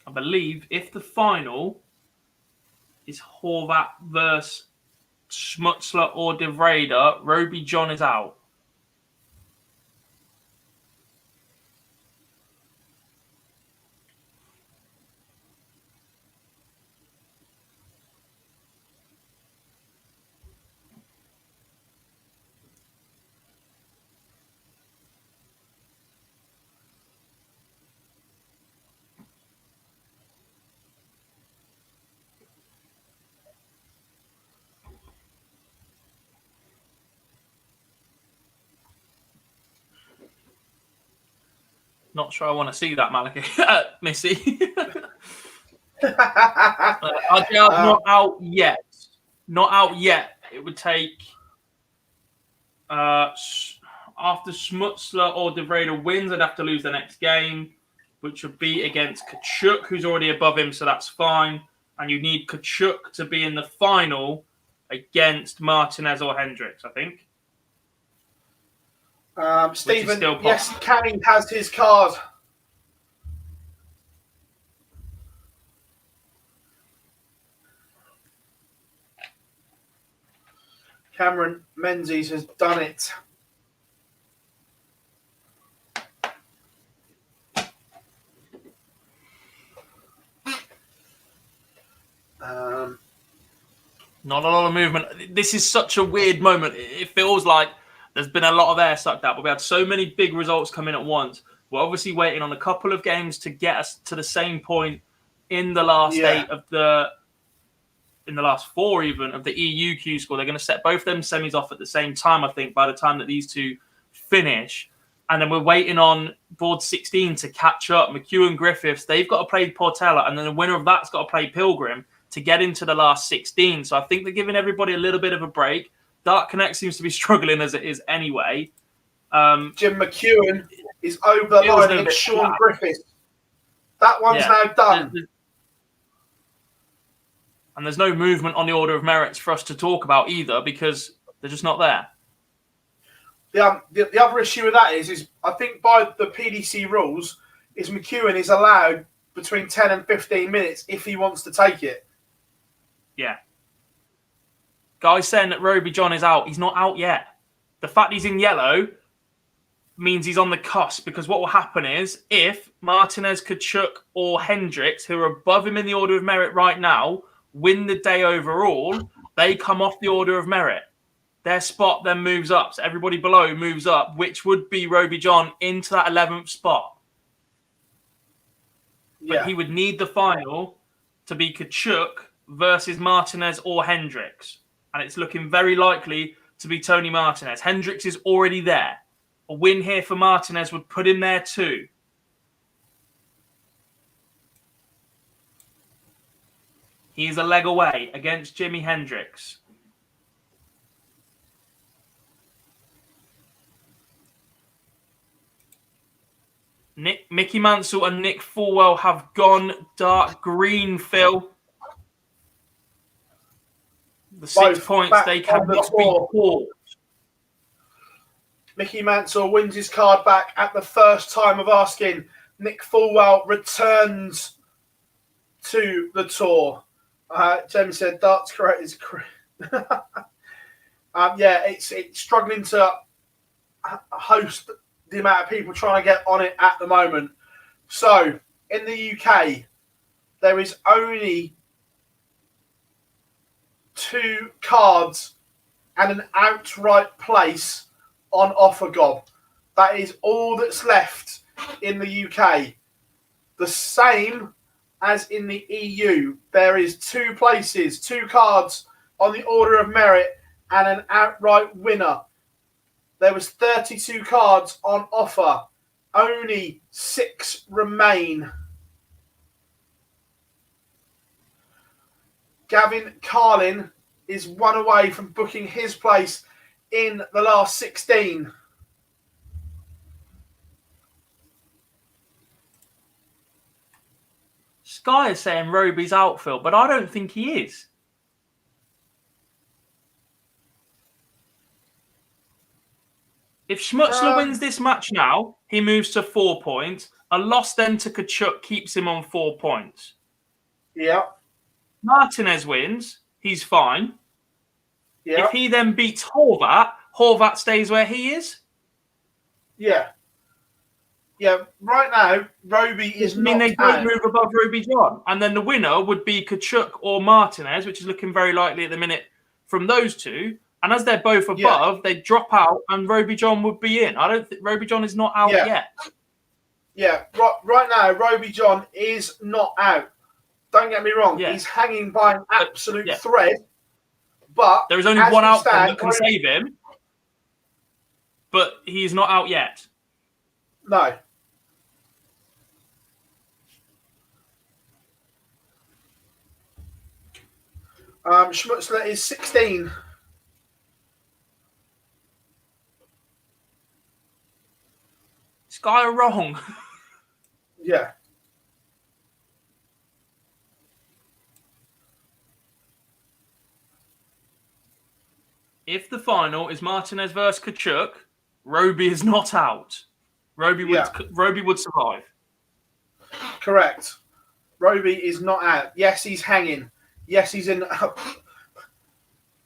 I believe if the final is Horvat versus Smutsler or De Vrede, Roby John is out. Not sure I want to see that, Malachi. Missy. Not out yet. Not out yet. It would take after Smutsler or De Vrede wins, I'd have to lose the next game, which would be against Kachuk, who's already above him, so that's fine. And you need Kachuk to be in the final against Martinez or Hendricks, I think. Stephen, yes, Canning has his card. Cameron Menzies has done it. Not a lot of movement. This is such a weird moment. It feels like there's been a lot of air sucked out, but we had so many big results come in at once. We're obviously waiting on a couple of games to get us to the same point in the last in the last 4 even of the EU Q-School. They're going to set both them semis off at the same time, I think, by the time that these two finish. And then we're waiting on board 16 to catch up. McEwen Griffiths, they've got to play Portela, and then the winner of that's got to play Pilgrim to get into the last 16. So I think they're giving everybody a little bit of a break. Dark Connect seems to be struggling as it is anyway. Jim McEwen is over the line against Sean Griffiths. That one's now done. And there's no movement on the order of merits for us to talk about either because they're just not there. The other issue with that is I think by the PDC rules, is McEwen is allowed between 10 and 15 minutes if he wants to take it. Yeah. Guy's saying that Roby John is out. He's not out yet. The fact he's in yellow means he's on the cusp, because what will happen is if Martinez, Kachuk or Hendricks, who are above him in the order of merit right now, win the day overall, they come off the order of merit. Their spot then moves up. So everybody below moves up, which would be Roby John into that 11th spot. Yeah. But he would need the final to be Kachuk versus Martinez or Hendricks. And it's looking very likely to be Tony Martinez. Hendricks is already there. A win here for Martinez would put him there too. He's a leg away against Jimi Hendrix. Mickey Mansell and Nick Fulwell have gone dark green, Phil. The 6 points, they cannot be caught. Mickey Mansell wins his card back at the first time of asking. Nick Fulwell returns to the tour. Jamie said, darts correct is correct. It's struggling to host the amount of people trying to get on it at the moment. So, in the UK, there is only 2 cards and an outright place on offer, Gob. That is all that's left in the UK. The same as in the EU. There is 2 places, 2 cards on the order of merit and an outright winner. There was 32 cards on offer. Only 6 remain. Gavin Carlin is 1 away from booking his place in the last 16. Sky is saying Roby's out, Phil, but I don't think he is. If Schmutzler wins this match now, he moves to 4 points. A loss then to Kachuk keeps him on 4 points. Yeah. Martinez wins, he's fine. Yeah. If he then beats Horvat stays where he is. Yeah. Yeah, right now, Roby is not. They don't move above Roby John. And then the winner would be Kachuk or Martinez, which is looking very likely at the minute from those two. And as they're both above, they drop out and Roby John would be in. I don't think Roby John is not out yet. Yeah, right now, Roby John is not out. Don't get me wrong. Yeah. He's hanging by an absolute thread. But there is only one outcome that can save him. But he's not out yet. No. Schmutzler is 16. Sky are wrong. Yeah. If the final is Martinez versus Kachuk, Roby is not out. Roby would survive. Correct. Roby is not out. Yes, he's hanging. Yes, he's in.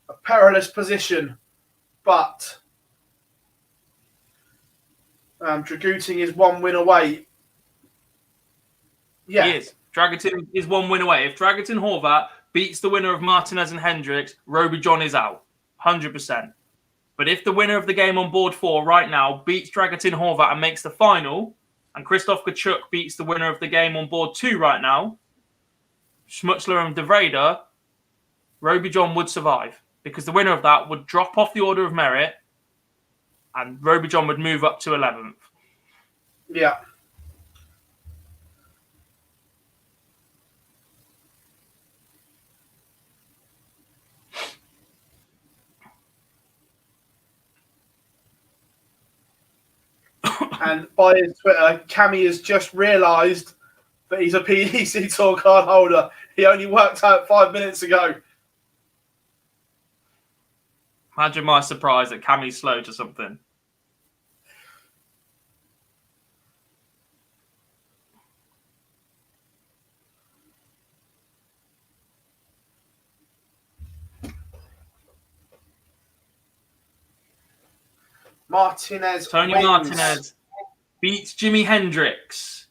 a perilous position, but Dragooting is 1 win away. Yeah. He is. Dragutin is 1 win away. If Dragutin Horvat beats the winner of Martinez and Hendricks, Roby John is out. 100%. But if the winner of the game on board 4 right now beats Dragutin Horvat and makes the final, and Christoph Kachuk beats the winner of the game on board 2 right now, Schmutzler and De Vrede, Roby John would survive. Because the winner of that would drop off the order of merit and Roby John would move up to 11th. Yeah. And by his Twitter, Cammy has just realised that he's a PDC tour card holder. He only worked out 5 minutes ago. Imagine my surprise that Cammy's slow to something. Tony wins. Martinez beats Jimi Hendrix.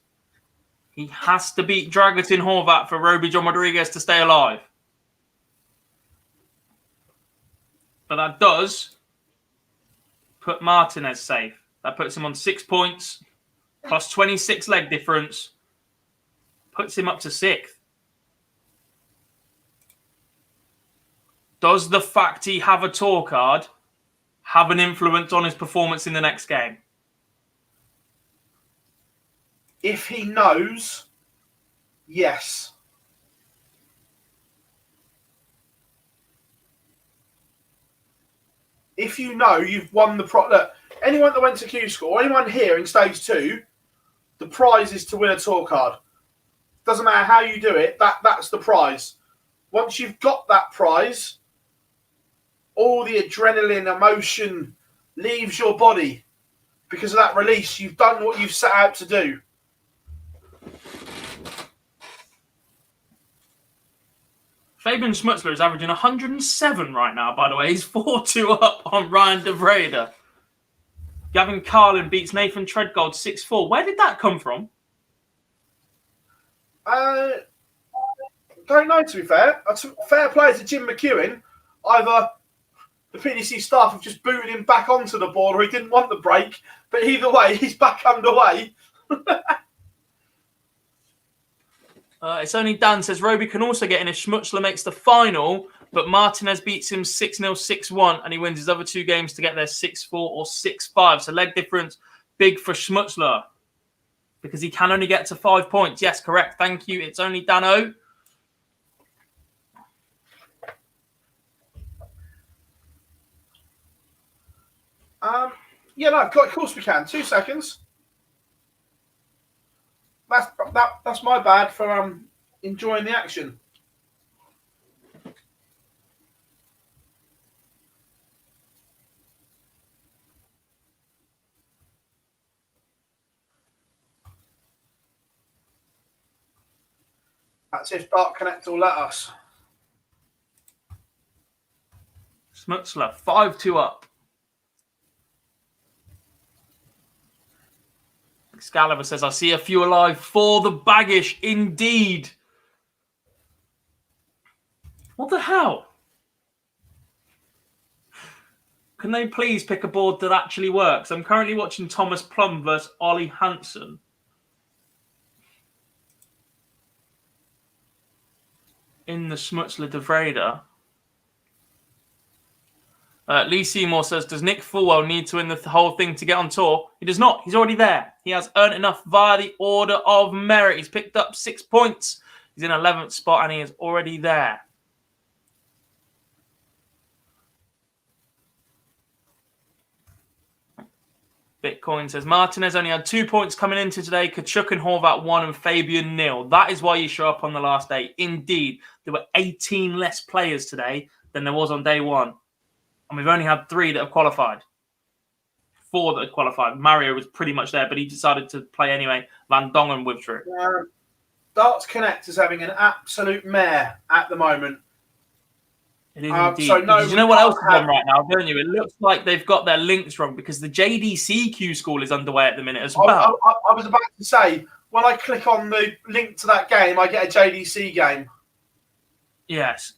He has to beat Dragutin Horvat for Roby John Rodriguez to stay alive. But that does put Martinez safe. That puts him on 6 points, plus 26 leg difference. Puts him up to 6th. Does the fact he have a tour card have an influence on his performance in the next game? If he knows, yes. If you know you've won the look, anyone that went to Q-School, anyone here in stage 2, the prize is to win a tour card. Doesn't matter how you do it, that's the prize. Once you've got that prize, all the adrenaline, emotion leaves your body. Because of that release, you've done what you've set out to do. Fabian Schmutzler is averaging 107 right now, by the way. He's 4-2 up on Ryan De Vrede. Gavin Carlin beats Nathan Treadgold 6-4. Where did that come from? Don't know, to be fair. Fair play to Jim McEwen. Either the PDC staff have just booted him back onto the board or he didn't want the break. But either way, he's back underway. It's only Dan says Roby can also get in if Schmutzler makes the final, but Martinez beats him 6-0, 6-1, and he wins his other 2 games to get there 6-4 or 6-5. So leg difference, big for Schmutzler because he can only get to 5 points. Yes, correct. Thank you. It's only Dano. Yeah, no, of course we can. 2 seconds. That's my bad for enjoying the action. That's if Dark Connect will let us. Schmutzler 5-2 up. Excalibur says, I see a few alive for the baggish. Indeed. What the hell? Can they please pick a board that actually works? I'm currently watching Thomas Plum versus Ollie Hansen. In the Schmutzler De Vrede. Lee Seymour says, does Nick Fulwell need to win the whole thing to get on tour? He does not. He's already there. He has earned enough via the order of merit. He's picked up 6 points. He's in 11th spot and he is already there. Bitcoin says, Martinez only had 2 points coming into today. Kachuk and Horvat 1 and Fabian 0. That is why you show up on the last day. Indeed, there were 18 less players today than there was on day 1. And we've only had 3 that have qualified. 4 that have qualified. Mario was pretty much there, but he decided to play anyway. Van Dongen withdrew. Darts Connect is having an absolute mare at the moment. It is indeed. So no, you know what else is on right now, don't you? It looks like they've got their links wrong because the JDC Q-School is underway at the minute as well. I was about to say, when I click on the link to that game, I get a JDC game. Yes.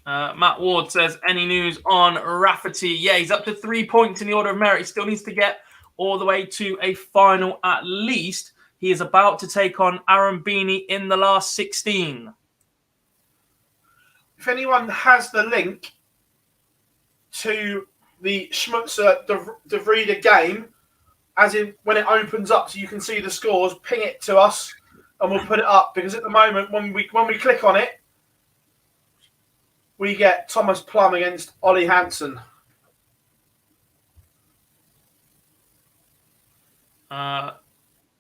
Matt Ward says, any news on Rafferty? Yeah, he's up to 3 points in the order of merit. He still needs to get all the way to a final at least. He is about to take on Aaron Beanie in the last 16. If anyone has the link to the Schmutzer De Vrede game, as in when it opens up so you can see the scores, ping it to us and we'll put it up. Because at the moment, when we click on it, we get Thomas Plum against Ollie Hansen.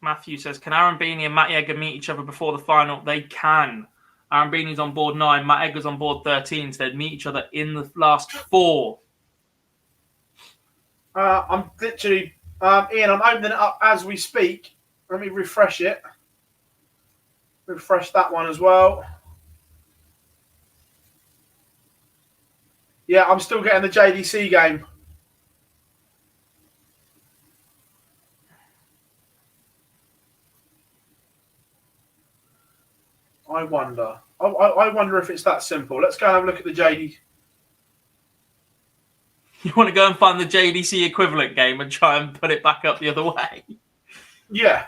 Matthew says, can Aaron Beanie and Matt Edgar meet each other before the final? They can. Aaron Beanie's on board 9. Matt Edgar's on board 13. So they'd meet each other in the last 4. I'm literally... Ian, I'm opening it up as we speak. Let me refresh it. Refresh that one as well. Yeah, I'm still getting the JDC game. I wonder. I wonder if it's that simple. Let's go and have a look at the JD. You want to go and find the JDC equivalent game and try and put it back up the other way? Yeah.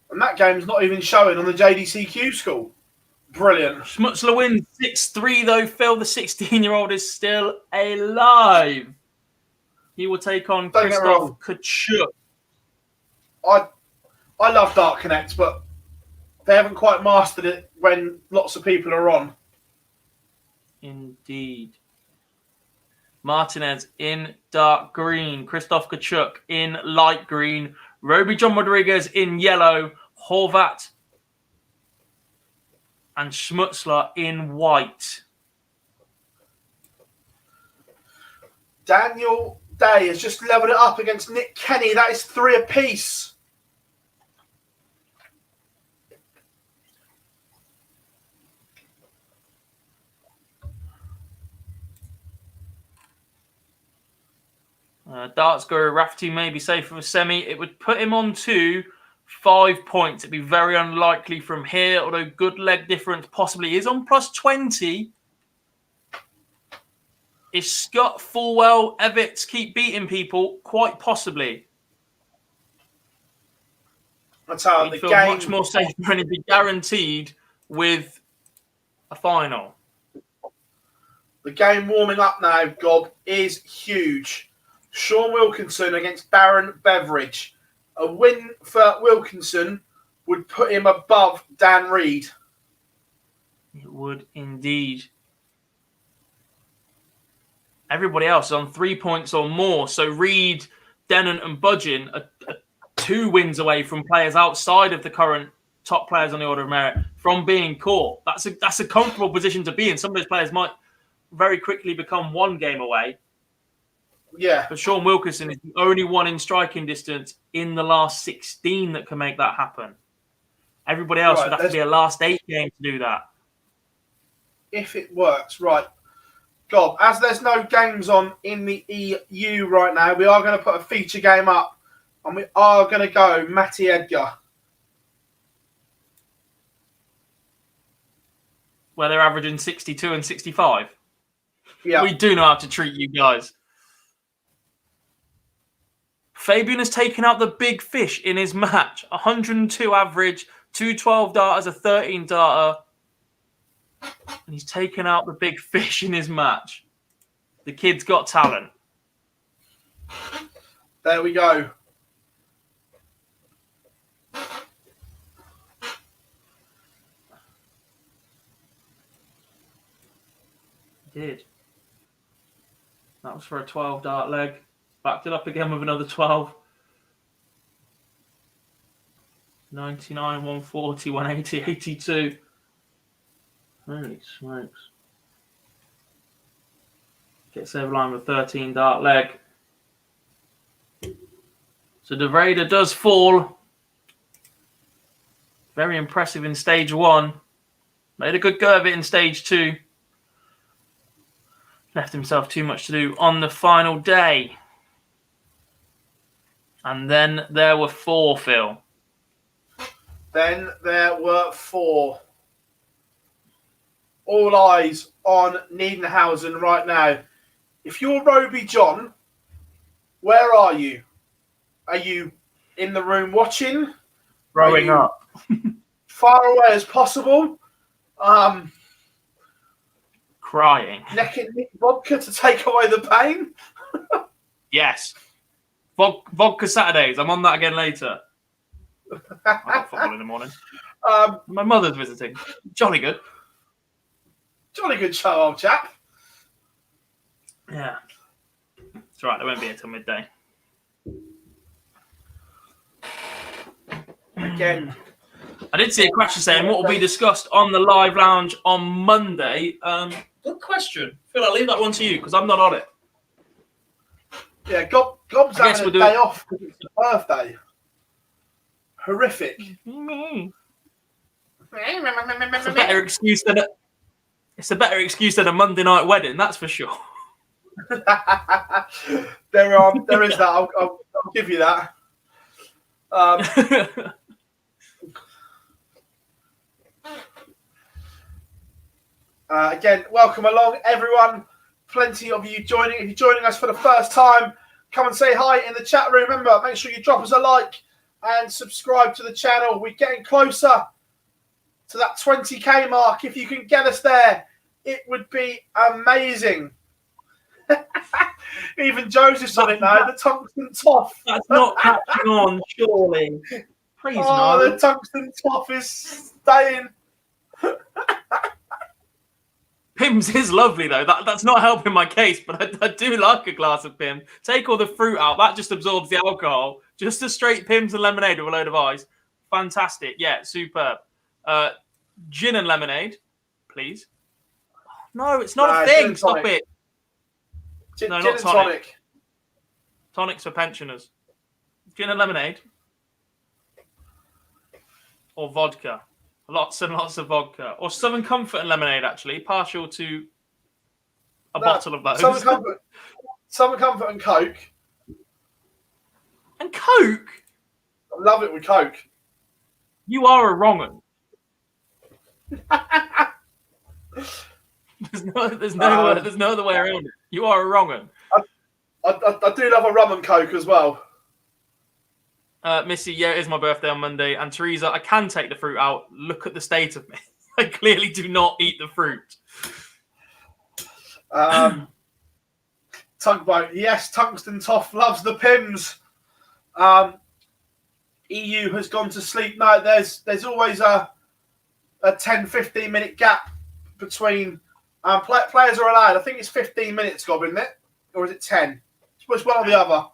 And that game's not even showing on the JDC Q-School. Brilliant. Schmutzler wins 6-3, though. Phil, the 16-year-old, is still alive. He will take on Christoph Kachuk. I love Dark Connect, but they haven't quite mastered it when lots of people are on. Indeed. Martinez in dark green. Christoph Kachuk in light green. Roby John Rodriguez in yellow. Horvat and Schmutzler in white. Daniel Day has just leveled it up against Nick Kenny. That is 3 apiece. Darts Guru Rafferty may be safe for a semi. It would put him on to 5 points. It'd be very unlikely from here, although good leg difference possibly is on plus 20. If Scott, Fulwell, Evitts keep beating people, quite possibly. That's how He'd the feel game... much more safe and he'd be guaranteed with a final. The game warming up now, Gob, is huge. Sean Wilkinson against Baron Beveridge. A win for Wilkinson would put him above Dan Reed. It would indeed. Everybody else is on 3 points or more. So Reed, Dennant and Budgeon are 2 wins away from players outside of the current top players on the order of merit from being caught. That's a comfortable position to be in. Some of those players might very quickly become 1 game away. Yeah. But Sean Wilkinson is the only one in striking distance in the last 16 that can make that happen. Everybody else would have to be a last 8 game to do that. If it works, right. Gob, as there's no games on in the EU right now, we are going to put a feature game up and we are going to go Matty Edgar. Where they're averaging 62 and 65. Yeah. We do know how to treat you guys. Fabian has taken out the big fish in his match. 102 average, 212 darters, a 13 darter. And he's taken out the big fish in his match. The kid's got talent. There we go. He did. That was for a 12 dart leg. Backed it up again with another 12. 99, 140, 180, 82. Holy smokes. Gets over line with a 13 dart leg. So the Raider does fall. Very impressive in stage 1. Made a good go of it in stage 2. Left himself too much to do on the final day. And then there were 4, Phil. Then there were 4. All eyes on Nedenhausen right now. If you're Roby John, where are you? Are you in the room watching? Growing up. Far away as possible? Crying. Necking vodka to take away the pain? Yes. Vodka Saturdays. I'm on that again later. I got football in the morning. My mother's visiting. Jolly good. Jolly good show, old chap. Yeah. It's right. They won't be here till midday. Again. I did see a question saying what will be discussed on the live lounge on Monday. Good question. Phil, I'll leave that one to you because I'm not on it. Yeah, Gob's having a day off because it's his birthday. Horrific. It's a better excuse than a Monday night wedding, that's for sure. There is that. I'll give you that. Again, welcome along, everyone. Plenty of you joining. If you're joining us for the first time, come and say hi in the chat room. Remember, make sure you drop us a like and subscribe to the channel. We're getting closer to that 20k mark. If you can get us there, it would be amazing. Even Joseph's on it now. The tungsten toff. That's not catching on, surely. Please no. The tungsten toff is staying. Pimm's is lovely, though. That's not helping my case, but I do like a glass of Pim. Take all the fruit out. That just absorbs the alcohol. Just a straight Pimm's and lemonade with a load of ice. Fantastic. Yeah, superb. Gin and lemonade, please. No, it's not a thing. Stop it. No, not tonic. Tonics for pensioners. Gin and lemonade. Or vodka. Lots and lots of vodka. Or Southern Comfort and lemonade, actually. Partial to a bottle of those. Southern Comfort and Coke. And Coke? I love it with Coke. You are a wrong one. There's no other way around it. You are a wrong one. I do love a rum and Coke as well. Missy, yeah, it is my birthday on Monday. And Teresa, I can take the fruit out. Look at the state of me. I clearly do not eat the fruit. Tugboat, yes, Tungsten Toff loves the Pims. EU has gone to sleep now. There's always a 10-15 minute gap between players are allowed. I think it's 15 minutes, Gob, isn't it? Or is it 10? It's one or the other.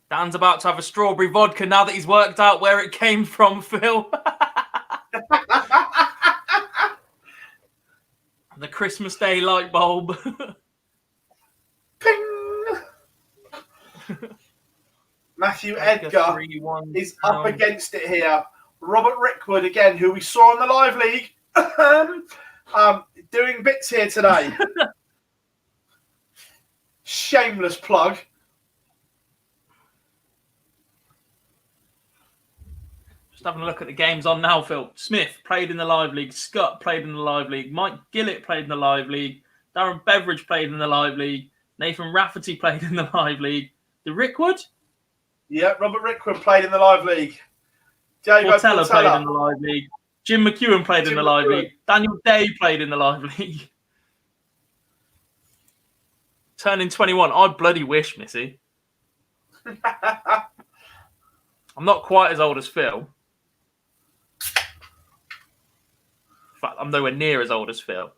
Dan's about to have a strawberry vodka now that he's worked out where it came from, Phil. The Christmas Day light bulb. Ping! Matthew Edgar is up against it here. Robert Rickwood, again, who we saw in the live league, doing bits here today. Shameless plug. Having a look at the games on now, Phil. Smith played in the live league. Scott played in the live league. Mike Gillett played in the live league. Darren Beveridge played in the live league. Nathan Rafferty played in the live league. The Rickwood? Yeah, Robert Rickwood played in the live league. Portella played in the live league. Jim McEwen played in the live league. Daniel Day played in the live league. Turning 21. I bloody wish, Missy. I'm not quite as old as Phil. In fact, I'm nowhere near as old as Phil.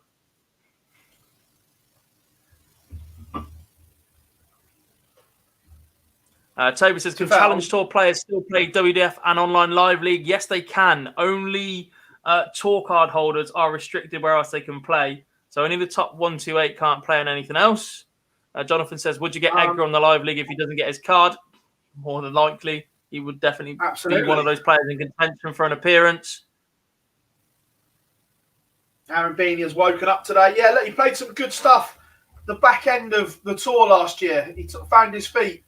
Toby says, can Challenge Tour players still play WDF and Online Live League? Yes, they can. Only tour card holders are restricted where else they can play. So only the top 128 can't play on anything else. Jonathan says, would you get Edgar on the Live League if he doesn't get his card? More than likely. He would definitely be one of those players in contention for an appearance. Aaron Beanie has woken up today. Yeah, look, he played some good stuff. The back end of the tour last year, he found his feet.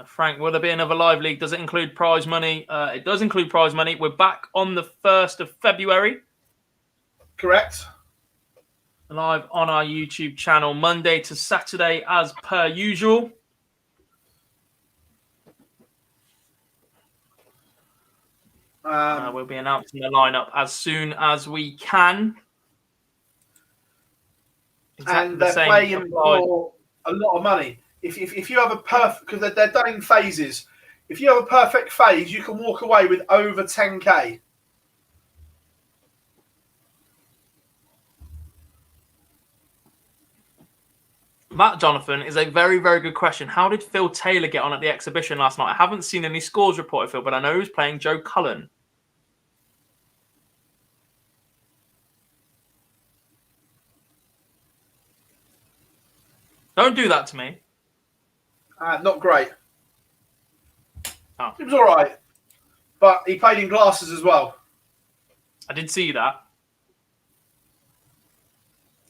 Frank, will there be another live league? Does it include prize money? It does include prize money. We're back on the 1st of February. Correct. Live on our YouTube channel, Monday to Saturday, as per usual. We'll be announcing the lineup as soon as we can. Exactly, and they're playing for a lot of money. If you have a perfect, because they're done in phases. If you have a perfect phase, you can walk away with over 10k. Matt Jonathan is a very, very good question. How did Phil Taylor get on at the exhibition last night? I haven't seen any scores reported, Phil, but I know he was playing Joe Cullen. Don't do that to me. Not great. Oh. It was all right. But he played in glasses as well. I did see that.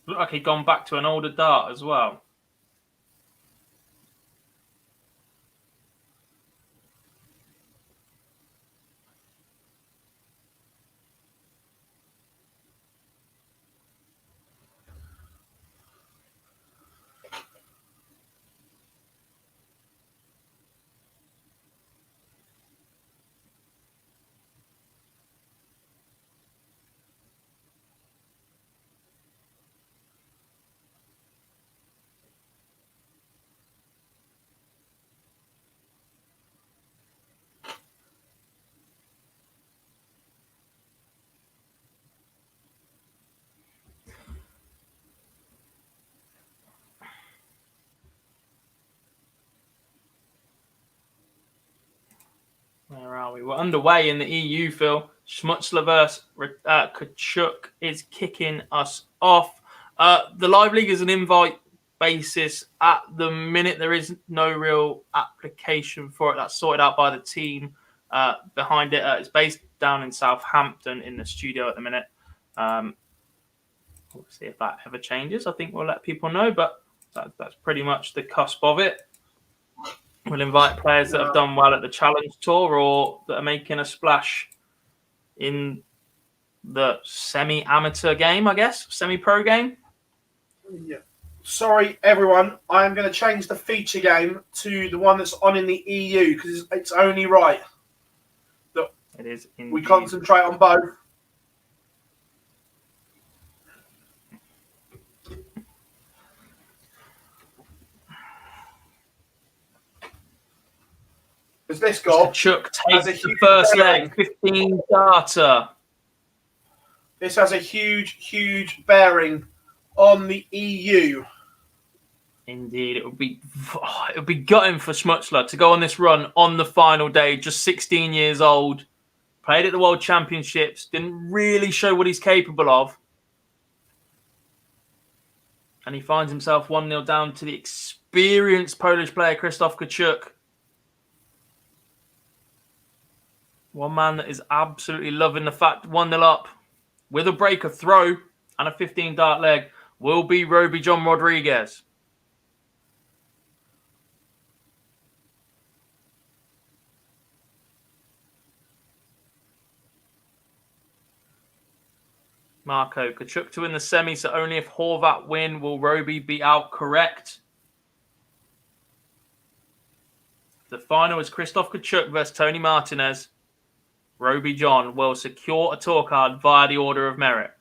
Looked like he'd gone back to an older dart as well. Where are we? We're underway in the EU, Phil. Schmutzler versus Kachuk is kicking us off. The Live League is an invite basis. At the minute, there is no real application for it. That's sorted out by the team behind it. It's based down in Southampton in the studio at the minute. We'll see if that ever changes. I think we'll let people know, but that's pretty much the cusp of it. We'll invite players that have done well at the Challenge Tour or that are making a splash in the semi-amateur game, I guess, semi-pro game. Yeah. Sorry, everyone. I am going to change the feature game to the one that's on in the EU because it's only right that it is. We concentrate on both. This goal. Chuck takes the first leg, 15 darter. This has a huge, huge bearing on the EU. Indeed, it would be gutting for Schmutzler to go on this run on the final day, just 16 years old, played at the World Championships, didn't really show what he's capable of. And he finds himself 1-0 down to the experienced Polish player, Krzysztof Kachuk. One man that is absolutely loving the fact 1-0 up with a breaker throw and a 15-dart leg will be Roby John Rodriguez. Marco, Kachuk to win the semi, so only if Horvat win will Roby be out. Correct. The final is Krzysztof Kachuk versus Tony Martinez. Roby John will secure a tour card via the Order of Merit.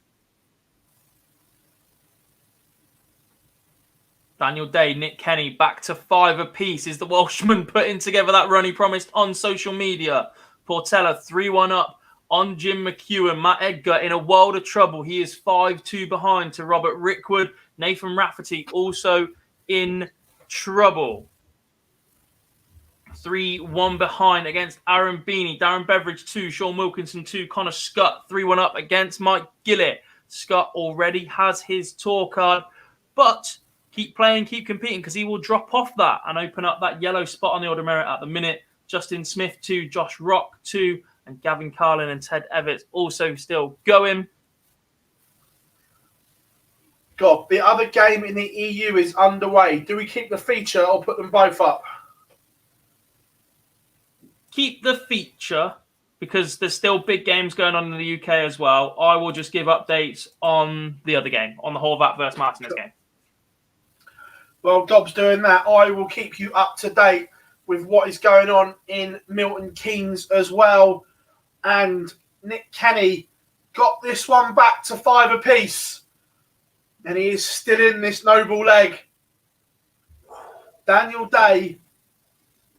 Daniel Day, Nick Kenny, back to 5 apiece. Is the Welshman putting together that run he promised on social media? Portela 3-1 up on Jim McEwen. Matt Edgar in a world of trouble. He is 5-2 behind to Robert Rickwood. Nathan Rafferty also in trouble. 3-1 behind against Aaron Beanie. Darren Beveridge 2, Sean Wilkinson 2, Connor Scott 3-1 up against Mike Gillett. Scott already has his tour card, but keep playing, keep competing, because he will drop off that and open up that yellow spot on the order merit at the minute. Justin Smith 2, Josh Rock 2, and Gavin Carlin and Ted Evans also still going. God, the other game in the EU is underway. Do we keep the feature or put them both up? Keep the feature, because there's still big games going on in the UK as well. I will just give updates on the other game, on the Horvat versus Martinez game. Well, Dob's doing that. I will keep you up to date with what is going on in Milton Keynes as well. And Nick Kenny got this one back to 5 apiece. And he is still in this noble leg. Daniel Day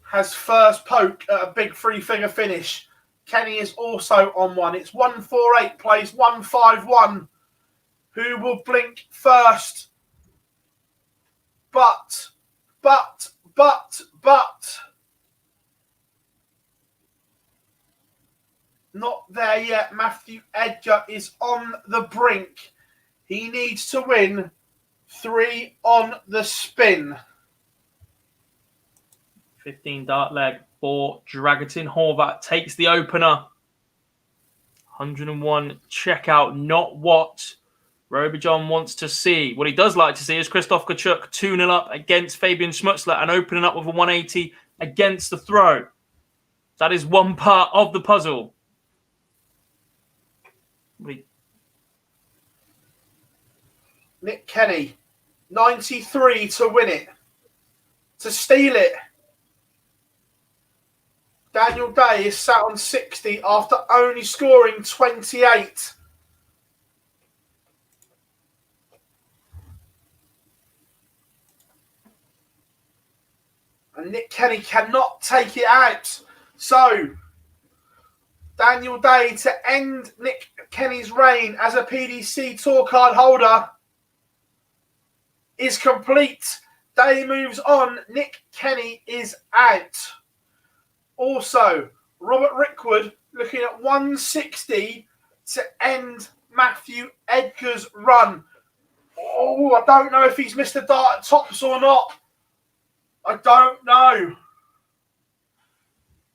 has first poke at a big 3-figure finish. Kenny is also on one. It's 1-4-8 plays 1-5-1. Who will blink first? But. Not there yet. Matthew Edgar is on the brink. He needs to win 3 on the spin. 15 dart leg for Dragutin Horvat. Takes the opener. 101 checkout. Not what Roby John wants to see. What he does like to see is Christoph Kachuk 2-0 up against Fabian Schmutzler and opening up with a 180 against the throw. That is one part of the puzzle. Nick Kenny, 93 to win it. To steal it. Daniel Day is sat on 60 after only scoring 28. And Nick Kenny cannot take it out. So, Daniel Day to end Nick Kenny's reign as a PDC tour card holder is complete. Day moves on. Nick Kenny is out. Also, Robert Rickwood looking at 160 to end Matthew Edgar's run. Oh, I don't know if he's missed a dart at tops or not. I don't know.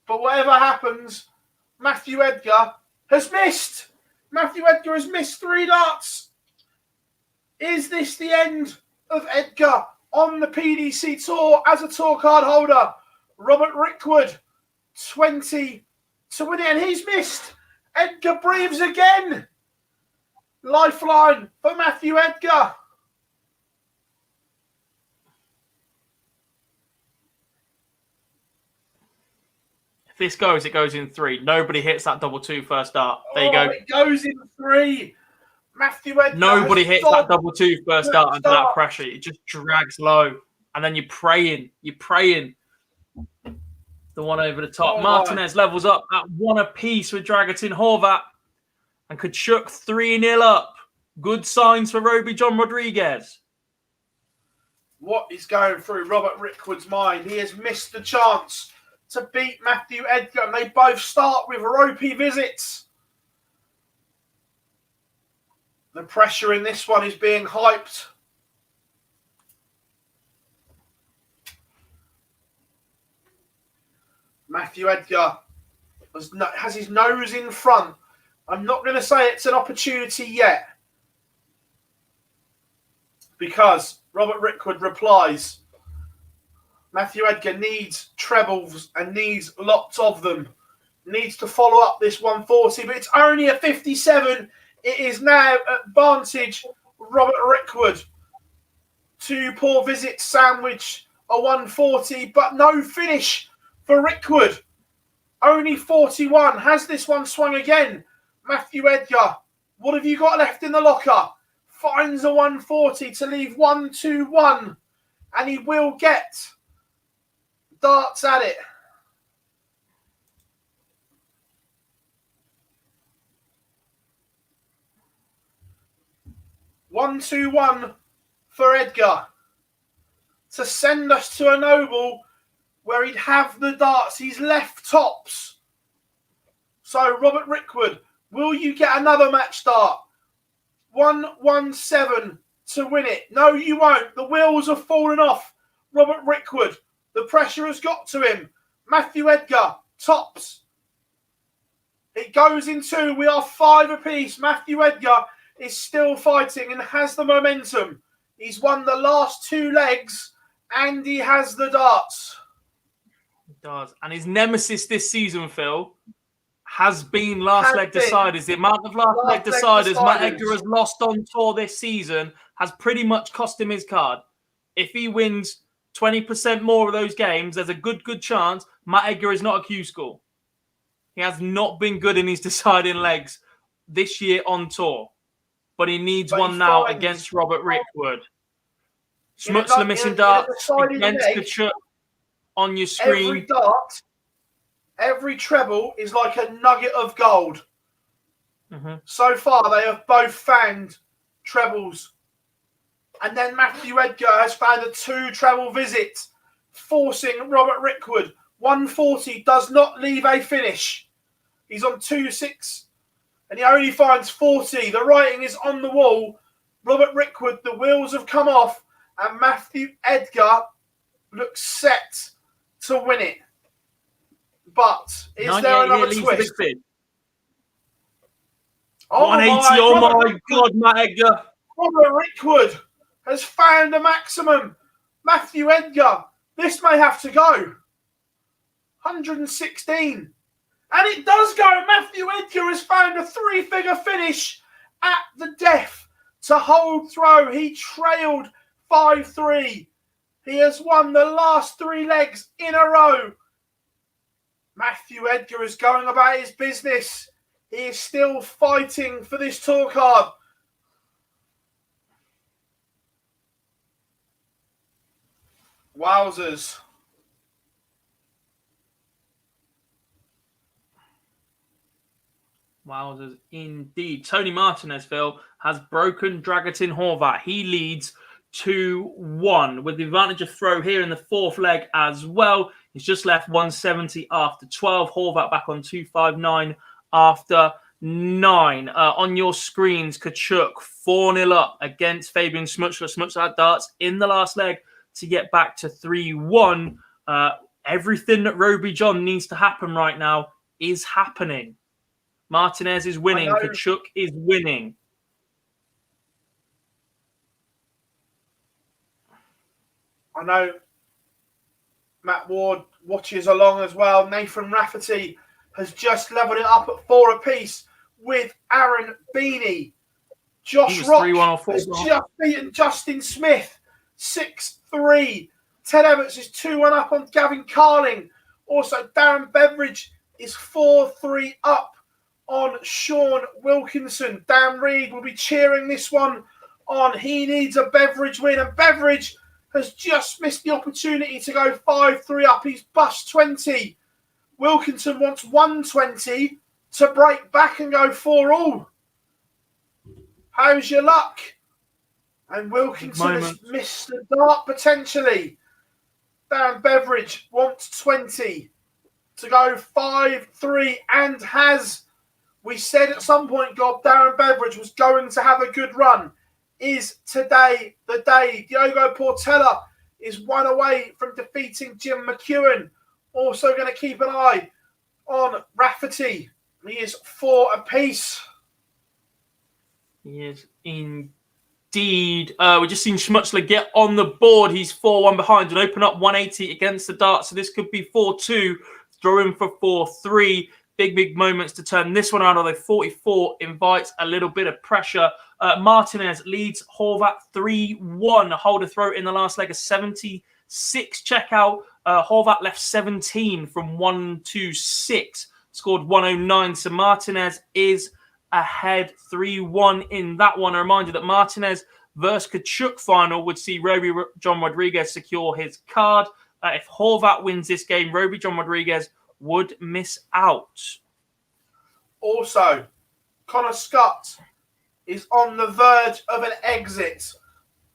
But whatever happens, Matthew Edgar has missed. Matthew Edgar has missed 3 darts. Is this the end of Edgar on the PDC Tour as a tour card holder? Robert Rickwood, 20 to win it, and he's missed. Edgar breathes again. Lifeline for Matthew Edgar. If this goes, it goes in 3. Nobody hits that double 2 first dart. There you go. It goes in 3. Matthew Edgar. Nobody hits that double 2 first dart under that pressure. It just drags low. And then you're praying. The one over the top. Martinez levels up at 1 apiece with Dragutin Horvat. And Kachuk 3-0 up. Good signs for Roby John Rodriguez. What is going through Robert Rickwood's mind? He has missed the chance to beat Matthew Edgar. And they both start with ropey visits. The pressure in this one is being hyped. Matthew Edgar has his nose in front. I'm not going to say it's an opportunity yet, because Robert Rickwood replies, Matthew Edgar needs trebles and needs lots of them. Needs to follow up this 140, but it's only a 57. It is now advantage Robert Rickwood. 2 poor visits sandwich a 140, but no finish for Rickwood. Only 41. Has this one swung again? Matthew Edgar, what have you got left in the locker? Finds a 140 to leave 1-2-1. And he will get darts at it. (1-2-1) for Edgar to send us to an oval where he'd have the darts. He's left tops. So, Robert Rickwood, will you get another match start? 1-1-7 to win it. No, you won't. The wheels have fallen off. Robert Rickwood, the pressure has got to him. Matthew Edgar, tops. It goes in 2. We are 5 apiece. Matthew Edgar is still fighting and has the momentum. He's won the last 2 legs and he has the darts. He does. And his nemesis this season, Phil, has been last leg deciders. The amount of last leg deciders Matt Edgar has lost on tour this season has pretty much cost him his card. If he wins 20% more of those games, there's a good chance Matt Edgar is not a Q-School. He has not been good in his deciding legs this year on tour. But he needs one now against Robert Rickwood. Schmutzler missing darts against Kachuk on your screen. Every dart, every treble is like a nugget of gold. Mm-hmm. So far, they have both found trebles. And then Matthew Edgar has found a 2 treble visit, forcing Robert Rickwood. 140 does not leave a finish. He's on 2-6, and he only finds 40. The writing is on the wall. Robert Rickwood, the wheels have come off, and Matthew Edgar looks set to win it. But is there another twist? Oh 180, oh my God, Matt Edgar. Robert Rickwood has found a maximum. Matthew Edgar, this may have to go. 116. And it does go. Matthew Edgar has found a 3-figure finish at the death to hold throw. He trailed 5-3. He has won the last 3 legs in a row. Matthew Edgar is going about his business. He is still fighting for this tour card. Wowzers. Wowzers indeed. Tony Martinez, Phil, has broken Dragutin Horvat. He leads 2-1 with the advantage of throw here in the 4th leg as well. He's just left 170 after 12. Horvat back on 259 after 9. On your screens, Kachuk 4-0 up against Fabian Schmutzler. Schmutzler had darts in the last leg to get back to 3-1. Everything that Roby John needs to happen right now is happening. Martinez is winning. Kachuk is winning. I know Matt Ward watches along as well. Nathan Rafferty has just levelled it up at 4 apiece with Aaron Beanie. Josh Rock has just beaten Justin Smith 6-3. Ted Everts is 2-1 up on Gavin Carling. Also, Darren Beveridge is 4-3 up on Sean Wilkinson. Dan Reed will be cheering this one on. He needs a Beveridge win, and Beveridge has just missed the opportunity to go 5-3 up. He's bust 20. Wilkinson wants 120 to break back and go 4-all. How's your luck? And Wilkinson has missed the dart potentially. Dan Beveridge wants 20 to go 5-3 and has. We said at some point, God, Darren Beveridge was going to have a good run. Is today the day? Diogo Portela is 1 away from defeating Jim McEwen. Also going to keep an eye on Rafferty. He is 4 apiece. He is indeed. We've just seen Schmutzler get on the board. He's 4-1 behind and open up 180 against the dart. So this could be 4-2. Throw in for 4-3. Big moments to turn this one around, although 44 invites a little bit of pressure. Martinez leads Horvat 3-1. Hold a throw in the last leg, a 76 checkout. Horvat left 17 from 1-6, scored 109. So Martinez is ahead 3-1 in that one. A reminder that Martinez versus Kachuk final would see Roby John Rodriguez secure his card. If Horvat wins this game, Roby John Rodriguez would miss out. Also, Connor Scott is on the verge of an exit.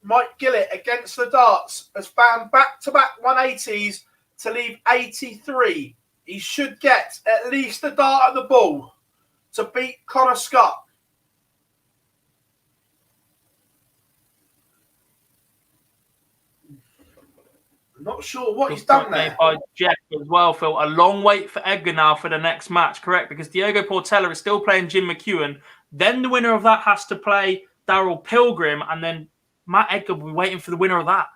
Mike Gillett against the darts has found back-to-back 180s to leave 83. He should get at least a dart at the ball to beat Connor Scott. I'm not sure what he's done there. By Jeff as well, Phil. A long wait for Edgar now for the next match, correct? Because Diogo Portela is still playing Jim McEwen. Then the winner of that has to play Darryl Pilgrim, and then Matt Edgar will be waiting for the winner of that.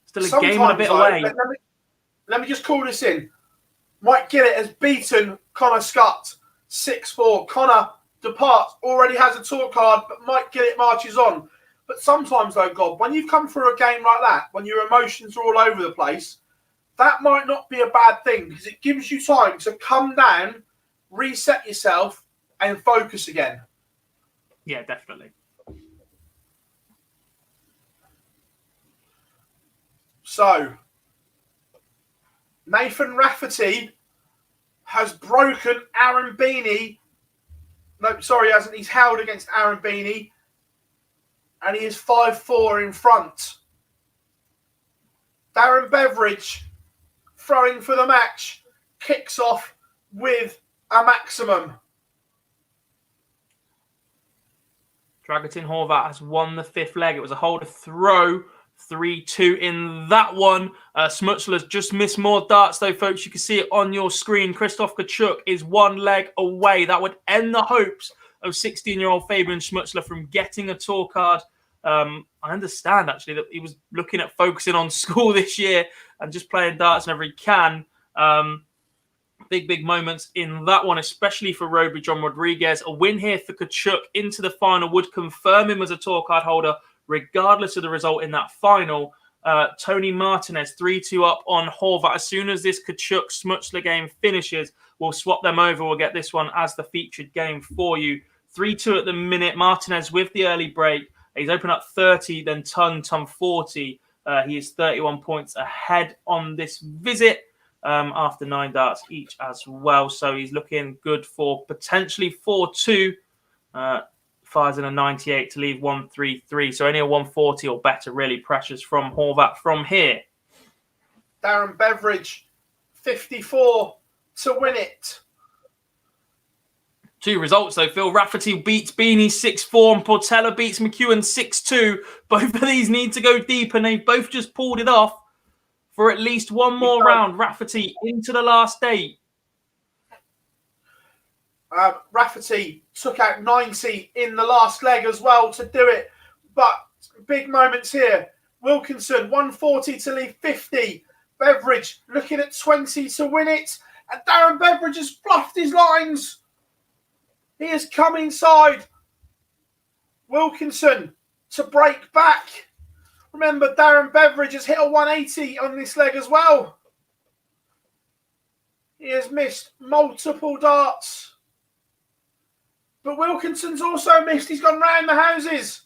Still a game and a bit away. Let me just call this in. Mike Gillett has beaten Connor Scott 6-4. Connor departs, already has a tour card, but Mike Gillett marches on. But sometimes, though, God, when you've come through a game like that, when your emotions are all over the place, that might not be a bad thing because it gives you time to come down, reset yourself, and focus again. Yeah, definitely. So, Nathan Rafferty has broken Aaron Beanie. No, sorry, he hasn't. He's held against Aaron Beanie. And he is 5-4 in front. Darren Beveridge, throwing for the match, kicks off with a maximum. Dragutin Horvat has won the fifth leg. It was a hold of throw, 3-2 in that one. Smutsler's just missed more darts, though, folks. You can see it on your screen. Christoph Kachuk is one leg away. That would end the hopes of 16-year-old Fabian Schmutzler from getting a tour card. I understand, actually, that he was looking at focusing on school this year and just playing darts whenever he can. Big moments in that one, especially for Roby John Rodriguez. A win here for Kachuk into the final would confirm him as a tour card holder, regardless of the result in that final. Tony Martinez, 3-2 up on Horvat. As soon as this Kachuk-Smutsler game finishes, we'll swap them over. We'll get this one as the featured game for you. 3-2 at the minute. Martinez with the early break. He's opened up 30, then Ton 40. He is 31 points ahead on this visit after 9 darts each as well. So he's looking good for potentially 4-2. Fires in a 98 to leave 133. So only a 140 or better, really precious from Horvat from here. Darren Beveridge, 54 to win it. 2 results, though, Phil. Rafferty beats Beanie 6-4 and Portela beats McEwen 6-2. Both of these need to go deep, and they've both just pulled it off for at least one more round. Rafferty into the last 8. Rafferty took out 90 in the last leg as well to do it. But big moments here. Wilkinson, 140 to leave 50. Beveridge looking at 20 to win it. And Darren Beveridge has fluffed his lines. He has come inside. Wilkinson to break back. Remember, Darren Beveridge has hit a 180 on this leg as well. He has missed multiple darts. But Wilkinson's also missed. He's gone round the houses.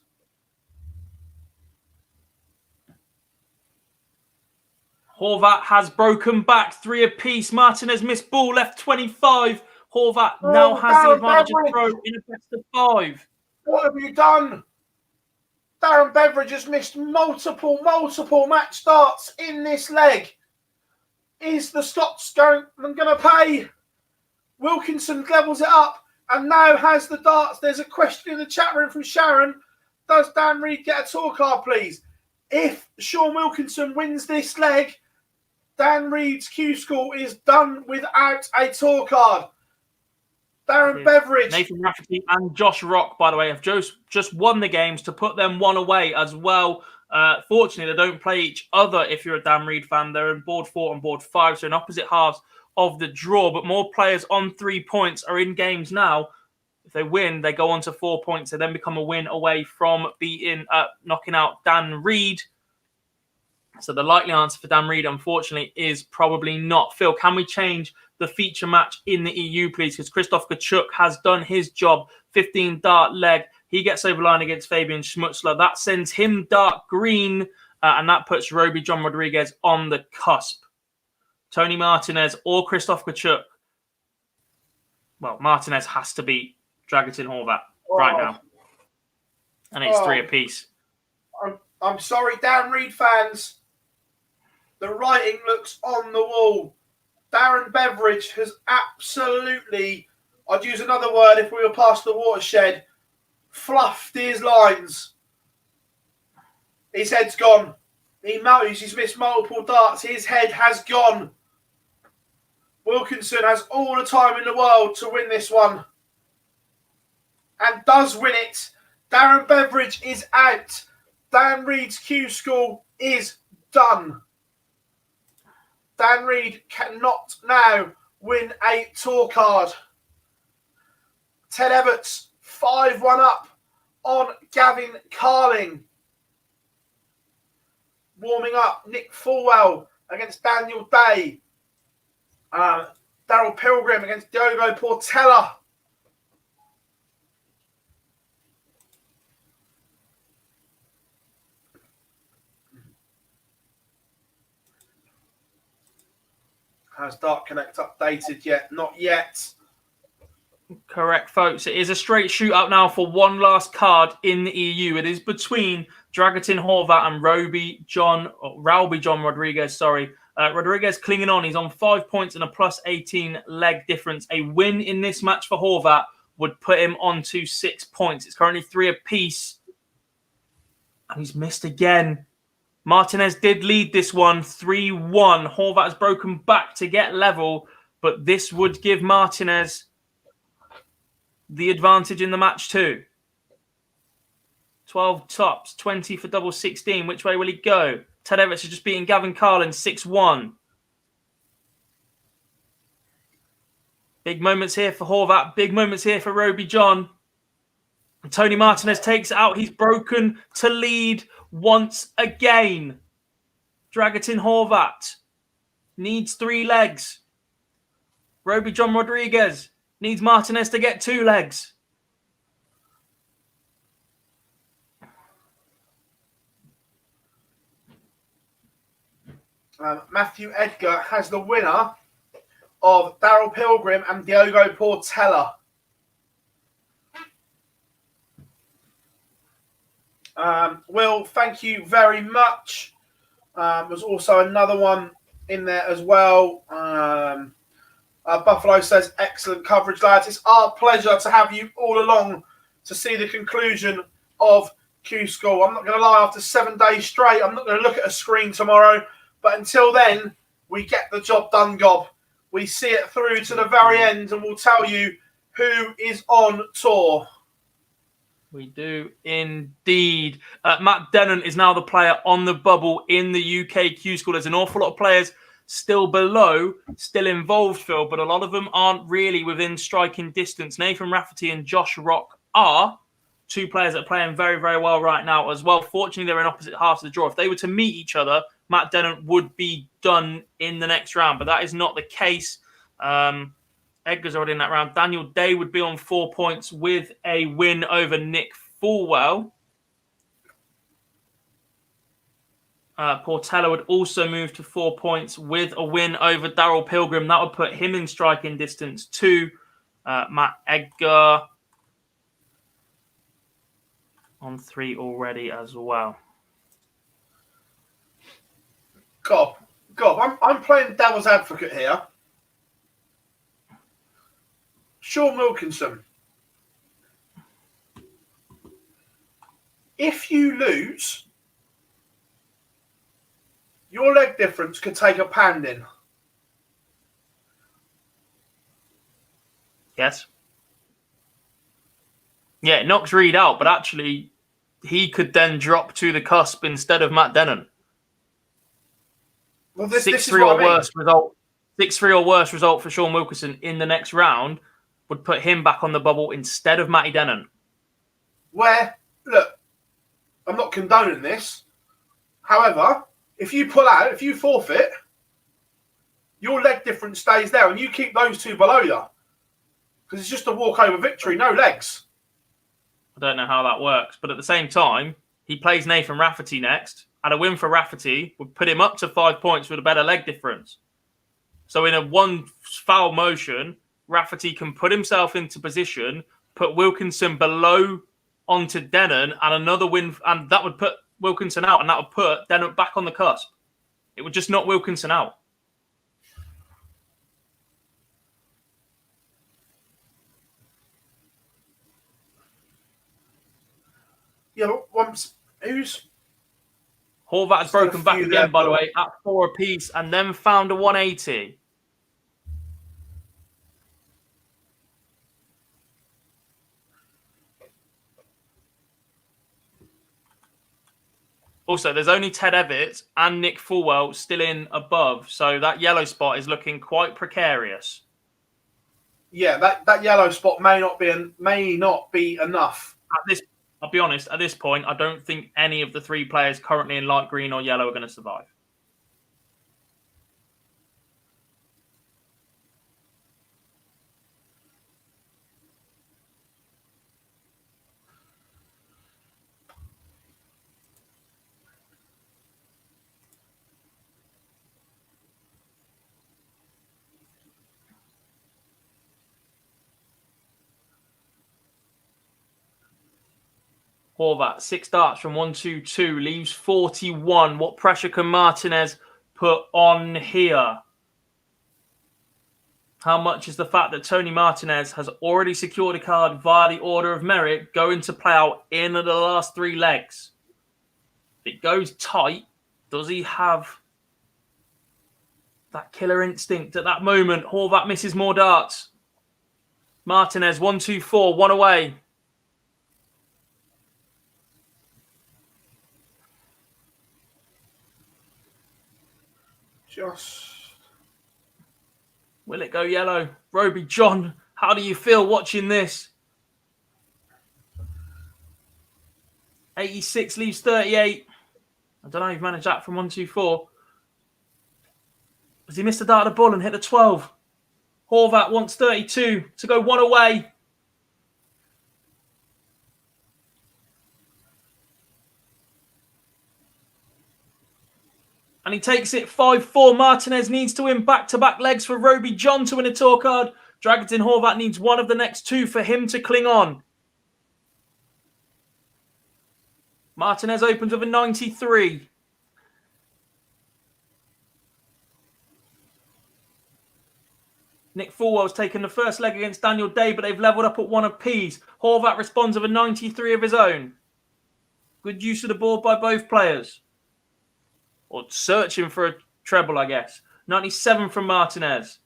Horvat has broken back 3 apiece. Martinez missed ball, left 25. Horvat now has the advantage of throw in a best of 5. What have you done? Darren Beveridge has missed multiple match starts in this leg. Is the Scots going to pay? Wilkinson levels it up and now has the darts. There's a question in the chat room from Sharon. Does Dan Reid get a tour card, please? If Sean Wilkinson wins this leg, Dan Reid's Q-School is done without a tour card. Darren Beveridge. Nathan Rafferty and Josh Rock, by the way, have just won the games to put them one away as well. Fortunately, they don't play each other if you're a Dan Reid fan. They're in board 4 and board 5, so in opposite halves of the draw. But more players on 3 points are in games now. If they win, they go on to 4 points. They then become a win away from knocking out Dan Reid. So the likely answer for Dan Reid, unfortunately, is probably not. Phil, can we change the feature match in the EU, please? Because Christoph Kachuk has done his job. 15 dart leg. He gets over line against Fabian Schmutzler. That sends him dark green, and that puts Roby John Rodriguez on the cusp. Tony Martinez or Christoph Kachuk. Well, Martinez has to beat Dragutin Horvat right now. And it's 3 apiece. I'm sorry, Dan Reed fans. The writing looks on the wall. Darren Beveridge has absolutely, I'd use another word if we were past the watershed, fluffed his lines. His head's gone. He knows he's missed multiple darts. His head has gone. Wilkinson has all the time in the world to win this one. And does win it. Darren Beveridge is out. Dan Reed's Q-School is done. Dan Reed cannot now win a tour card. Ted Everts 5-1 up on Gavin Carling. Warming up, Nick Fulwell against Daniel Day. Daryl Pilgrim against Diogo Portela. Has Dart Connect updated yet? Not yet. Correct, folks. It is a straight shootout now for one last card in the EU. It is between Dragutin Horvat and Rauby John Rodriguez. Rodriguez clinging on. He's on 5 points and a plus 18 leg difference. A win in this match for Horvat would put him on to 6 points. It's currently 3 apiece. And he's missed again. Martinez did lead this one 3-1. Horvat has broken back to get level, but this would give Martinez the advantage in the match too. 12 tops, 20 for double 16. Which way will he go? Ted Everts has just beaten Gavin Carlin 6-1. Big moments here for Horvat. Big moments here for Rauby John. And Tony Martinez takes it out. He's broken to lead once again. Dragutin Horvat needs 3 legs. Rauby John Rodriguez needs Martinez to get 2 legs. Matthew Edgar has the winner of Daryl Pilgrim and Diogo Portela. Will, thank you very much. There's also another one in there as well. Buffalo says, excellent coverage, lads. It's our pleasure to have you all along to see the conclusion of Q-School. I'm not going to lie, after 7 days straight, I'm not going to look at a screen tomorrow. But until then, we get the job done, Gob. We see it through to the very end, and we'll tell you who is on tour. We do indeed. Matt Denon is now the player on the bubble in the UK Q-School. There's an awful lot of players still below, still involved, Phil, but a lot of them aren't really within striking distance. Nathan Rafferty and Josh Rock are 2 players that are playing very, very well right now as well. Fortunately, they're in opposite halves of the draw. If they were to meet each other, Matt Denon would be done in the next round, but that is not the case. Edgar's already in that round. Daniel Day would be on 4 points with a win over Nick Fulwell. Portela would also move to 4 points with a win over Daryl Pilgrim. That would put him in striking distance to Matt Edgar on 3 already as well. Gob, I'm playing devil's advocate here. Sean Wilkinson. If you lose, your leg difference could take a pounding. Yes. Yeah, it knocks Reed out, but actually he could then drop to the cusp instead of Matt Denon. Well, this 6-3 is what or I mean. worse result. 6-3 or worse result for Sean Wilkinson in the next round would put him back on the bubble instead of Matty Denon. Where, look, I'm not condoning this. However, if you pull out, if you forfeit, your leg difference stays there and you keep those 2 below you. Because it's just a walkover victory, no legs. I don't know how that works. But at the same time, he plays Nathan Rafferty next. And a win for Rafferty would put him up to 5 points with a better leg difference. So in a one foul motion, Rafferty can put himself into position, put Wilkinson below onto Denon, and another win, and that would put Wilkinson out, and that would put Denham back on the cusp. It would just knock Wilkinson out. Yeah, but once who's Horvat has broken back again, there, by the way, at 4 apiece, and then found a 180. Also, there's only Ted Evans and Nick Fulwell still in above, so that yellow spot is looking quite precarious. Yeah, that yellow spot may not be enough. I'll be honest, at this point, I don't think any of the 3 players currently in light green or yellow are going to survive. Horvat, 6 darts from 122, leaves 41. What pressure can Martinez put on here? How much is the fact that Tony Martinez has already secured a card via the order of merit going to play out in the last 3 legs? If it goes tight, does he have that killer instinct at that moment? Horvat misses more darts. Martinez, 1-2-4, 1 away. Will it go yellow? Roby John, how do you feel watching this? 86 leaves 38. I don't know if you've managed that from 1-2-4. Has he missed a dart at the ball and hit the 12? Horvat wants 32 to go 1 away. And he takes it 5-4. Martinez needs to win back-to-back legs for Roby John to win a tour card. Dragutin Horvat needs one of the next 2 for him to cling on. Martinez opens with a 93. Nick Fulwell's taken the first leg against Daniel Day, but they've levelled up at 1 apiece. Horvat responds with a 93 of his own. Good use of the board by both players. Or searching for a treble, I guess. 97 from Martinez.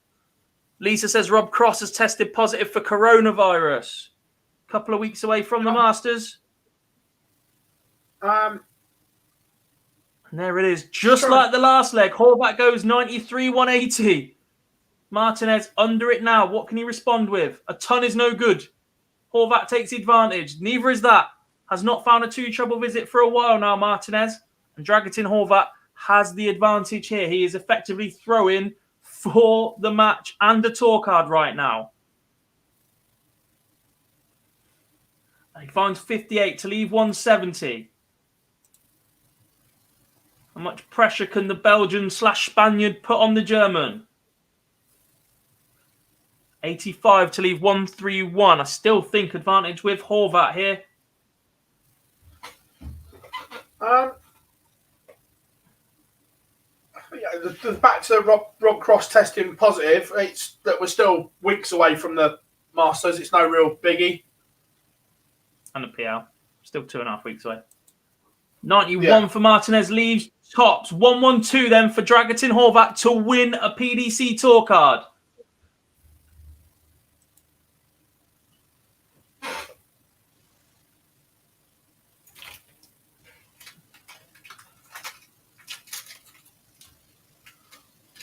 Lisa says Rob Cross has tested positive for coronavirus. Couple of weeks away from the Masters. And there it is. Just like the last leg. Horvat goes 93, 180. Martinez under it now. What can he respond with? A ton is no good. Horvat takes advantage. Neither is that. Has not found a 2-treble visit for a while now, Martinez. And Dragutin Horvat has the advantage here. He is effectively throwing for the match and the tour card right now. He finds 58 to leave 170. How much pressure can the Belgian/Spaniard put on the German? 85 to leave 131. I still think advantage with Horvat here. Yeah, back to Rob Cross testing positive. It's that we're still weeks away from the Masters. It's no real biggie. And the PL. Still 2.5 weeks away. 91 for Martinez leaves tops. 112 then for Dragutin Horvat to win a PDC Tour card.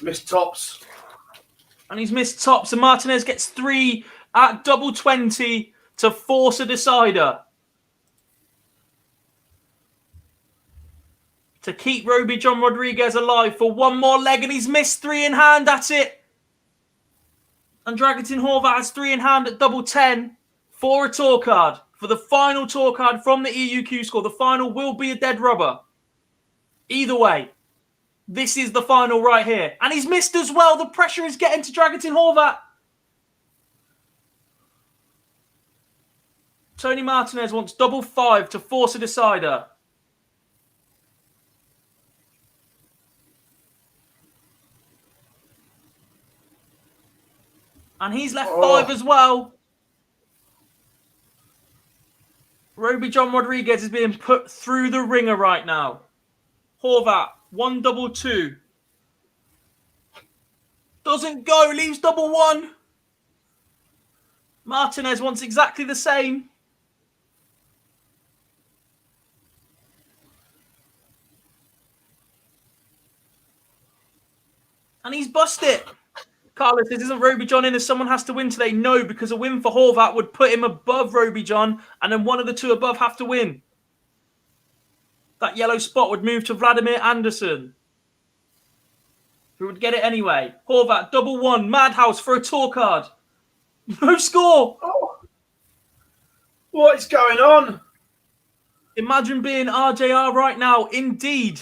Missed tops. And he's missed tops. And Martinez gets 3 at double 20 to force a decider. To keep Roby John Rodriguez alive for one more leg. And he's missed 3 in hand. That's it. And Dragutin Horvat has 3 in hand at double 10 for a tour card. For the final tour card from the EU Q-School. The final will be a dead rubber. Either way. This is the final right here. And he's missed as well. The pressure is getting to Dragutin Horvat. Tony Martinez wants double 5 to force a decider. And he's left 5 as well. Roby John Rodriguez is being put through the ringer right now. Horvat, 1-2-2. Doesn't go, leaves 1-1. Martinez wants exactly the same. And he's busted. Carlos, this isn't Roby John in as someone has to win today. No, because a win for Horvat would put him above Roby John, and then one of the two above have to win. That yellow spot would move to Vladimir Anderson, who would get it anyway. Horvat, 1-1, Madhouse for a tour card. No score. Oh. What is going on? Imagine being RJR right now. Indeed.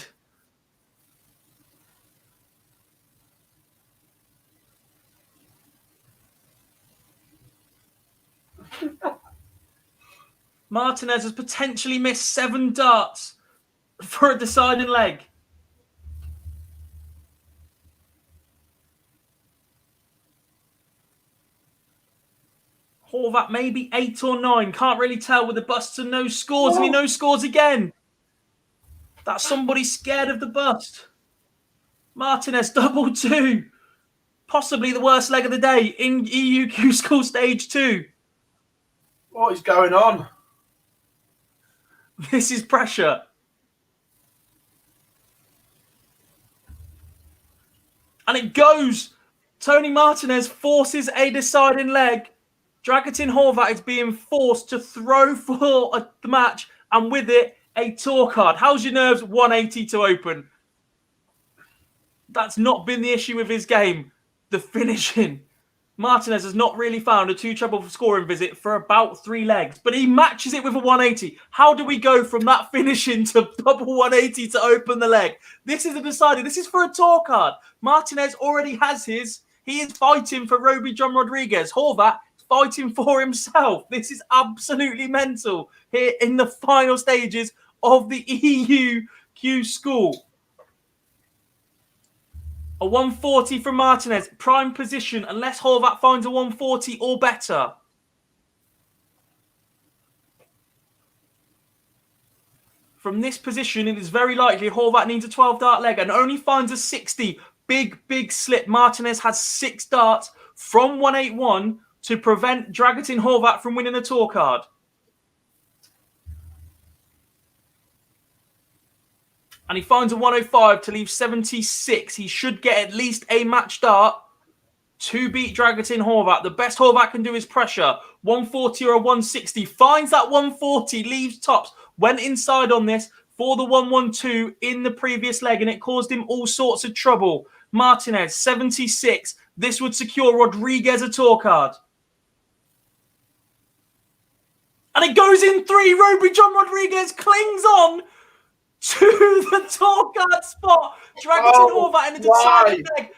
Martinez has potentially missed 7 darts for a deciding leg. Horvat maybe 8 or 9. Can't really tell with the busts and no scores. And he no scores again. That's somebody scared of the bust. Martinez 2-2. Possibly the worst leg of the day in EU Q-School Stage 2. What is going on? This is pressure. And it goes. Tony Martinez forces a deciding leg. Dragutin Horvat is being forced to throw for the match, and with it, a tour card. How's your nerves? 180 to open. That's not been the issue with his game. The finishing. Martinez has not really found a 2-treble scoring visit for about 3 legs, but he matches it with a 180. How do we go from that finishing to double 180 to open the leg? This is a decider. This is for a tour card. Martinez already has his. He is fighting for Roby John Rodriguez. Horvat fighting for himself. This is absolutely mental here in the final stages of the EU Q-School. A 140 from Martinez, prime position, unless Horvat finds a 140 or better. From this position, it is very likely Horvat needs a 12-dart leg and only finds a 60. Big slip. Martinez has 6 darts from 181 to prevent Dragutin Horvat from winning a tour card. And he finds a 105 to leave 76. He should get at least a match dart to beat Dragutin Horvat. The best Horvat can do is pressure. 140 or a 160. Finds that 140, leaves tops. Went inside on this for the 112 in the previous leg, and it caused him all sorts of trouble. Martinez, 76. This would secure Rodriguez a tour card. And it goes in 3. Roby John Rodriguez clings on to the tour card spot. Dragutin Horvat in the deciding leg.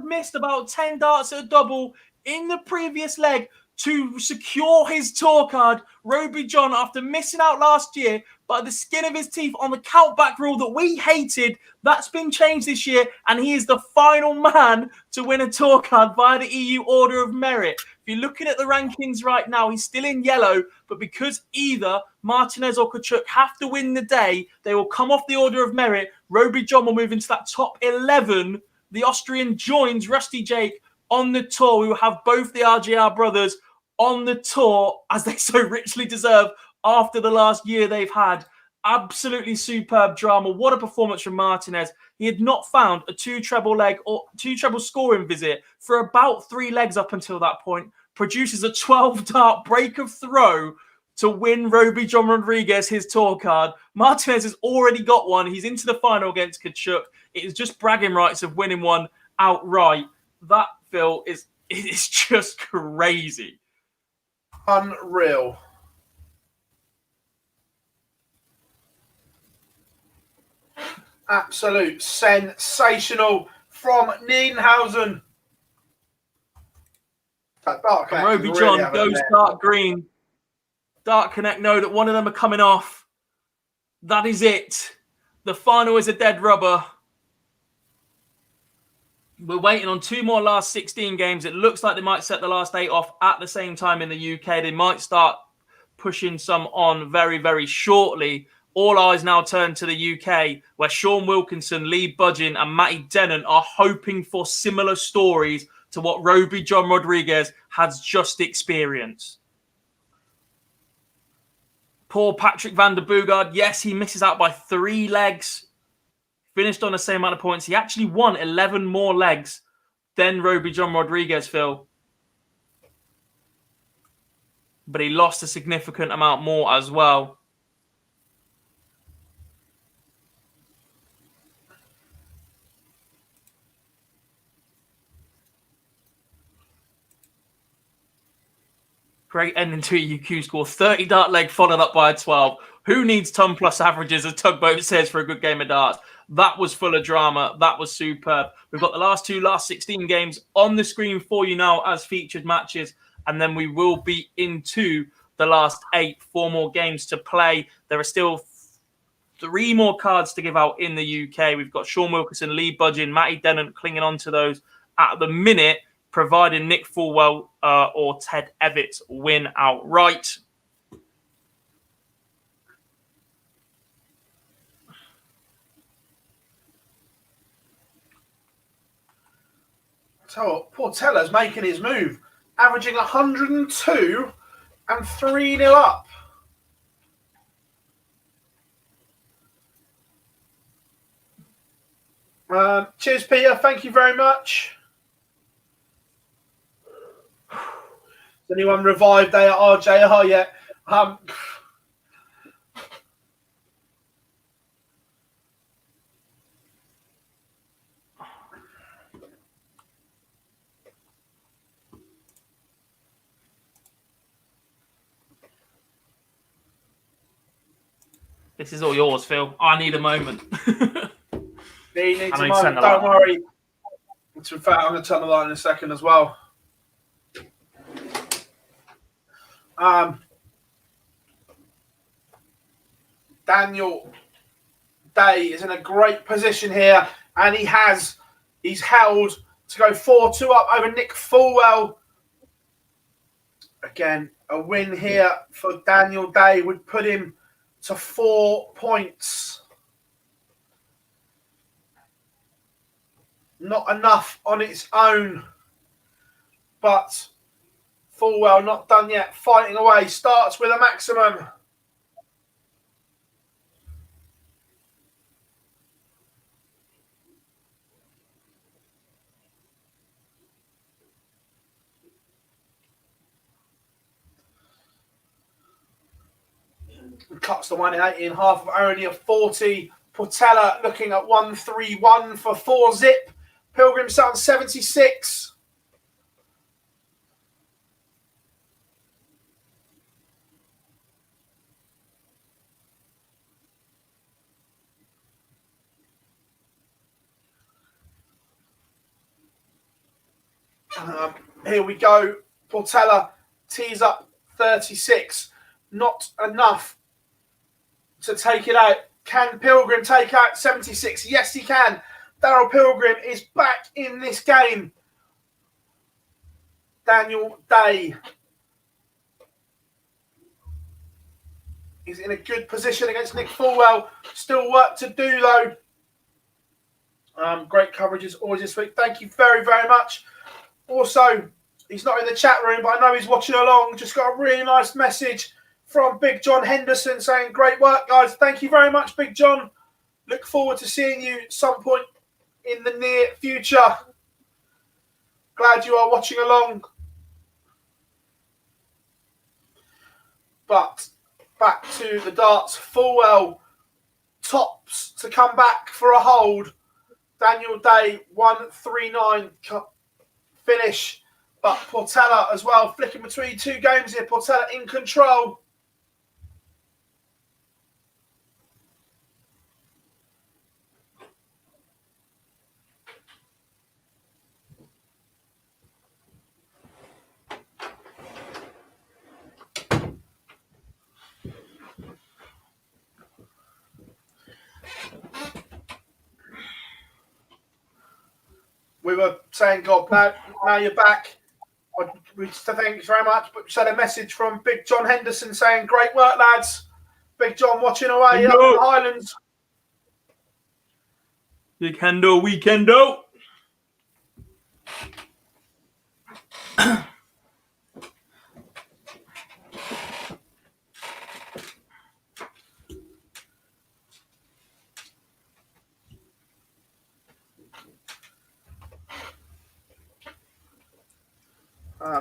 Missed about 10 darts at a double in the previous leg to secure his tour card. Roby John, after missing out last year by the skin of his teeth on the countback rule that we hated, that's been changed this year, and he is the final man to win a tour card via the EU Order of Merit. If you're looking at the rankings right now, he's still in yellow, but because either Martinez or Kachuk have to win the day, they will come off the Order of Merit. Roby John will move into that top 11. The Austrian joins Rusty Jake on the tour. We will have both the RJR brothers on the tour, as they so richly deserve after the last year they've had. Absolutely superb drama. What a performance from Martinez. He had not found a 2-treble leg or 2-treble scoring visit for about 3 legs up until that point. Produces a 12-dart break of throw to win Roby John Rodriguez his tour card. Martinez has already got one. He's into the final against Kachuk. It is just bragging rights of winning one outright. That, Phil, is just crazy. Unreal. Absolute sensational from Nedenhausen. Roby John goes dark green. Dark Connect know that one of them are coming off. That is it. The final is a dead rubber. We're waiting on 2 more last 16 games. It looks like they might set the last 8 off at the same time in the UK. They might start pushing some on very, very shortly. All eyes now turn to the UK, where Sean Wilkinson, Lee Budgeon and Matty Dennant are hoping for similar stories to what Roby John Rodriguez has just experienced. Poor Patrick van der Bogaard. Yes, he misses out by 3 legs. Finished on the same amount of points. He actually won 11 more legs than Roby John Rodriguez, Phil. But he lost a significant amount more as well. Great ending to a UQ score. 30 dart leg followed up by a 12. Who needs ton plus averages, as Tugboat says, for a good game of darts? That was full of drama. That was superb. We've got the last 16 games on the screen for you now as featured matches. And then we will be into the last 8. 4 more games to play. There are still 3 more cards to give out in the UK. We've got Sean Wilkinson, Lee Budgeon, Matty Dennant clinging on to those at the minute, providing Nick Fulwell or Ted Evans win outright. So Portella's making his move, averaging 102 and 3-0 up. Cheers, Peter. Thank you very much. Has anyone revived there at RJR yet? This is all yours, Phil. I need a moment. He needs a moment. Don't worry. In fact, I'm going to turn the line in a second as well. Daniel Day is in a great position here, and he's held to go 4-2 up over Nick Fulwell. Again, a win here for Daniel Day would put him to 4 points. Not enough on its own, but Fulwell not done yet, fighting away, starts with a maximum. Cuts the 180 in half of only a 40. Portela looking at 131 for 4 zip. Pilgrim Sun 76. Here we go. Portela tees up 36. Not enough to take it out. Can Pilgrim take out 76? Yes, he can. Daryl Pilgrim is back in this game. Daniel Day is in a good position against Nick Fulwell. Still work to do, though. Great coverage as always this week. Thank you very, very much. Also, he's not in the chat room, but I know he's watching along. Just got a really nice message from Big John Henderson saying, great work, guys. Thank you very much, Big John. Look forward to seeing you at some point in the near future. Glad you are watching along. But back to the darts. Fulwell tops to come back for a hold. Daniel Day 139 finish. But Portela as well, flicking between 2 games here. Portela in control. We were saying, God, now you're back. We thank you very much. But we had a message from Big John Henderson saying, great work, lads. Big John watching away up in the Highlands. Big Hendo Weekendo.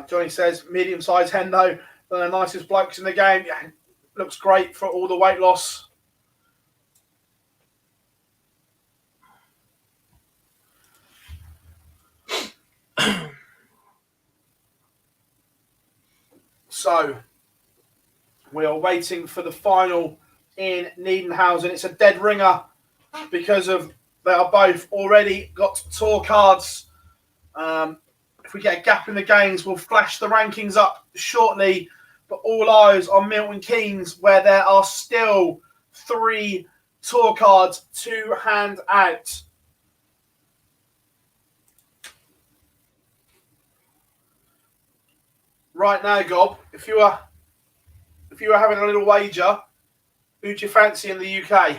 Johnny says, medium-sized Hendo, one of the nicest blokes in the game. Yeah, looks great for all the weight loss. So, we are waiting for the final in Nedenhausen. It's a dead ringer because of they are both already got tour cards. If we get a gap in the games, we'll flash the rankings up shortly. But all eyes on Milton Keynes, where there are still 3 tour cards to hand out. Right now, Gob, if you were having a little wager, who do you fancy in the UK?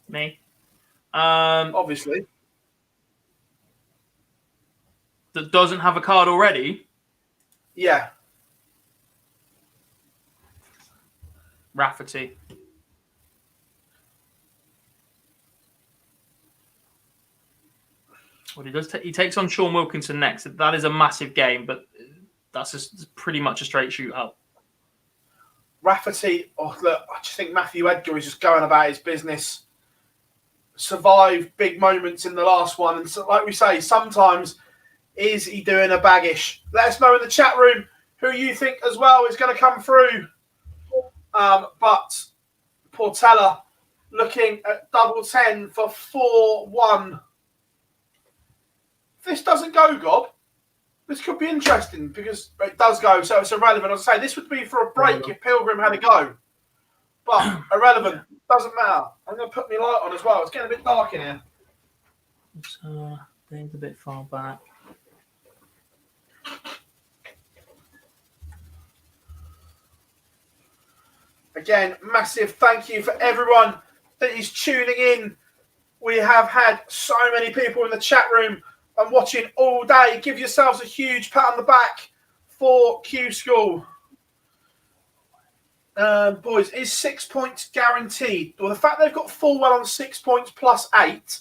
Me. Obviously. That doesn't have a card already? Yeah. Rafferty. Well, he takes on Sean Wilkinson next. That is a massive game, but that's just pretty much a straight shootout. Rafferty, look, I just think Matthew Edgar is just going about his business. Survived big moments in the last one. And so, like we say, sometimes is he doing a baggish? Let us know in the chat room who you think as well is going to come through. But Portela looking at double 10 for 4-1. If this doesn't go, Gob, this could be interesting because it does go, so it's irrelevant. As I say, this would be for a break if Pilgrim had a go. But irrelevant. Doesn't matter. I'm going to put my light on as well. It's getting a bit dark in here. So, things a bit far back. Again, massive thank you for everyone that is tuning in. We have had so many people in the chat room and watching all day. Give yourselves a huge pat on the back for Q-School. Boys, is 6 points guaranteed? Well, the fact they've got full well on 6 points plus 8,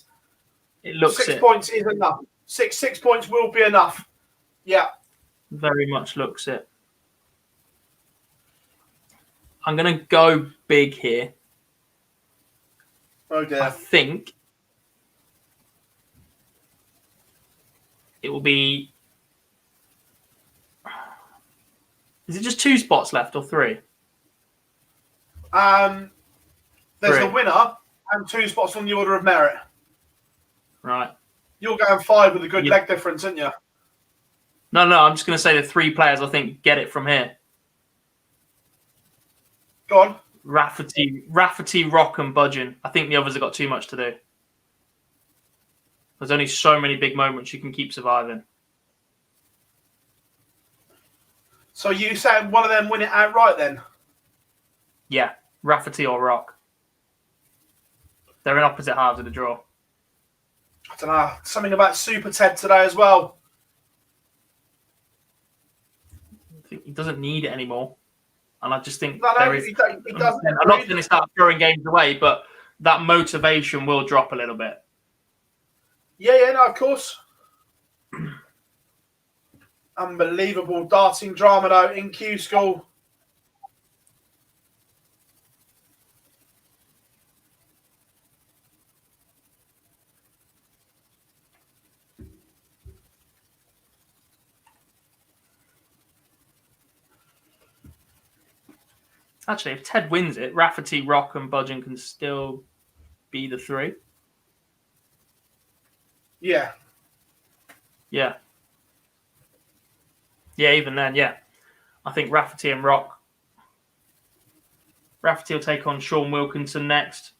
it looks 6 points is enough. Six points will be enough. Yeah. Very much looks it. I'm going to go big here. Oh, dear. I think it will be... Is it just 2 spots left or 3? There's 3. the winner and 2 spots on the order of merit. Right. You're going 5 with a good leg difference, aren't you? No, I'm just going to say the 3 players I think get it from here. Go on. Rafferty, Rock, and Budgeon. I think the others have got too much to do. There's only so many big moments you can keep surviving. So you saying one of them win it outright then? Yeah, Rafferty or Rock. They're in opposite halves of the draw. I don't know. Something about Super Ted today as well. I think he doesn't need it anymore. And I just think he doesn't. I'm not going to start throwing games away, but that motivation will drop a little bit. Yeah, no, of course. Unbelievable darting drama though in Q-School. Actually, if Ted wins it, Rafferty, Rock, and Budgeon can still be the 3. Yeah. Yeah. Yeah, even then, yeah. I think Rafferty and Rock. Rafferty will take on Sean Wilkinson next.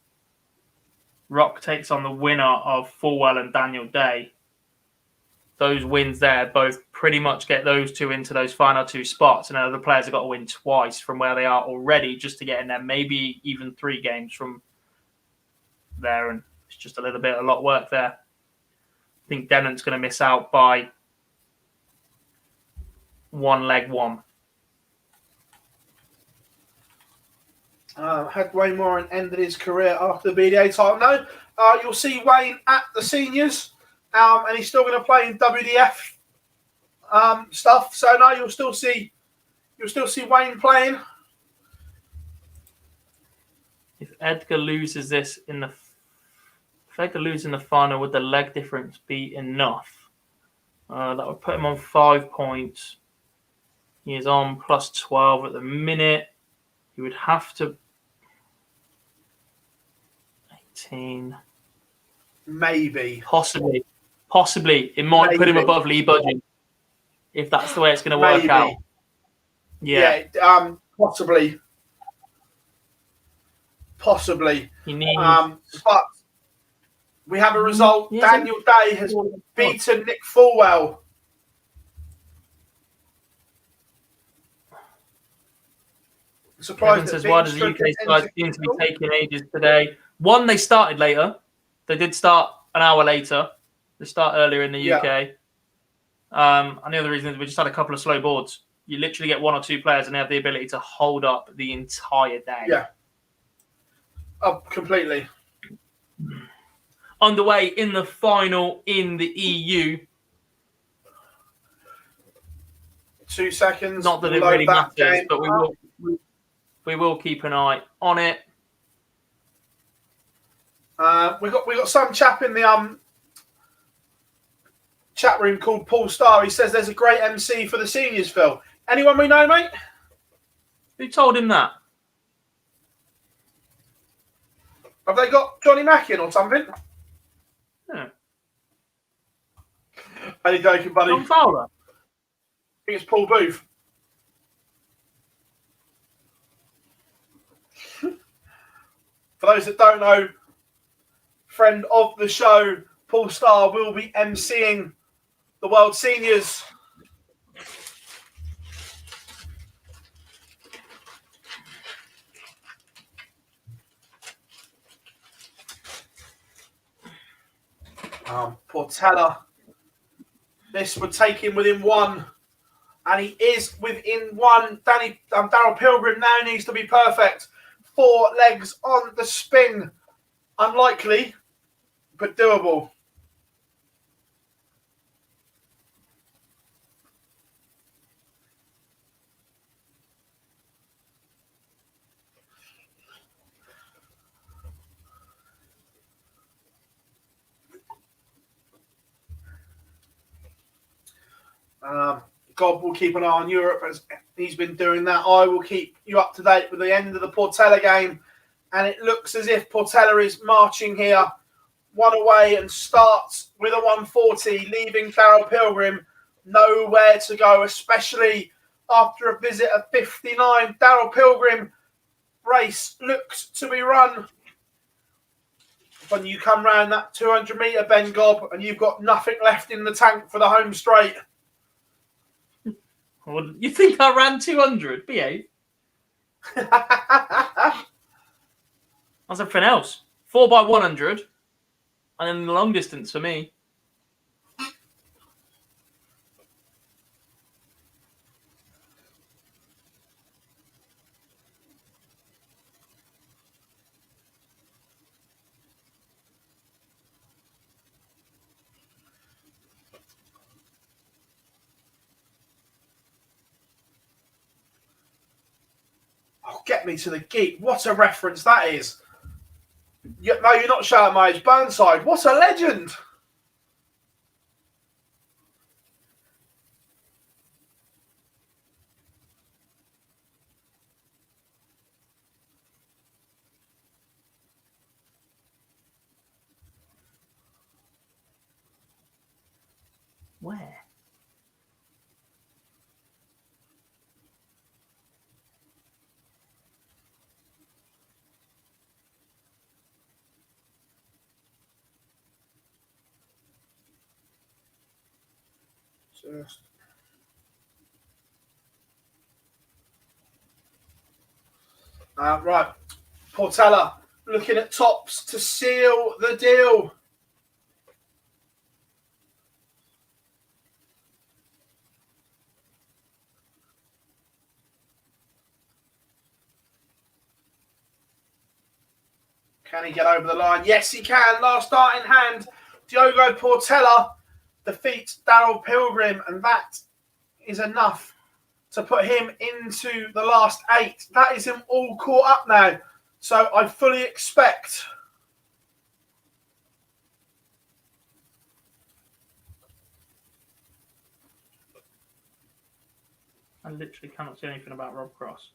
Rock takes on the winner of Fulwell and Daniel Day. Those wins there both pretty much get those two into those final two spots, and other players have got to win twice from where they are already just to get in there, maybe even 3 games from there, and it's just a lot of work there. I think Denant's going to miss out by 1 leg 1. Had Wayne Warren ended his career after the BDA title? No. You'll see Wayne at the seniors, and he's still going to play in WDF stuff. So no, you'll still see Wayne playing. If Edgar loses this in the final, would the leg difference be enough? That would put him on 5 points. He is on plus 12 at the minute. He would have to 18. Maybe. Possibly. It might put him above Lee Budging if that's the way it's going to work out. Yeah. Possibly. He needs... but we have a result. Daniel Day has beaten Nick Fulwell. Kevin says, why does the UK side seem to be taking ages today? One, they started later. They did start an hour later. They start earlier in the UK. And the other reason is we just had a couple of slow boards. You literally get 1 or 2 players and they have the ability to hold up the entire day. Yeah. Oh, completely. Underway in the final in the EU. 2 seconds. Not that it really matters, but we will keep an eye on it. We got some chap in the chat room called Paul Starr. He says there's a great MC for the seniors, Phil. Anyone we know, mate? Who told him that? Have they got Johnny Mackin or something? Yeah. Only joking, buddy. John Fowler. I think it's Paul Booth. For those that don't know, friend of the show, Paul Starr will be emceeing the World Seniors. Portela. This would take him within 1. And he is within 1. Daryl Pilgrim now needs to be perfect. 4 legs on the spin. Unlikely, but doable. God will keep an eye on Europe as he's been doing that. I will keep you up to date with the end of the Portela game. And it looks as if Portela is marching here 1 away and starts with a 140, leaving Daryl Pilgrim nowhere to go, especially after a visit of 59. Daryl Pilgrim race looks to be run. When you come round that 200-metre bend, Gob, and you've got nothing left in the tank for the home straight. Well, you think I ran 200? Behave. That's everything else. 4x100. And then the long distance for me. Oh, get me to the geek. What a reference that is. No, you're not shouting my age. Burnside. What a legend. Where? Just... right. Portela looking at tops to seal the deal. Can he get over the line? Yes, he can. Last dart in hand. Diogo Portela defeats Darryl Pilgrim, and that is enough to put him into the last 8. That is him all caught up now. So I fully expect I literally cannot see anything about Rob Cross.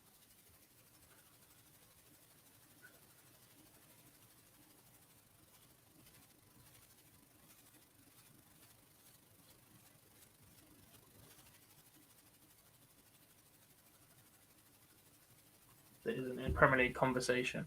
That isn't in Premier League conversation.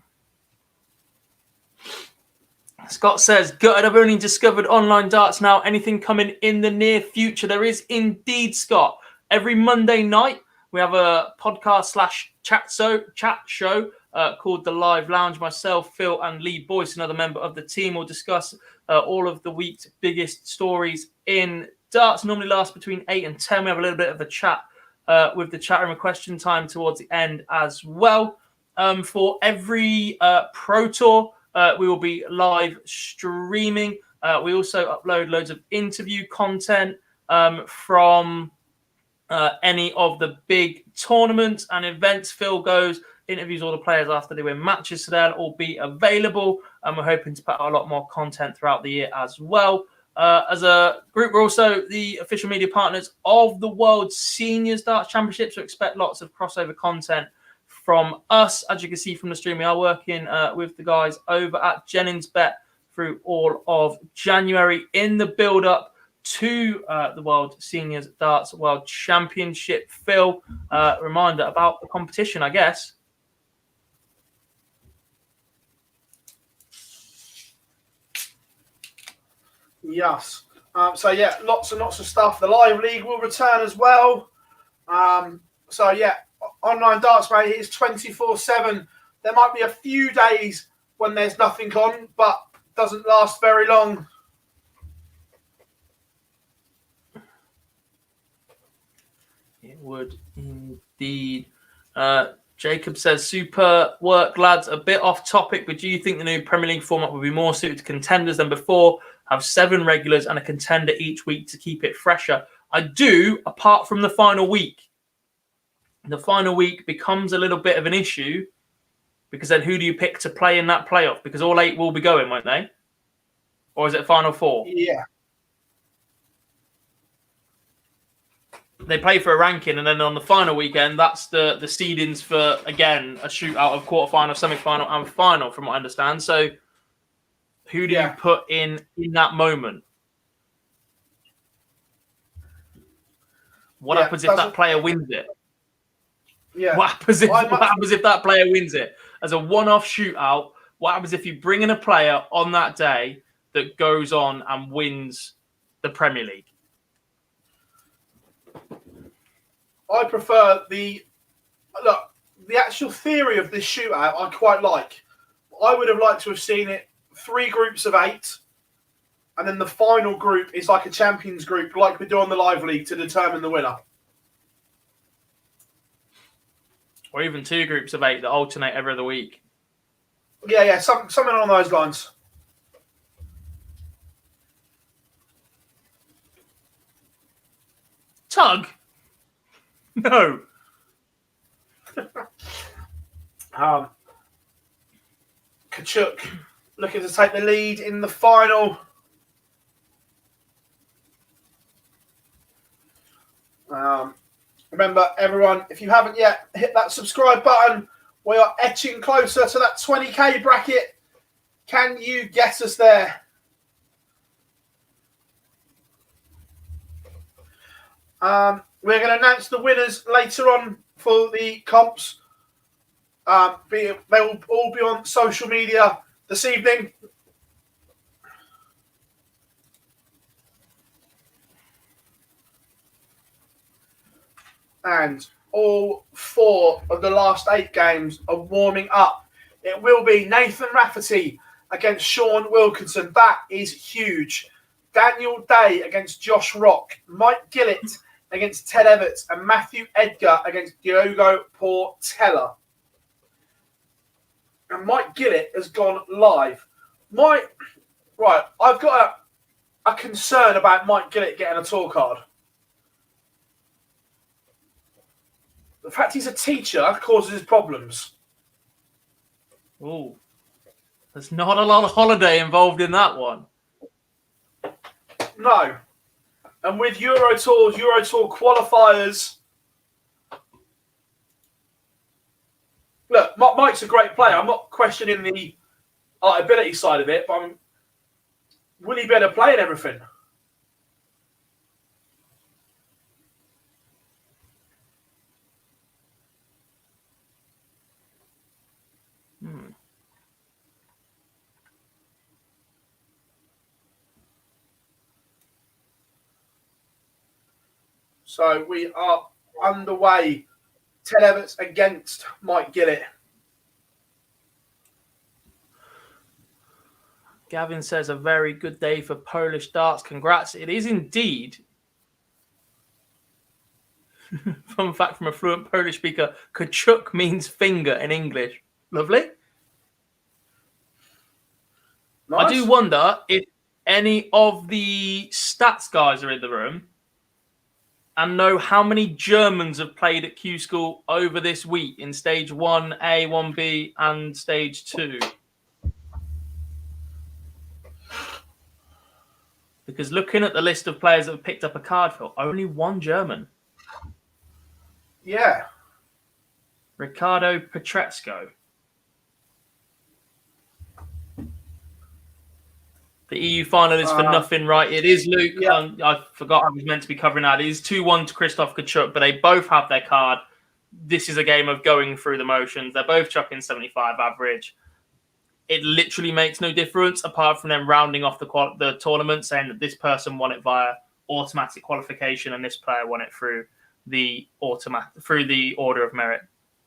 Scott says, gutted, I've only discovered online darts now. Anything coming in the near future? There is indeed, Scott. Every Monday night, we have a podcast / chat show called The Live Lounge. Myself, Phil, and Lee Boyce, another member of the team, will discuss all of the week's biggest stories in darts. Normally lasts between 8 and 10. We have a little bit of a chat with the chat room, a question time towards the end as well. For every Pro Tour, we will be live streaming. We also upload loads of interview content from any of the big tournaments and events. Phil goes, interviews all the players after they win matches, so they'll all be available. And we're hoping to put out a lot more content throughout the year as well. As a group, we're also the official media partners of the World Seniors Darts Championship, so expect lots of crossover content from us. As you can see from the stream, we are working with the guys over at Jennings Bet through all of January in the build-up to the World Seniors Darts World Championship. Phil, reminder about the competition, I guess. yes. So yeah, lots and lots of stuff. The live league will return as well. So yeah, online darts, mate, it is 24/7. There might be a few days when there's nothing on, but doesn't last very long. It would indeed. Jacob says, super work, lads. A bit off topic, but do you think the new Premier League format will be more suited to contenders than before? Have 7 regulars and a contender each week to keep it fresher? I do, apart from the final week. The final week becomes a little bit of an issue because then who do you pick to play in that playoff? Because all 8 will be going, won't they? Or is it final 4? Yeah. They play for a ranking, and then on the final weekend, that's the seedings for, again, a shootout of quarterfinal, semi-final, and final, from what I understand. So who do you put in that moment? What happens if that player wins it? Yeah. What happens if that player wins it? As a one-off shootout, what happens if you bring in a player on that day that goes on and wins the Premier League? I prefer the actual theory of this shootout. I quite like. I would have liked to have seen it 3 groups of 8, and then the final group is like a champions group, like we do on the live league, to determine the winner. Or even 2 groups of 8 that alternate every other week. Yeah, something along those lines. Tug? No. Kachuk looking to take the lead in the final. Remember, everyone, if you haven't yet, hit that subscribe button. We are etching closer to that 20k bracket. Can you get us there? We're going to announce the winners later on for the comps. They will all be on social media this evening. And all 4 of the last 8 games are warming up. It will be Nathan Rafferty against Sean Wilkinson. That is huge. Daniel Day against Josh Rock. Mike Gillett against Ted Everts. And Matthew Edgar against Diogo Portela. And Mike Gillett has gone live. I've got a concern about Mike Gillett getting a tour card. The fact he's a teacher causes problems. Oh, there's not a lot of holiday involved in that one. No. And with Euro Tour qualifiers, look, Mike's a great player. I'm not questioning the ability side of it, but will he be able to play and everything? So we are underway. Ted Everts against Mike Gillett. Gavin says a very good day for Polish darts. Congrats. It is indeed. Fun fact from a fluent Polish speaker, Kachuk means finger in English. Lovely. Nice. I do wonder if any of the stats guys are in the room and know how many Germans have played at Q-School over this week in stage 1A, 1B, and stage 2. Because looking at the list of players that have picked up a card, Phil, only 1 German. Yeah. Ricardo Petresco. The EU final is for nothing, right? It is Luke. Yeah. I forgot I was meant to be covering that. It is 2-1 to Christoph Kachuk, but they both have their card. This is a game of going through the motions. They're both chucking 75 average. It literally makes no difference apart from them rounding off the tournament, saying that this person won it via automatic qualification and this player won it through the order of merit.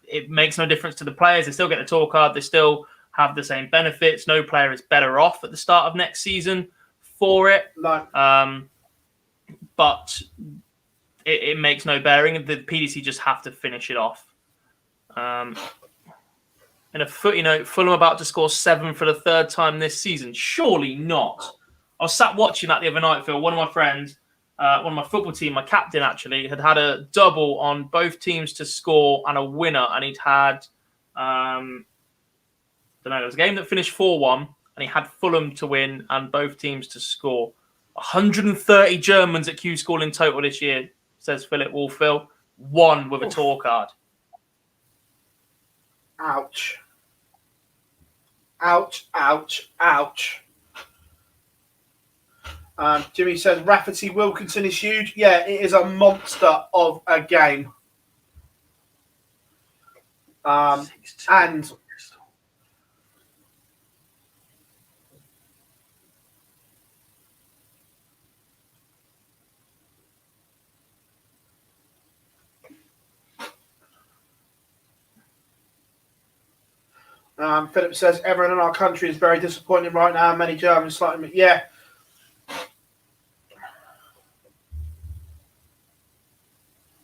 It makes no difference to the players. They still get the tour card. They still have the same benefits. No player is better off at the start of next season for it. No. But it makes no bearing. The PDC just have to finish it off. In a footy note, Fulham about to score 7 for the 3rd time this season. Surely not. I was sat watching that the other night, Phil. One of my friends, one of my football team, my captain actually, had a double on both teams to score and a winner. And he'd had, there was a game that finished 4-1 and he had Fulham to win and both teams to score. 130 Germans at Q-School in total this year, says Philip Wolfill. 1 with a tour card. Ouch. Ouch, ouch, ouch. Jimmy says Rafferty Wilkinson is huge. Yeah, it is a monster of a game. And Philip says everyone in our country is very disappointed right now. Many Germans slightly, yeah.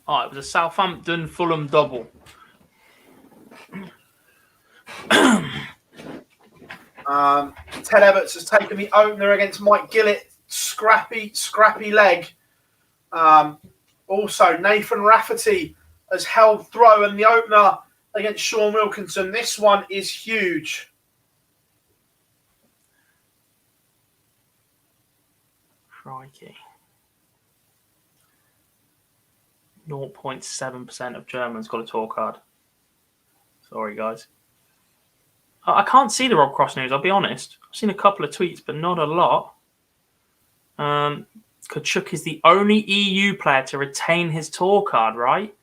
Oh, it was a Southampton Fulham double. Ted Everts has taken the opener against Mike Gillett. Scrappy leg. Also, Nathan Rafferty has held throw in the opener against Sean Wilkinson. This one is huge. Crikey. 0.7% of Germans got a tour card. Sorry, guys. I can't see the Rob Cross news, I'll be honest. I've seen a couple of tweets, but not a lot. Kachuk is the only EU player to retain his tour card, right?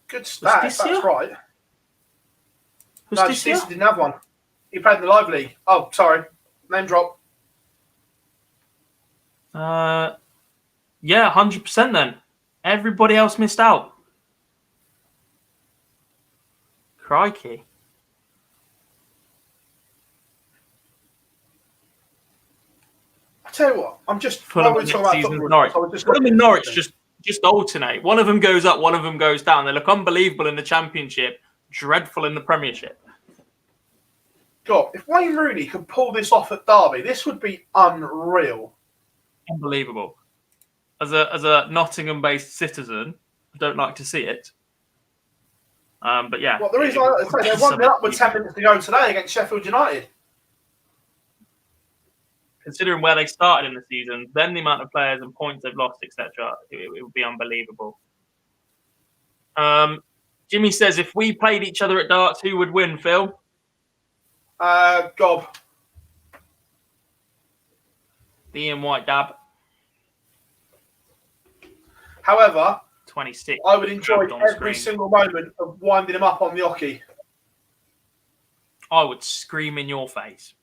Good stat, that's right. No, Stacey didn't have one. He played in the Live League. Oh, sorry. Name drop. Yeah, 100% then. Everybody else missed out. Crikey. I tell you what, I'm just Fulham while we and talk next about season's football. Norwich. I was just Fulham and Norwich just alternate. One of them goes up, one of them goes down. They look unbelievable in the Championship, dreadful in the Premiership. God, if Wayne Rooney could pull this off at Derby, this would be unreal. Unbelievable. As a Nottingham-based citizen, I don't like to see it. But yeah. Well, the reason I say they won up with 10 minutes to go today against Sheffield United. Considering where they started in the season, then the amount of players and points they've lost, etc., it would be unbelievable. Jimmy says, if we played each other at darts, who would win, Phil? Gob. The Ian White dab. However, 26. I would enjoy every single moment of winding him up on the hockey. I would scream in your face.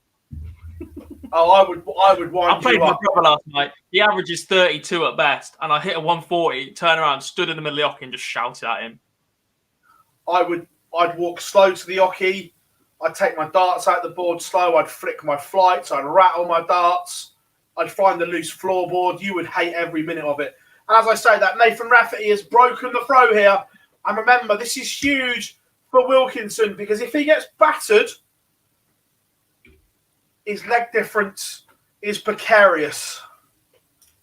Oh, I would wind you up. I played my brother last night. The average is 32 at best, and I hit a 140, turn around, stood in the middle of the hockey and just shouted at him. I'd walk slow to the hockey. I'd take my darts out the board slow. I'd flick my flights. I'd rattle my darts. I'd find the loose floorboard. You would hate every minute of it. And as I say that, Nathan Rafferty has broken the throw here. And remember, this is huge for Wilkinson because if he gets battered, his leg difference is precarious.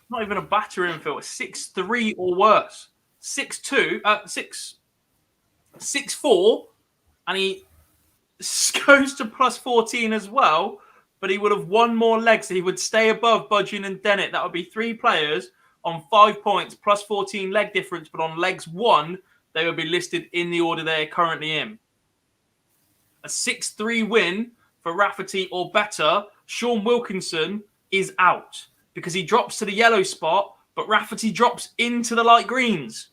Not even a battering, Phil. 6'3" or worse. 6'2", 6'4", and he goes to plus 14 as well. But he would have one more legs. So he would stay above Budgeon and Dennett. That would be 3 players on 5 points, plus 14 leg difference. But on legs 1, they would be listed in the order they're currently in. A 6-3 win for Rafferty or better. Sean Wilkinson is out because he drops to the yellow spot, but Rafferty drops into the light greens.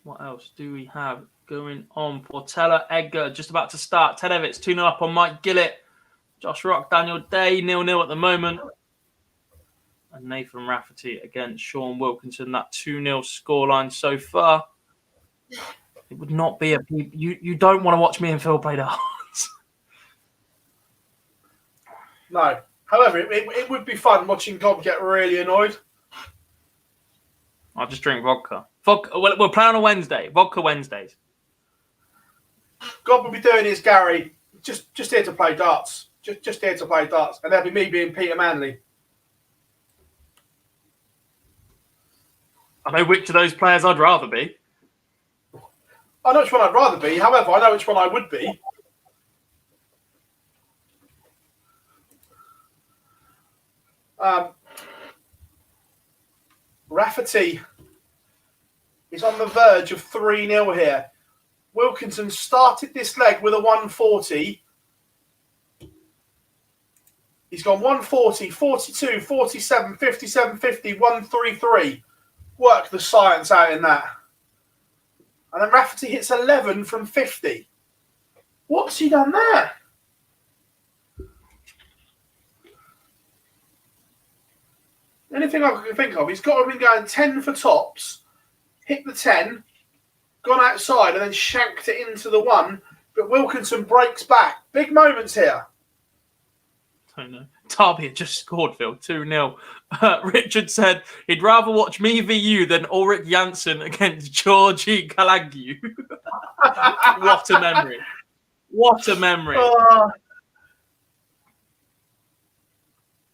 What else do we have going on? Portela, Edgar, just about to start. Tedevitz 2-0 up on Mike Gillett. Josh Rock, Daniel Day, 0-0 at the moment. And Nathan Rafferty against Sean Wilkinson. That 2-0 scoreline so far. It would not be a... You don't want to watch me and Phil play darts. No. However, it would be fun watching Gob get really annoyed. I'll just drink vodka. We'll play on a Wednesday. Vodka Wednesdays. God will be doing his Gary. Just here to play darts. Just here to play darts. And that'll be me being Peter Manley. I know which of those players I'd rather be. I know which one I'd rather be. However, I know which one I would be. Rafferty is on the verge of 3-0 here. Wilkinson started this leg with a 140. He's gone 140, 42, 47, 57, 50, 133. Work the science out in that. And then Rafferty hits 11 from 50. What's he done there? Anything I can think of, he's got to have been going 10 for tops, hit the 10, gone outside and then shanked it into the 1. But Wilkinson breaks back. Big moments here. Don't know. Derby had just scored, Phil, 2-0. Richard said he'd rather watch me v you than Ulrich Janssen against Georgi Kalagiu. What a memory. What a memory.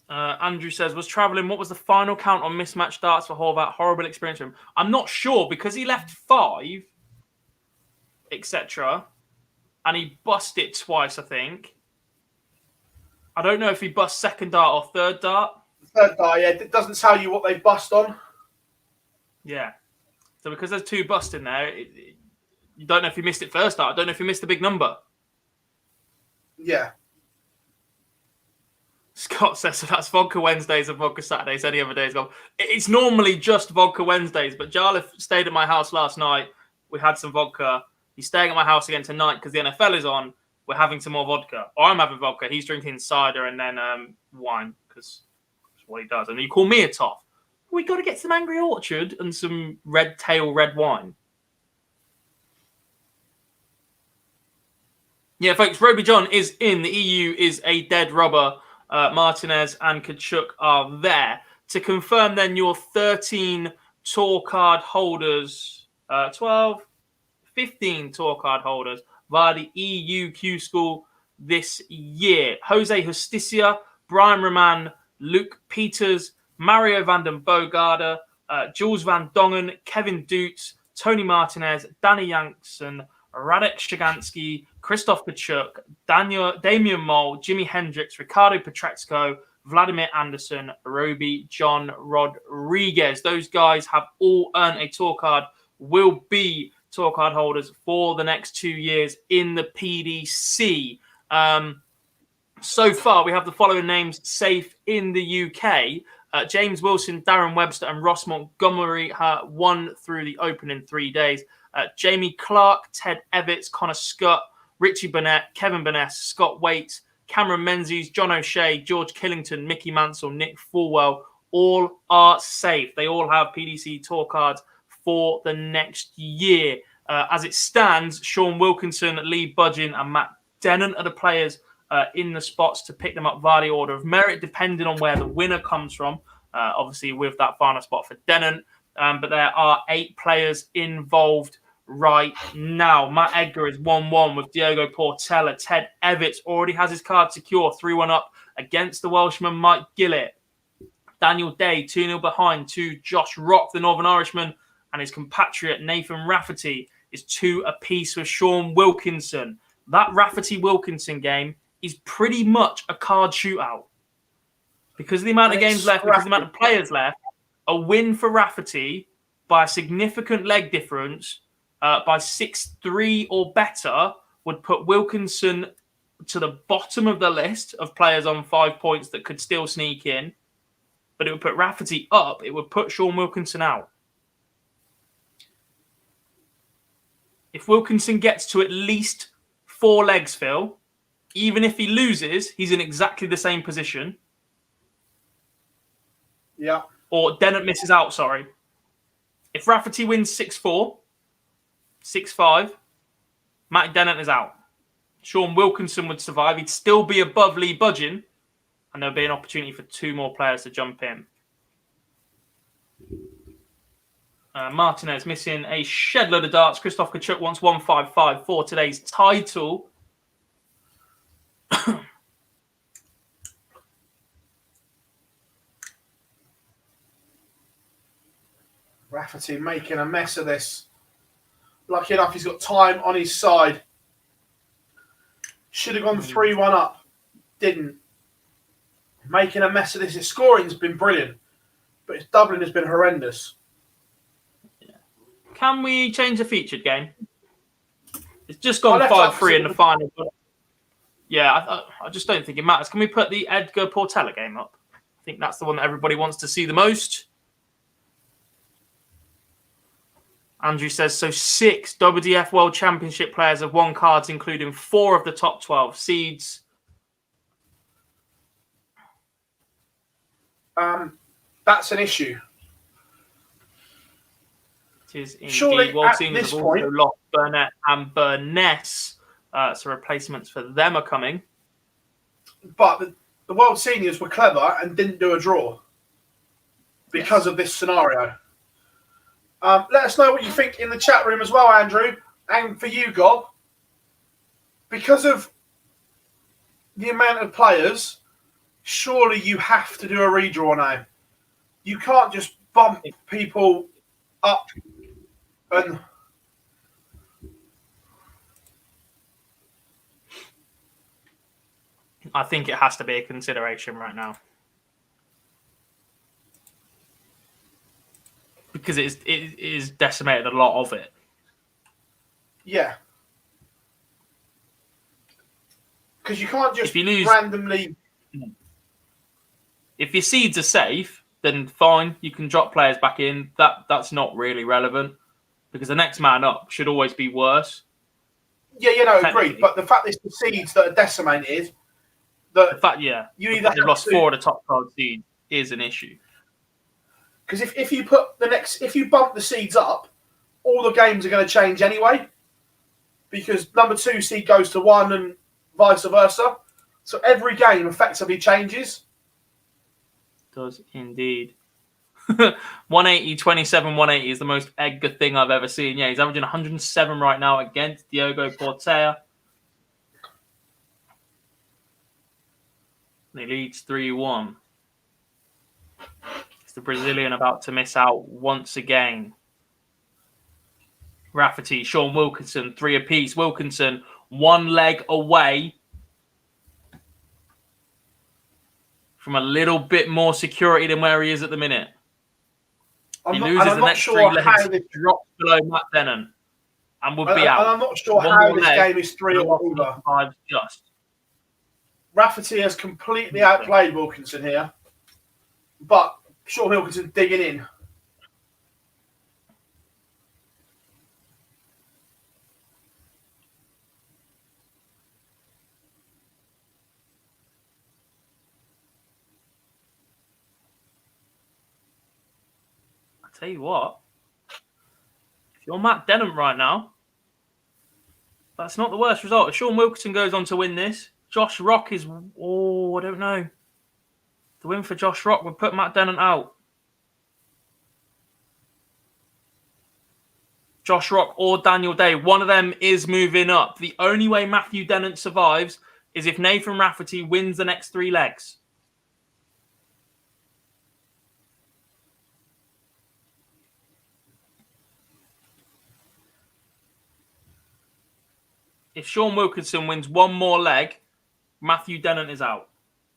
Andrew says, was travelling. What was the final count on mismatched darts for Horvath? Horrible experience for him. I'm not sure because he left 5, etc. And he bust it twice, I think. I don't know if he bust second dart or third dart. Third dart, yeah. It doesn't tell you what they've bust on. Yeah. So because there's 2 busts in there, you don't know if he missed it first dart. I don't know if he missed the big number. Yeah. Scott says, so that's vodka Wednesdays and vodka Saturdays. Any other days gone. It's normally just vodka Wednesdays, but Jarlath stayed at my house last night. We had some vodka. He's staying at my house again tonight because the NFL is on. We're having some more vodka. Or I'm having vodka. He's drinking cider and then wine because that's what he does. And you call me a toff. We got to get some Angry Orchard and some red wine. Yeah, folks, Roby John is in. The EU is a dead rubber. Martinez and Kachuk are there. To confirm then your 13 tour card holders, 12, 15 tour card holders via the EU Q-School this year. Jose Justicia, Brian Roman, Luke Peters, Mario van den Bogarde, Jules van Dongen, Kevin Dutz, Tony Martinez, Danny Janssen, Radek Shagansky, Christoph Kachuk, Damian Moll, Jimi Hendrix, Ricardo Petrexco, Vladimir Anderson, Roby John Rodriguez. Those guys have all earned a tour card, will be tour card holders for the next 2 years in the PDC. So far, we have the following names safe in the UK. James Wilson, Darren Webster, and Ross Montgomery won through the Open in 3 days. Jamie Clark, Ted Evitts, Connor Scott, Richie Burnett, Kevin Burness, Scott Waite, Cameron Menzies, John O'Shea, George Killington, Mickey Mansell, Nick Fulwell, all are safe. They all have PDC tour cards for the next year. As it stands, Sean Wilkinson, Lee Budgeon, and Matt Dennant are the players in the spots to pick them up via the order of merit, depending on where the winner comes from. Obviously, with that final spot for Dennant. But there are 8 players involved right now. Matt Edgar is 1-1 with Diogo Portela. Ted Evitts already has his card secure, 3-1 up against the Welshman Mike Gillett. Daniel Day, 2-0 behind to Josh Rock, the Northern Irishman, and his compatriot Nathan Rafferty is 2 apiece with Sean Wilkinson. That Rafferty-Wilkinson game is pretty much a card shootout. Because of the amount of games left, because of the amount of players left, a win for Rafferty by a significant leg difference, by 6-3 or better, would put Wilkinson to the bottom of the list of players on 5 points that could still sneak in. But it would put Rafferty up. It would put Sean Wilkinson out. If Wilkinson gets to at least 4 legs, Phil, even if he loses, he's in exactly the same position. Yeah. Or Dennant misses out, sorry. If Rafferty wins 6-4, 6-5, Matt Dennant is out. Sean Wilkinson would survive. He'd still be above Lee Budgeon, and there'll be an opportunity for 2 more players to jump in. Martinez missing a shed load of darts. Christoph Kachuk wants 155 for today's title. Rafferty making a mess of this. Lucky enough, he's got time on his side. Should have gone 3-1 up. Didn't. Making a mess of this. His scoring's been brilliant, but his doubling has been horrendous. Yeah. Can we change the featured game? It's just gone 5-3 in the final. But yeah, I just don't think it matters. Can we put the Edgar Portela game up? I think that's the one that everybody wants to see the most. Andrew says, so 6 WDF World Championship players have won cards, including 4 of the top 12 seeds. That's an issue. It is indeed. Surely World at Seniors this have point, also lost Burnett and Burness, so replacements for them are coming. But the World Seniors were clever and didn't do a draw because of this scenario. Let us know what you think in the chat room as well, Andrew, and for you, Gob. Because of the amount of players, surely you have to do a redraw now. You can't just bump people up and... I think it has to be a consideration right now. Because it is decimated a lot of it. Yeah. Because you can't just randomly If your seeds are safe, then fine, you can drop players back in. That's not really relevant because the next man up should always be worse. Yeah, agreed. But the fact is the seeds that are decimated, the fact, they've lost 4 of the top 12 seeds is an issue. Because if you bump the seeds up, all the games are going to change anyway. Because number 2 seed goes to 1 and vice versa. So every game effectively changes. Does indeed. 180, 27, 180 is the most Edgar thing I've ever seen. Yeah, he's averaging 107 right now against Diogo Portela. He leads 3-1. It's the Brazilian about to miss out once again. Rafferty, Sean Wilkinson, 3 apiece. Wilkinson, 1 leg away from a little bit more security than where he is at the minute. He loses the next 3 legs, drops below Matt Denon, and would be out. And I'm not sure how this game is 3 or over. Just. Rafferty has completely outplayed Wilkinson here, but Sean Wilkinson digging in. Tell you what, if you're Matt Denham right now, that's not the worst result. If Sean Wilkinson goes on to win this, Josh Rock is... Oh, I don't know. The win for Josh Rock would put Matt Denham out. Josh Rock or Daniel Day, one of them is moving up. The only way Matthew Denham survives is if Nathan Rafferty wins the next 3 legs. If Sean Wilkinson wins 1 more leg, Matthew Denham is out.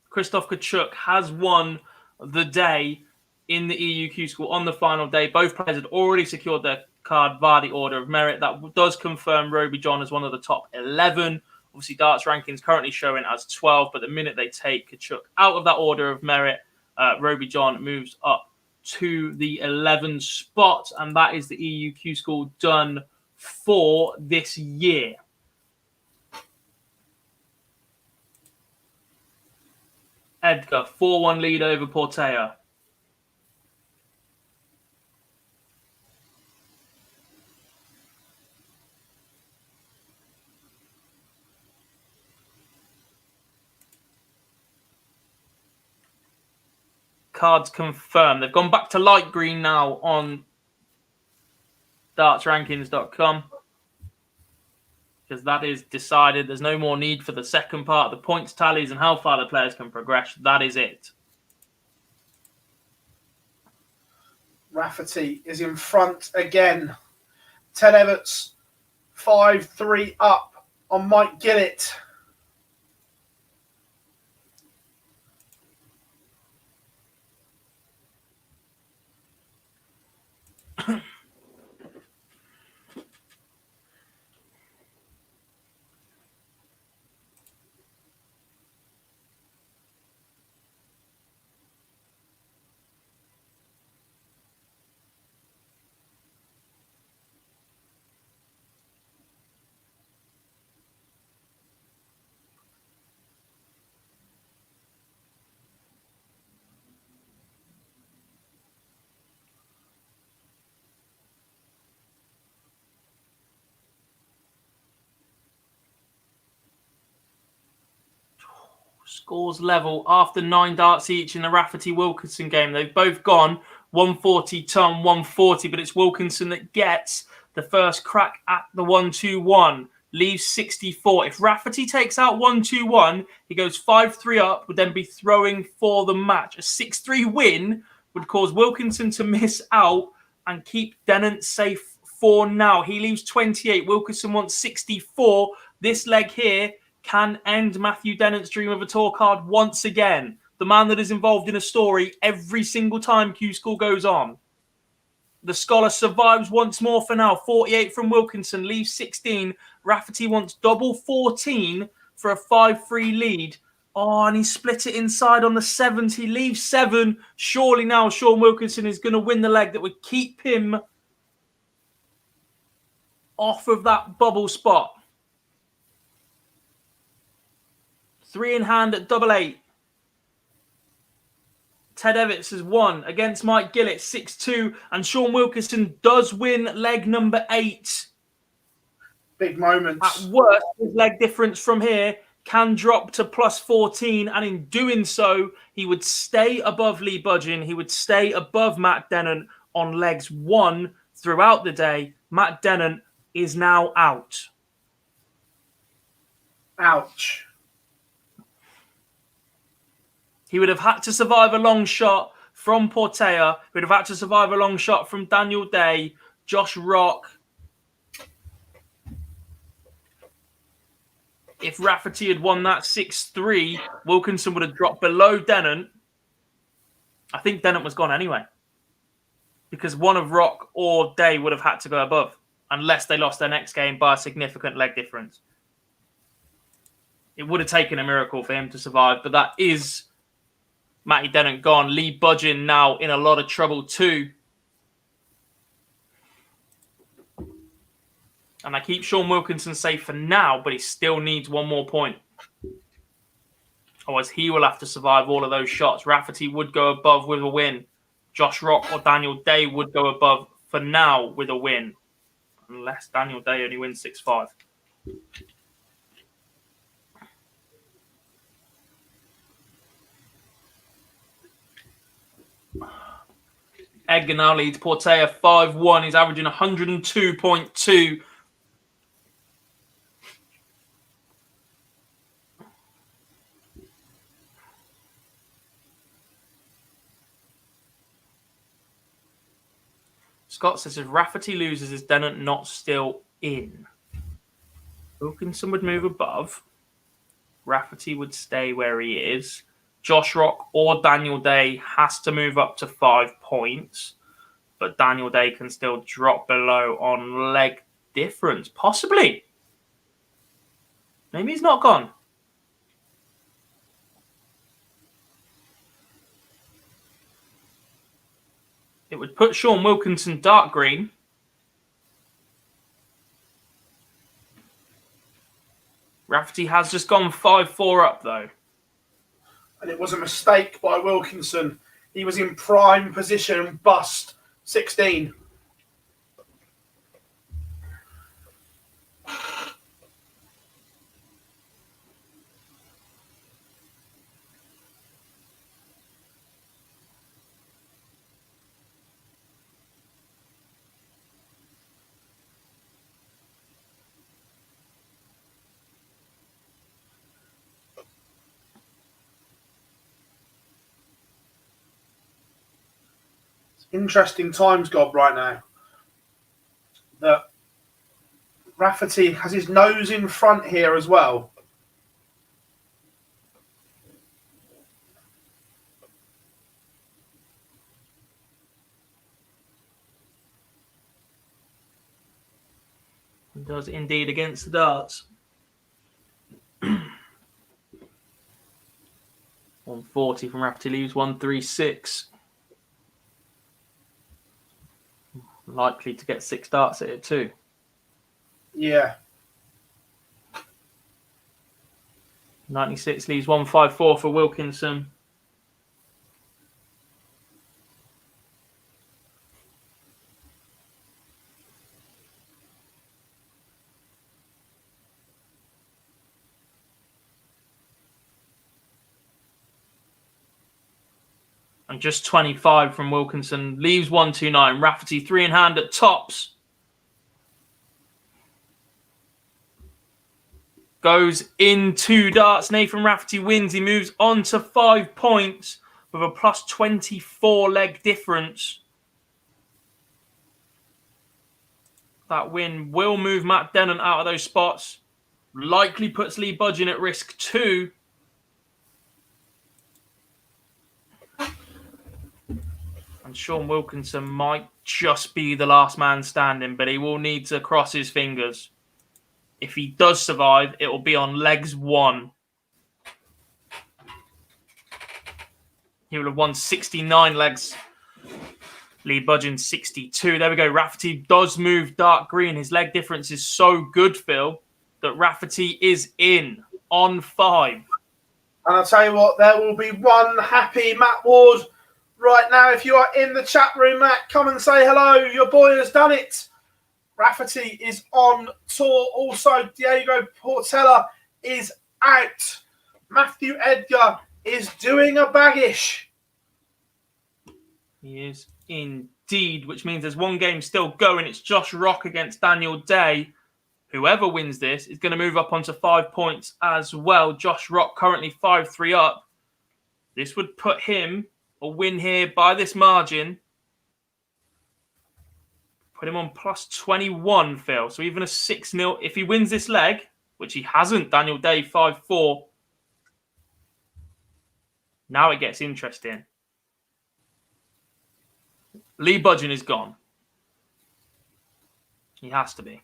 Christoph Kachuk has won the day in the EU Q-School on the final day. Both players had already secured their card via the Order of Merit. That does confirm Roby John as one of the top 11. Obviously, Darts rankings currently showing as 12, but the minute they take Kachuk out of that Order of Merit, Roby John moves up to the 11 spot, and that is the EU Q-School done for this year. Edgar, 4-1 lead over Portela. Cards confirmed. They've gone back to light green now on dartsrankings.com. Because that is decided. There's no more need for the second part, the points tallies and how far the players can progress. That is it. Rafferty is in front again. Ted Everts, 5-3 up on Mike Gillett. Scores level after 9 darts each in the Rafferty-Wilkinson game. They've both gone 140 to 140, but it's Wilkinson that gets the first crack at the 1-2-1. Leaves 64. If Rafferty takes out 1-2-1, he goes 5-3 up, would then be throwing for the match. A 6-3 win would cause Wilkinson to miss out and keep Denham safe for now. He leaves 28. Wilkinson wants 64. This leg here can end Matthew Denham's dream of a tour card once again. The man that is involved in a story every single time Q-School goes on. The scholar survives once more for now. 48 from Wilkinson, leaves 16. Rafferty wants double 14 for a 5-3 lead. Oh, and he split it inside on the 70, leaves 7. Surely now Sean Wilkinson is going to win the leg that would keep him off of that bubble spot. 3 in hand at double 8. Ted Evitts has won against Mike Gillett 6-2, and Sean Wilkinson does win leg number 8. Big moments. At worst, his leg difference from here can drop to plus 14, and in doing so, he would stay above Lee Budgeon. He would stay above Matt Dennant on legs 1 throughout the day. Matt Dennant is now out. Ouch. He would have had to survive a long shot from Portea. He would have had to survive a long shot from Daniel Day, Josh Rock. If Rafferty had won that 6-3, Wilkinson would have dropped below Dennant. I think Dennant was gone anyway, because one of Rock or Day would have had to go above, unless they lost their next game by a significant leg difference. It would have taken a miracle for him to survive, but that is Matty Dennant gone. Lee Budgeon now in a lot of trouble too. And I keep Sean Wilkinson safe for now, but he still needs one more point. Otherwise, he will have to survive all of those shots. Rafferty would go above with a win. Josh Rock or Daniel Day would go above for now with a win. Unless Daniel Day only wins 6-5. Edgar now leads Portea 5-1. He's averaging 102.2. Scott says if Rafferty loses, is Dennant not still in? Wilkinson would move above. Rafferty would stay where he is. Josh Rock or Daniel Day has to move up to 5 points. But Daniel Day can still drop below on leg difference. Possibly. Maybe he's not gone. It would put Sean Wilkinson dark green. Rafferty has just gone 5-4 up, though. And it was a mistake by Wilkinson. He was in prime position, bust 16. Interesting times, Gob, right now. That Rafferty has his nose in front here as well. He does indeed against the darts. 140 from Rafferty leaves 136. Likely to get 6 darts at it too. Yeah. 96 leaves 154 for Wilkinson. And just 25 from Wilkinson. Leaves 129. Rafferty 3 in hand at tops. Goes in 2 darts. Nathan Rafferty wins. He moves on to 5 points with a plus 24 leg difference. That win will move Matt Dennant out of those spots. Likely puts Lee Budgeon at risk too. And Sean Wilkinson might just be the last man standing, but he will need to cross his fingers. If he does survive, it will be on legs 1. He would have won 69 legs. Lee Budgeon 62. There we go. Rafferty does move dark green. His leg difference is so good, Phil, that Rafferty is in on 5. And I'll tell you what, there will be one happy Matt Ward right now. If you are in the chat room, Matt, come and say hello. Your boy has done it. Rafferty is on tour. Also, Diego Portela is out. Matthew Edgar is doing a baggish. He is indeed, which means there's one game still going. It's Josh Rock against Daniel Day. Whoever wins this is going to move up onto 5 points as well. Josh Rock currently 5-3 up. This would put him a win here by this margin. Put him on plus 21, Phil. So even a 6-0. If he wins this leg, which he hasn't, Daniel Day 5-4. Now it gets interesting. Lee Budgeon is gone. He has to be.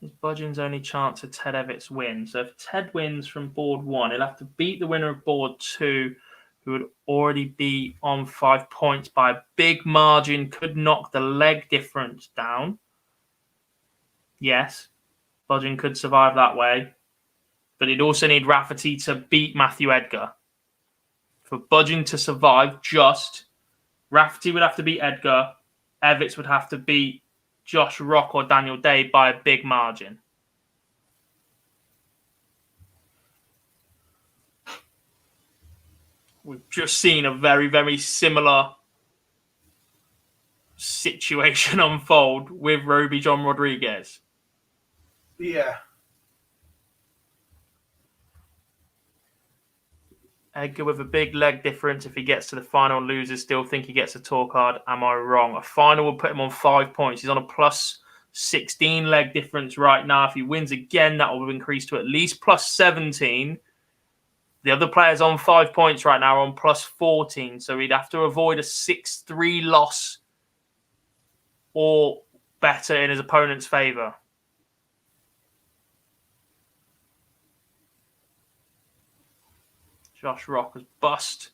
It's Budgeon's only chance of Ted Evans' win. So if Ted wins from board 1, he'll have to beat the winner of board 2, who would already be on 5 points by a big margin, could knock the leg difference down. Yes, Budgeon could survive that way. But he'd also need Rafferty to beat Matthew Edgar. For Budgeon to survive, Rafferty would have to beat Edgar. Evans would have to beat Josh Rock or Daniel Day by a big margin. We've just seen a very, very similar situation unfold with Roby John Rodriguez. Yeah. Edgar with a big leg difference. If he gets to the final, loses. Still think he gets a tour card. Am I wrong? A final will put him on 5 points. He's on a plus 16 leg difference right now. If he wins again, that will increase to at least plus 17. The other players on 5 points right now are on plus 14. So he'd have to avoid a 6-3 loss or better in his opponent's favour. Josh Rock has bust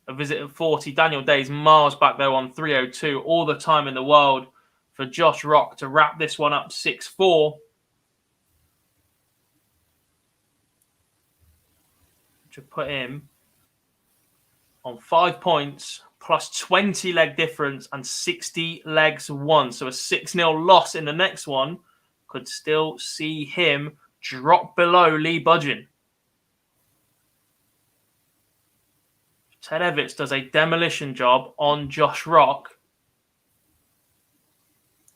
a visit at 40. Daniel Day's miles back there on 302. All the time in the world for Josh Rock to wrap this one up 6-4. To put him on 5 points, plus 20 leg difference and 60 legs won. So a 6-0 loss in the next one could still see him drop below Lee Budgeon. Ted Evans does a demolition job on Josh Rock.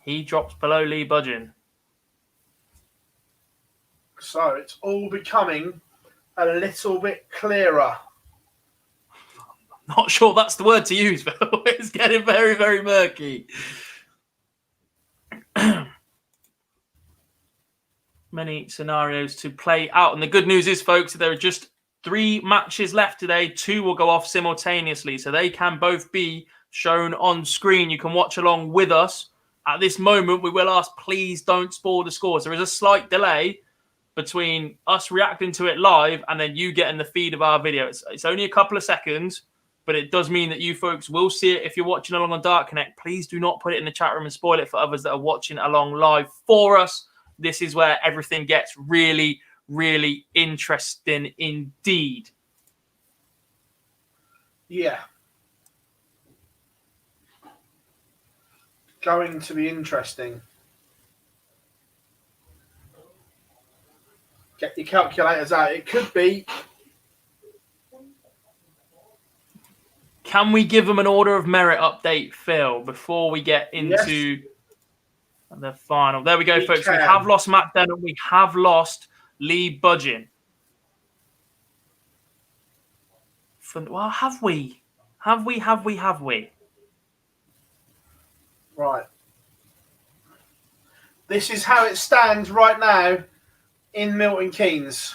He drops below Lee Budgeon. So it's all becoming a little bit clearer. Not sure that's the word to use, but it's getting very, very murky. Many scenarios to play out. And the good news is, folks, there are just 3 matches left today. 2 will go off simultaneously, so they can both be shown on screen. You can watch along with us. At this moment, we will ask, please don't spoil the scores. There is a slight delay between us reacting to it live and then you getting the feed of our video. It's only a couple of seconds, but it does mean that you folks will see it. If you're watching along on Dark Connect, please do not put it in the chat room and spoil it for others that are watching along live for us. This is where everything gets really, really interesting indeed. Yeah. Going to be interesting. Get your calculators out. It could be. Can we give them an order of merit update, Phil, before we get into the final? There we go, folks. We have lost Matt Denham. We have lost Lee Budgeon. Well, have we? Have we? Right. This is how it stands right now in Milton Keynes.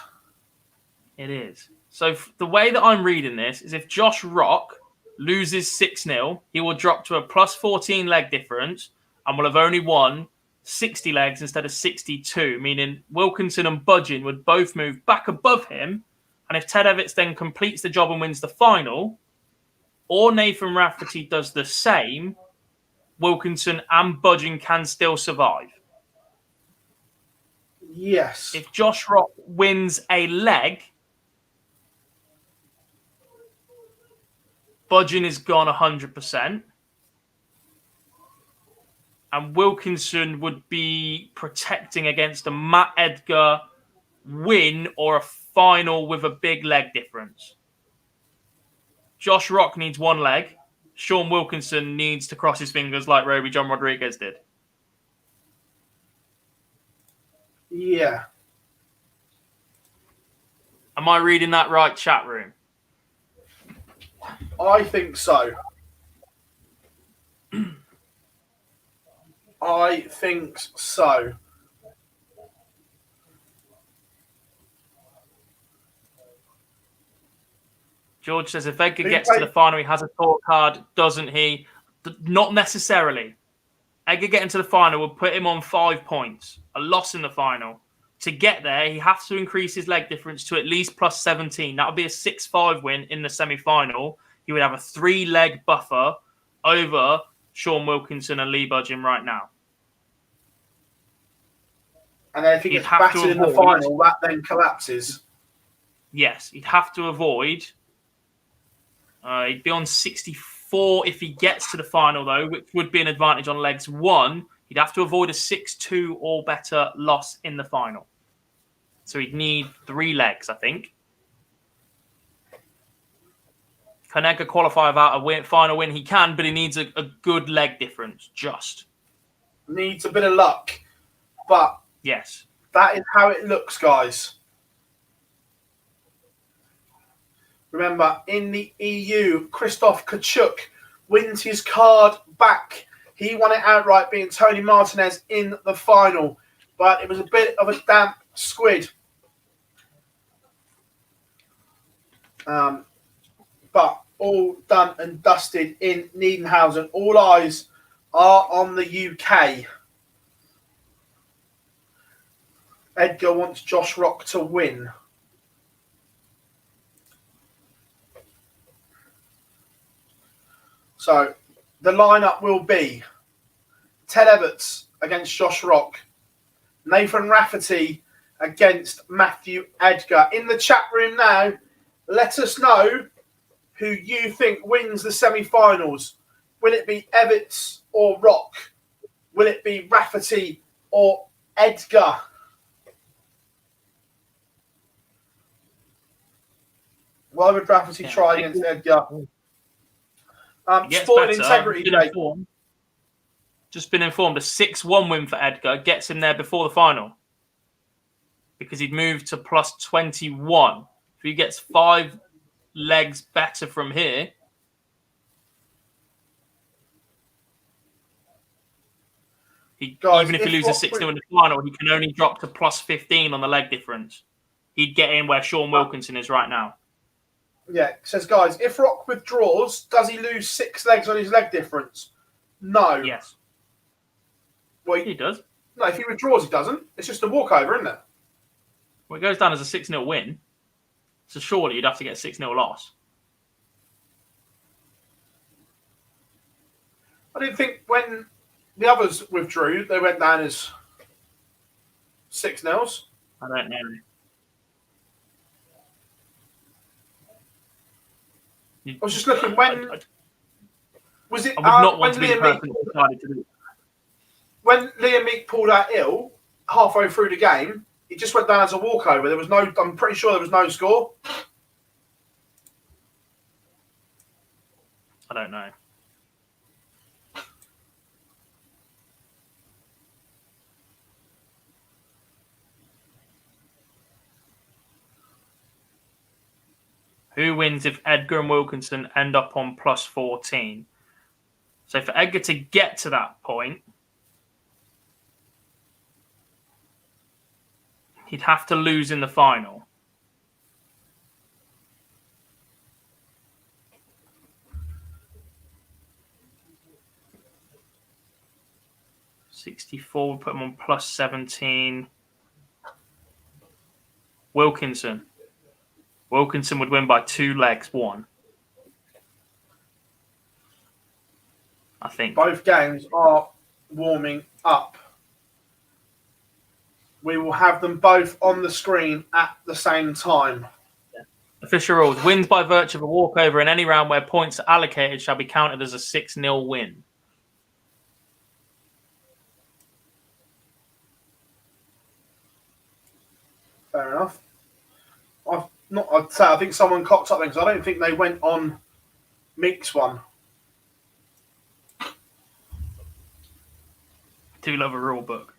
It is. So the way that I'm reading this is if Josh Rock loses 6-0, he will drop to a plus 14 leg difference and will have only won 60 legs instead of 62, meaning Wilkinson and Budgeon would both move back above him. And if Ted Evans then completes the job and wins the final, or Nathan Rafferty does the same, Wilkinson and Budgeon can still survive. Yes. If Josh Rock wins a leg, Budgeon is gone 100%. And Wilkinson would be protecting against a Matt Edgar win or a final with a big leg difference. Josh Rock needs one leg. Sean Wilkinson needs to cross his fingers like Roby John Rodriguez did. Yeah. Am I reading that right, chat room? I think so. I think so. George says if Edgar gets to the final, he has a talk card, doesn't he? Not necessarily. Edgar getting to the final would put him on 5 points. A loss in the final. To get there, he has to increase his leg difference to at least plus 17. That would be a 6-5 win in the semi-final. He would have a 3-leg buffer over Sean Wilkinson and Lee Budgeon right now. And then if he gets battered in the final, that then collapses. Yes, he'd have to avoid. He'd be on 64 if he gets to the final, though, which would be an advantage on legs 1. He'd have to avoid a 6-2 or better loss in the final. So he'd need 3 legs, I think. Can Edgar qualify without a final win? He can, but he needs a good leg difference, just. Needs a bit of luck. But yes, that is how it looks, guys. Remember, in the EU, Christoph Kachuk wins his card back. He won it outright, being Tony Martinez in the final. But it was a bit of a damp squid. But all done and dusted in Nedenhausen. All eyes are on the UK. Edgar wants Josh Rock to win. So the lineup will be Ted Everts against Josh Rock, Nathan Rafferty against Matthew Edgar. In the chat room now, let us know who you think wins the semi-finals. Will it be Everts or Rock? Will it be Rafferty or Edgar? Why would Rafferty try against Edgar? Sport and integrity, just been informed a 6-1 win for Edgar gets him there before the final because he'd moved to plus 21. If he gets 5 legs better from here, even if he loses 6-0 in the final, he can only drop to plus 15 on the leg difference. He'd get in where Sean Wilkinson is right now. Yeah, it says, guys, if Rock withdraws, does he lose 6 legs on his leg difference? No. Yes. Well, he does. No, if he withdraws, he doesn't. It's just a walkover, isn't it? Well, it goes down as a 6-0 win. So surely you'd have to get a 6-0 loss. I didn't think when the others withdrew, they went down as 6-0s. I don't know. I was just looking when was it? I would not want to be the person who decided to do it. When Liam Meek pulled out ill halfway through the game, it just went down as a walkover. There was no. I'm pretty sure there was no score. I don't know. Who wins if Edgar and Wilkinson end up on plus 14? So for Edgar to get to that point, he'd have to lose in the final. 64, we'll put him on plus 17. Wilkinson. Wilkinson would win by 2 legs, 1. I think. Both games are warming up. We will have them both on the screen at the same time. Official rules. Wins by virtue of a walkover in any round where points are allocated shall be counted as a 6-0 win. Fair enough. I think someone cocked up then because I don't think they went on Meek's one. I do love a rule book.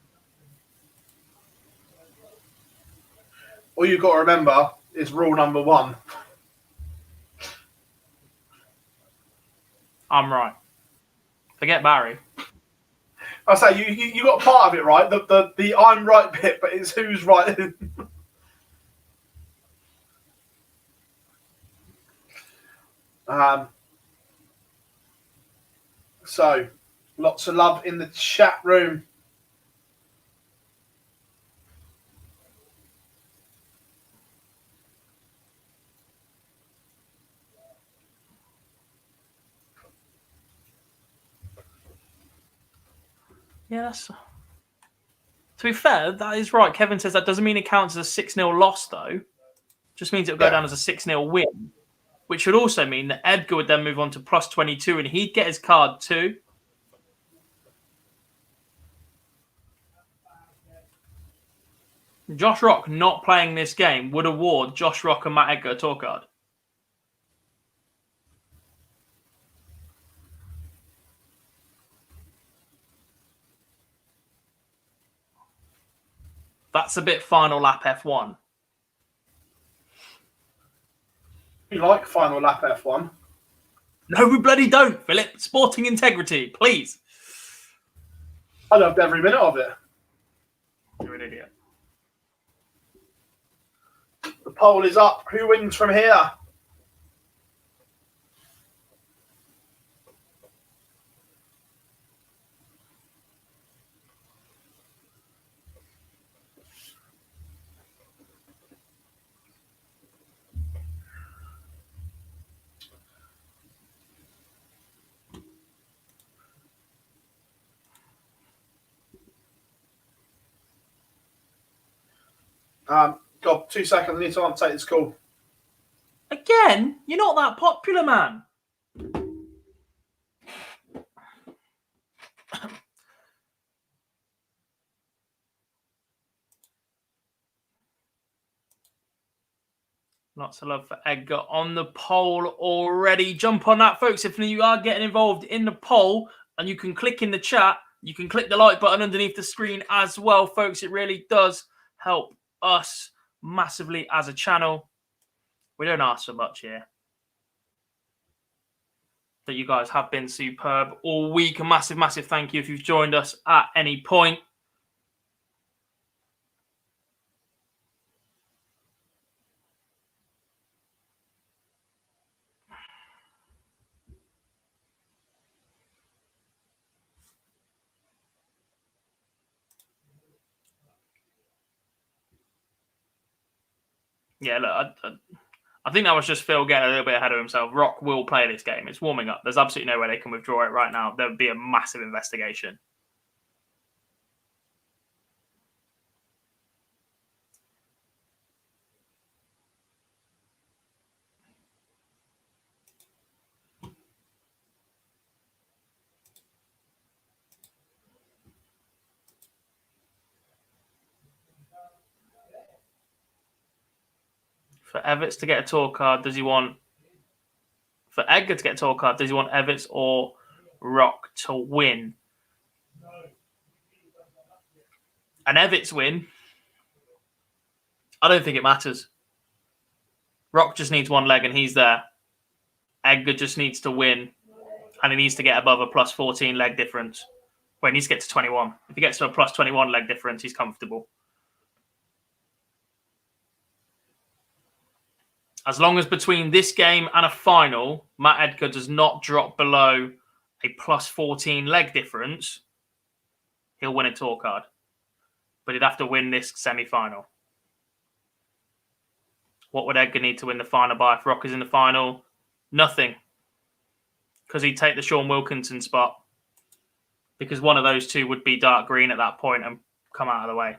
All you've got to remember is rule number 1. I'm right. Forget Barry. I say you got part of it right. The I'm right bit, but it's who's right. So lots of love in the chat room. Yeah, that's... To be fair, that is right. Kevin says that doesn't mean it counts as a 6-0 loss, though. Just means it'll go down as a 6-0 win, which would also mean that Edgar would then move on to plus 22 and he'd get his card too. Josh Rock not playing this game would award Josh Rock and Matt Edgar a tour card. That's a bit final lap F1. You like final lap F1? No, we bloody don't, Philip. Sporting integrity, please. I loved every minute of it. You're an idiot. The poll is up. Who wins from here? God, 2 seconds. I need to take this call. Again? You're not that popular, man. Lots of love for Edgar on the poll already. Jump on that, folks. If you are getting involved in the poll, and you can click in the chat, you can click the like button underneath the screen as well, folks. It really does help us massively as a channel. We don't ask for much here. But you guys have been superb all week. A massive, massive thank you if you've joined us at any point. Yeah, look, I think that was just Phil getting a little bit ahead of himself. Rock will play this game. It's warming up. There's absolutely no way they can withdraw it right now. There would be a massive investigation. For Everts to get a tour card, does he want... For Edgar to get a tour card, does he want Everts or Rock to win? An Everts win, I don't think it matters. Rock just needs 1 leg and he's there. Edgar just needs to win and he needs to get above a plus 14 leg difference. Well, he needs to get to 21. If he gets to a plus 21 leg difference, he's comfortable. As long as between this game and a final, Matt Edgar does not drop below a plus 14 leg difference, he'll win a tour card. But he'd have to win this semi-final. What would Edgar need to win the final by if Rock is in the final? Nothing. Because he'd take the Sean Wilkinson spot. Because one of those two would be dark green at that point and come out of the way.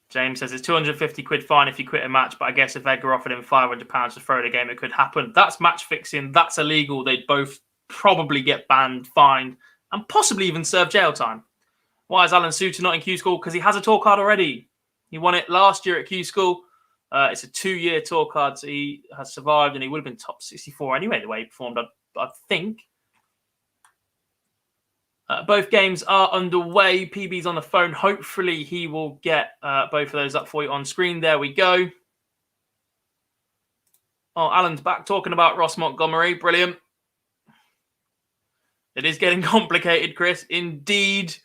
James says it's 250 quid fine if you quit a match, but I guess if Edgar offered him £500 to throw the game, it could happen. That's match fixing. That's illegal. They'd both probably get banned, fined, and possibly even serve jail time. Why is Alan Suter not in Q-School? Because he has a tour card already. He won it last year at Q-School. It's a 2-year tour card, so he has survived, and he would have been top 64 anyway, the way he performed, I think. Both games are underway. PB's on the phone. Hopefully, he will get both of those up for you on screen. There we go. Oh, Alan's back talking about Ross Montgomery. Brilliant. It is getting complicated, Chris. Indeed.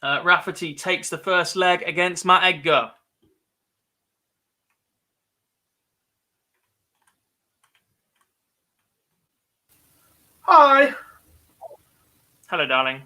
Rafferty takes the first leg against Matt Edgar. Hi. Hello, darling.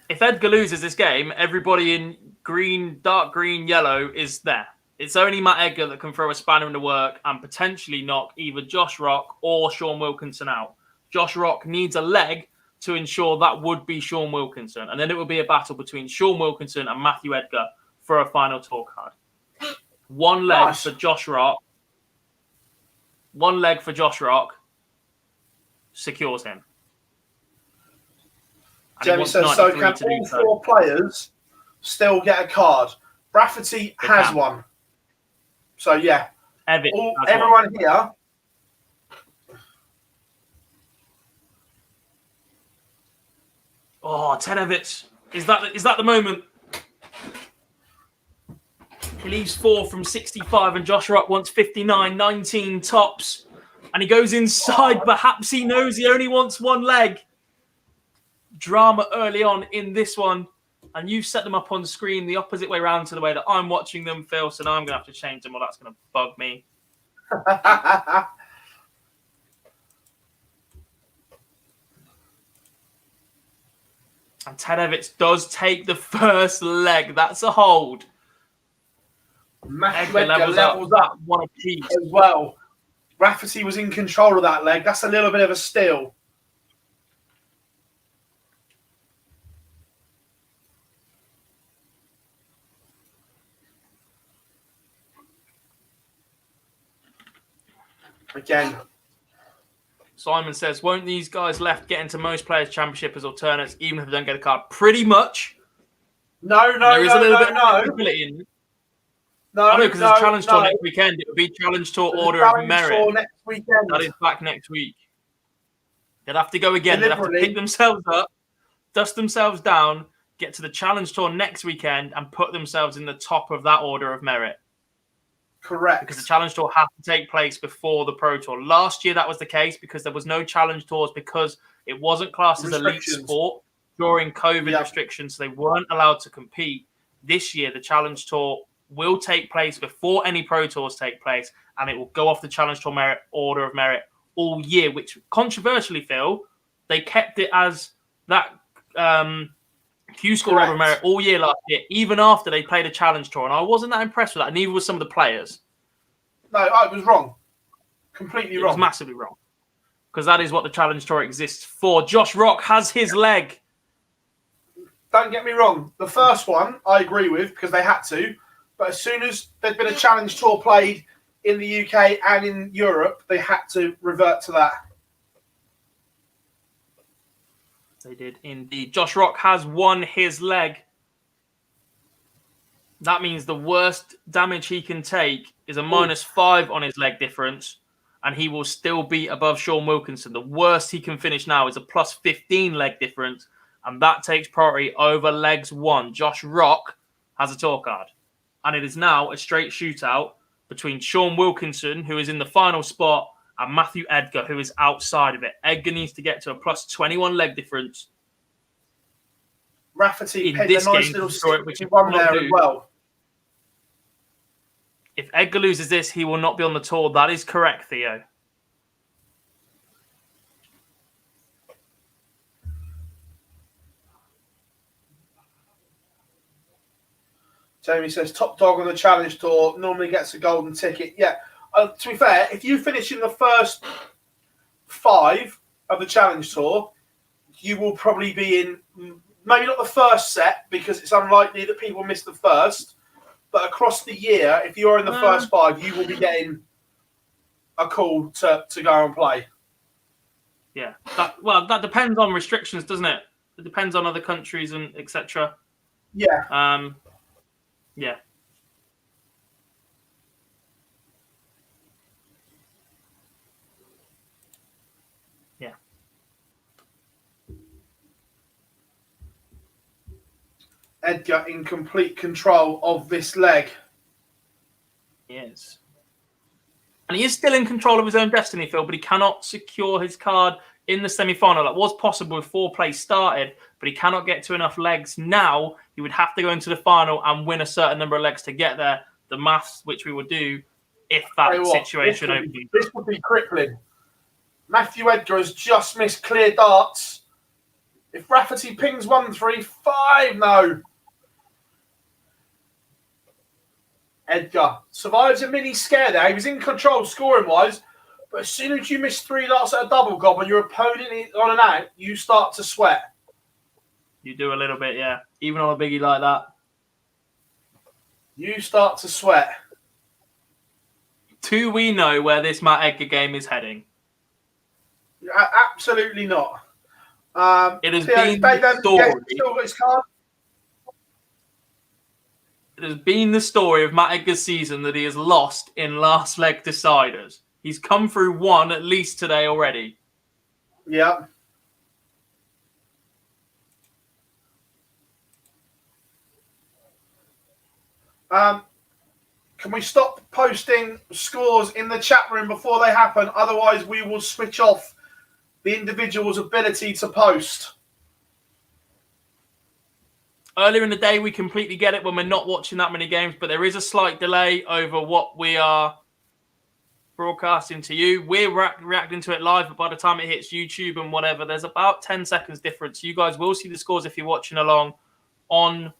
If Edgar loses this game, everybody in green, dark green, yellow is there. It's only Matt Edgar that can throw a spanner in the work and potentially knock either Josh Rock or Sean Wilkinson out. Josh Rock needs a leg to ensure that would be Sean Wilkinson. And then it would be a battle between Sean Wilkinson and Matthew Edgar for a final tour card. One leg for Josh Rock. One leg for Josh Rock secures him. Jamie says, so can all 4 players still get a card? Rafferty has one. So, yeah. Everyone here. Oh, Tenevich. Is that the moment? He leaves 4 from 65 and Josh Rock wants 59, 19 tops. And he goes inside. Perhaps he knows he only wants one leg. Drama early on in this one. And you've set them up on screen the opposite way around to the way that I'm watching them, Phil. So now I'm going to have to change them or that's going to bug me. And Tadevich does take the first leg. That's a hold. Edgar levels up one apiece as well. Rafferty was in control of that leg. That's a little bit of a steal. Again. Simon says, won't these guys left get into most players' championship as alternates, even if they don't get a card? Pretty much. No. There is a little bit of flexibility in it. No, because there's a challenge tour next weekend. It would be challenge tour order of merit. Next weekend. That is back next week. They'd have to go again. They'd have to pick themselves up, dust themselves down, get to the challenge tour next weekend, and put themselves in the top of that order of merit. Correct. Because the challenge tour had to take place before the pro tour. Last year, that was the case because there was no challenge tours because it wasn't classed as elite sport during COVID restrictions. So they weren't allowed to compete. This year, the challenge tour will take place before any pro tours take place, and it will go off the challenge tour merit order of merit all year, which controversially, Phil, they kept it as that Q-School order of merit all year last year, even after they played a challenge tour. And I wasn't that impressed with that, and neither was some of the players. No, I was wrong. Completely wrong. It was massively wrong. Because that is what the challenge tour exists for. Josh Rock has his leg. Don't get me wrong. The first one, I agree with, because they had to. But as soon as there'd been a challenge tour played in the UK and in Europe, they had to revert to that. They did indeed. Josh Rock has won his leg. That means the worst damage he can take is a -5 on his leg difference, and he will still be above Sean Wilkinson. The worst he can finish now is a +15 leg difference, and that takes priority over legs 1. Josh Rock has a tour card. And it is now a straight shootout between Sean Wilkinson, who is in the final spot, and Matthew Edgar, who is outside of it. Edgar needs to get to a +21 leg difference. Rafferty had a nice little one there as well. If Edgar loses this, he will not be on the tour. That is correct, Theo. Jamie says, top dog on the challenge tour normally gets a golden ticket. Yeah. To be fair, if you finish in the first 5 of the challenge tour, you will probably be in, maybe not the first set, because it's unlikely that people miss the first, but across the year, if you're in the first 5, you will be getting a call to go and play. Yeah. That depends on restrictions, doesn't it? It depends on other countries and etc. Yeah. Yeah. Yeah. Edgar in complete control of this leg. He is. And he is still in control of his own destiny, Phil, but he cannot secure his card in the semi-final. That was possible before play started, but he cannot get to enough legs. Now, he would have to go into the final and win a certain number of legs to get there. The maths, which we will do if that situation opens. This would be crippling. Matthew Edgar has just missed clear darts. If Rafferty pings 1-3-5, no. Edgar survives a mini scare there. He was in control scoring-wise, but as soon as you miss 3 darts at a double gob and your opponent is on and out, you start to sweat. You do a little bit, yeah. Even on a biggie like that. You start to sweat. Do we know where this Matt Edgar game is heading? Absolutely not. It has been the story. Still got his card. It has been the story of Matt Edgar's season that he has lost in last leg deciders. He's come through one at least today already. Yeah. Can we stop posting scores in the chat room before they happen? Otherwise, we will switch off the individual's ability to post. Earlier in the day, we completely get it when we're not watching that many games, but there is a slight delay over what we are broadcasting to you. We're reacting to it live, but by the time it hits YouTube and whatever, there's about 10 seconds difference. You guys will see the scores if you're watching along on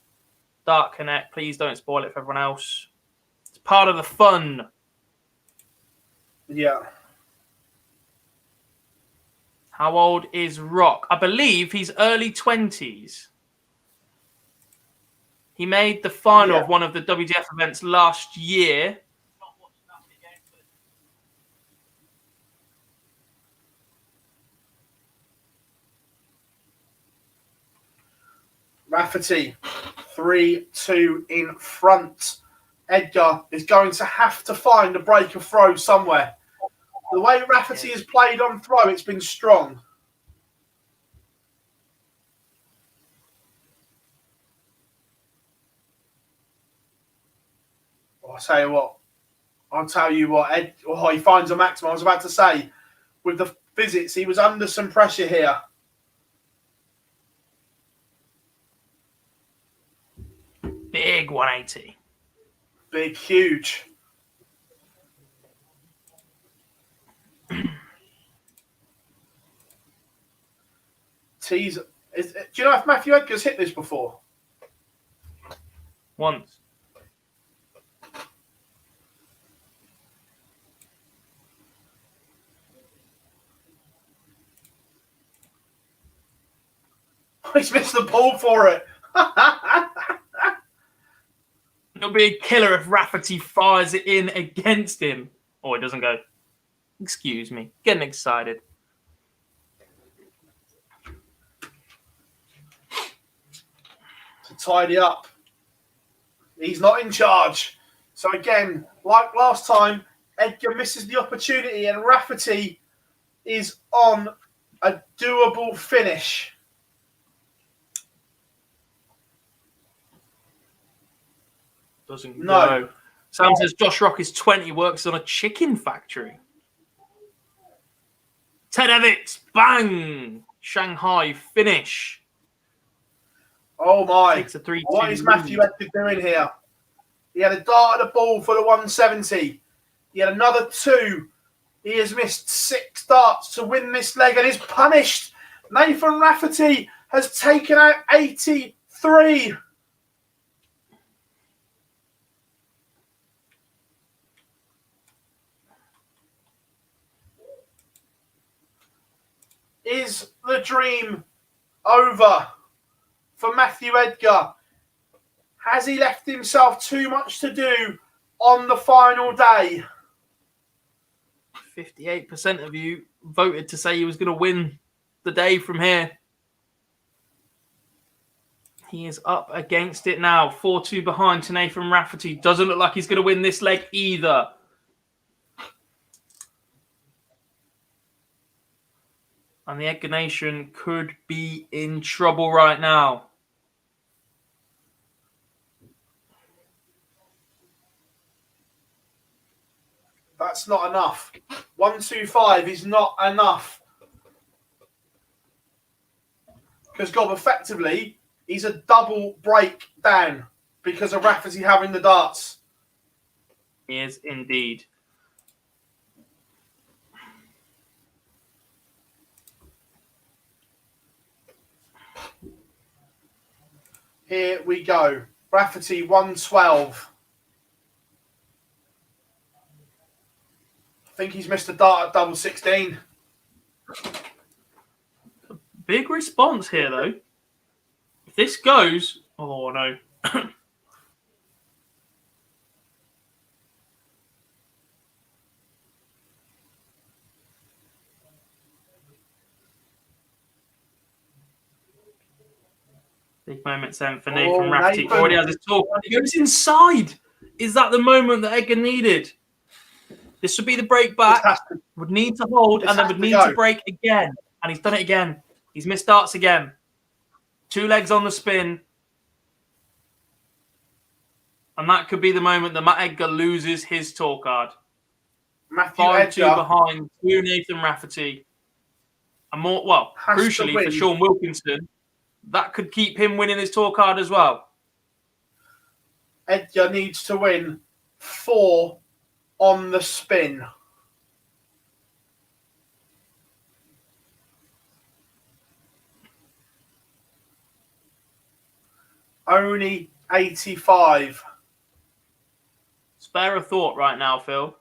Dark Connect. Please don't spoil it for everyone else. It's part of the fun. Yeah. How old is Rock? I believe he's early 20s. He made the final of one of the WDF events last year. Rafferty, 3-2 in front. Edgar is going to have to find a break of throw somewhere. The way Rafferty has played on throw, it's been strong. I'll tell you what, Ed, he finds a maximum. I was about to say, with the visits, he was under some pressure here. Big 180. Big, huge. Tease. Do you know if Matthew Edgar's hit this before? Once. He's missed the ball for it. It'll be a killer if Rafferty fires it in against him. Oh, it doesn't go. Excuse me. Getting excited. To tidy up. He's not in charge. So again, like last time, Edgar misses the opportunity and Rafferty is on a doable finish. Doesn't go. Sam says Josh Rock is 20, works on a chicken factory. Ted Evans, bang! Shanghai finish. Oh my. 6-3. What is Matthew Edgar doing here? He had a dart at the ball for the 170. He had another 2. He has missed 6 darts to win this leg and is punished. Nathan Rafferty has taken out 83. Is the dream over for Matthew Edgar? Has he left himself too much to do on the final day? 58% of you voted to say he was going to win the day from here. He is up against it now. 4-2 behind to Nathan Rafferty. Doesn't look like he's going to win this leg either. And the Edgar Nation could be in trouble right now. That's not enough. 125 is not enough. Because Gob, effectively, he's a double breakdown because of Rafferty having the darts. He is indeed. Here we go. Rafferty 112. I think he's missed a dart at double 16. Big response here, though. If this goes... Oh, no. Big moment then for Nathan Rafferty. Nathan. Already has his talk. He goes inside. Is that the moment that Edgar needed? This would be the break back. Would need to hold, and then would need to break again. And he's done it again. He's missed darts again. 2 legs on the spin. And that could be the moment that Matt Edgar loses his tour card. Matthew 5-2 Edgar behind to Nathan Rafferty. And more, well, crucially for Sean Wilkinson, that could keep him winning his tour card as well. Edgar needs to win 4 on the spin. Only 85. Spare a thought right now, Phil,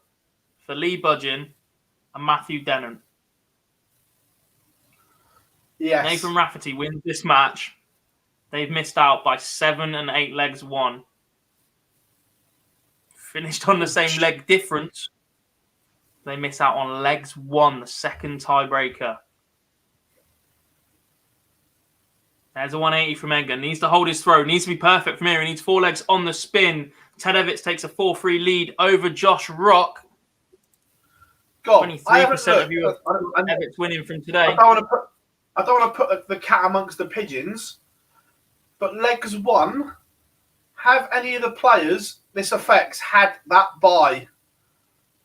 for Lee Budgeon and Matthew Denon. Yes. Nathan Rafferty wins this match. They've missed out by 7 and 8 legs won. Finished on the same leg difference. They miss out on legs won, the second tiebreaker. There's a 180 from Edgar. Needs to hold his throw. Needs to be perfect from here. He needs 4 legs on the spin. Ted Evitts takes a 4-3 lead over Josh Rock. 23% of you have Evitts winning from today. I don't want to put the cat amongst the pigeons, but legs won. Have any of the players this affects had that bye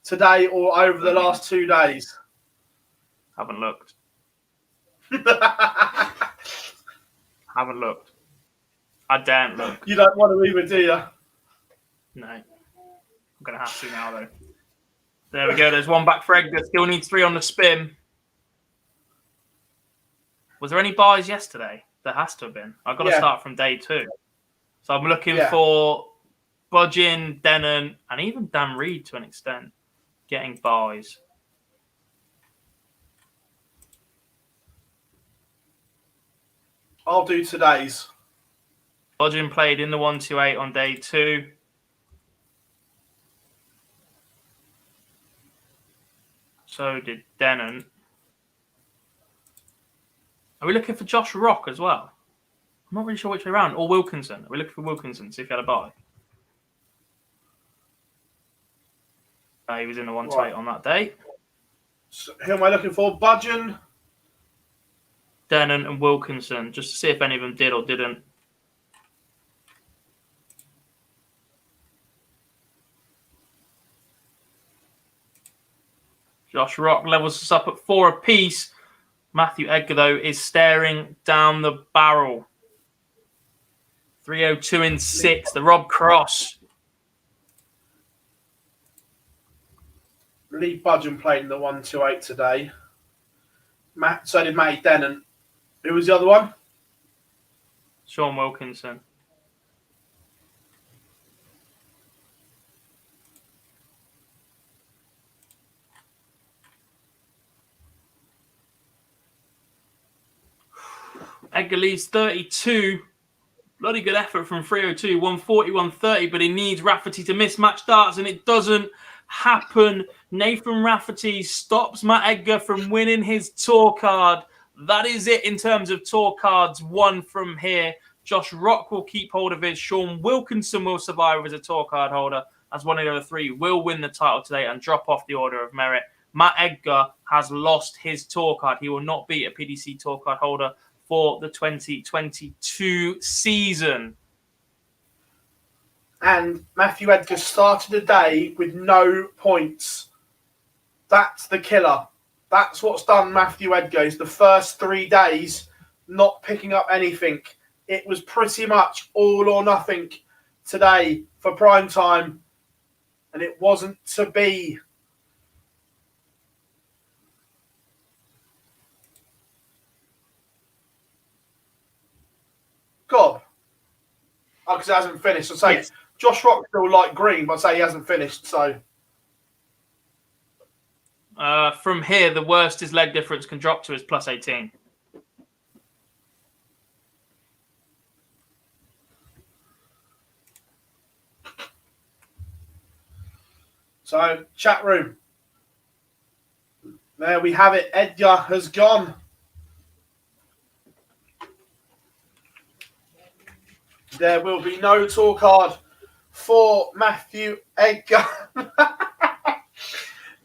today or over the last 2 days? Haven't looked. Haven't looked. I daren't look. You don't want to either, do you? No. I'm going to have to now, though. There we go. There's 1 back for Edgar. Still needs 3 on the spin. Was there any buys yesterday? There has to have been. I've got to start from day 2. So I'm looking for Budgeon, Denon, and even Dan Reed to an extent getting buys. I'll do today's. Budgeon played in the 128 on day 2. So did Denon. Are we looking for Josh Rock as well? I'm not really sure which way around. Or Wilkinson. Are we looking for Wilkinson? See if he had a buy. He was in the 128 on that day. So who am I looking for? Budgeon, Denon and Wilkinson, just to see if any of them did or didn't. Josh Rock levels us up at 4 apiece. Matthew Edgar, though, is staring down the barrel. 302 in 6. The Rob Cross. Lee Budgeon played in the 128 today. So did Matty Denon. Who was the other one? Sean Wilkinson. Edgar leaves 32. Bloody good effort from 302, 140, 130, but he needs Rafferty to mismatch darts, and it doesn't happen. Nathan Rafferty stops Matt Edgar from winning his tour card. That is it in terms of tour cards won from here. Josh Rock will keep hold of his. Sean Wilkinson will survive as a tour card holder, as one of the other three will win the title today and drop off the order of merit. Matt Edgar has lost his tour card. He will not be a PDC tour card holder for the 2022 season. And Matthew Edgar started the day with no points. That's the killer. That's what's done Matthew Edgar, is the first 3 days not picking up anything. It was pretty much all or nothing today for prime time, and it wasn't to be. God. Oh, because it hasn't finished. I'd say yes. Josh Rock still light green, but I'd say he hasn't finished. So from here, the worst his leg difference can drop to is plus 18. So, chat room. There we have it. Edgar has gone. There will be no tour card for Matthew Edgar.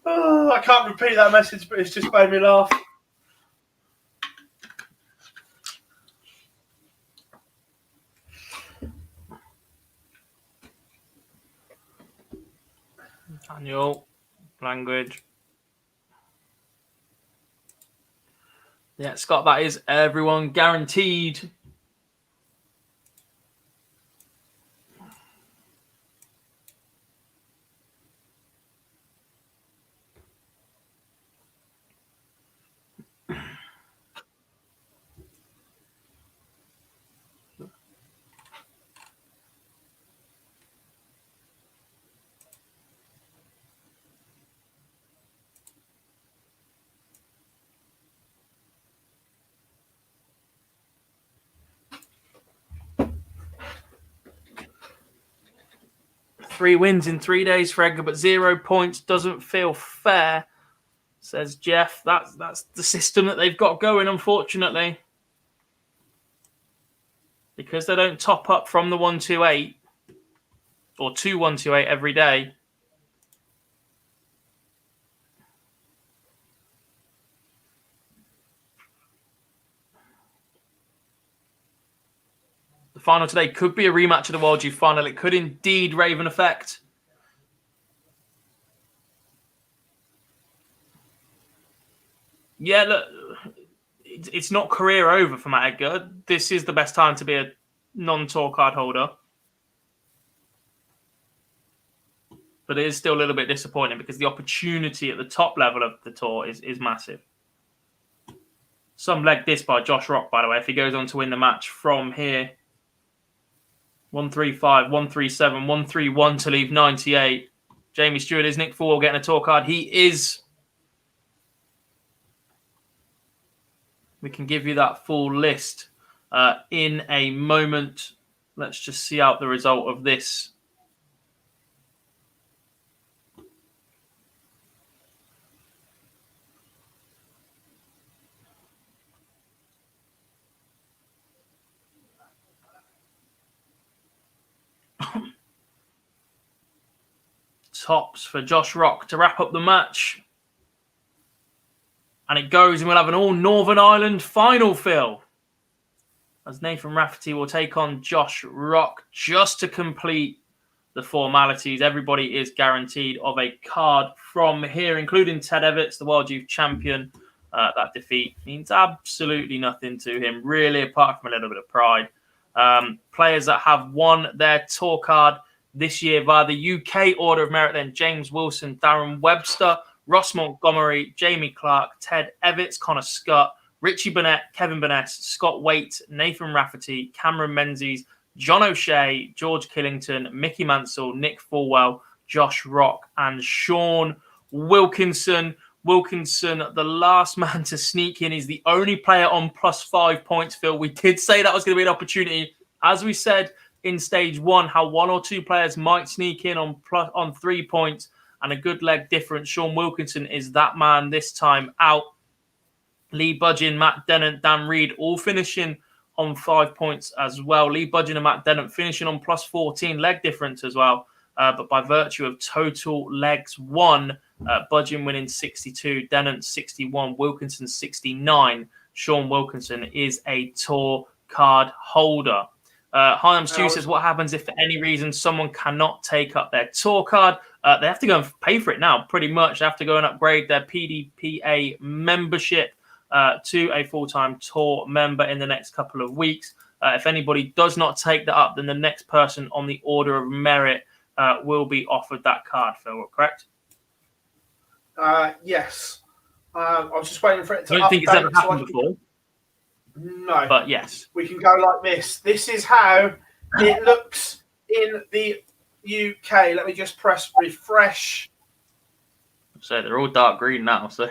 Oh, I can't repeat that message, but it's just made me laugh. Annual language. Yeah, Scott, that is everyone guaranteed. Three wins in 3 days for Edgar, but 0 points doesn't feel fair, says Jeff. That's the system that they've got going, unfortunately. Because they don't top up from the 128 or 2-128 every day. The final today could be a rematch of the World Youth Final. It could indeed Raven effect. Yeah, look, it's not career over for Matt Edgar. This is the best time to be a non-tour card holder. But it is still a little bit disappointing because the opportunity at the top level of the tour is massive. Some leg diss by Josh Rock, by the way, if he goes on to win the match from here. 135, 137, 131 to leave 98. Jamie Stewart, is Nick Full getting a tour card? He is. We can give you that full list in a moment. Let's just see out the result of this. Tops for Josh Rock to wrap up the match. And it goes, and we'll have an all Northern Ireland final, Phil. As Nathan Rafferty will take on Josh Rock just to complete the formalities. Everybody is guaranteed of a card from here, including Ted Everts, the World Youth Champion. That defeat means absolutely nothing to him, really, apart from a little bit of pride. Players that have won their tour card this year via the UK Order of Merit, then James Wilson, Darren Webster, Ross Montgomery, Jamie Clark, Ted Everts, Connor Scott, Richie Burnett, Kevin Burness, Scott Waite, Nathan Rafferty, Cameron Menzies, John O'Shea, George Killington, Mickey Mansell, Nick Fulwell, Josh Rock, and Sean Wilkinson. Wilkinson, the last man to sneak in, is the only player on +5 points, Phil. We did say that was going to be an opportunity. As we said in stage 1, how 1 or 2 players might sneak in on 3 points and a good leg difference. Sean Wilkinson is that man this time out. Lee Budgeon, Matt Dennant, Dan Reed all finishing on 5 points as well. Lee Budgeon and Matt Dennant finishing on +14 leg difference as well. But by virtue of total legs won, Budgeon winning 62, Dennant 61, Wilkinson 69. Sean Wilkinson is a tour card holder. Hyam Stu says, what happens if for any reason someone cannot take up their tour card? They have to go and pay for it now, pretty much. They have to go and upgrade their PDPA membership to a full-time tour member in the next couple of weeks. If anybody does not take that up, then the next person on the order of merit will be offered that card, Phil, correct? Yes. I was just waiting for it to I don't think it's ever happened before. No. But yes. We can go like this. This is how it looks in the UK. Let me just press refresh. So they're all dark green now, so...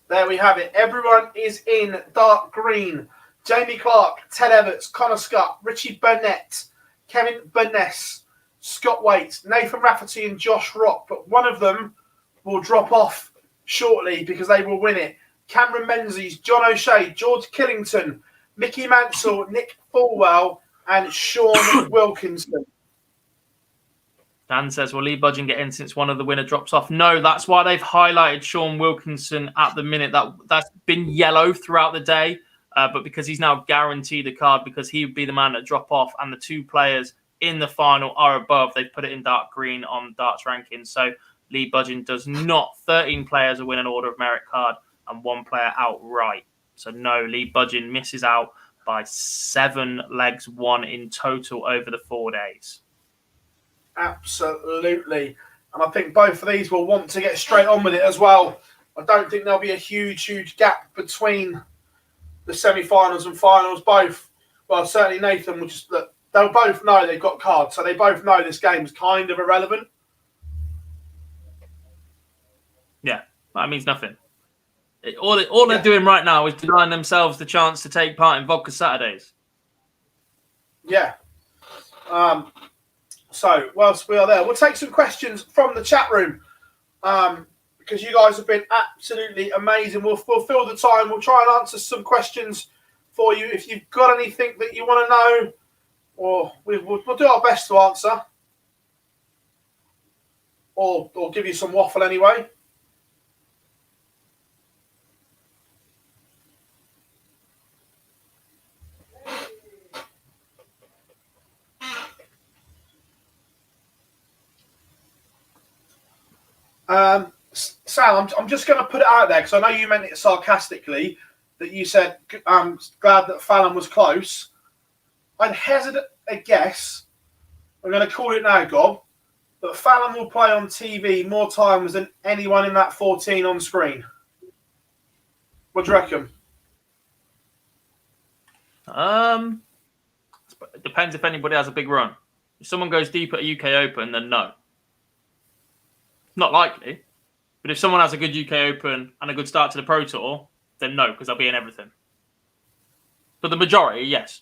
There we have it. Everyone is in dark green. Jamie Clark, Ted Everts, Connor Scott, Richie Burnett, Kevin Burness, Scott Waite, Nathan Rafferty and Josh Rock. But one of them will drop off shortly because they will win it. Cameron Menzies, John O'Shea, George Killington, Mickey Mansell, Nick Fulwell and Sean Wilkinson. Dan says, will Lee Budgeon get in since one of the winner drops off? No, that's why they've highlighted Sean Wilkinson at the minute. That's been yellow throughout the day, but because he's now guaranteed a card, because he would be the man to drop off, and the 2 players in the final are above, they've put it in dark green on darts rankings. So Lee Budgeon does not. 13 players will win an order of merit card and 1 player outright. So no, Lee Budgeon misses out by 7 legs won in total over the 4 days. Absolutely. And I think both of these will want to get straight on with it as well. I don't think there'll be a huge gap between the semi-finals and finals. Both, well, certainly Nathan will just look. They'll both know they've got cards, so they both know this game's kind of irrelevant. Yeah, that means nothing. All they're doing right now is denying themselves the chance to take part in Vodka Saturdays. Yeah. So, whilst we are there, we'll take some questions from the chat room because you guys have been absolutely amazing. We'll fill the time. We'll try and answer some questions for you. If you've got anything that you want to know, or we'll do our best to answer, or give you some waffle anyway. Sal, I'm just going to put it out there because I know you meant it sarcastically that you said I'm glad that Fallon was close. I'd hesitate a guess. I'm going to call it now, Gob, that Fallon will play on TV more times than anyone in that 14 on screen. What do you reckon? It depends if anybody has a big run. If someone goes deep at a UK Open, then no. Not likely. But if someone has a good UK Open and a good start to the Pro Tour, then no, because they'll be in everything. But the majority, yes.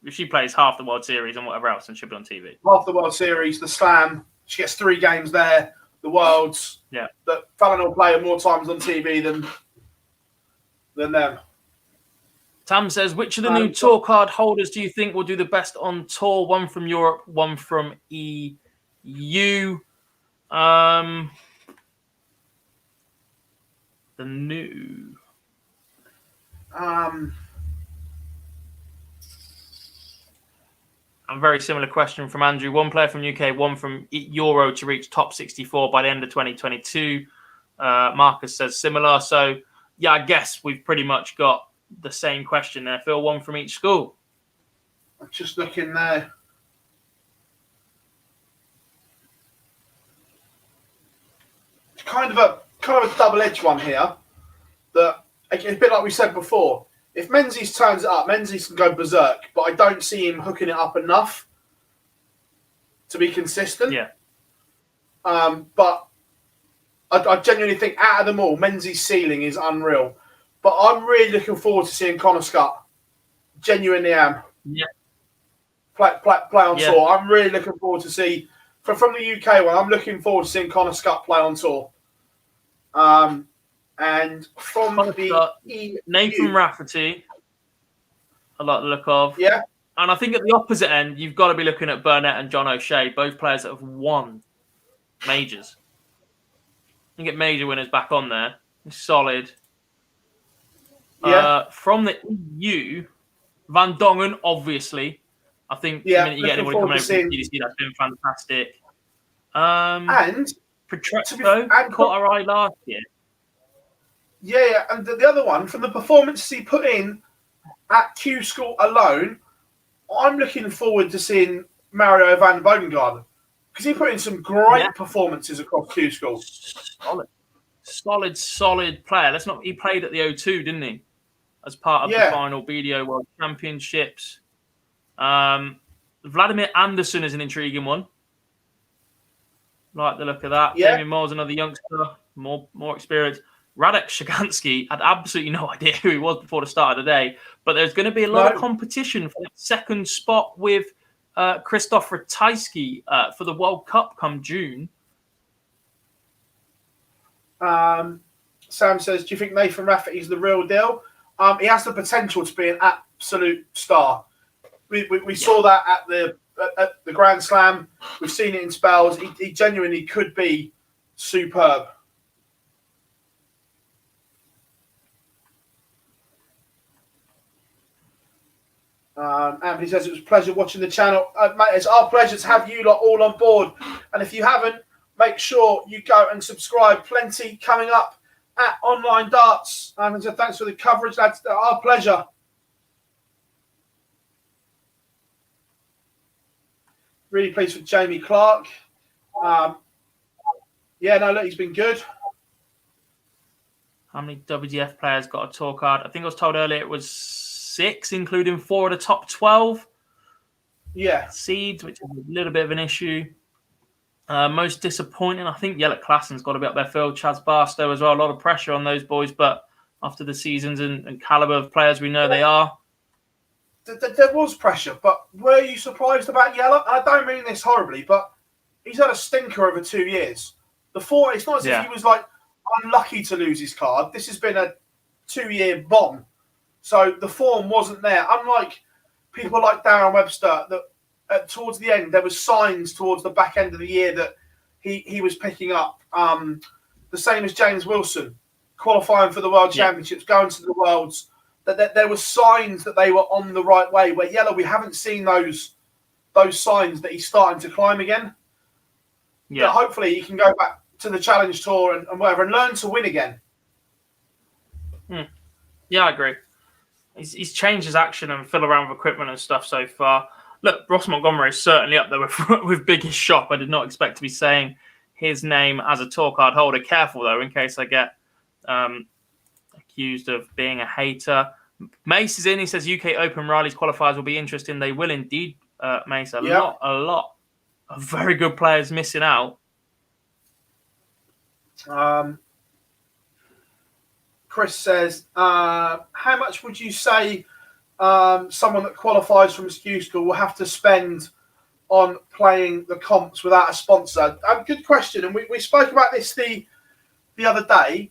If she plays half the World Series and whatever else, then she'll be on TV. Half the World Series, the Slam, she gets 3 games there, the Worlds. Yeah. That Fallon will play more times on TV than them. Tam says, which of the new tour card holders do you think will do the best on tour? One from Europe, one from EU. The new. A very similar question from Andrew. One player from UK, one from Euro to reach top 64 by the end of 2022. Marcus says similar. So, yeah, I guess we've pretty much got the same question there, Phil. One from each school. I'm just looking there. It's kind of a double-edged one here. That it's a bit like we said before. If Menzies turns it up, Menzies can go berserk, but I don't see him hooking it up enough to be consistent. Yeah. But I genuinely think out of them all, Menzies' ceiling is unreal. But I'm really looking forward to seeing Connor Scott. Genuinely am. Yeah. Play on tour. I'm really looking forward to see from the UK one. I'm looking forward to seeing Connor Scott play on tour. And from the EU, Nathan Rafferty, I like the look of. Yeah. And I think at the opposite end, you've got to be looking at Burnett and John O'Shea, both players that have won majors. You get major winners back on there. It's solid. Yeah. From the EU, Van Dongen, obviously. I think the minute you get anyone coming over from the PDC, that's been fantastic. And Petrezzo caught our eye last year. Yeah, and the other one, from the performances he put in at Q-School alone, I'm looking forward to seeing Mario van Bodengarden because he put in some great performances across Q-School. Solid player. He played at the O2, didn't he? As part of the final BDO World Championships. Vladimir Anderson is an intriguing one. Like the look of that. Yeah. Damien Moore's another youngster, more experience. Radek Shagansky had absolutely no idea who he was before the start of the day, but there's going to be a lot of competition for that second spot with Krzysztof Ratajski for the World Cup come June. Sam says, do you think Nathan Rafferty is the real deal? He has the potential to be an absolute star. We saw that at the Grand Slam. We've seen it in spells. He genuinely could be superb. Anthony says it was a pleasure watching the channel. Mate, it's our pleasure to have you lot all on board. And if you haven't, make sure you go and subscribe. Plenty coming up at Online Darts. And so thanks for the coverage, lads. Our pleasure. Really pleased with Jamie Clark. Look, he's been good. How many WGF players got a tour card? I think I was told earlier it was 6, including 4 of the top 12. Yeah. Seeds, which is a little bit of an issue. Most disappointing, I think Yellow Klassen's got to be up there. Phil, Chaz Barstow as well. A lot of pressure on those boys, but after the seasons and caliber of players we know they are. There was pressure, but were you surprised about Yellow? I don't mean this horribly, but he's had a stinker over 2 years. It's not as if he was like unlucky to lose his card. This has been a 2-year bomb. So the form wasn't there. Unlike people like Darren Webster, that towards the end, there was signs towards the back end of the year that he was picking up. The same as James Wilson, qualifying for the World Championships, going to the Worlds. That there were signs that they were on the right way. Where Yellow, we haven't seen those signs that he's starting to climb again. Yeah. But hopefully he can go back to the Challenge Tour and whatever and learn to win again. Yeah, I agree. He's changed his action and fiddled around with equipment and stuff so far. Look, Ross Montgomery is certainly up there with biggest shop. I did not expect to be saying his name as a tour card holder. Careful, though, in case I get accused of being a hater. Mace is in. He says UK Open Riley's qualifiers will be interesting. They will indeed, Mace. A lot of very good players missing out. Chris says, how much would you say someone that qualifies from Q-School will have to spend on playing the comps without a sponsor? Good question. And we spoke about this the other day.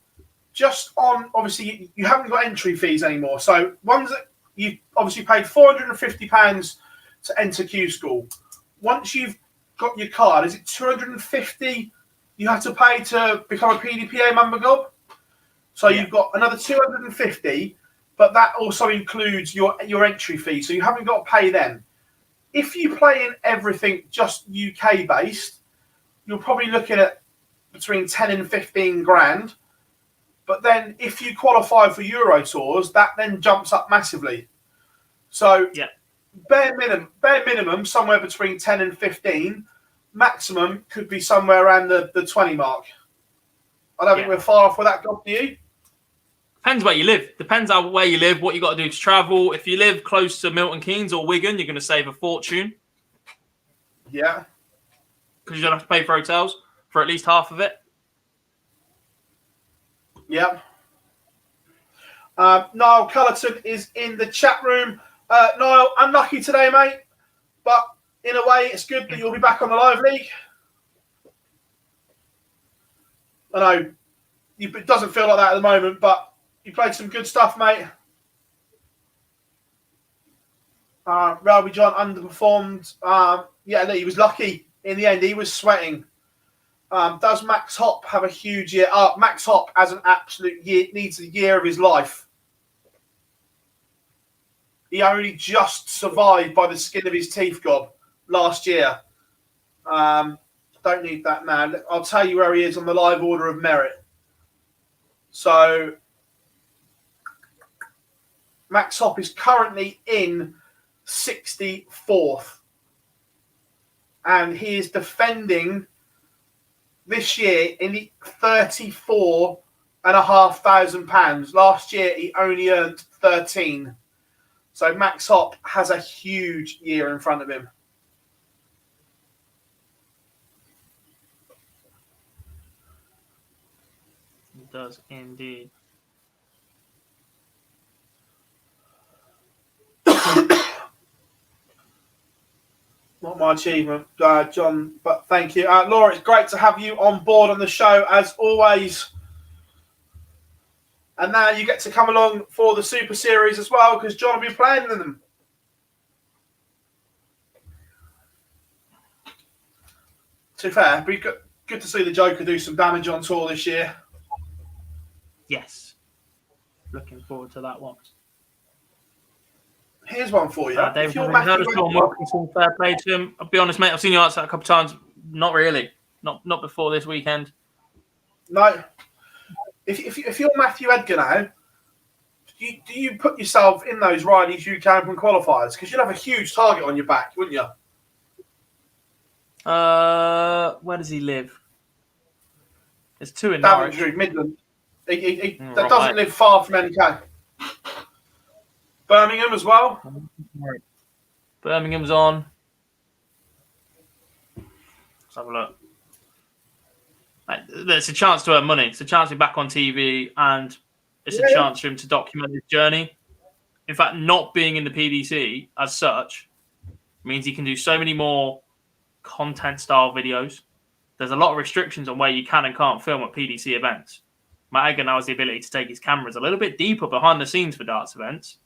Just on, obviously, you haven't got entry fees anymore. So ones that you obviously paid £450 to enter Q-School. Once you've got your card, is it $250 you have to pay to become a PDPA member, Gob? So you've got another $250, but that also includes your entry fee. So you haven't got to pay them. If you play in everything just UK based, you're probably looking at between 10 and 15 grand. But then if you qualify for Euro Tours, that then jumps up massively. So bare minimum, somewhere between 10 and 15. Maximum could be somewhere around the 20 mark. I don't think we're far off with that, Gob, do you? Depends where you live. Depends on where you live, what you got to do to travel. If you live close to Milton Keynes or Wigan, you're going to save a fortune. Yeah. Because you don't have to pay for hotels. for at least half of it. Yep. Niall Cullerton is in the chat room. Niall, unlucky today, mate. But in a way, it's good that you'll be back on the live league. I know it doesn't feel like that at the moment, but you played some good stuff, mate. Ralby John underperformed. Yeah, he was lucky in the end. He was sweating. Does Max Hopp have a huge year? Max Hopp has an absolute year, needs a year of his life. He only just survived by the skin of his teeth, Gob, last year. Don't need that, man. I'll tell you where he is on the live order of merit. So, Max Hopp is currently in 64th. And he is defending this year in the £34,500. Last year, he only earned 13. So Max Hopp has a huge year in front of him. He does indeed. Not my achievement, John, but thank you. Laura, it's great to have you on board on the show, as always. And now you get to come along for the Super Series as well, because John will be playing in them. To be fair, it'd be good to see the Joker do some damage on tour this year. Yes. Looking forward to that one. Here's one for you. David, Wilkinson, fair play to him. I'll be honest, mate, I've seen you answer that a couple of times. Not really. Not before this weekend. No. If you're Matthew Edgar now, do you put yourself in those Riley's UK Open qualifiers? Because you'd have a huge target on your back, wouldn't you? Where does he live? There's two in Norwich. Daventry, Midland. He doesn't live far from NK. Birmingham as well. Birmingham's on. Let's have a look. There's a chance to earn money. It's a chance to be back on TV, and it's a chance for him to document his journey. In fact, not being in the PDC as such means he can do so many more content-style videos. There's a lot of restrictions on where you can and can't film at PDC events. Matt Egger now has the ability to take his cameras a little bit deeper behind the scenes for darts events.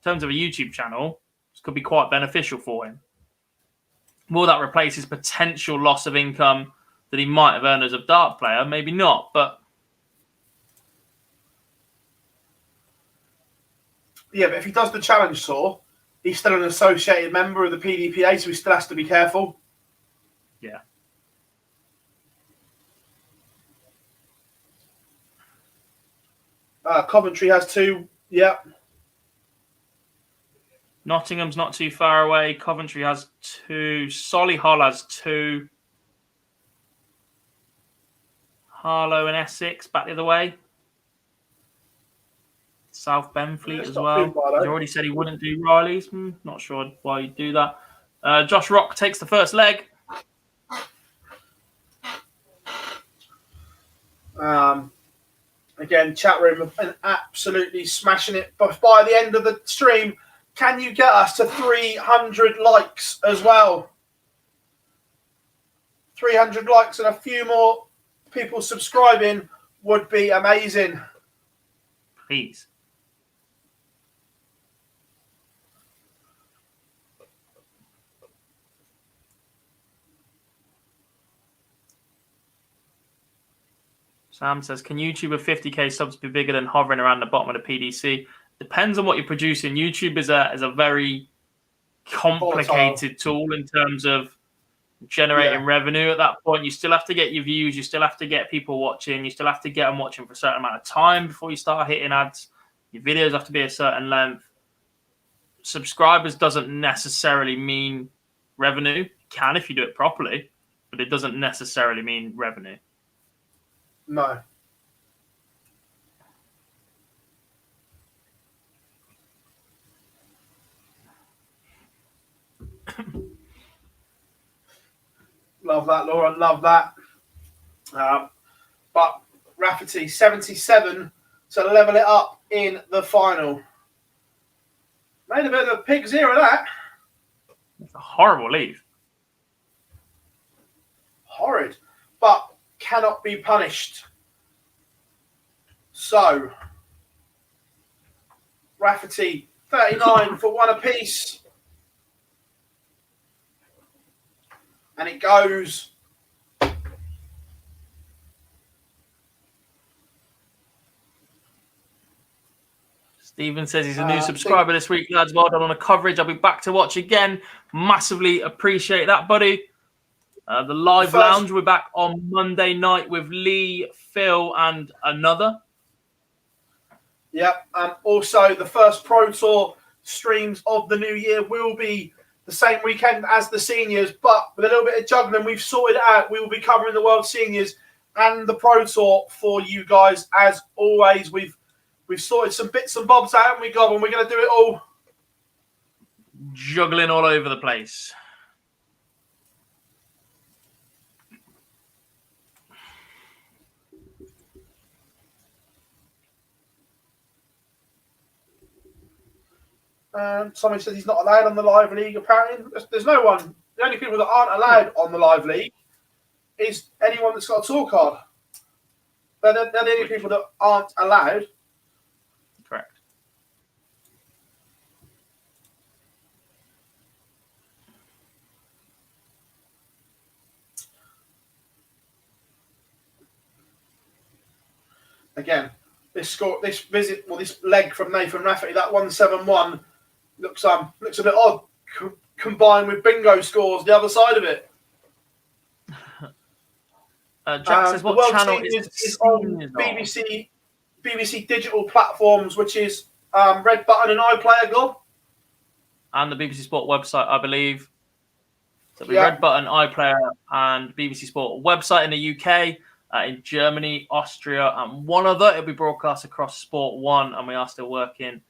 In terms of a YouTube channel, this could be quite beneficial for him. Will that replace his potential loss of income that he might have earned as a dart player? Maybe not, but... Yeah, but if he does the Challenge Tour, he's still an associated member of the PDPA, so he still has to be careful. Yeah. Coventry has 2. Yeah. Nottingham's not too far away. Coventry has 2. Solihull has 2. Harlow and Essex back the other way. South Benfleet as well. He already said he wouldn't do Riley's. Not sure why he'd do that. Josh Rock takes the first leg. Again, chat room have been absolutely smashing it. But by the end of the stream, can you get us to 300 likes as well? 300 likes and a few more people subscribing would be amazing. Please. Sam says, can YouTube with 50k subs be bigger than hovering around the bottom of the PDC? Depends on what you're producing. YouTube is a very complicated tool in terms of generating revenue. At that point, you still have to get your views. You still have to get people watching. You still have to get them watching for a certain amount of time before you start hitting ads. Your videos have to be a certain length. Subscribers doesn't necessarily mean revenue. It can if you do it properly, but it doesn't necessarily mean revenue. No. Love that, Laura. Love that. But Rafferty 77 to level it up in the final. Made a bit of a pig's ear of that. It's a horrible leave. Horrid, but cannot be punished. So, Rafferty 39 for one apiece. And it goes. Stephen says he's a new subscriber this week, lads. Well done on the coverage. I'll be back to watch again. Massively appreciate that, buddy. The live lounge, we're back on Monday night with Lee, Phil, and another. Yep. And also, the first Pro Tour streams of the new year will be the same weekend as the seniors, but with a little bit of juggling, we've sorted it out. We will be covering the World Seniors and the Pro Tour for you guys. As always, we've sorted some bits and bobs out, haven't we, Gob? And we're going to do it all. Juggling all over the place. Somebody says he's not allowed on the live league. Apparently, there's no one. The only people that aren't allowed on the live league is anyone that's got a tour card. They're the only people that aren't allowed. Correct. Again, this leg from Nathan Rafferty, that 171 looks a bit odd combined with bingo scores the other side of it. Jack says, what channel is on BBC digital platforms, which is Red Button and iPlayer, Gob. And the BBC Sport website, I believe. So it'll be Red Button, iPlayer, and BBC Sport website in the UK, in Germany, Austria, and one other. It'll be broadcast across Sport 1, and we are still working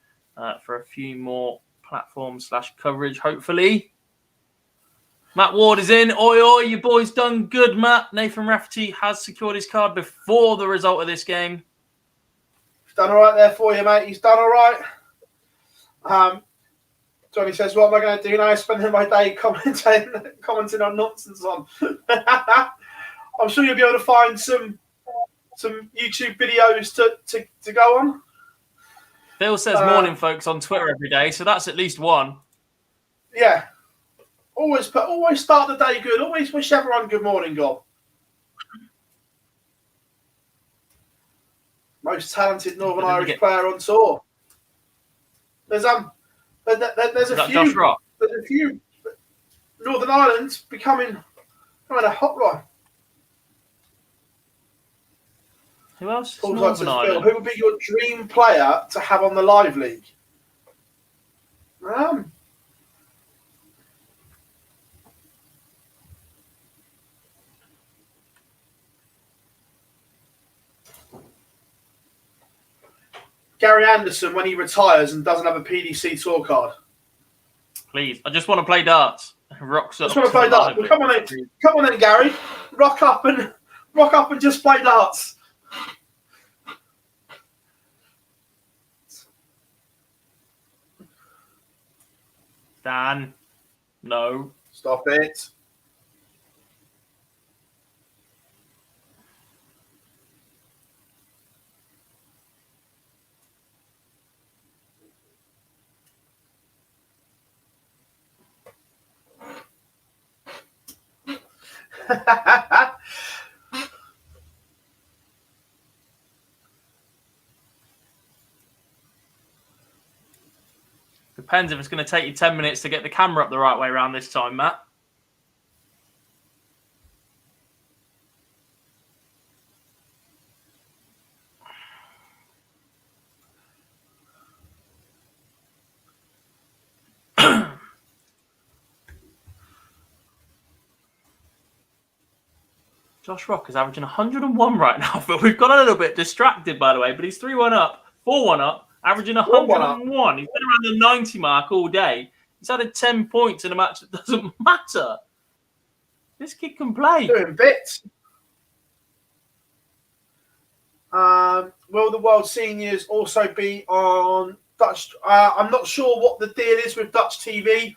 for a few more platforms / coverage, hopefully. Matt Ward is in. Oi, oi, you boys done good, Matt. Nathan Rafferty has secured his card before the result of this game. He's done all right there for you, mate. He's done all right. Johnny says, what am I going to do now? Spending my day commenting on nonsense on. I'm sure you'll be able to find some YouTube videos to go on. Phil says morning, folks, on Twitter every day, so that's at least one. Yeah. Always start the day good. Always wish everyone good morning, Gob. Most talented Northern Irish player on tour. There's a few Northern Ireland's becoming a hot rod. Who else? Who would be your dream player to have on the live league? Gary Anderson when he retires and doesn't have a PDC tour card. Please, I just want to play darts. Rocks up. Just want to play darts. Well, come on in, Gary. Rock up and just play darts. Dan, no. Stop it. Depends if it's going to take you 10 minutes to get the camera up the right way around this time, Matt. Josh Rock is averaging 101 right now, but we've got a little bit distracted, by the way, but he's 3-1 up, 4-1 up, averaging 101. He's been around the 90 mark all day. He's added 10 points in a match that doesn't matter. This kid can play. Doing bits. Will the World Seniors also be on Dutch? I'm not sure what the deal is with Dutch TV.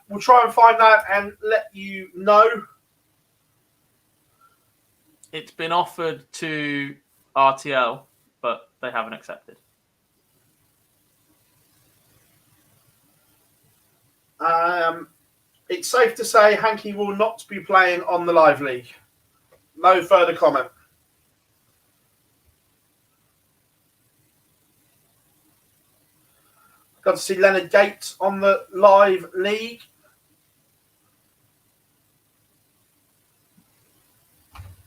We'll try and find out and let you know. It's been offered to RTL, but they haven't accepted. It's safe to say Hankey will not be playing on the Live League. No further comment. Got to see Leonard Gates on the Live League.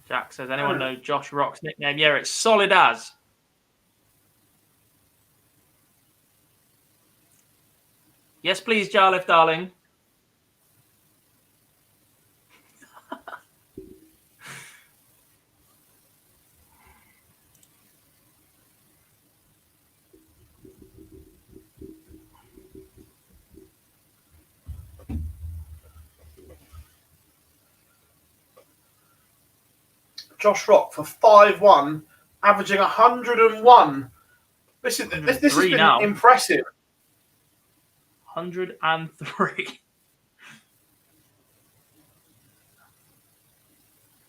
Jack says, anyone know Josh Rock's nickname? Yeah, it's Solid As. Yes, please, Jarlif, darling. Josh Rock for 5-1, averaging 101. This has been now. Impressive. 103.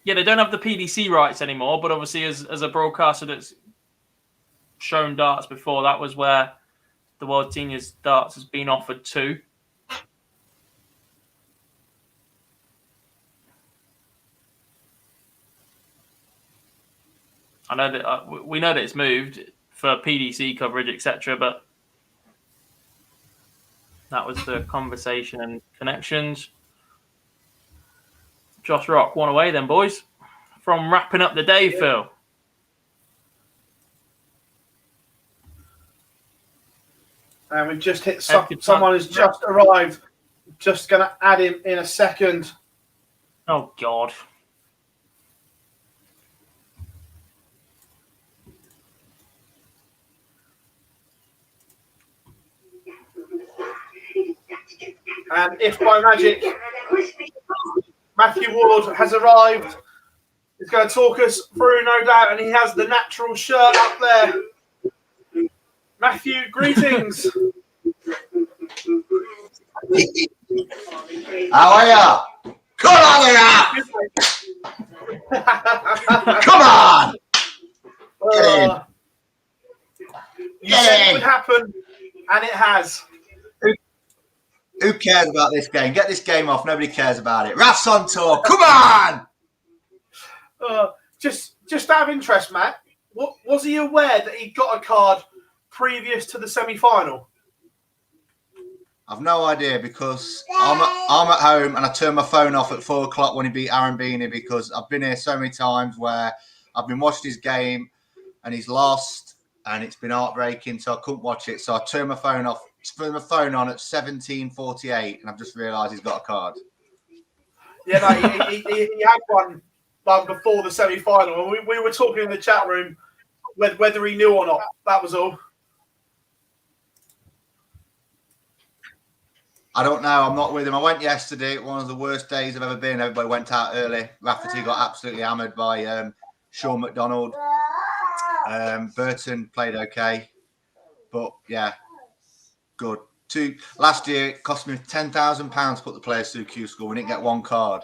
Yeah, they don't have the PDC rights anymore, but obviously as a broadcaster that's shown darts before, that was where the World Seniors darts has been offered to. I know that we know that it's moved for PDC coverage, etc., but that was the conversation and connections. Josh Rock, one away then, boys. From wrapping up the day, yeah. Phil. And we've just hit someone has just arrived. Just going to add him in a second. Oh, God. And if by magic Matthew Ward has arrived, he's going to talk us through, no doubt, and he has the natural shirt up there. Matthew, greetings. How are ya? Come on, here! Come on! Get in. You said it would happen, and it has. Who cares about this game? Get this game off. Nobody cares about it. Raf's on tour. Come on! Just out of interest, Matt, was he aware that he got a card previous to the semi-final? I've no idea because I'm at home and I turned my phone off at 4 o'clock when he beat Aaron Beanie because I've been here so many times where I've been watching his game and he's lost and it's been heartbreaking, so I couldn't watch it. So I turned my phone off. Put my phone on at 17:48, and I've just realised he's got a card. Yeah, no, he had one before the semi-final, and we were talking in the chat room whether he knew or not. That was all. I don't know. I'm not with him. I went yesterday. One of the worst days I've ever been. Everybody went out early. Rafferty got absolutely hammered by Sean McDonald. Burton played okay, but yeah. Good. Last year, it cost me £10,000 to put the players through Q-School. We didn't get one card.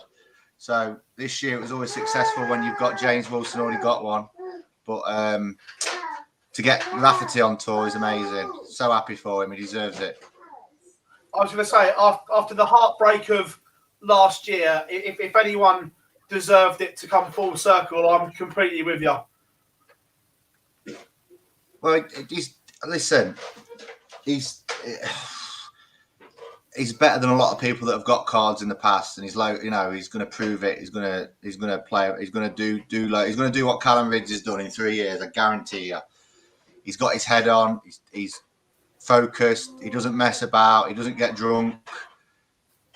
So this year, it was always successful when you've got James Wilson already got one. But to get Rafferty on tour is amazing. So happy for him. He deserves it. I was going to say, after the heartbreak of last year, if anyone deserved it to come full circle, I'm completely with you. Well, listen, he's better than a lot of people that have got cards in the past, and he's like, he's going to prove it. He's going to play. He's going to do what Callum Ridge has done in 3 years. I guarantee you. He's got his head on. He's focused. He doesn't mess about. He doesn't get drunk.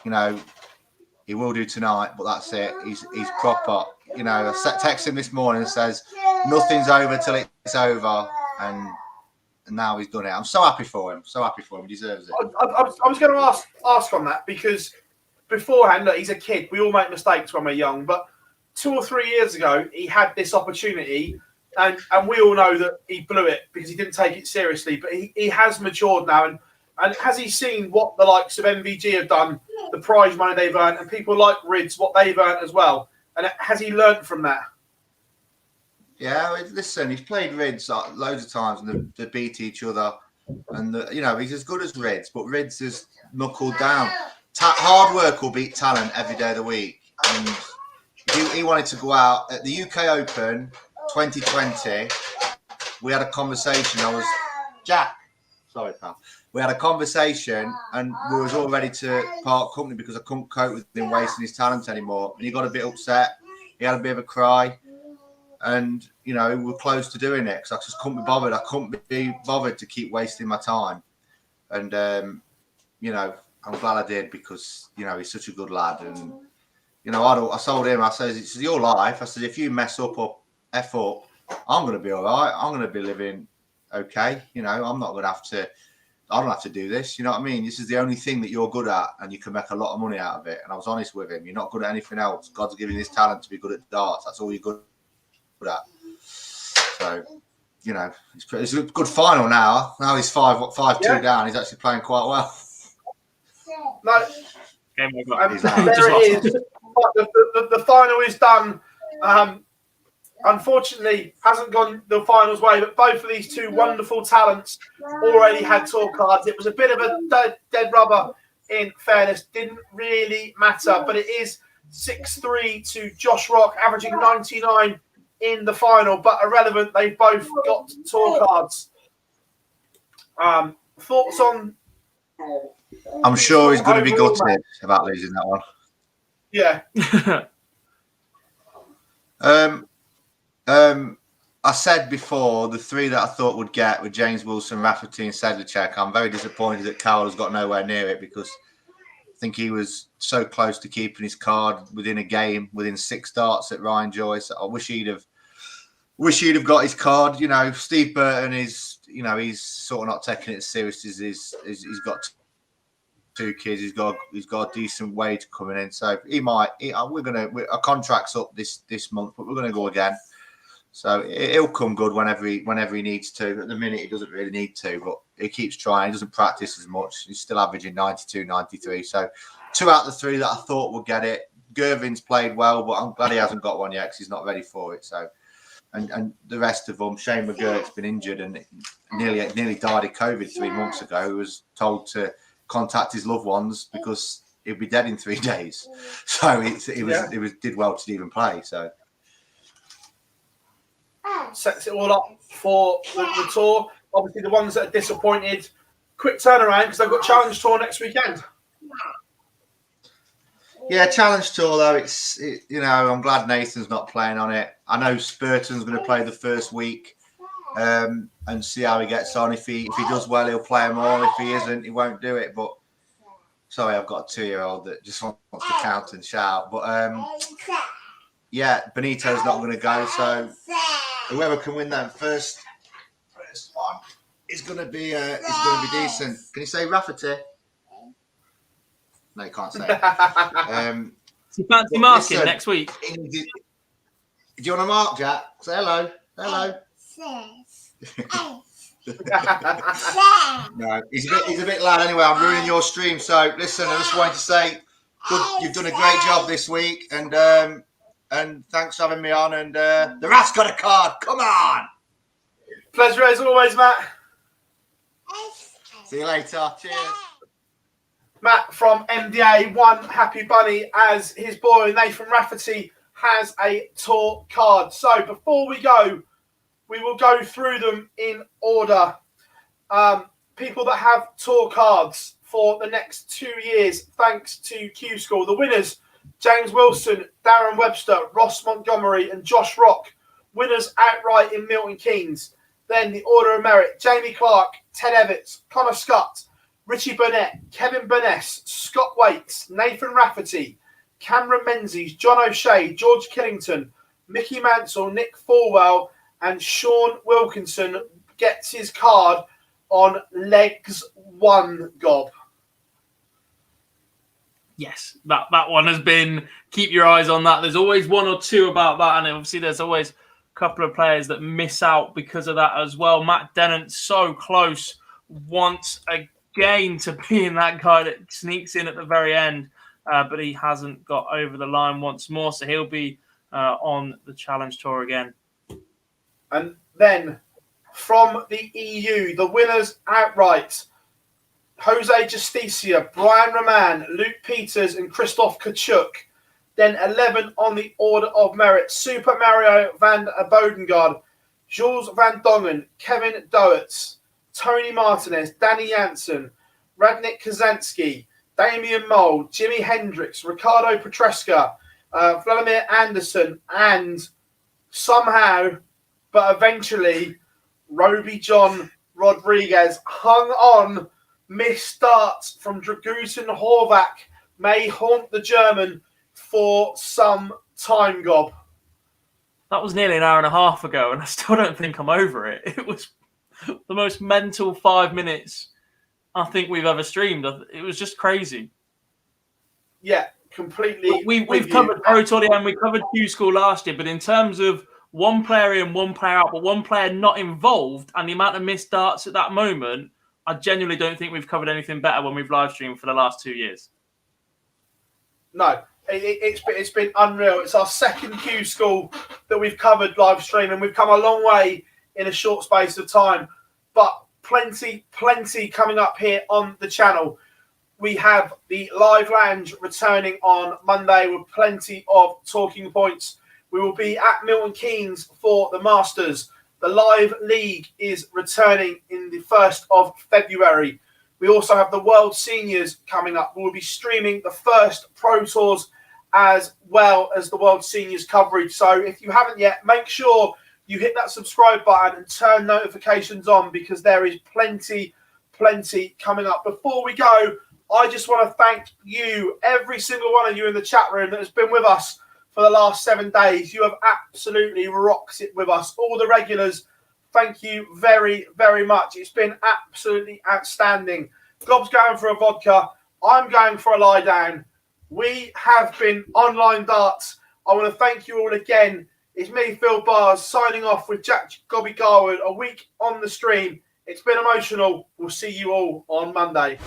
He will do tonight, but that's it. He's proper. I text him this morning and says nothing's over till it's over, and now he's done it. I'm so happy for him. He deserves it. I was going to ask on that because beforehand, look, he's a kid. We all make mistakes when we're young. But 2 or 3 years ago, he had this opportunity And we all know that he blew it because he didn't take it seriously. But he has matured now. And has he seen what the likes of MVG have done, the prize money they've earned, and people like Rids, what they've earned as well? And has he learned from that? Yeah, listen, he's played Rids loads of times and they beat each other. And, he's as good as Rids, but Rids is knuckled down. Hard work will beat talent every day of the week. And he wanted to go out at the UK Open 2020. We had a conversation. Jack. Sorry, pal. We had a conversation and we was all ready to part company because I couldn't cope with him wasting his talent anymore. And he got a bit upset. He had a bit of a cry. And, we were close to doing it because I just couldn't be bothered. I couldn't be bothered to keep wasting my time. And, I'm glad I did because, he's such a good lad. And, I told him, I said, it's your life. I said, if you mess up or F up, I'm going to be all right. I'm going to be living okay. I'm not going to have to, I don't have to do this. You know what I mean? This is the only thing that you're good at and you can make a lot of money out of it. And I was honest with him. You're not good at anything else. God's giving you this talent to be good at darts. That's all you're good at. So, it's a good final now. Now he's 5-2 down. He's actually playing quite well. No, There it is. The final is done. Unfortunately, hasn't gone the finals way, but both of these two wonderful talents already had tour cards. It was a bit of a dead rubber, in fairness. Didn't really matter, but it is 6-3 to Josh Rock, averaging 99 in the final, but irrelevant. They've both got tour cards. Thoughts on... I'm sure he's going to be gutted about losing that one. Yeah. I said before, the three that I thought would get were James Wilson, Rafferty and Sedlacek. I'm very disappointed that Carroll has got nowhere near it because I think he was so close to keeping his card within a game, within 6 darts at Ryan Joyce. I wish he'd have got his card. Steve Burton is, he's sort of not taking it as serious as he's got 2 kids. He's got a decent wage coming in, so our contract's up this month, but we're gonna go again. So it'll come good whenever he needs to. At the minute, he doesn't really need to, but he keeps trying. He doesn't practice as much. He's still averaging 92, 93. So 2 out of the 3 that I thought would get it. Gervin's played well, but I'm glad he hasn't got one yet because he's not ready for it. So, and the rest of them, Shane McGurk's been injured and nearly died of COVID 3 months ago. He was told to contact his loved ones because he'd be dead in 3 days. So it did well to even play. So. Sets it all up for the tour. Obviously, the ones that are disappointed, quick turnaround because they've got Challenge Tour next weekend. Yeah, Challenge Tour though. I'm glad Nathan's not playing on it. I know Spurton's going to play the first week and see how he gets on. If he does well, he'll play more. If he isn't, he won't do it. But sorry, I've got a 2-year-old that just wants to count and shout. But yeah, Benito's not going to go, so whoever can win that first one is going to be decent. Can you say Rafferty? No, you can't say it. So fancy marking next week. Do you want to mark, Jack? Say hello. Hello. No, he's a bit loud anyway. I'm ruining your stream. So listen, I just wanted to say, good, you've done a great job this week, and thanks for having me on. And the rat's got a card. Come on. Pleasure as always, Matt. See you later. Cheers. Matt from MDA, one happy bunny as his boy Nathan Rafferty has a tour card. So before we go, we will go through them in order. People that have tour cards for the next 2 years, thanks to Q-School. The winners, James Wilson, Darren Webster, Ross Montgomery and Josh Rock. Winners outright in Milton Keynes. Then the Order of Merit, Jamie Clark, Ted Evans, Connor Scott, Richie Burnett, Kevin Burness, Scott Waits, Nathan Rafferty, Cameron Menzies, John O'Shea, George Killington, Mickey Mansell, Nick Falwell and Sean Wilkinson gets his card on legs 1, Gob. Yes, that one has been, keep your eyes on that. There's always 1 or 2 about that, and obviously there's always a couple of players that miss out because of that as well. Matt Dennant so close once again to being that guy that sneaks in at the very end, but he hasn't got over the line once more, so he'll be on the Challenge Tour again. And then from the EU, the winners outright, Jose Justicia, Brian Roman, Luke Peters and Christoph Kachuk. Then 11 on the order of merit, Super Mario van Bodengard, Jules van Dongen, Kevin Doetz, Tony Martinez, Danny Janssen, Radnik Kazansky, Damian Mold, Jimi Hendrix, Ricardo Petresca, Vladimir Anderson, and somehow, but eventually, Roby John Rodriguez hung on. Missed starts from Dragutin Horvath may haunt the German for some time, Gob. That was nearly an hour and a half ago, and I still don't think I'm over it. It was the most mental 5 minutes I think we've ever streamed. It was just crazy. Yeah, completely. We've covered Pro Tour and we covered Q-School last year, but in terms of one player in, one player out, but one player not involved, and the amount of missed starts at that moment, I genuinely don't think we've covered anything better when we've live streamed for the last 2 years. No, it's been unreal. It's our second Q-School that we've covered live stream, and we've come a long way in a short space of time. But plenty coming up here on the channel. We have the live lounge returning on Monday with plenty of talking points. We will be at Milton Keynes for the Masters. The live league is returning in the 1st of February. We also have the World Seniors coming up. We'll be streaming the first Pro Tours as well as the World Seniors coverage. So if you haven't yet, make sure you hit that subscribe button and turn notifications on, because there is plenty coming up. Before we go, I just want to thank you, every single one of you in the chat room that has been with us for the last 7 days. You have absolutely rocked it with us. All the regulars, thank you very, very much. It's been absolutely outstanding. Glob's going for a vodka. I'm going for a lie down. We have been Online Darts. I want to thank you all again. It's me, Phil Bars, signing off with Jack Gobby Garwood, a week on the stream. It's been emotional. We'll see you all on Monday.